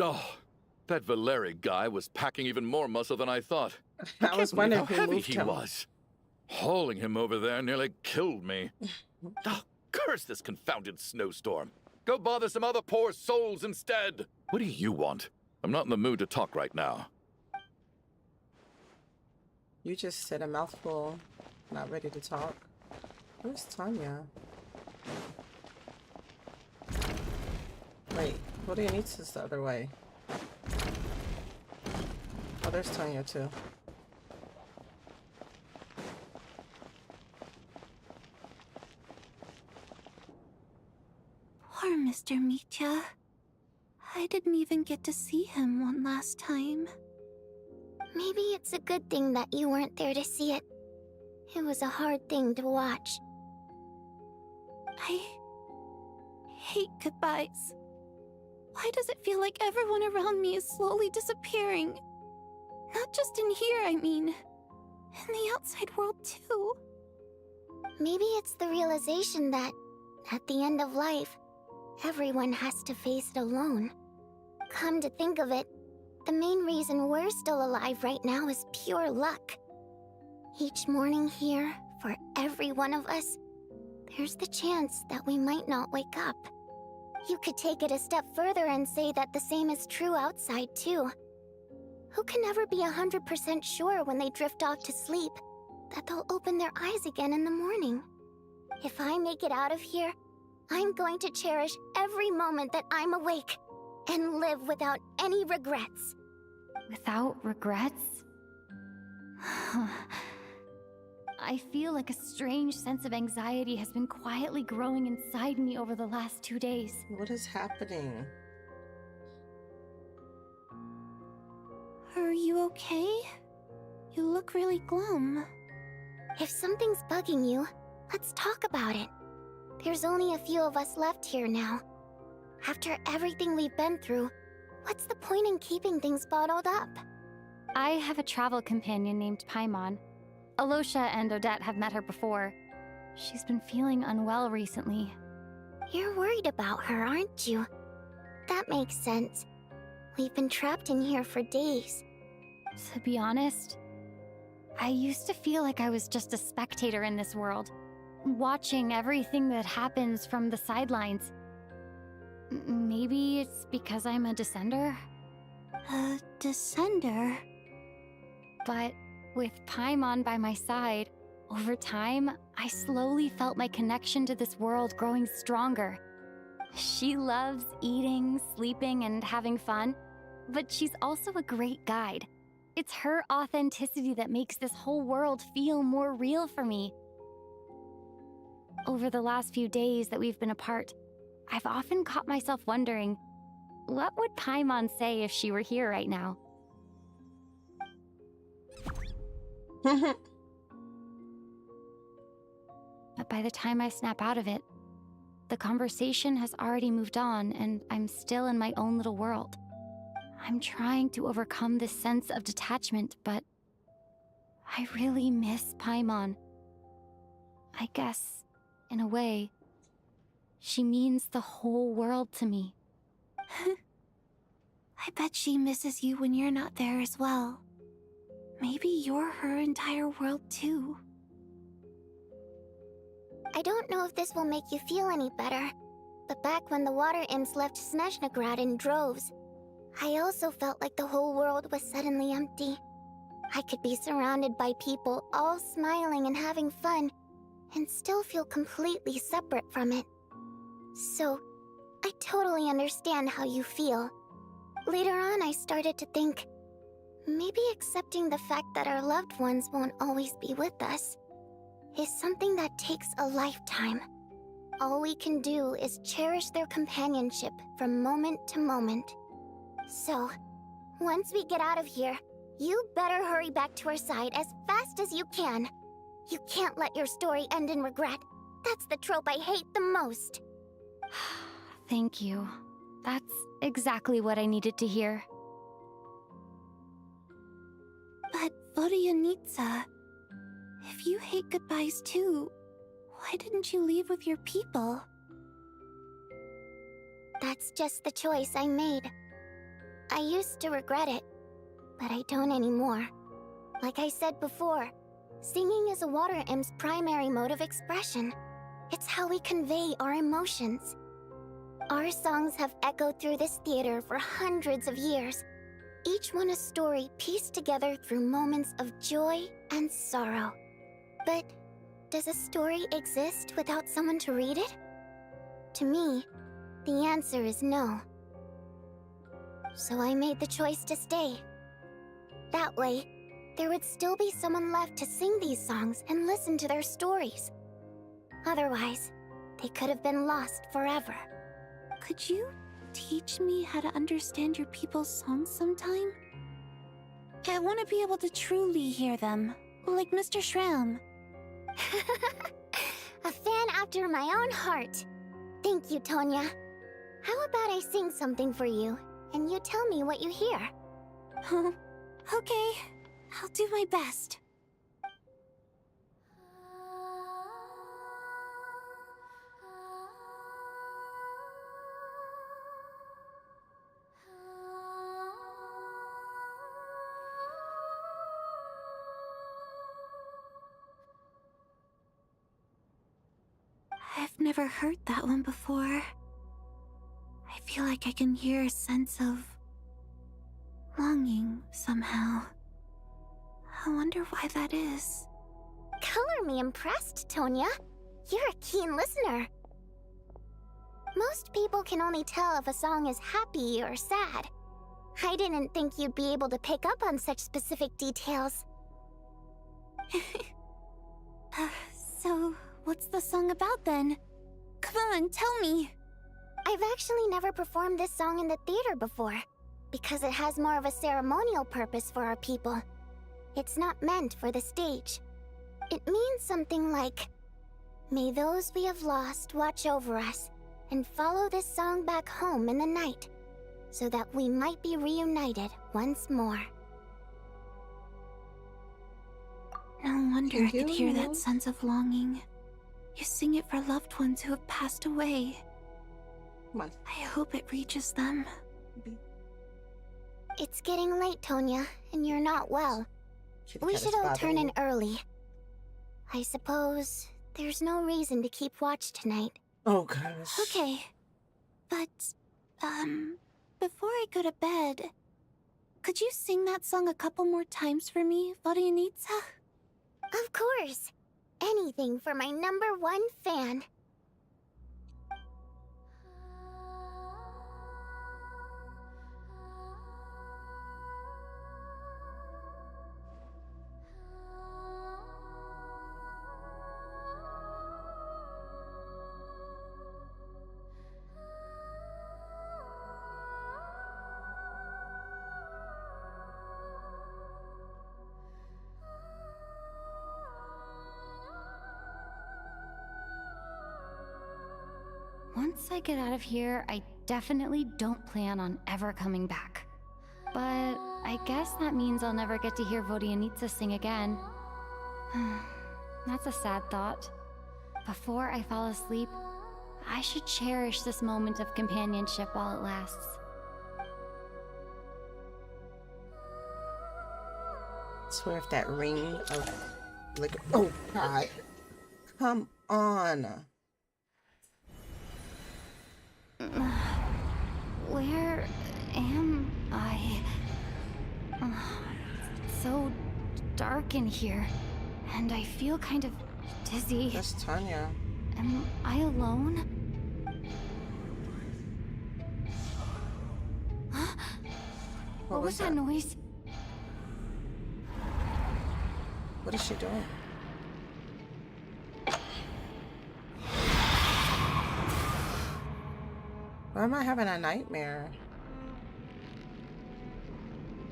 Oh, that Valeri guy was packing even more muscle than I thought. I was wondering how who heavy moved he him. was. Hauling him over there nearly killed me. Oh, curse this confounded snowstorm. Go bother some other poor souls instead. What do you want? I'm not in the mood to talk right now. You just said a mouthful, not ready to talk. Where's Tanya? Wait, what do you need this the other way? Oh, there's Tanya too. Poor Mr. Mitya. I didn't even get to see him one last time. Maybe it's a good thing that you weren't there to see it. It was a hard thing to watch. I hate goodbyes. Why does it feel like everyone around me is slowly disappearing? Not just in here, I mean. In the outside world, too. Maybe it's the realization that, at the end of life, everyone has to face it alone. Come to think of it, the main reason we're still alive right now is pure luck. Each morning here, for every one of us, there's the chance that we might not wake up. You could take it a step further and say that the same is true outside, too. Who can never be 100% sure when they drift off to sleep that they'll open their eyes again in the morning? If I make it out of here, I'm going to cherish every moment that I'm awake and live without any regrets. Without regrets? I feel like a strange sense of anxiety has been quietly growing inside me over the last 2 days. What is happening? Are you okay? You look really glum. If something's bugging you, let's talk about it. There's only a few of us left here now. After everything we've been through, what's the point in keeping things bottled up? I have a travel companion named Paimon. Alosha and Odette have met her before. She's been feeling unwell recently. You're worried about her, aren't you? That makes sense. We've been trapped in here for days. To be honest, I used to feel like I was just a spectator in this world, watching everything that happens from the sidelines. Maybe it's because I'm a descender? A descender? But with Paimon by my side, over time, I slowly felt my connection to this world growing stronger. She loves eating, sleeping, and having fun, but she's also a great guide. It's her authenticity that makes this whole world feel more real for me. Over the last few days that we've been apart, I've often caught myself wondering, what would Paimon say if she were here right now? But by the time I snap out of it, the conversation has already moved on and I'm still in my own little world. I'm trying to overcome this sense of detachment, but I really miss Paimon. I guess, in a way, she means the whole world to me. I bet she misses you when you're not there as well. Maybe you're her entire world too. I don't know if this will make you feel any better, but back when the water imps left Snezhnaya in droves, I also felt like the whole world was suddenly empty. I could be surrounded by people all smiling and having fun, and still feel completely separate from it. So, I totally understand how you feel. Later on, I started to think, maybe accepting the fact that our loved ones won't always be with us is something that takes a lifetime. All we can do is cherish their companionship from moment to moment. So, once we get out of here, you better hurry back to our side as fast as you can. You can't let your story end in regret. That's the trope I hate the most. Thank you. That's exactly what I needed to hear. But Vodyanitsa, if you hate goodbyes too, why didn't you leave with your people? That's just the choice I made. I used to regret it, but I don't anymore. Like I said before, singing is a water imp's primary mode of expression. It's how we convey our emotions. Our songs have echoed through this theater for hundreds of years, each one a story pieced together through moments of joy and sorrow. But does a story exist without someone to read it? To me, the answer is no. So I made the choice to stay. That way, there would still be someone left to sing these songs and listen to their stories. Otherwise, they could have been lost forever. Could you teach me how to understand your people's songs sometime? I want to be able to truly hear them, like Mr. Shram. A fan after my own heart. Thank you, Tonya. How about I sing something for you, and you tell me what you hear? Okay, I'll do my best. I've never heard that one before. I feel like I can hear a sense of longing somehow. I wonder why that is. Color me impressed, Tonya. You're a keen listener. Most people can only tell if a song is happy or sad. I didn't think you'd be able to pick up on such specific details. So, what's the song about then? Come on, tell me! I've actually never performed this song in the theater before, because it has more of a ceremonial purpose for our people. It's not meant for the stage. It means something like, "May those we have lost watch over us, and follow this song back home in the night, so that we might be reunited once more." No wonder I could hear that sense of longing. You sing it for loved ones who have passed away. I hope it reaches them. It's getting late, Tonya, and you're not well. We should all turn in early. I suppose there's no reason to keep watch tonight. Oh, gosh. Okay. But, before I go to bed, could you sing that song a couple more times for me, Vodyanitsa? Of course. Anything for my #1 fan. Once I get out of here, I definitely don't plan on ever coming back. But I guess that means I'll never get to hear Vodyanitsa sing again. That's a sad thought. Before I fall asleep, I should cherish this moment of companionship while it lasts. I swear if that ring of liquor. Oh, God. Come on. Where am I? It's so dark in here, and I feel kind of dizzy. That's Tanya. Am I alone? What was that noise? What is she doing? Why am I having a nightmare?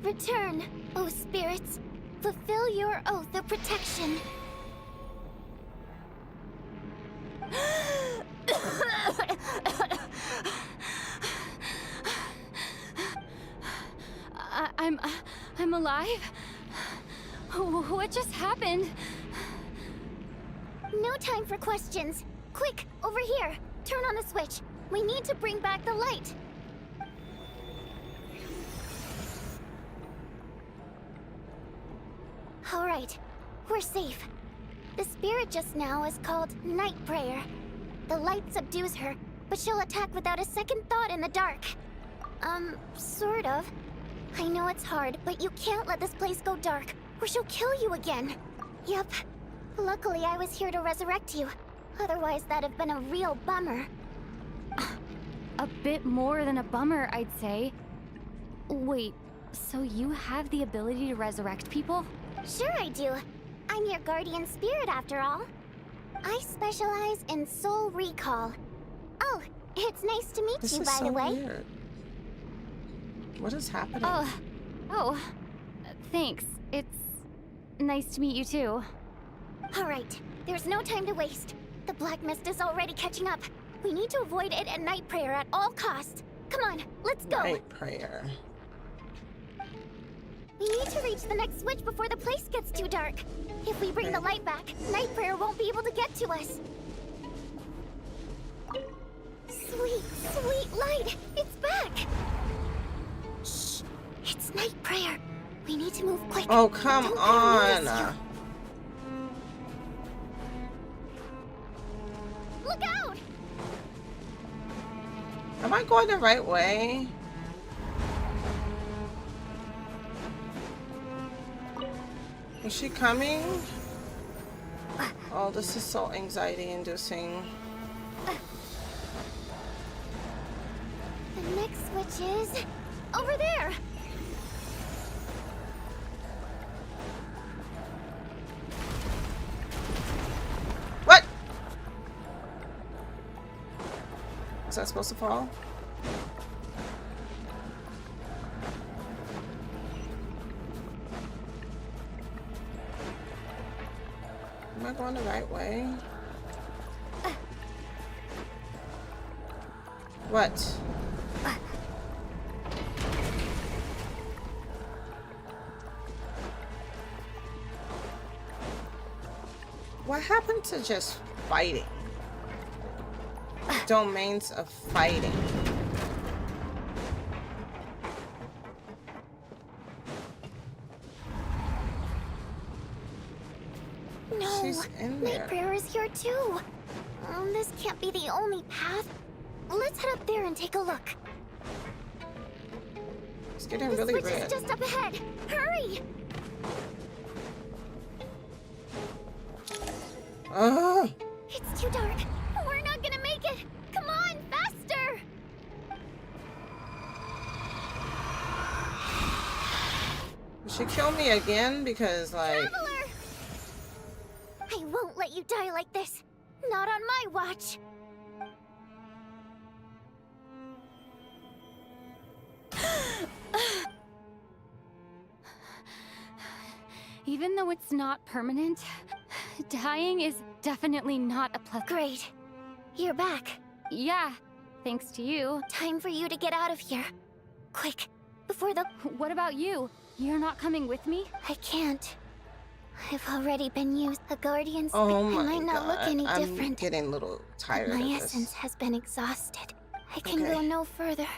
Return, O spirits. Fulfill your oath of protection. I'm alive? What just happened? No time for questions. Quick, over here. Turn on the switch. We need to bring back the light. All right, we're safe. The spirit just now is called Night Prayer. The light subdues her, but she'll attack without a second thought in the dark. Sort of. I know it's hard, but you can't let this place go dark, or she'll kill you again. Yep. Luckily, I was here to resurrect you. Otherwise, that'd have been a real bummer. A bit more than a bummer, I'd say. Wait, so you have the ability to resurrect people? Sure I do. I'm your guardian spirit after all. I specialize in soul recall. Oh, it's nice to meet you, by the way. Weird. What is happening? Oh, thanks. It's nice to meet you too. All right, there's no time to waste. The black mist is already catching up. We need to avoid it at Night Prayer at all costs. Come on, let's go. Night Prayer. We need to reach the next switch before the place gets too dark. If we bring the light back, Night Prayer won't be able to get to us. Sweet, sweet light! It's back! Shh! It's Night Prayer. We need to move quick. Oh, come on! Look out! Am I going the right way? Is she coming? Oh, this is so anxiety-inducing. The next switch is over there. What? Was that supposed to fall? Am I going the right way? What? What happened to just fighting? Domains of fighting. No, she's in there. Night Prayer is here too. This can't be the only path. Let's head up there and take a look. It's getting the really switch red. is just up ahead. Hurry! Oh. It's too dark. We're not gonna make it. Come on, faster! Did she kill me again? Because, like... Traveler! I won't let you die like this. Not on my watch. Even though it's not permanent, dying is definitely not a pleasant. Great. You're back. Yeah, thanks to you. Time for you to get out of here. Quick, before the... What about you? You're not coming with me? I can't. I've already been used. The Guardians Oh my might not look any I'm different. getting a little tired My of this. essence has been exhausted. I can Okay. go no further.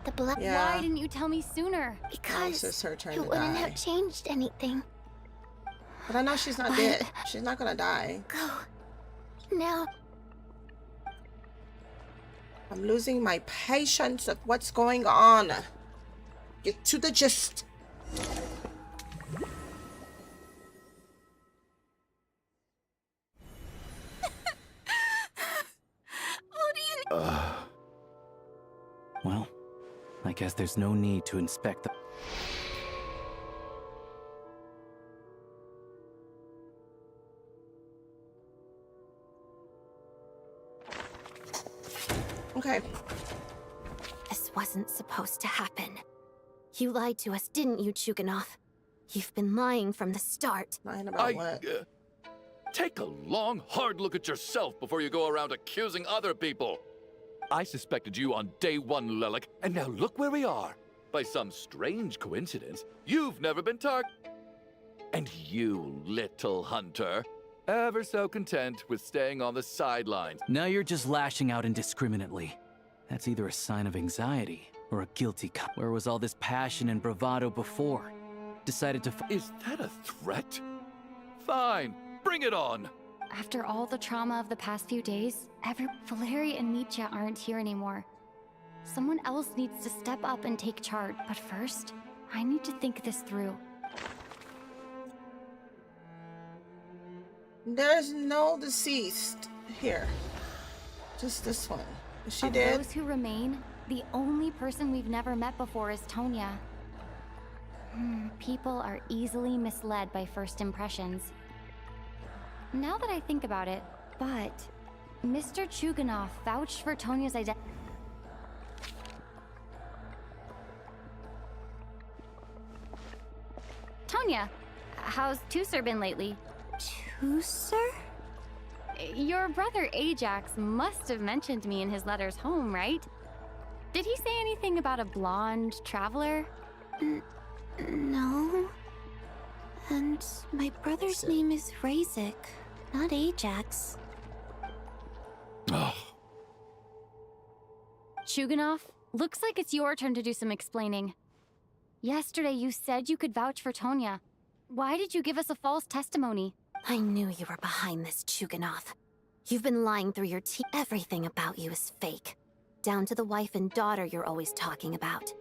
The black... Yeah. Why didn't you tell me sooner? Now it's Because just her turn it to wouldn't die. have changed anything. But I know she's not dead. She's not gonna die. Go. Now. I'm losing my patience of what's going on. Get to the gist. Well, I guess there's no need to inspect the... Okay. This wasn't supposed to happen. You lied to us, didn't you, Chuganov? You've been lying from the start. Lying about what? Take a long, hard look at yourself before you go around accusing other people. I suspected you on day one, Lelik, and now look where we are. By some strange coincidence, you've never been And you, little hunter, ever so content with staying on the sidelines. Now you're just lashing out indiscriminately. That's either a sign of anxiety or a guilty Where was all this passion and bravado before? Decided to Is that a threat? Fine, bring it on! After all the trauma of the past few days, Valeria and Mitya aren't here anymore. Someone else needs to step up and take charge. But first, I need to think this through. There's no deceased here. Just this one. Is she dead? Of those who remain, the only person we've never met before is Tonya. People are easily misled by first impressions. Now that I think about it, but Mr. Chuganov vouched for Tonya's identity. Tonya, how's Tusser been lately? Tusser? Your brother Ajax must have mentioned me in his letters home, right? Did he say anything about a blonde traveler? No. And my brother's name is Razik, not Ajax. Chuganov, looks like it's your turn to do some explaining. Yesterday you said you could vouch for Tonya. Why did you give us a false testimony? I knew you were behind this, Chuganov. You've been lying through your teeth. Everything about you is fake. Down to the wife and daughter you're always talking about.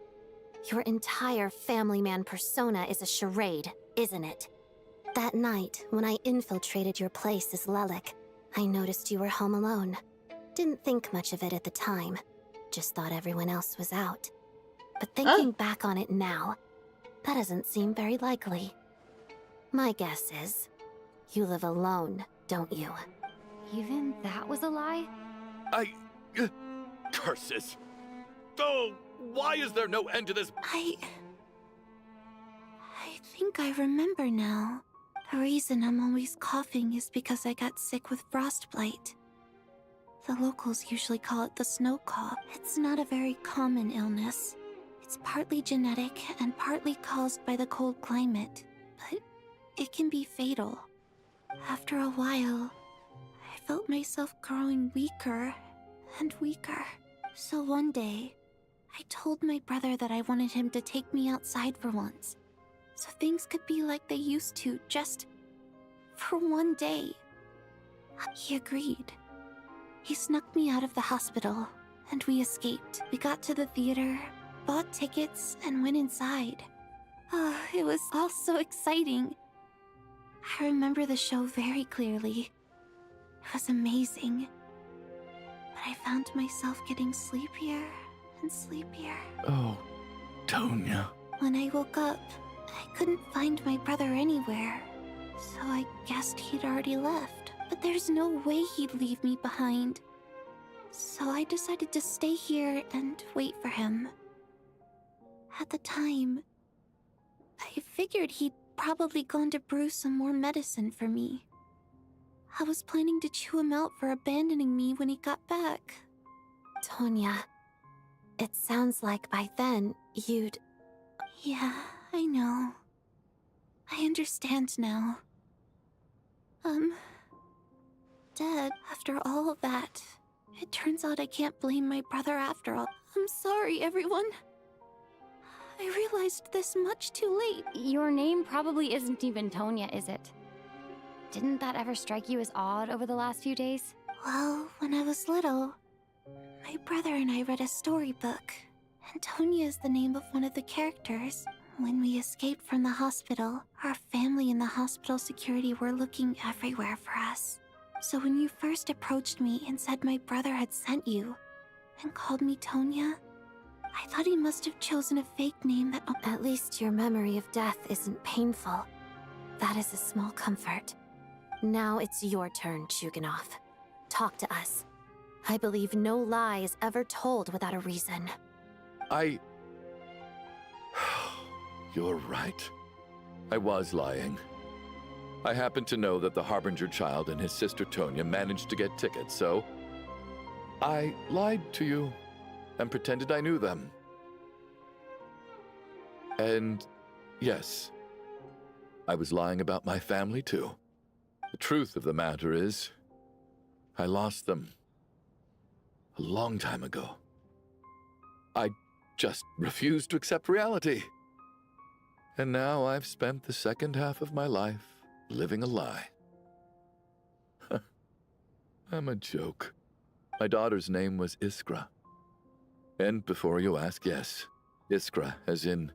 Your entire family man persona is a charade, isn't it? That night, when I infiltrated your place as Lelik, I noticed you were home alone. Didn't think much of it at the time. Just thought everyone else was out. But thinking back on it now, that doesn't seem very likely. My guess is, you live alone, don't you? Even that was a lie? Curses! Oh, why is there no end to this? I think I remember now. The reason I'm always coughing is because I got sick with frostbite. The locals usually call it the snow cough. It's not a very common illness. It's partly genetic and partly caused by the cold climate, but it can be fatal. After a while, I felt myself growing weaker and weaker. So one day, I told my brother that I wanted him to take me outside for once, so things could be like they used to, just for one day. He agreed. He snuck me out of the hospital, and we escaped. We got to the theater, bought tickets, and went inside. It was all so exciting. I remember the show very clearly. It was amazing. But I found myself getting sleepier and sleepier. Oh, Tonya. When I woke up, I couldn't find my brother anywhere. So I guessed he'd already left. But there's no way he'd leave me behind. So I decided to stay here and wait for him. At the time, I figured he'd probably gone to brew some more medicine for me. I was planning to chew him out for abandoning me when he got back. Tonya, it sounds like by then you'd... Yeah, I know. I understand now. Dad, after all of that, it turns out I can't blame my brother after all. I'm sorry, everyone. I realized this much too late. Your name probably isn't even Tonya, is it? Didn't that ever strike you as odd over the last few days? Well, when I was little, my brother and I read a storybook, and Tonya is the name of one of the characters. When we escaped from the hospital, our family and the hospital security were looking everywhere for us. So when you first approached me and said my brother had sent you, and called me Tonya, I thought he must have chosen a fake name that... At least your memory of death isn't painful. That is a small comfort. Now it's your turn, Chuganov. Talk to us. I believe no lie is ever told without a reason. You're right. I was lying. I happened to know that the Harbinger child and his sister Tonya managed to get tickets, so I lied to you and pretended I knew them. And yes, I was lying about my family, too. The truth of the matter is, I lost them a long time ago. I just refused to accept reality. And now I've spent the second half of my life living a lie. I'm a joke. My daughter's name was Iskra. And before you ask, yes, Iskra, as in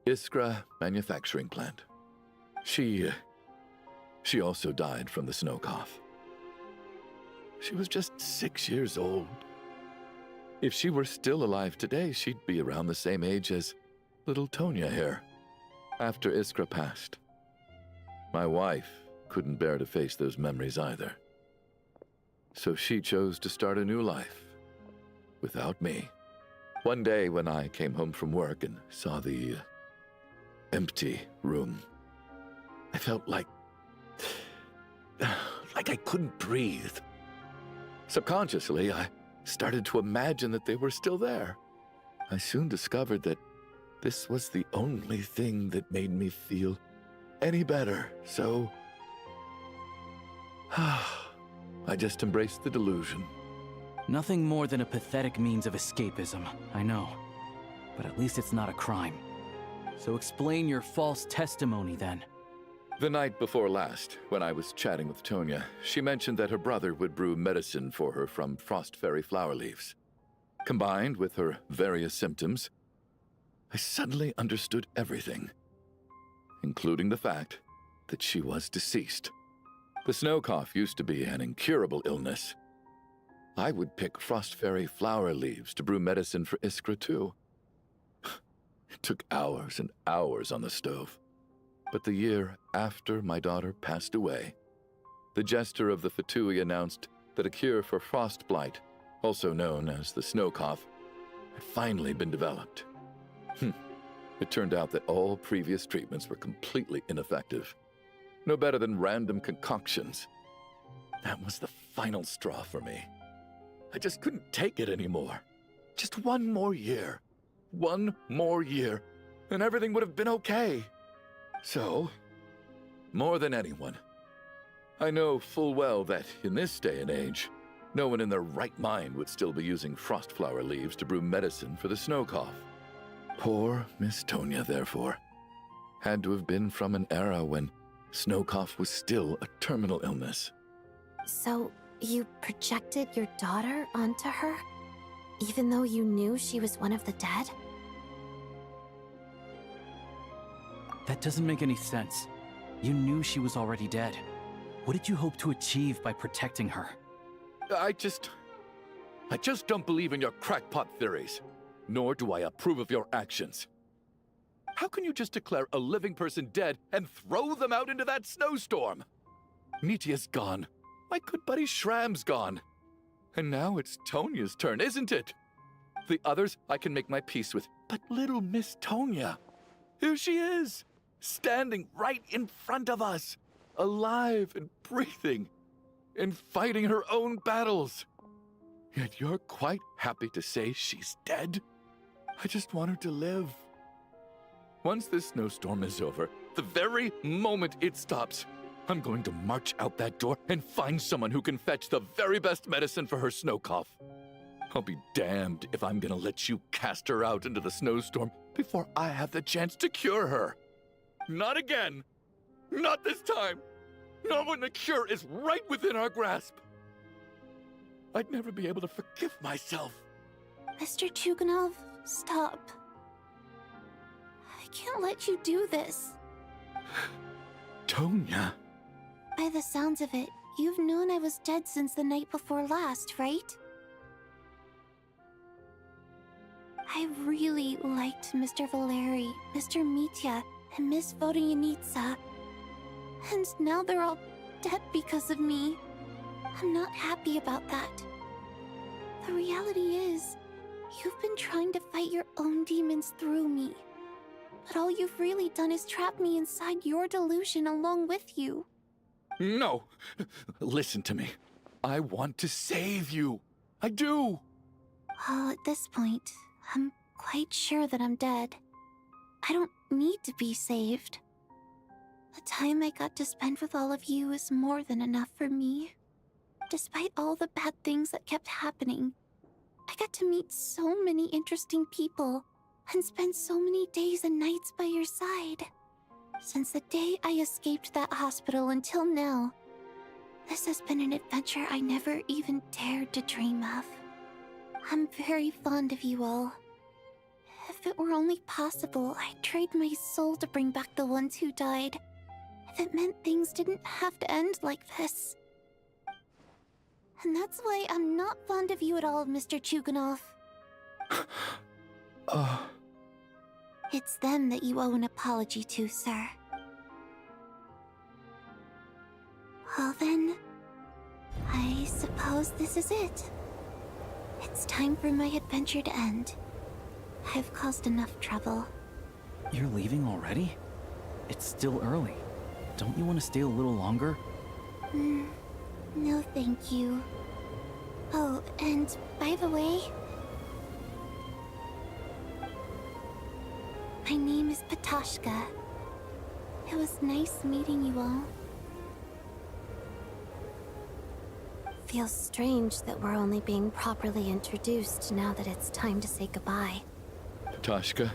Iskra Manufacturing Plant. She also died from the snow cough. She was just 6 years old. If she were still alive today, she'd be around the same age as little Tonya here. After Iskra passed, my wife couldn't bear to face those memories either. So she chose to start a new life without me. One day when I came home from work and saw the empty room, I felt like I couldn't breathe. Subconsciously, I started to imagine that they were still there. I soon discovered that this was the only thing that made me feel any better, so I just embraced the delusion. Nothing more than a pathetic means of escapism, I know. But at least it's not a crime. So explain your false testimony, then. The night before last, when I was chatting with Tonya, she mentioned that her brother would brew medicine for her from frost fairy flower leaves. Combined with her various symptoms, I suddenly understood everything, including the fact that she was deceased. The snow cough used to be an incurable illness. I would pick frost fairy flower leaves to brew medicine for Iskra, too. It took hours and hours on the stove. But the year after my daughter passed away, the jester of the Fatui announced that a cure for frost blight, also known as the snow cough, had finally been developed. It turned out that all previous treatments were completely ineffective. No better than random concoctions. That was the final straw for me. I just couldn't take it anymore. Just one more year. One more year, and everything would have been okay. So, more than anyone, I know full well that in this day and age, no one in their right mind would still be using frost flower leaves to brew medicine for the snow cough. Poor Miss Tonya, therefore, had to have been from an era when snow cough was still a terminal illness. So, you projected your daughter onto her? Even though you knew she was one of the dead? That doesn't make any sense. You knew she was already dead. What did you hope to achieve by protecting her? I just don't believe in your crackpot theories, nor do I approve of your actions. How can you just declare a living person dead and throw them out into that snowstorm? Nitia's gone. My good buddy Shram's gone. And now it's Tonya's turn, isn't it? The others I can make my peace with, but little Miss Tonya, here she is, standing right in front of us, alive and breathing, and fighting her own battles. Yet you're quite happy to say she's dead? I just want her to live. Once this snowstorm is over, the very moment it stops, I'm going to march out that door and find someone who can fetch the very best medicine for her snow cough. I'll be damned if I'm gonna let you cast her out into the snowstorm before I have the chance to cure her. Not again! Not this time! Not when the cure is right within our grasp! I'd never be able to forgive myself. Mr. Chuganov, stop. I can't let you do this. Tonya. By the sounds of it, you've known I was dead since the night before last, right? I really liked Mr. Valeri, Mr. Mitya, and Miss Vodyanitsa. And now they're all dead because of me. I'm not happy about that. The reality is, you've been trying to fight your own demons through me. But all you've really done is trap me inside your delusion along with you. No! Listen to me. I want to save you. I do! Well, at this point, I'm quite sure that I'm dead. I don't need to be saved. The time I got to spend with all of you is more than enough for me. Despite all the bad things that kept happening, I got to meet so many interesting people and spend so many days and nights by your side. Since the day I escaped that hospital until now, this has been an adventure I never even dared to dream of. I'm very fond of you all. If it were only possible, I'd trade my soul to bring back the ones who died. If it meant things didn't have to end like this. And that's why I'm not fond of you at all, Mr. Chuganov. It's them that you owe an apology to, sir. Well then, I suppose this is it. It's time for my adventure to end. I've caused enough trouble. You're leaving already? It's still early. Don't you want to stay a little longer? No thank you. Oh, and by the way, my name is Patashka. It was nice meeting you all. Feels strange that we're only being properly introduced now that it's time to say goodbye. Tashka.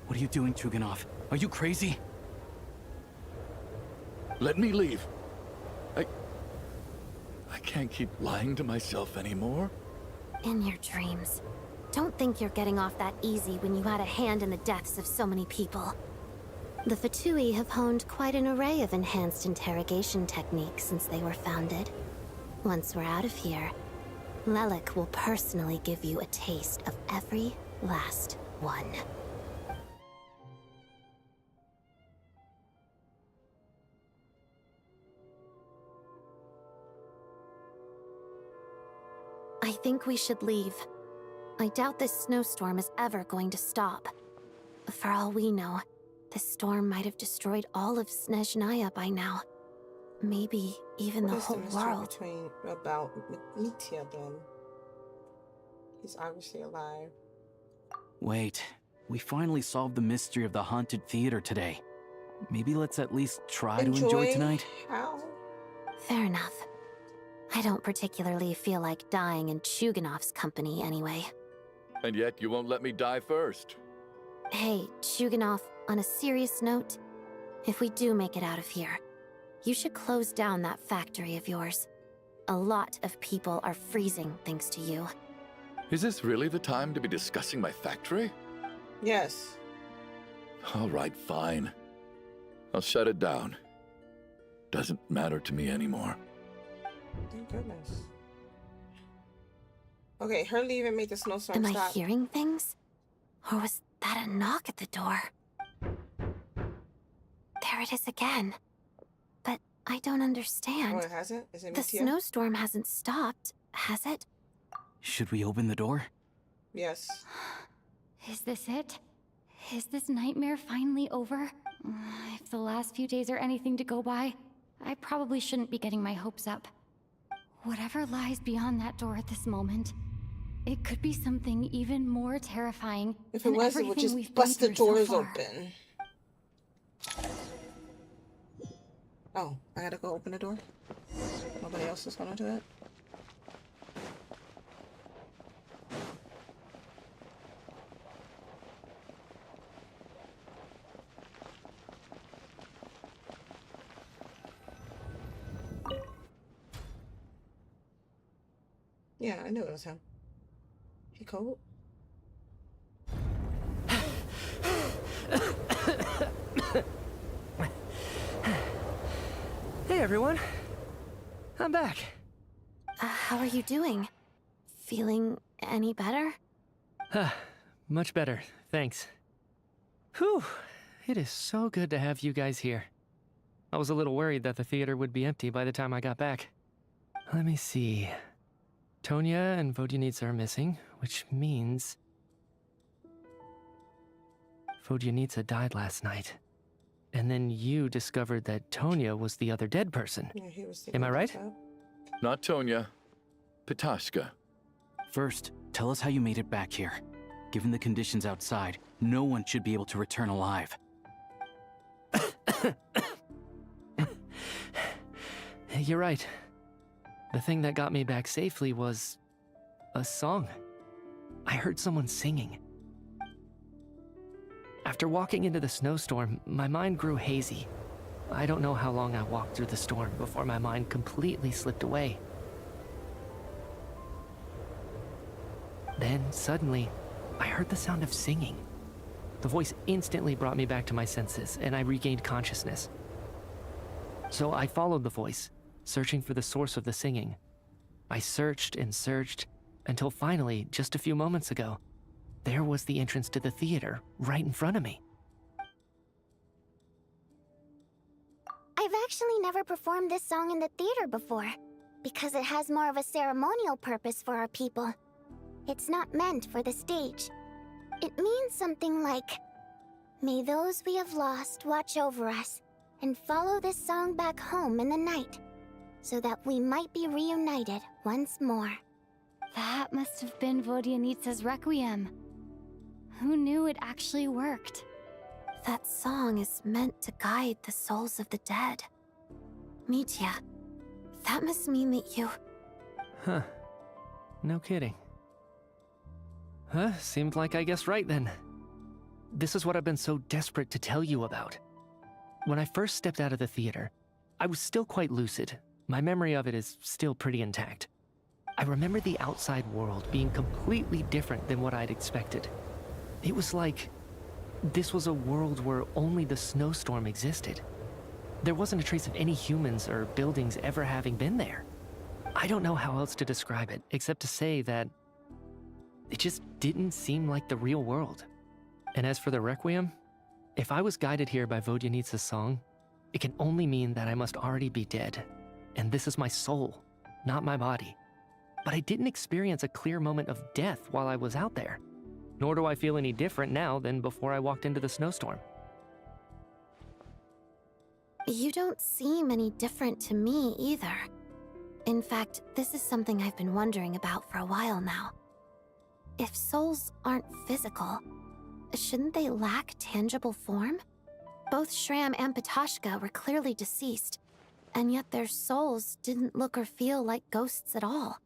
What are you doing, Chuganov? Are you crazy? Let me leave. I can't keep lying to myself anymore. In your dreams. Don't think you're getting off that easy when you had a hand in the deaths of so many people. The Fatui have honed quite an array of enhanced interrogation techniques since they were founded. Once we're out of here, Lelik will personally give you a taste of every last one. I think we should leave. I doubt this snowstorm is ever going to stop. For all we know, this storm might have destroyed all of Snezhnaya by now. Maybe even the whole world. Between about Mitya then? He's obviously alive. Wait, we finally solved the mystery of the haunted theater today. Maybe let's at least try to enjoy tonight? How? Fair enough. I don't particularly feel like dying in Chuganov's company anyway. And yet you won't let me die first. Hey, Chuganov, on a serious note, if we do make it out of here, you should close down that factory of yours. A lot of people are freezing thanks to you. Is this really the time to be discussing my factory? Yes. All right, fine. I'll shut it down. Doesn't matter to me anymore. Thank goodness. Okay, her leaving made the snowstorm stop. Am I hearing things? Or was that a knock at the door? There it is again. But I don't understand. Oh, it hasn't? Is it The snowstorm hasn't stopped, has it? Should we open the door? Yes. Is this it? Is this nightmare finally over? If the last few days are anything to go by, I probably shouldn't be getting my hopes up. Whatever lies beyond that door at this moment, it could be something even more terrifying. If it was, it would just bust the doors open. Oh, I gotta go open the door? Nobody else is gonna do it? Yeah, I knew it was him. He cold? Hey everyone, I'm back. How are you doing? Feeling any better? Much better, thanks. Whew, it is so good to have you guys here. I was a little worried that the theater would be empty by the time I got back. Let me see. Tonya and Vodyanitsa are missing, which means Vodyanitsa died last night. And then you discovered that Tonya was the other dead person. Yeah, he was Am I right? Not Tonya. Patashka. First, tell us how you made it back here. given the conditions outside, no one should be able to return alive. You're right. The thing that got me back safely was a song. I heard someone singing. After walking into the snowstorm, my mind grew hazy. I don't know how long I walked through the storm before my mind completely slipped away. Then, suddenly, I heard the sound of singing. The voice instantly brought me back to my senses, and I regained consciousness. So I followed the voice, searching for the source of the singing. I searched and searched, until finally, just a few moments ago, there was the entrance to the theater, right in front of me. I've actually never performed this song in the theater before, because it has more of a ceremonial purpose for our people. It's not meant for the stage. It means something like, "May those we have lost watch over us, and follow this song back home in the night, so that we might be reunited once more." That must have been Vodyanitsa's Requiem. Who knew it actually worked? That song is meant to guide the souls of the dead. Mitya, that must mean that you... Huh. No kidding. Huh, seemed like I guessed right then. This is what I've been so desperate to tell you about. When I first stepped out of the theater, I was still quite lucid. My memory of it is still pretty intact. I remember the outside world being completely different than what I'd expected. It was like this was a world where only the snowstorm existed. There wasn't a trace of any humans or buildings ever having been there. I don't know how else to describe it, except to say that it just didn't seem like the real world. And as for the Requiem, if I was guided here by Vodyanitsa's song, it can only mean that I must already be dead. And this is my soul, not my body. But I didn't experience a clear moment of death while I was out there. Nor do I feel any different now than before I walked into the snowstorm. You don't seem any different to me either. In fact, this is something I've been wondering about for a while now. If souls aren't physical, shouldn't they lack tangible form? Both Shram and Patoshka were clearly deceased, and yet their souls didn't look or feel like ghosts at all.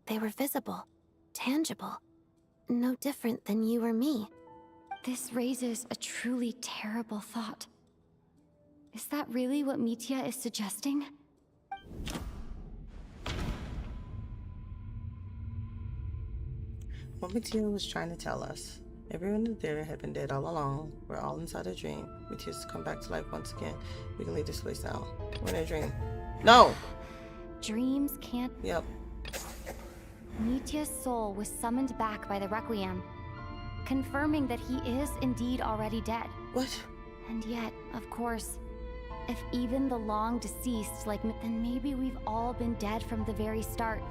They were visible, tangible, no different than you or me. This raises a truly terrible thought. Is that really what Mitya is suggesting? What Mitya was trying to tell us. Everyone in the theater had been dead all along. We're all inside a dream. Mitya's come back to life once again. We can leave this place now. We're in a dream. No! Dreams can't... Yep. Mitya's soul was summoned back by the Requiem, confirming that he is indeed already dead. What? And yet, of course, if even the long deceased like me, then maybe we've all been dead from the very start.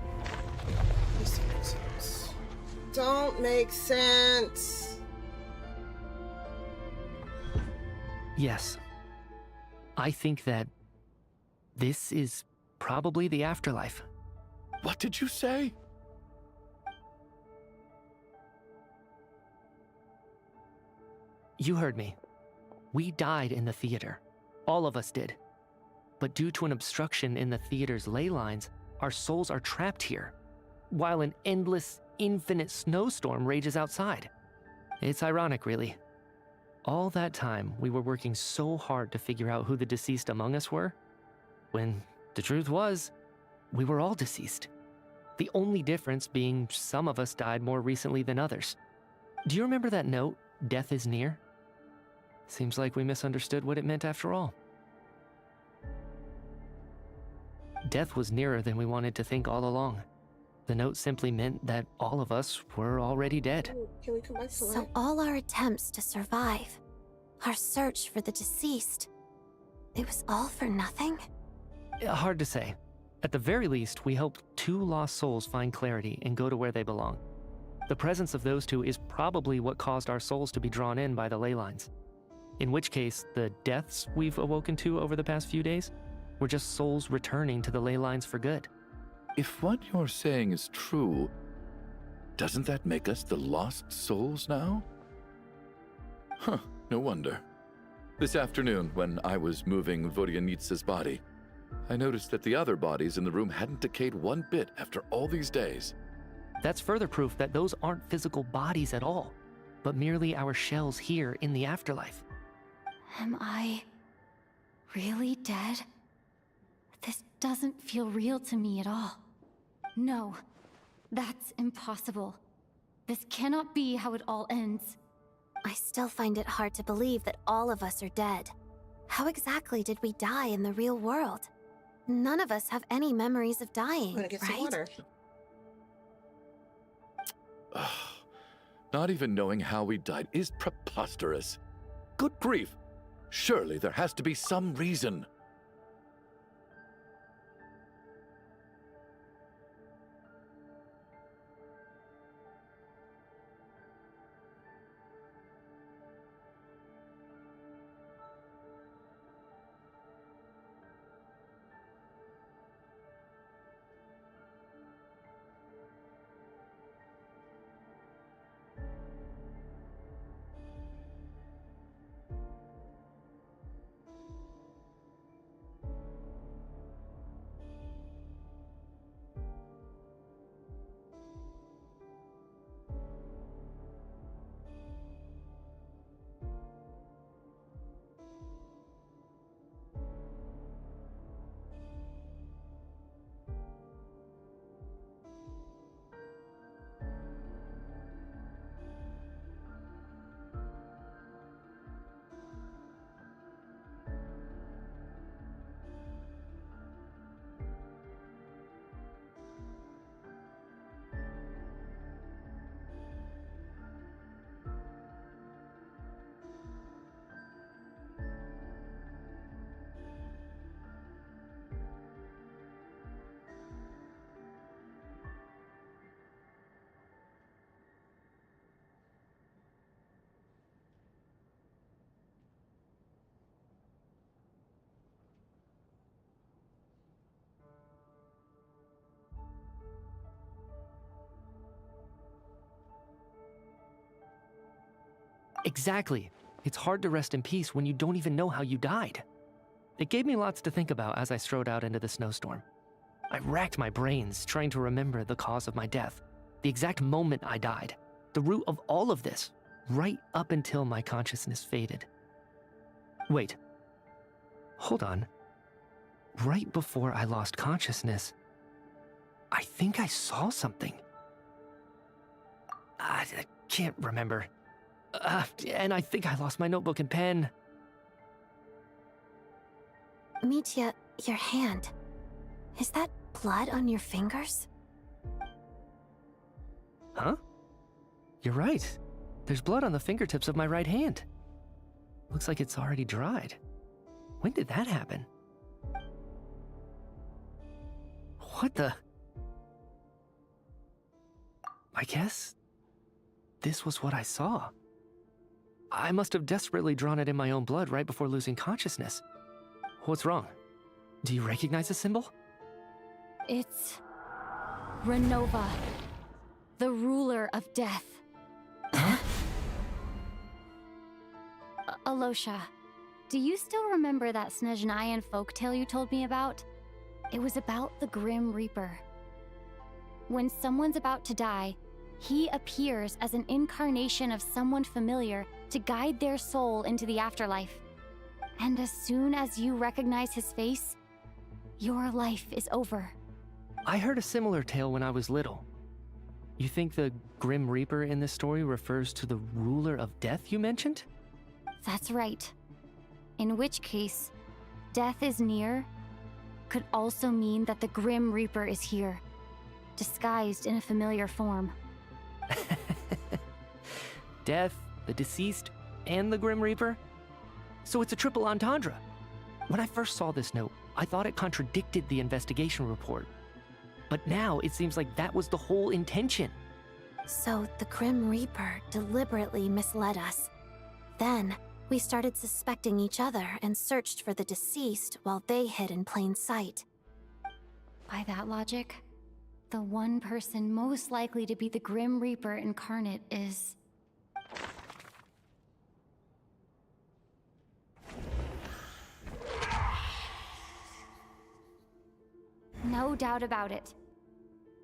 This makes sense. Don't make sense. Yes. I think that this is probably the afterlife. What did you say? You heard me. We died in the theater. All of us did. But due to an obstruction in the theater's ley lines, our souls are trapped here, while an endless, infinite snowstorm rages outside. It's ironic, really. All that time, we were working so hard to figure out who the deceased among us were, when the truth was, we were all deceased. The only difference being some of us died more recently than others. Do you remember that note, "Death is near"? Seems like we misunderstood what it meant after all. Death was nearer than we wanted to think all along. The note simply meant that all of us were already dead. Can we come back to So all our attempts to survive, our search for the deceased, it was all for nothing? Hard to say. At the very least, we helped 2 lost souls find clarity and go to where they belong. The presence of those 2 is probably what caused our souls to be drawn in by the ley lines. In which case, the deaths we've awoken to over the past few days were just souls returning to the ley lines for good. If what you're saying is true, Doesn't that make us the lost souls now? Huh, no wonder. This afternoon, when I was moving Vodyanitsa's body, I noticed that the other bodies in the room hadn't decayed one bit after all these days. That's further proof that those aren't physical bodies at all, but merely our shells here in the afterlife. Am I really dead? This doesn't feel real to me at all. No, that's impossible. This cannot be how it all ends. I still find it hard to believe that all of us are dead. How exactly did we die in the real world? None of us have any memories of dying, I'm gonna get right? some water. Not even knowing how we died is preposterous. Good grief! Surely there has to be some reason. Exactly. It's hard to rest in peace when you don't even know how you died. It gave me lots to think about as I strode out into the snowstorm. I racked my brains trying to remember the cause of my death, the exact moment I died, the root of all of this, right up until my consciousness faded. Wait. Hold on. Right before I lost consciousness, I think I saw something. I can't remember. And I think I lost my notebook and pen. Mitya, your hand. Is that blood on your fingers? Huh? You're right. There's blood on the fingertips of my right hand. Looks like it's already dried. When did that happen? What the? I guess this was what I saw. I must have desperately drawn it in my own blood right before losing consciousness. What's wrong? Do you recognize the symbol? It's Renova, the ruler of death. Alosha, do you still remember that Snezhnaya folktale you told me about? It was about the Grim Reaper. When someone's about to die, he appears as an incarnation of someone familiar to guide their soul into the afterlife. And as soon as you recognize his face, your life is over. I heard a similar tale when I was little. You think the Grim Reaper in this story refers to the ruler of death you mentioned? That's right. In which case, death is near could also mean that the Grim Reaper is here, disguised in a familiar form. Death, the deceased, and the Grim Reaper? So it's a triple entendre. When I first saw this note, I thought it contradicted the investigation report. But now it seems like that was the whole intention. So the Grim Reaper deliberately misled us. Then, we started suspecting each other and searched for the deceased while they hid in plain sight. By that logic, The one person most likely to be the Grim Reaper incarnate is... No doubt about it.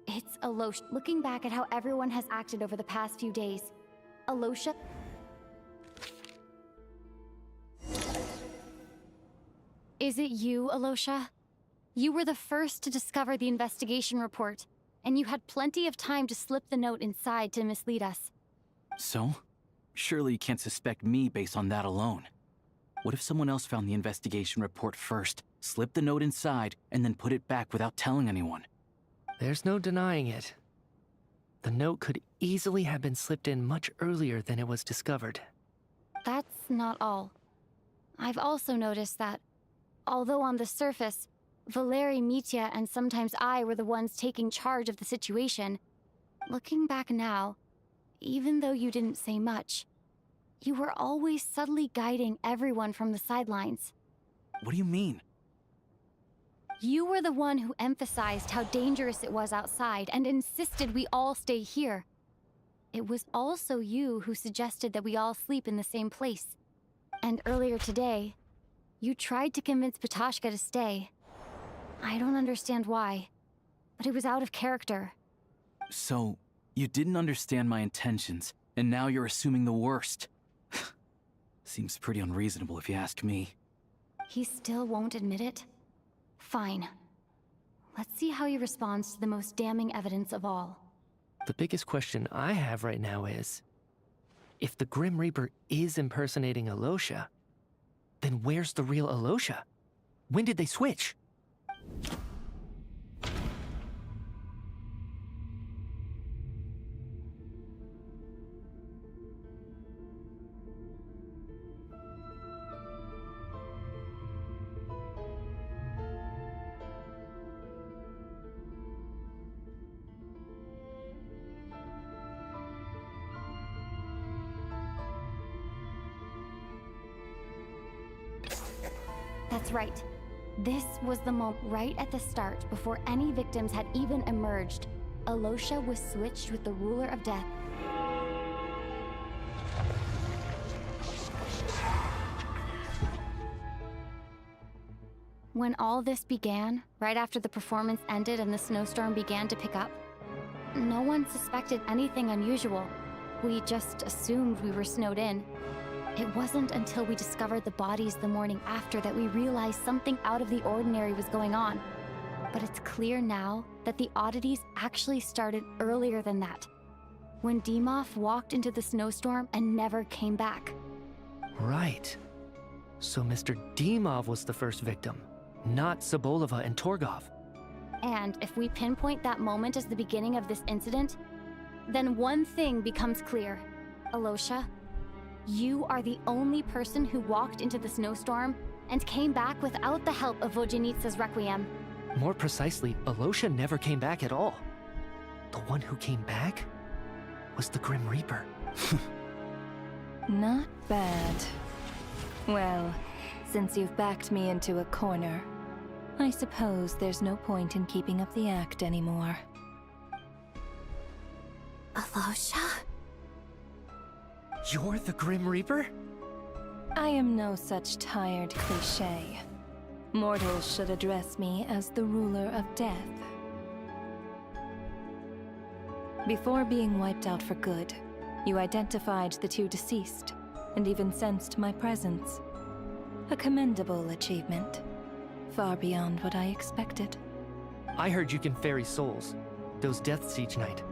It's Alosha. Looking back at how everyone has acted over the past few days, Alosha... Is it you, Alosha? You were the first to discover the investigation report, and you had plenty of time to slip the note inside to mislead us. So? Surely you can't suspect me based on that alone. What if someone else found the investigation report first, slipped the note inside, and then put it back without telling anyone? There's no denying it. The note could easily have been slipped in much earlier than it was discovered. That's not all. I've also noticed that, although on the surface, Valeri, Mitya, and sometimes I were the ones taking charge of the situation, looking back now, even though you didn't say much, you were always subtly guiding everyone from the sidelines. What do you mean? You were the one who emphasized how dangerous it was outside and insisted we all stay here. It was also you who suggested that we all sleep in the same place. And earlier today, you tried to convince Ptashka to stay. I don't understand why, but it was out of character. So, you didn't understand my intentions, and now you're assuming the worst. Seems pretty unreasonable if you ask me. He still won't admit it? Fine. Let's see how he responds to the most damning evidence of all. The biggest question I have right now is, if the Grim Reaper is impersonating Alosha, then where's the real Alosha? When did they switch? That's right. This was the moment right at the start, before any victims had even emerged. Alosha was switched with the Ruler of Death. When all this began, right after the performance ended and the snowstorm began to pick up, no one suspected anything unusual. We just assumed we were snowed in. It wasn't until we discovered the bodies the morning after that we realized something out of the ordinary was going on. But it's clear now that the oddities actually started earlier than that, when Dimov walked into the snowstorm and never came back. Right. So Mr. Dimov was the first victim, not Sobolova and Torgov. And if we pinpoint that moment as the beginning of this incident, then one thing becomes clear. Alosha, you are the only person who walked into the snowstorm and came back without the help of Vojanitsa's Requiem. More precisely, Alosha never came back at all. The one who came back was the Grim Reaper. Not bad. Well, since you've backed me into a corner, I suppose there's no point in keeping up the act anymore. Alosha? You're the Grim Reaper? I am no such tired cliché. Mortals should address me as the Ruler of Death. Before being wiped out for good, you identified the two deceased, and even sensed my presence. A commendable achievement. Far beyond what I expected. I heard you can ferry souls. Those deaths each night.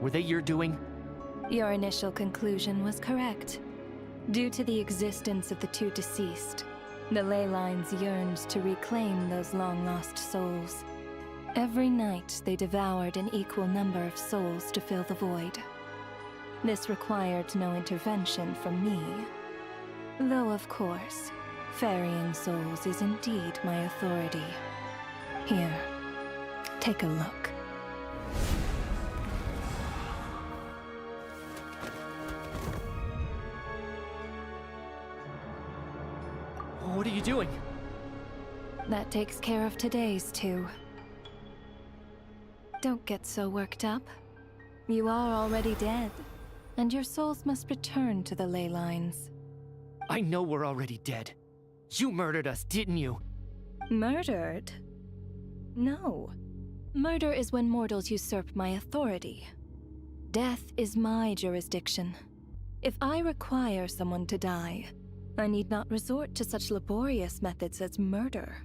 Were they your doing? Your initial conclusion was correct. Due to the existence of the two deceased, the ley lines yearned to reclaim those long-lost souls. Every night they devoured an equal number of souls to fill the void. This required no intervention from me. Though, of course, ferrying souls is indeed my authority. Here, take a look. What are you doing? That takes care of today's two. Don't get so worked up. You are already dead, and your souls must return to the ley lines. I know we're already dead. You murdered us, didn't you? Murdered? No. Murder is when mortals usurp my authority. Death is my jurisdiction. If I require someone to die, I need not resort to such laborious methods as murder.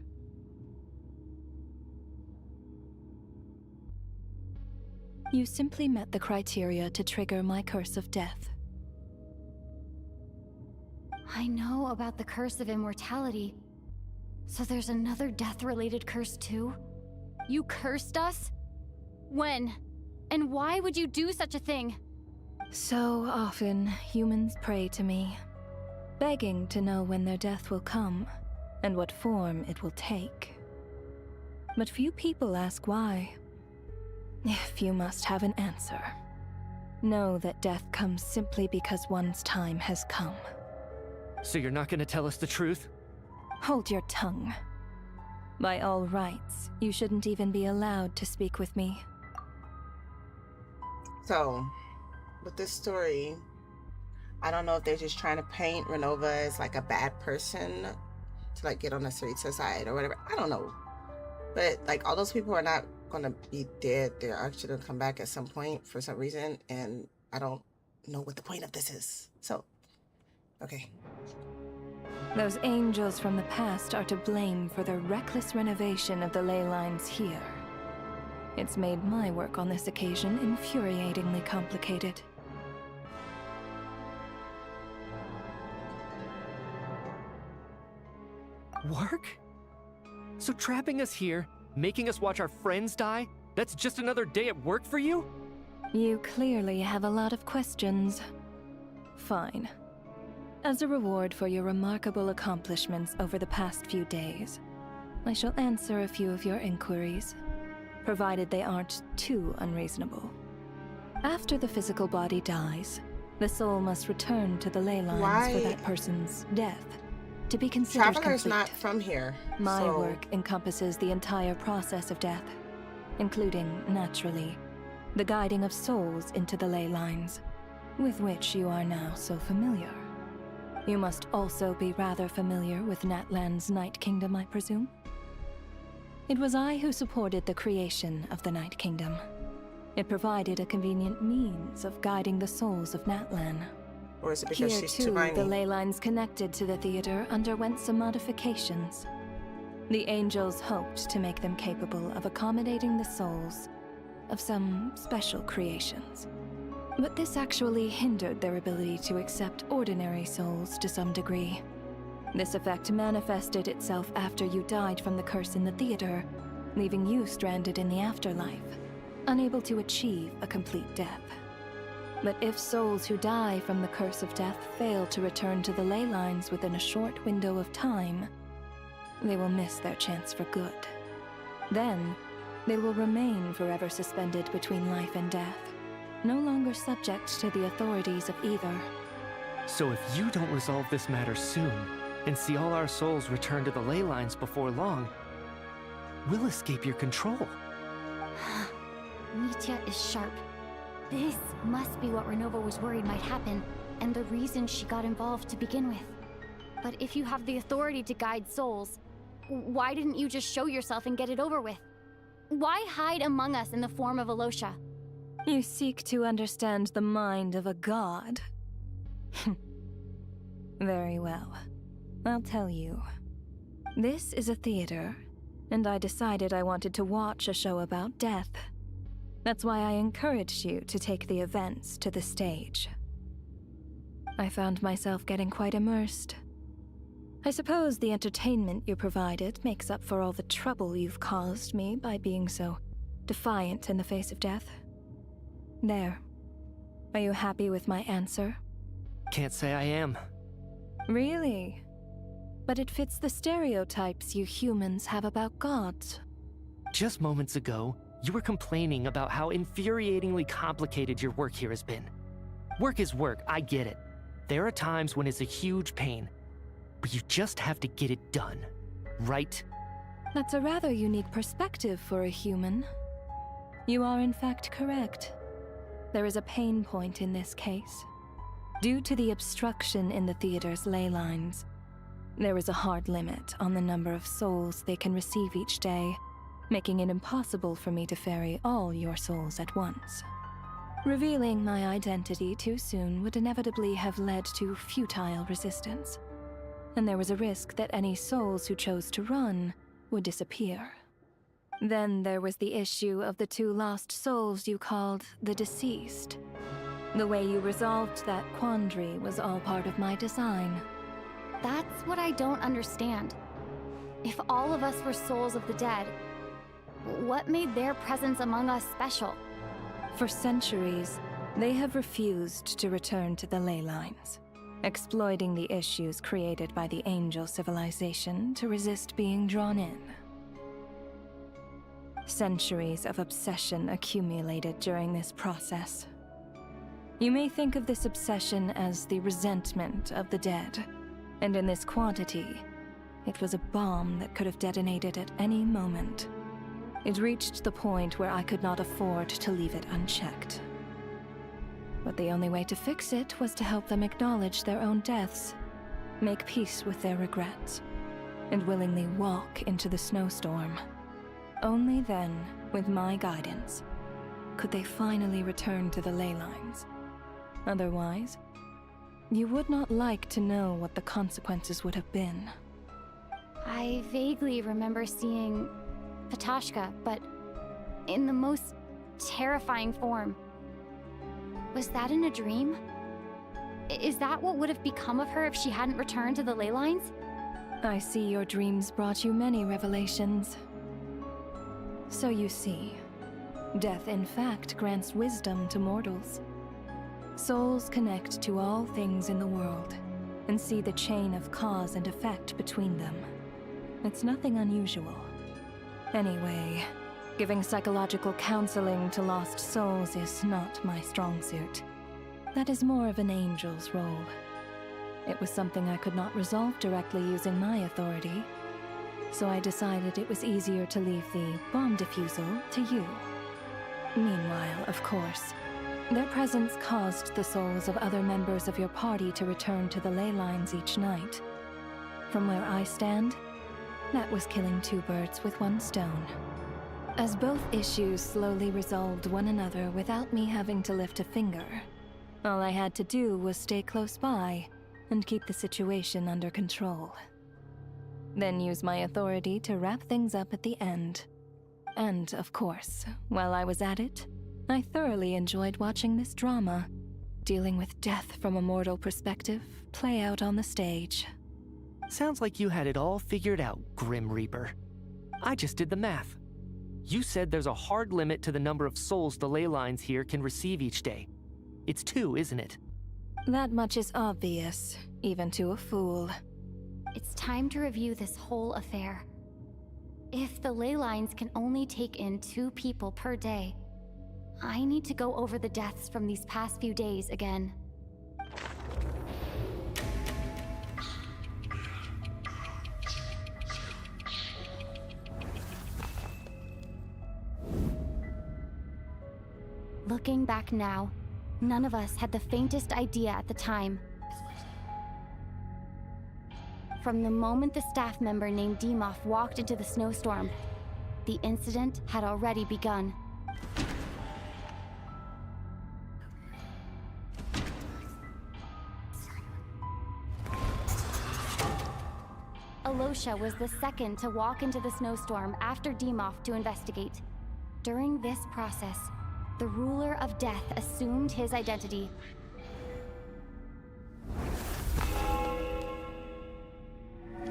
You simply met the criteria to trigger my curse of death. I know about the curse of immortality. So there's another death-related curse too? You cursed us? When? And why would you do such a thing? So often, humans pray to me, begging to know when their death will come, and what form it will take. But few people ask why. If you must have an answer, know that death comes simply because one's time has come. So you're not gonna tell us the truth? Hold your tongue. By all rights, you shouldn't even be allowed to speak with me. So, with this story, I don't know if they're just trying to paint Renova as like a bad person to like get on the Saritsa side or whatever. I don't know. But like all those people are not gonna be dead. They're actually gonna come back at some point for some reason, and I don't know what the point of this is. So, okay. Those angels from the past are to blame for the reckless renovation of the ley lines here. It's made my work on this occasion infuriatingly complicated. Work? So trapping us here, making us watch our friends die, that's just another day at work for you? You clearly have a lot of questions. Fine. As a reward for your remarkable accomplishments over the past few days, I shall answer a few of your inquiries, provided they aren't too unreasonable. After the physical body dies, the soul must return to the ley lines for that person's death to be considered Traveler's complete. not from here. My so... work encompasses the entire process of death, including, naturally, the guiding of souls into the ley lines, with which you are now so familiar. You must also be rather familiar with Natlan's Night Kingdom, I presume? It was I who supported the creation of the Night Kingdom. It provided a convenient means of guiding the souls of Natlan. Or is it because Here she's too, too tiny? the ley lines connected to the theater underwent some modifications. The angels hoped to make them capable of accommodating the souls of some special creations. But this actually hindered their ability to accept ordinary souls to some degree. This effect manifested itself after you died from the curse in the theater, leaving you stranded in the afterlife, unable to achieve a complete death. But if souls who die from the curse of death fail to return to the ley lines within a short window of time, they will miss their chance for good. Then, they will remain forever suspended between life and death, no longer subject to the authorities of either. So if you don't resolve this matter soon, and see all our souls return to the ley lines before long, we'll escape your control. Mitya is sharp. This must be what Renova was worried might happen, and the reason she got involved to begin with. But if you have the authority to guide souls, why didn't you just show yourself and get it over with? Why hide among us in the form of Alosha? You seek to understand the mind of a god. Very well. I'll tell you. This is a theater, and I decided I wanted to watch a show about death. That's why I encouraged you to take the events to the stage. I found myself getting quite immersed. I suppose the entertainment you provided makes up for all the trouble you've caused me by being so defiant in the face of death. There. Are you happy with my answer? Can't say I am. Really? But it fits the stereotypes you humans have about gods. Just moments ago, you were complaining about how infuriatingly complicated your work here has been. Work is work, I get it. There are times when it's a huge pain, but you just have to get it done, right? That's a rather unique perspective for a human. You are in fact correct. There is a pain point in this case. Due to the obstruction in the theater's ley lines, there is a hard limit on the number of souls they can receive each day, making it impossible for me to ferry all your souls at once. Revealing my identity too soon would inevitably have led to futile resistance, and there was a risk that any souls who chose to run would disappear. Then there was the issue of the 2 lost souls you called the deceased. The way you resolved that quandary was all part of my design. That's what I don't understand. If all of us were souls of the dead, what made their presence among us special? For centuries, they have refused to return to the ley lines, exploiting the issues created by the angel civilization to resist being drawn in. Centuries of obsession accumulated during this process. You may think of this obsession as the resentment of the dead, and in this quantity, it was a bomb that could have detonated at any moment. It reached the point where I could not afford to leave it unchecked. But the only way to fix it was to help them acknowledge their own deaths, make peace with their regrets, and willingly walk into the snowstorm. Only then, with my guidance, could they finally return to the ley lines. Otherwise, you would not like to know what the consequences would have been. I vaguely remember seeing Patoshka, but in the most terrifying form. Was that in a dream? Is that what would have become of her if she hadn't returned to the ley lines? I see your dreams brought you many revelations. So you see, death in fact grants wisdom to mortals. Souls connect to all things in the world and see the chain of cause and effect between them. It's nothing unusual. Anyway, giving psychological counseling to lost souls is not my strong suit. That is more of an angel's role. It was something I could not resolve directly using my authority, so I decided it was easier to leave the bomb defusal to you. Meanwhile, of course, their presence caused the souls of other members of your party to return to the ley lines each night. From where I stand, that was killing 2 birds with 1 stone. As both issues slowly resolved one another without me having to lift a finger, all I had to do was stay close by and keep the situation under control. Then use my authority to wrap things up at the end. And, of course, while I was at it, I thoroughly enjoyed watching this drama, dealing with death from a mortal perspective, play out on the stage. Sounds like you had it all figured out, Grim Reaper. I just did the math. You said there's a hard limit to the number of souls the ley lines here can receive each day. It's 2, isn't it? That much is obvious, even to a fool. It's time to review this whole affair. If the ley lines can only take in 2 people per day, I need to go over the deaths from these past few days again. Looking back now, none of us had the faintest idea at the time. From the moment the staff member named Dimov walked into the snowstorm, the incident had already begun. Alosha was the second to walk into the snowstorm after Dimov to investigate. During this process, the ruler of death assumed his identity.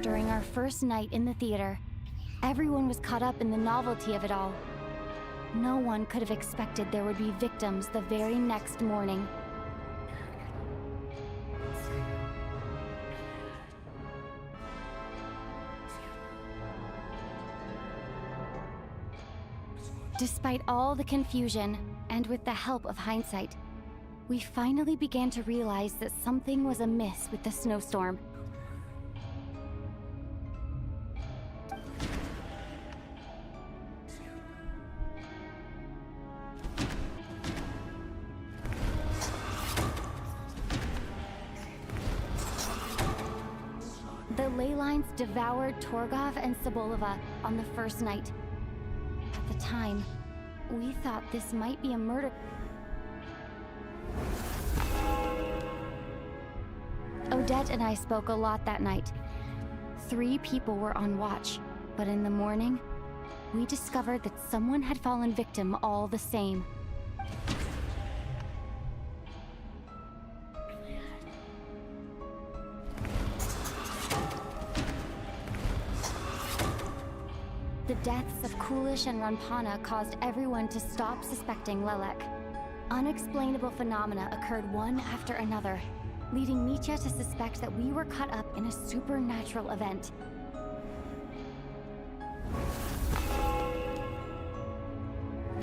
During our first night in the theater, everyone was caught up in the novelty of it all. No one could have expected there would be victims the very next morning. Despite all the confusion, and with the help of hindsight, we finally began to realize that something was amiss with the snowstorm. The ley lines devoured Torgov and Sobolova on the first night. At the time, we thought this might be a murder. Odette and I spoke a lot that night. 3 people were on watch, but in the morning, we discovered that someone had fallen victim all the same. The deaths of Kulish and Ranpana caused everyone to stop suspecting Lelek. Unexplainable phenomena occurred one after another, leading Mitya to suspect that we were caught up in a supernatural event.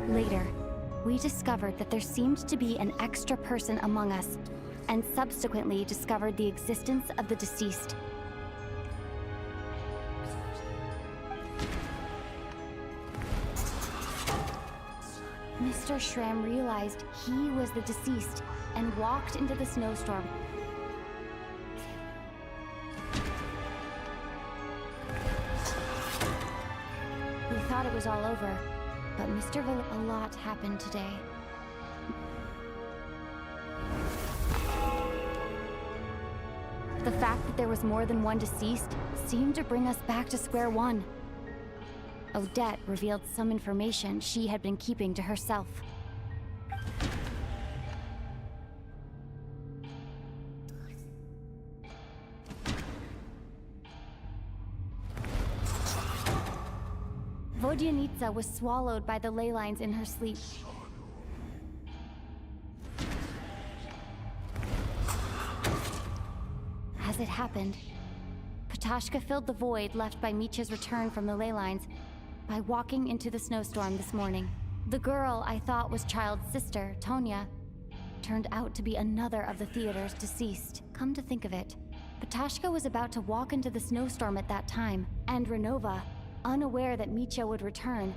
Later, we discovered that there seemed to be an extra person among us, and subsequently discovered the existence of the deceased. Mr. Schramm realized he was the deceased and walked into the snowstorm. We thought it was all over, but a lot happened today. The fact that there was more than one deceased seemed to bring us back to square one. Odette revealed some information she had been keeping to herself. Vodyanitsa was swallowed by the ley lines in her sleep. As it happened, Patashka filled the void left by Mitya's return from the ley lines by walking into the snowstorm this morning. The girl I thought was Child's sister, Tonya, turned out to be another of the theater's deceased. Come to think of it, Patashka was about to walk into the snowstorm at that time, and Renova, unaware that Mitya would return,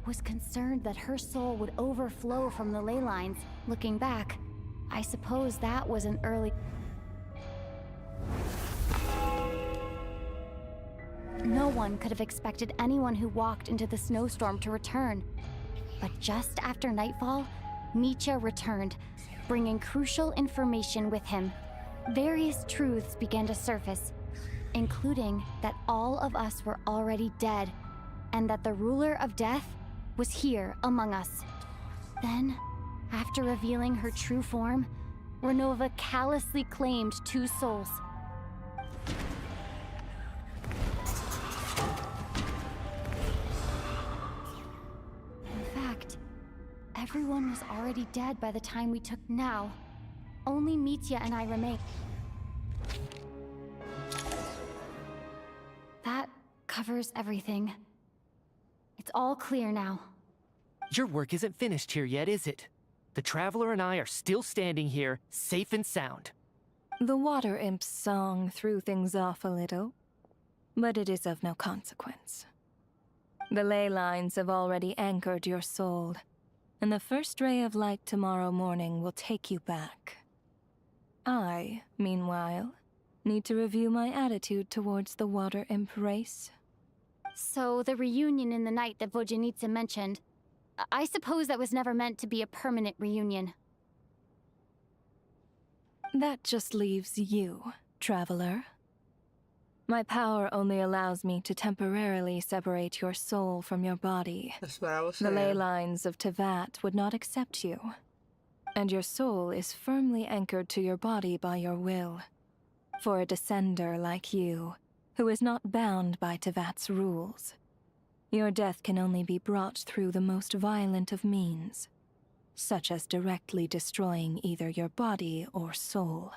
was concerned that her soul would overflow from the ley lines. Looking back, I suppose that was an early... No one could have expected anyone who walked into the snowstorm to return. But just after nightfall, Mitya returned, bringing crucial information with him. Various truths began to surface, including that all of us were already dead, and that the ruler of death was here among us. Then, after revealing her true form, Renova callously claimed 2 souls. Everyone was already dead by the time we took now. Only Mitya and I remained. That covers everything. It's all clear now. Your work isn't finished here yet, is it? The Traveler and I are still standing here, safe and sound. The Water Imp's song threw things off a little, but it is of no consequence. The ley lines have already anchored your soul, and the first ray of light tomorrow morning will take you back. I, meanwhile, need to review my attitude towards the Water Imp race. So, the reunion in the night that Vodyanitsa mentioned, I suppose that was never meant to be a permanent reunion. That just leaves you, Traveler. My power only allows me to temporarily separate your soul from your body. That's what I was saying. The ley lines of Tevat would not accept you, and your soul is firmly anchored to your body by your will. For a descender like you, who is not bound by Tevat's rules, your death can only be brought through the most violent of means, such as directly destroying either your body or soul.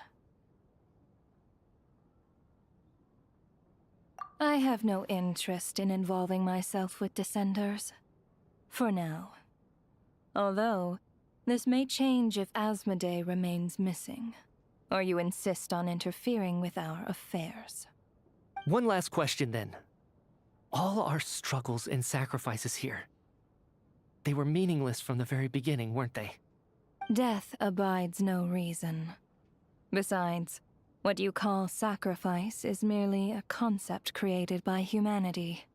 I have no interest in involving myself with Descenders. For now. Although, this may change if Asmodee remains missing, or you insist on interfering with our affairs. One last question, then. All our struggles and sacrifices here, they were meaningless from the very beginning, weren't they? Death abides no reason. Besides, What you call sacrifice is merely a concept created by humanity.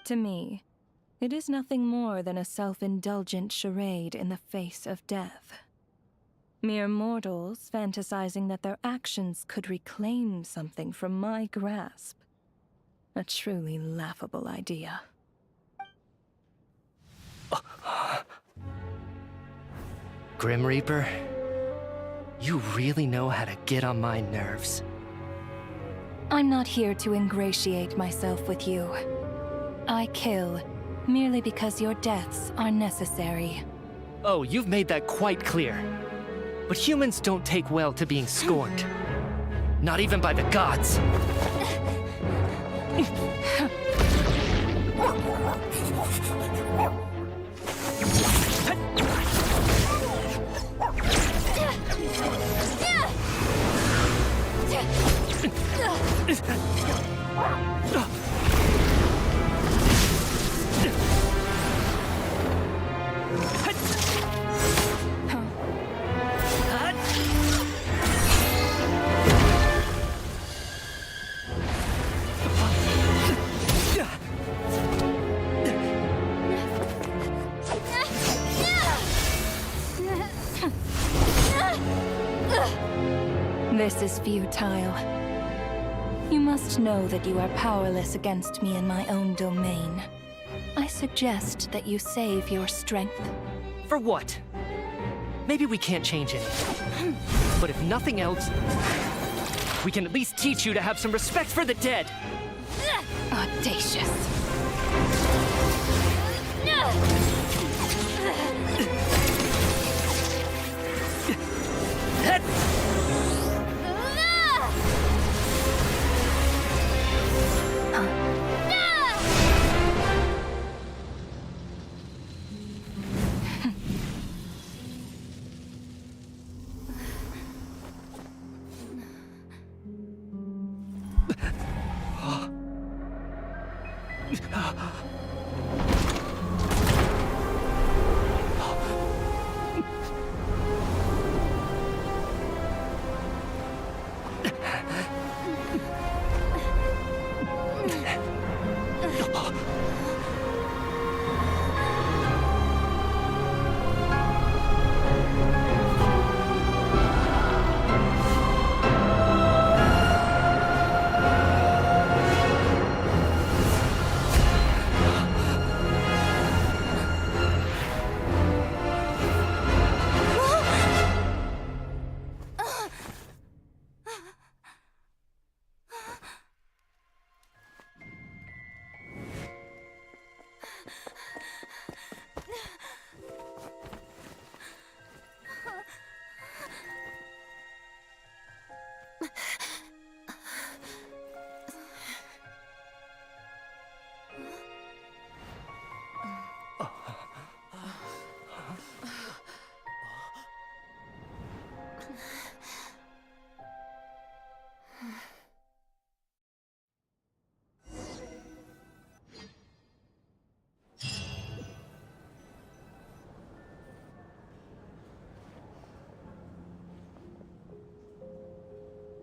To me, it is nothing more than a self-indulgent charade in the face of death. Mere mortals fantasizing that their actions could reclaim something from my grasp. A truly laughable idea. Grim Reaper, you really know how to get on my nerves. I'm not here to ingratiate myself with you. I kill merely because your deaths are necessary. Oh, you've made that quite clear. But humans don't take well to being scorned. Not even by the gods. This is futile. You must know that you are powerless against me in my own domain. I suggest that you save your strength. For what? Maybe we can't change it. But if nothing else, we can at least teach you to have some respect for the dead. Audacious.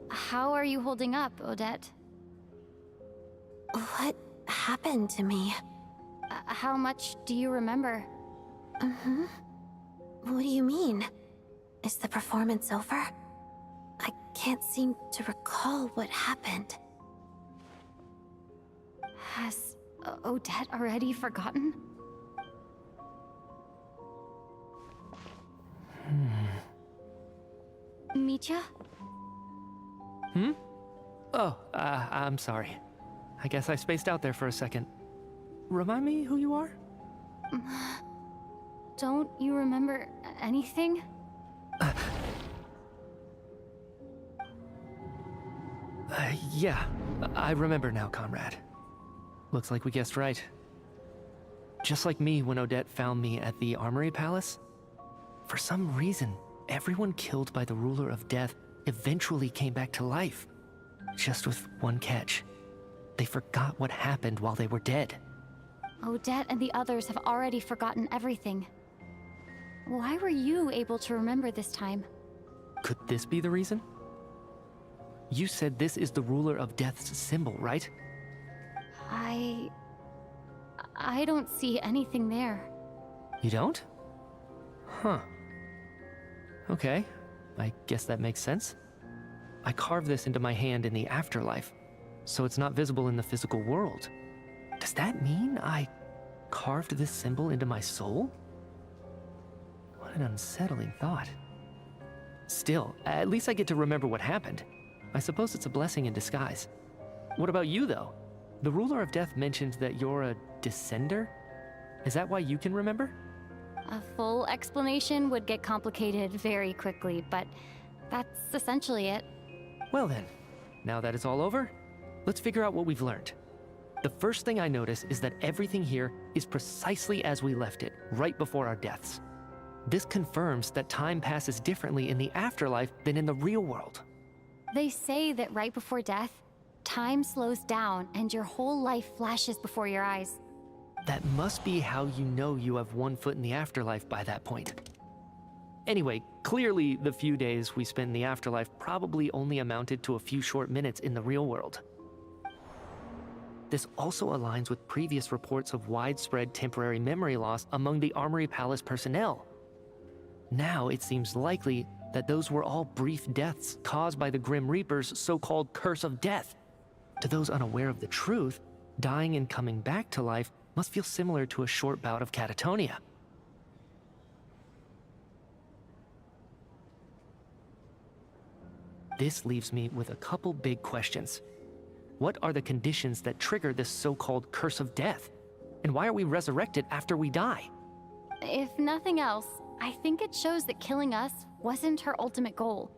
How are you holding up, Odette? What happened to me? How much do you remember? What do you mean? Is the performance over? I can't seem to recall what happened. Has Odette already forgotten? Mitya? Oh, I'm sorry. I guess I spaced out there for a second. Remind me who you are? Don't you remember anything? Yeah, I remember now, comrade. Looks like we guessed right. Just like me when Odette found me at the Armory Palace. For some reason, everyone killed by the Ruler of Death eventually came back to life. Just with one catch. They forgot what happened while they were dead. Odette and the others have already forgotten everything. Why were you able to remember this time? Could this be the reason? You said this is the ruler of death's symbol, right? I don't see anything there. You don't? Huh. Okay, I guess that makes sense. I carved this into my hand in the afterlife, so it's not visible in the physical world. Does that mean I carved this symbol into my soul? What an unsettling thought. Still, at least I get to remember what happened. I suppose it's a blessing in disguise. What about you, though? The ruler of death mentioned that you're a descender? Is that why you can remember? A full explanation would get complicated very quickly, but that's essentially it. Well then, now that it's all over, let's figure out what we've learned. The first thing I notice is that everything here is precisely as we left it, right before our deaths. This confirms that time passes differently in the afterlife than in the real world. They say that right before death, time slows down and your whole life flashes before your eyes. That must be how you know you have one foot in the afterlife by that point. Anyway, clearly the few days we spent in the afterlife probably only amounted to a few short minutes in the real world. This also aligns with previous reports of widespread temporary memory loss among the Armory Palace personnel. Now it seems likely that those were all brief deaths caused by the Grim Reaper's so-called curse of death. To those unaware of the truth, dying and coming back to life must feel similar to a short bout of catatonia. This leaves me with a couple big questions. What are the conditions that trigger this so-called curse of death? And why are we resurrected after we die? If nothing else, I think it shows that killing us wasn't her ultimate goal.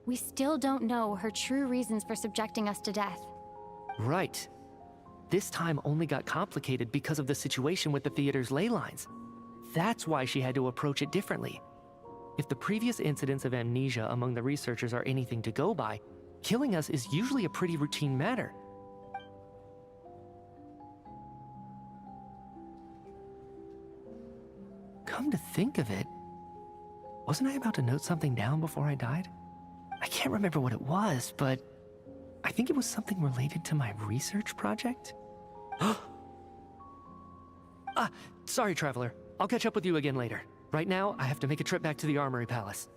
We still don't know her true reasons for subjecting us to death. Right. This time only got complicated because of the situation with the theater's ley lines. That's why she had to approach it differently. If the previous incidents of amnesia among the researchers are anything to go by, killing us is usually a pretty routine matter. Come to think of it, wasn't I about to note something down before I died? I can't remember what it was, but I think it was something related to my research project. Sorry, Traveler. I'll catch up with you again later. Right now, I have to make a trip back to the Armory Palace.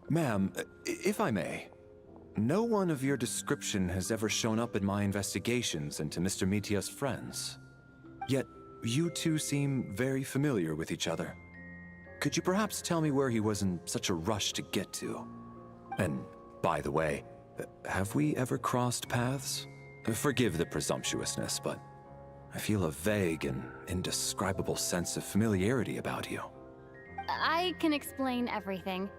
Ma'am, if I may, no one of your description has ever shown up in my investigations into Mr. Mitia's friends. Yet, you two seem very familiar with each other. Could you perhaps tell me where he was in such a rush to get to? And, by the way, have we ever crossed paths? Forgive the presumptuousness, but I feel a vague and indescribable sense of familiarity about you. I can explain everything.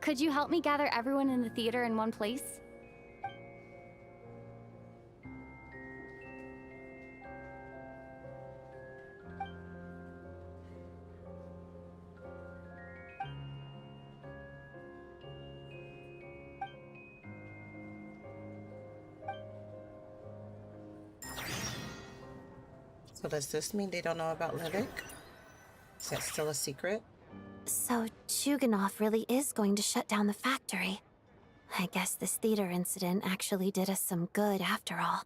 Could you help me gather everyone in the theater in one place? So does this mean they don't know about Levick? Is that still a secret? So Chuganov really is going to shut down the factory. I guess this theater incident actually did us some good after all.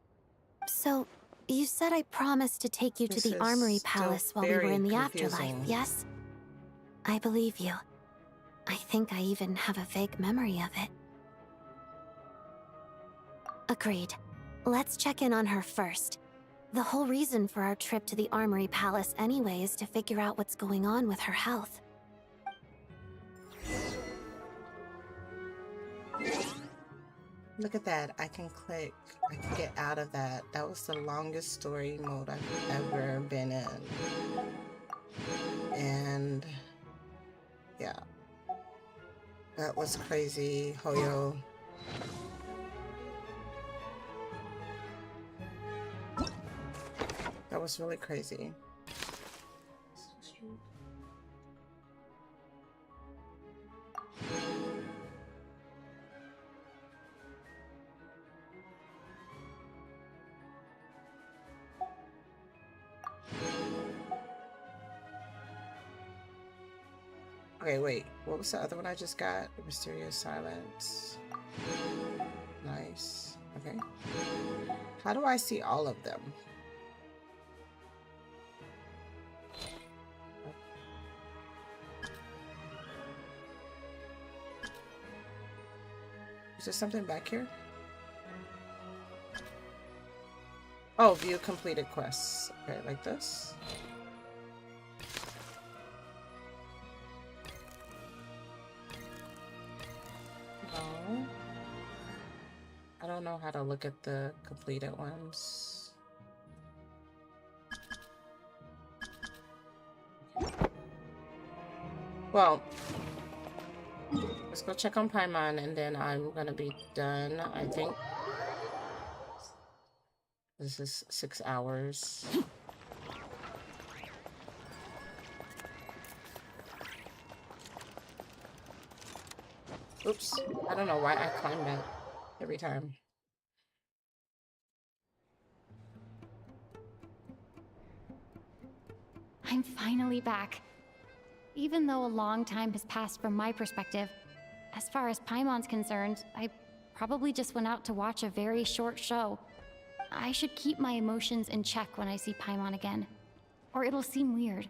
So, you said I promised to take you to the Armory Palace while we were in the afterlife, yes? I believe you. I think I even have a vague memory of it. Agreed. Let's check in on her first. The whole reason for our trip to the Armory Palace anyway is to figure out what's going on with her health. Look at that. I can click. I can get out of that. That was the longest story mode I've ever been in. And yeah. That was crazy, Hoyo. That was really crazy. Okay, wait. What was the other one I just got? Mysterious Silence. Nice. Okay. How do I see all of them? Is there something back here? Oh, view completed quests. Okay, like this. No. I don't know how to look at the completed ones. Well, let's go check on Paimon and then I'm gonna be done, I think. This is 6 hours. Oops. I don't know why I climb that every time. I'm finally back. Even though a long time has passed from my perspective, as far as Paimon's concerned, I probably just went out to watch a very short show. I should keep my emotions in check when I see Paimon again, or it'll seem weird.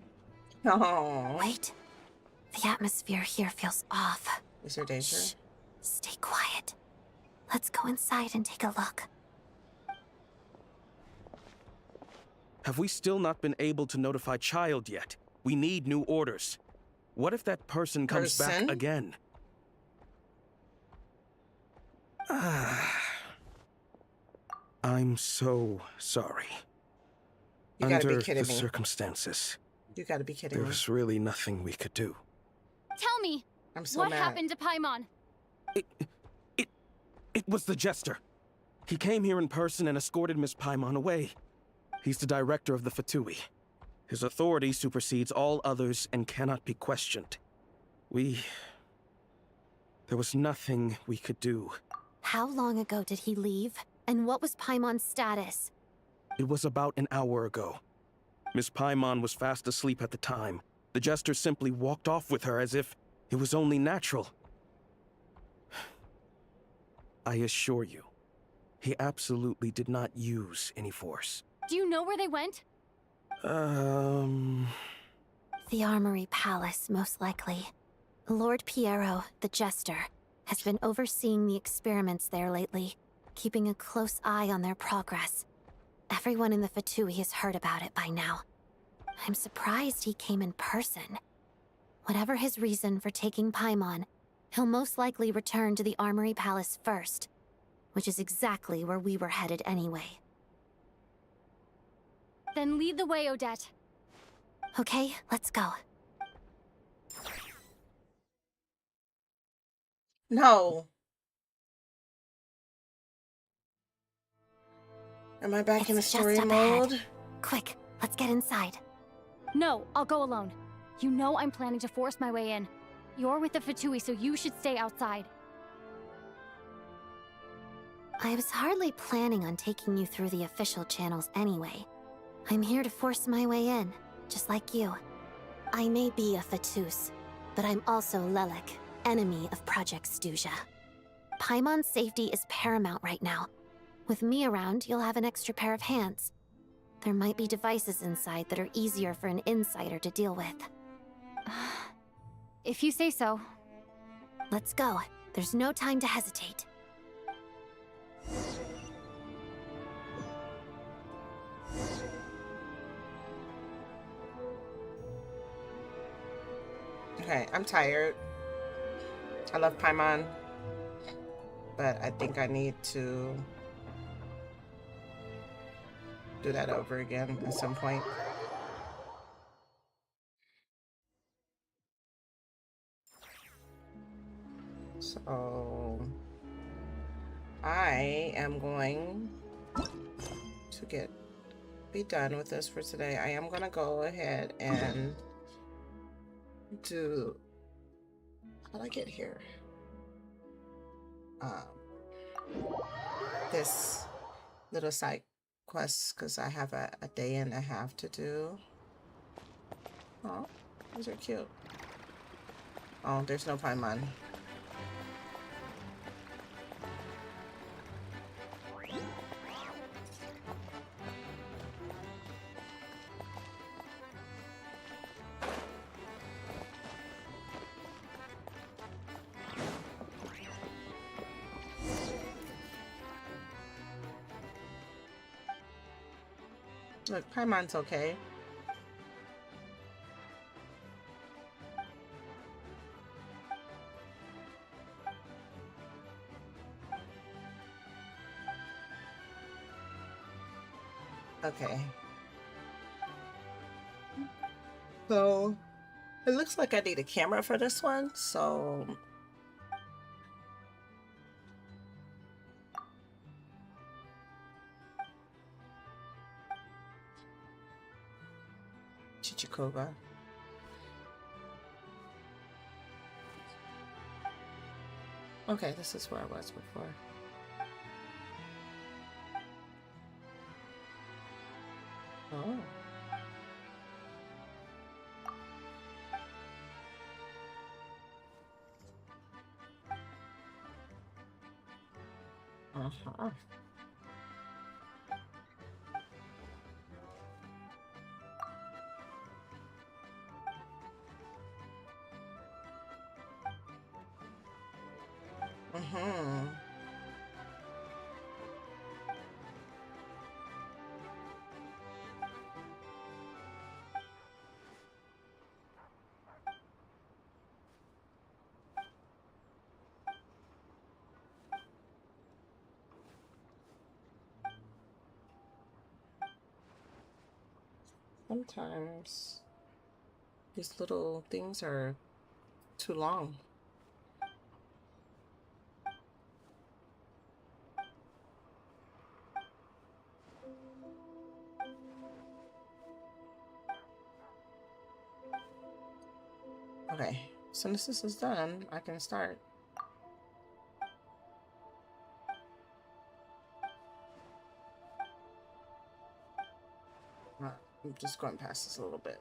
Oh. Wait. The atmosphere here feels off. Is there danger? Shh. Stay quiet. Let's go inside and take a look. Have we still not been able to notify Child yet? We need new orders. What if that person comes back again? I'm so sorry. You gotta Under be kidding the me. circumstances, You gotta be kidding there me. was really nothing we could do. Tell me, I'm so what mad. happened to Paimon? It was the Jester. He came here in person and escorted Miss Paimon away. He's the director of the Fatui. His authority supersedes all others and cannot be questioned. There was nothing we could do. How long ago did he leave? And what was Paimon's status? It was about an hour ago. Miss Paimon was fast asleep at the time. The Jester simply walked off with her as if it was only natural. I assure you, he absolutely did not use any force. Do you know where they went? The Armory Palace, most likely. Lord Piero, the Jester, has been overseeing the experiments there lately, keeping a close eye on their progress. Everyone in the Fatui has heard about it by now. I'm surprised he came in person. Whatever his reason for taking Paimon, he'll most likely return to the Armory Palace first, which is exactly where we were headed anyway. Then lead the way, Odette. Okay, let's go. No. Am I back in the It's story just up mode? ahead. Quick, let's get inside. No, I'll go alone. You know I'm planning to force my way in. You're with the Fatui, so you should stay outside. I was hardly planning on taking you through the official channels anyway. I'm here to force my way in, just like you. I may be a Fatus, but I'm also Lelek, enemy of Project Stuzha. Paimon's safety is paramount right now. With me around, you'll have an extra pair of hands. There might be devices inside that are easier for an insider to deal with. If you say so. Let's go. There's no time to hesitate. Okay, I'm tired. I love Paimon, but I think I need to do that over again at some point. So I am going to be done with this for today. I am gonna go ahead and do, how did I get here? This little side quest because I have a day and a half to do. Oh, these are cute. Oh, there's no Paimon. Look, Paimon's okay. Okay. So, it looks like I need a camera for this one, so... Chichikova. Okay, this is where I was before. Oh. Uh-huh. Mm-hmm. Sometimes these little things are too long. Okay, as soon as this is done, I can start. I'm just going past this a little bit.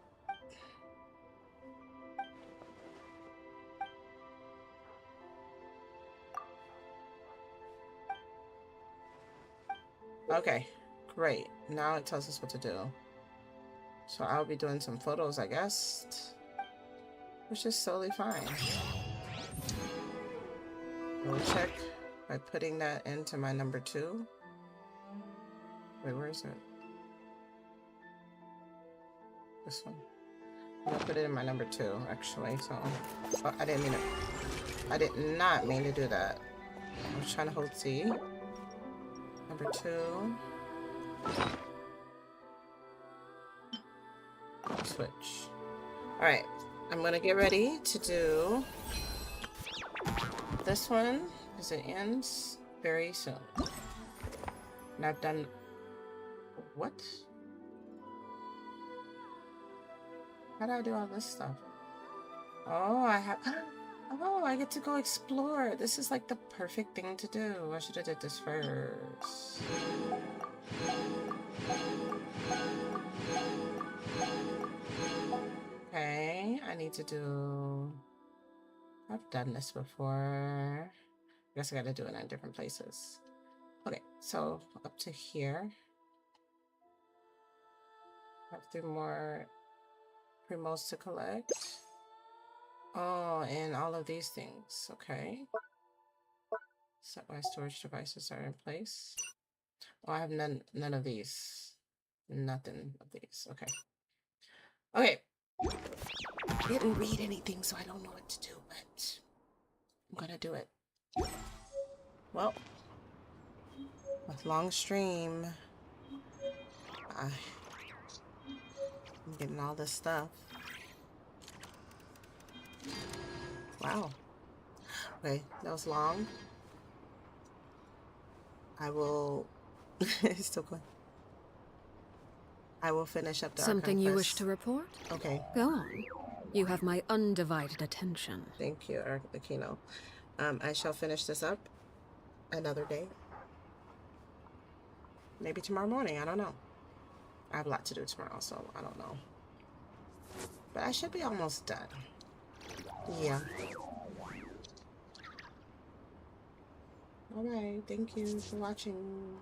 Okay, great. Now it tells us what to do. So I'll be doing some photos, I guess, which is totally fine. We'll check by putting that into my number 2. Wait, where is it? This one. I'm gonna put it in my number 2, actually, so... Oh, I didn't mean it. I did not mean to do that. I was trying to hold C. Number 2. Switch. Alright, I'm gonna get ready to do this one, because it ends very soon. And I've done... What? How do I do all this stuff? Oh, I have... Oh, I get to go explore. This is like the perfect thing to do. I should have did this first. Okay, I need to do... I've done this before. I guess I gotta do it in different places. Okay, so up to here. I have 3 more primos to collect. Oh, and all of these things. Okay. Set my storage devices are in place. Oh, I have none of these. Nothing of these. Okay. Okay. I didn't read anything, so I don't know what to do, but I'm gonna do it. Well, with long stream, I'm getting all this stuff. Wow. Okay, that was long. I will... It's still going. I will finish up the Something Archon you Quest. wish to report? Okay. Go on. You have my undivided attention. Thank you, Aquino. I shall finish this up another day. Maybe tomorrow morning, I don't know. I have a lot to do tomorrow, so I don't know. But I should be almost done. Yeah. Alright, thank you for watching.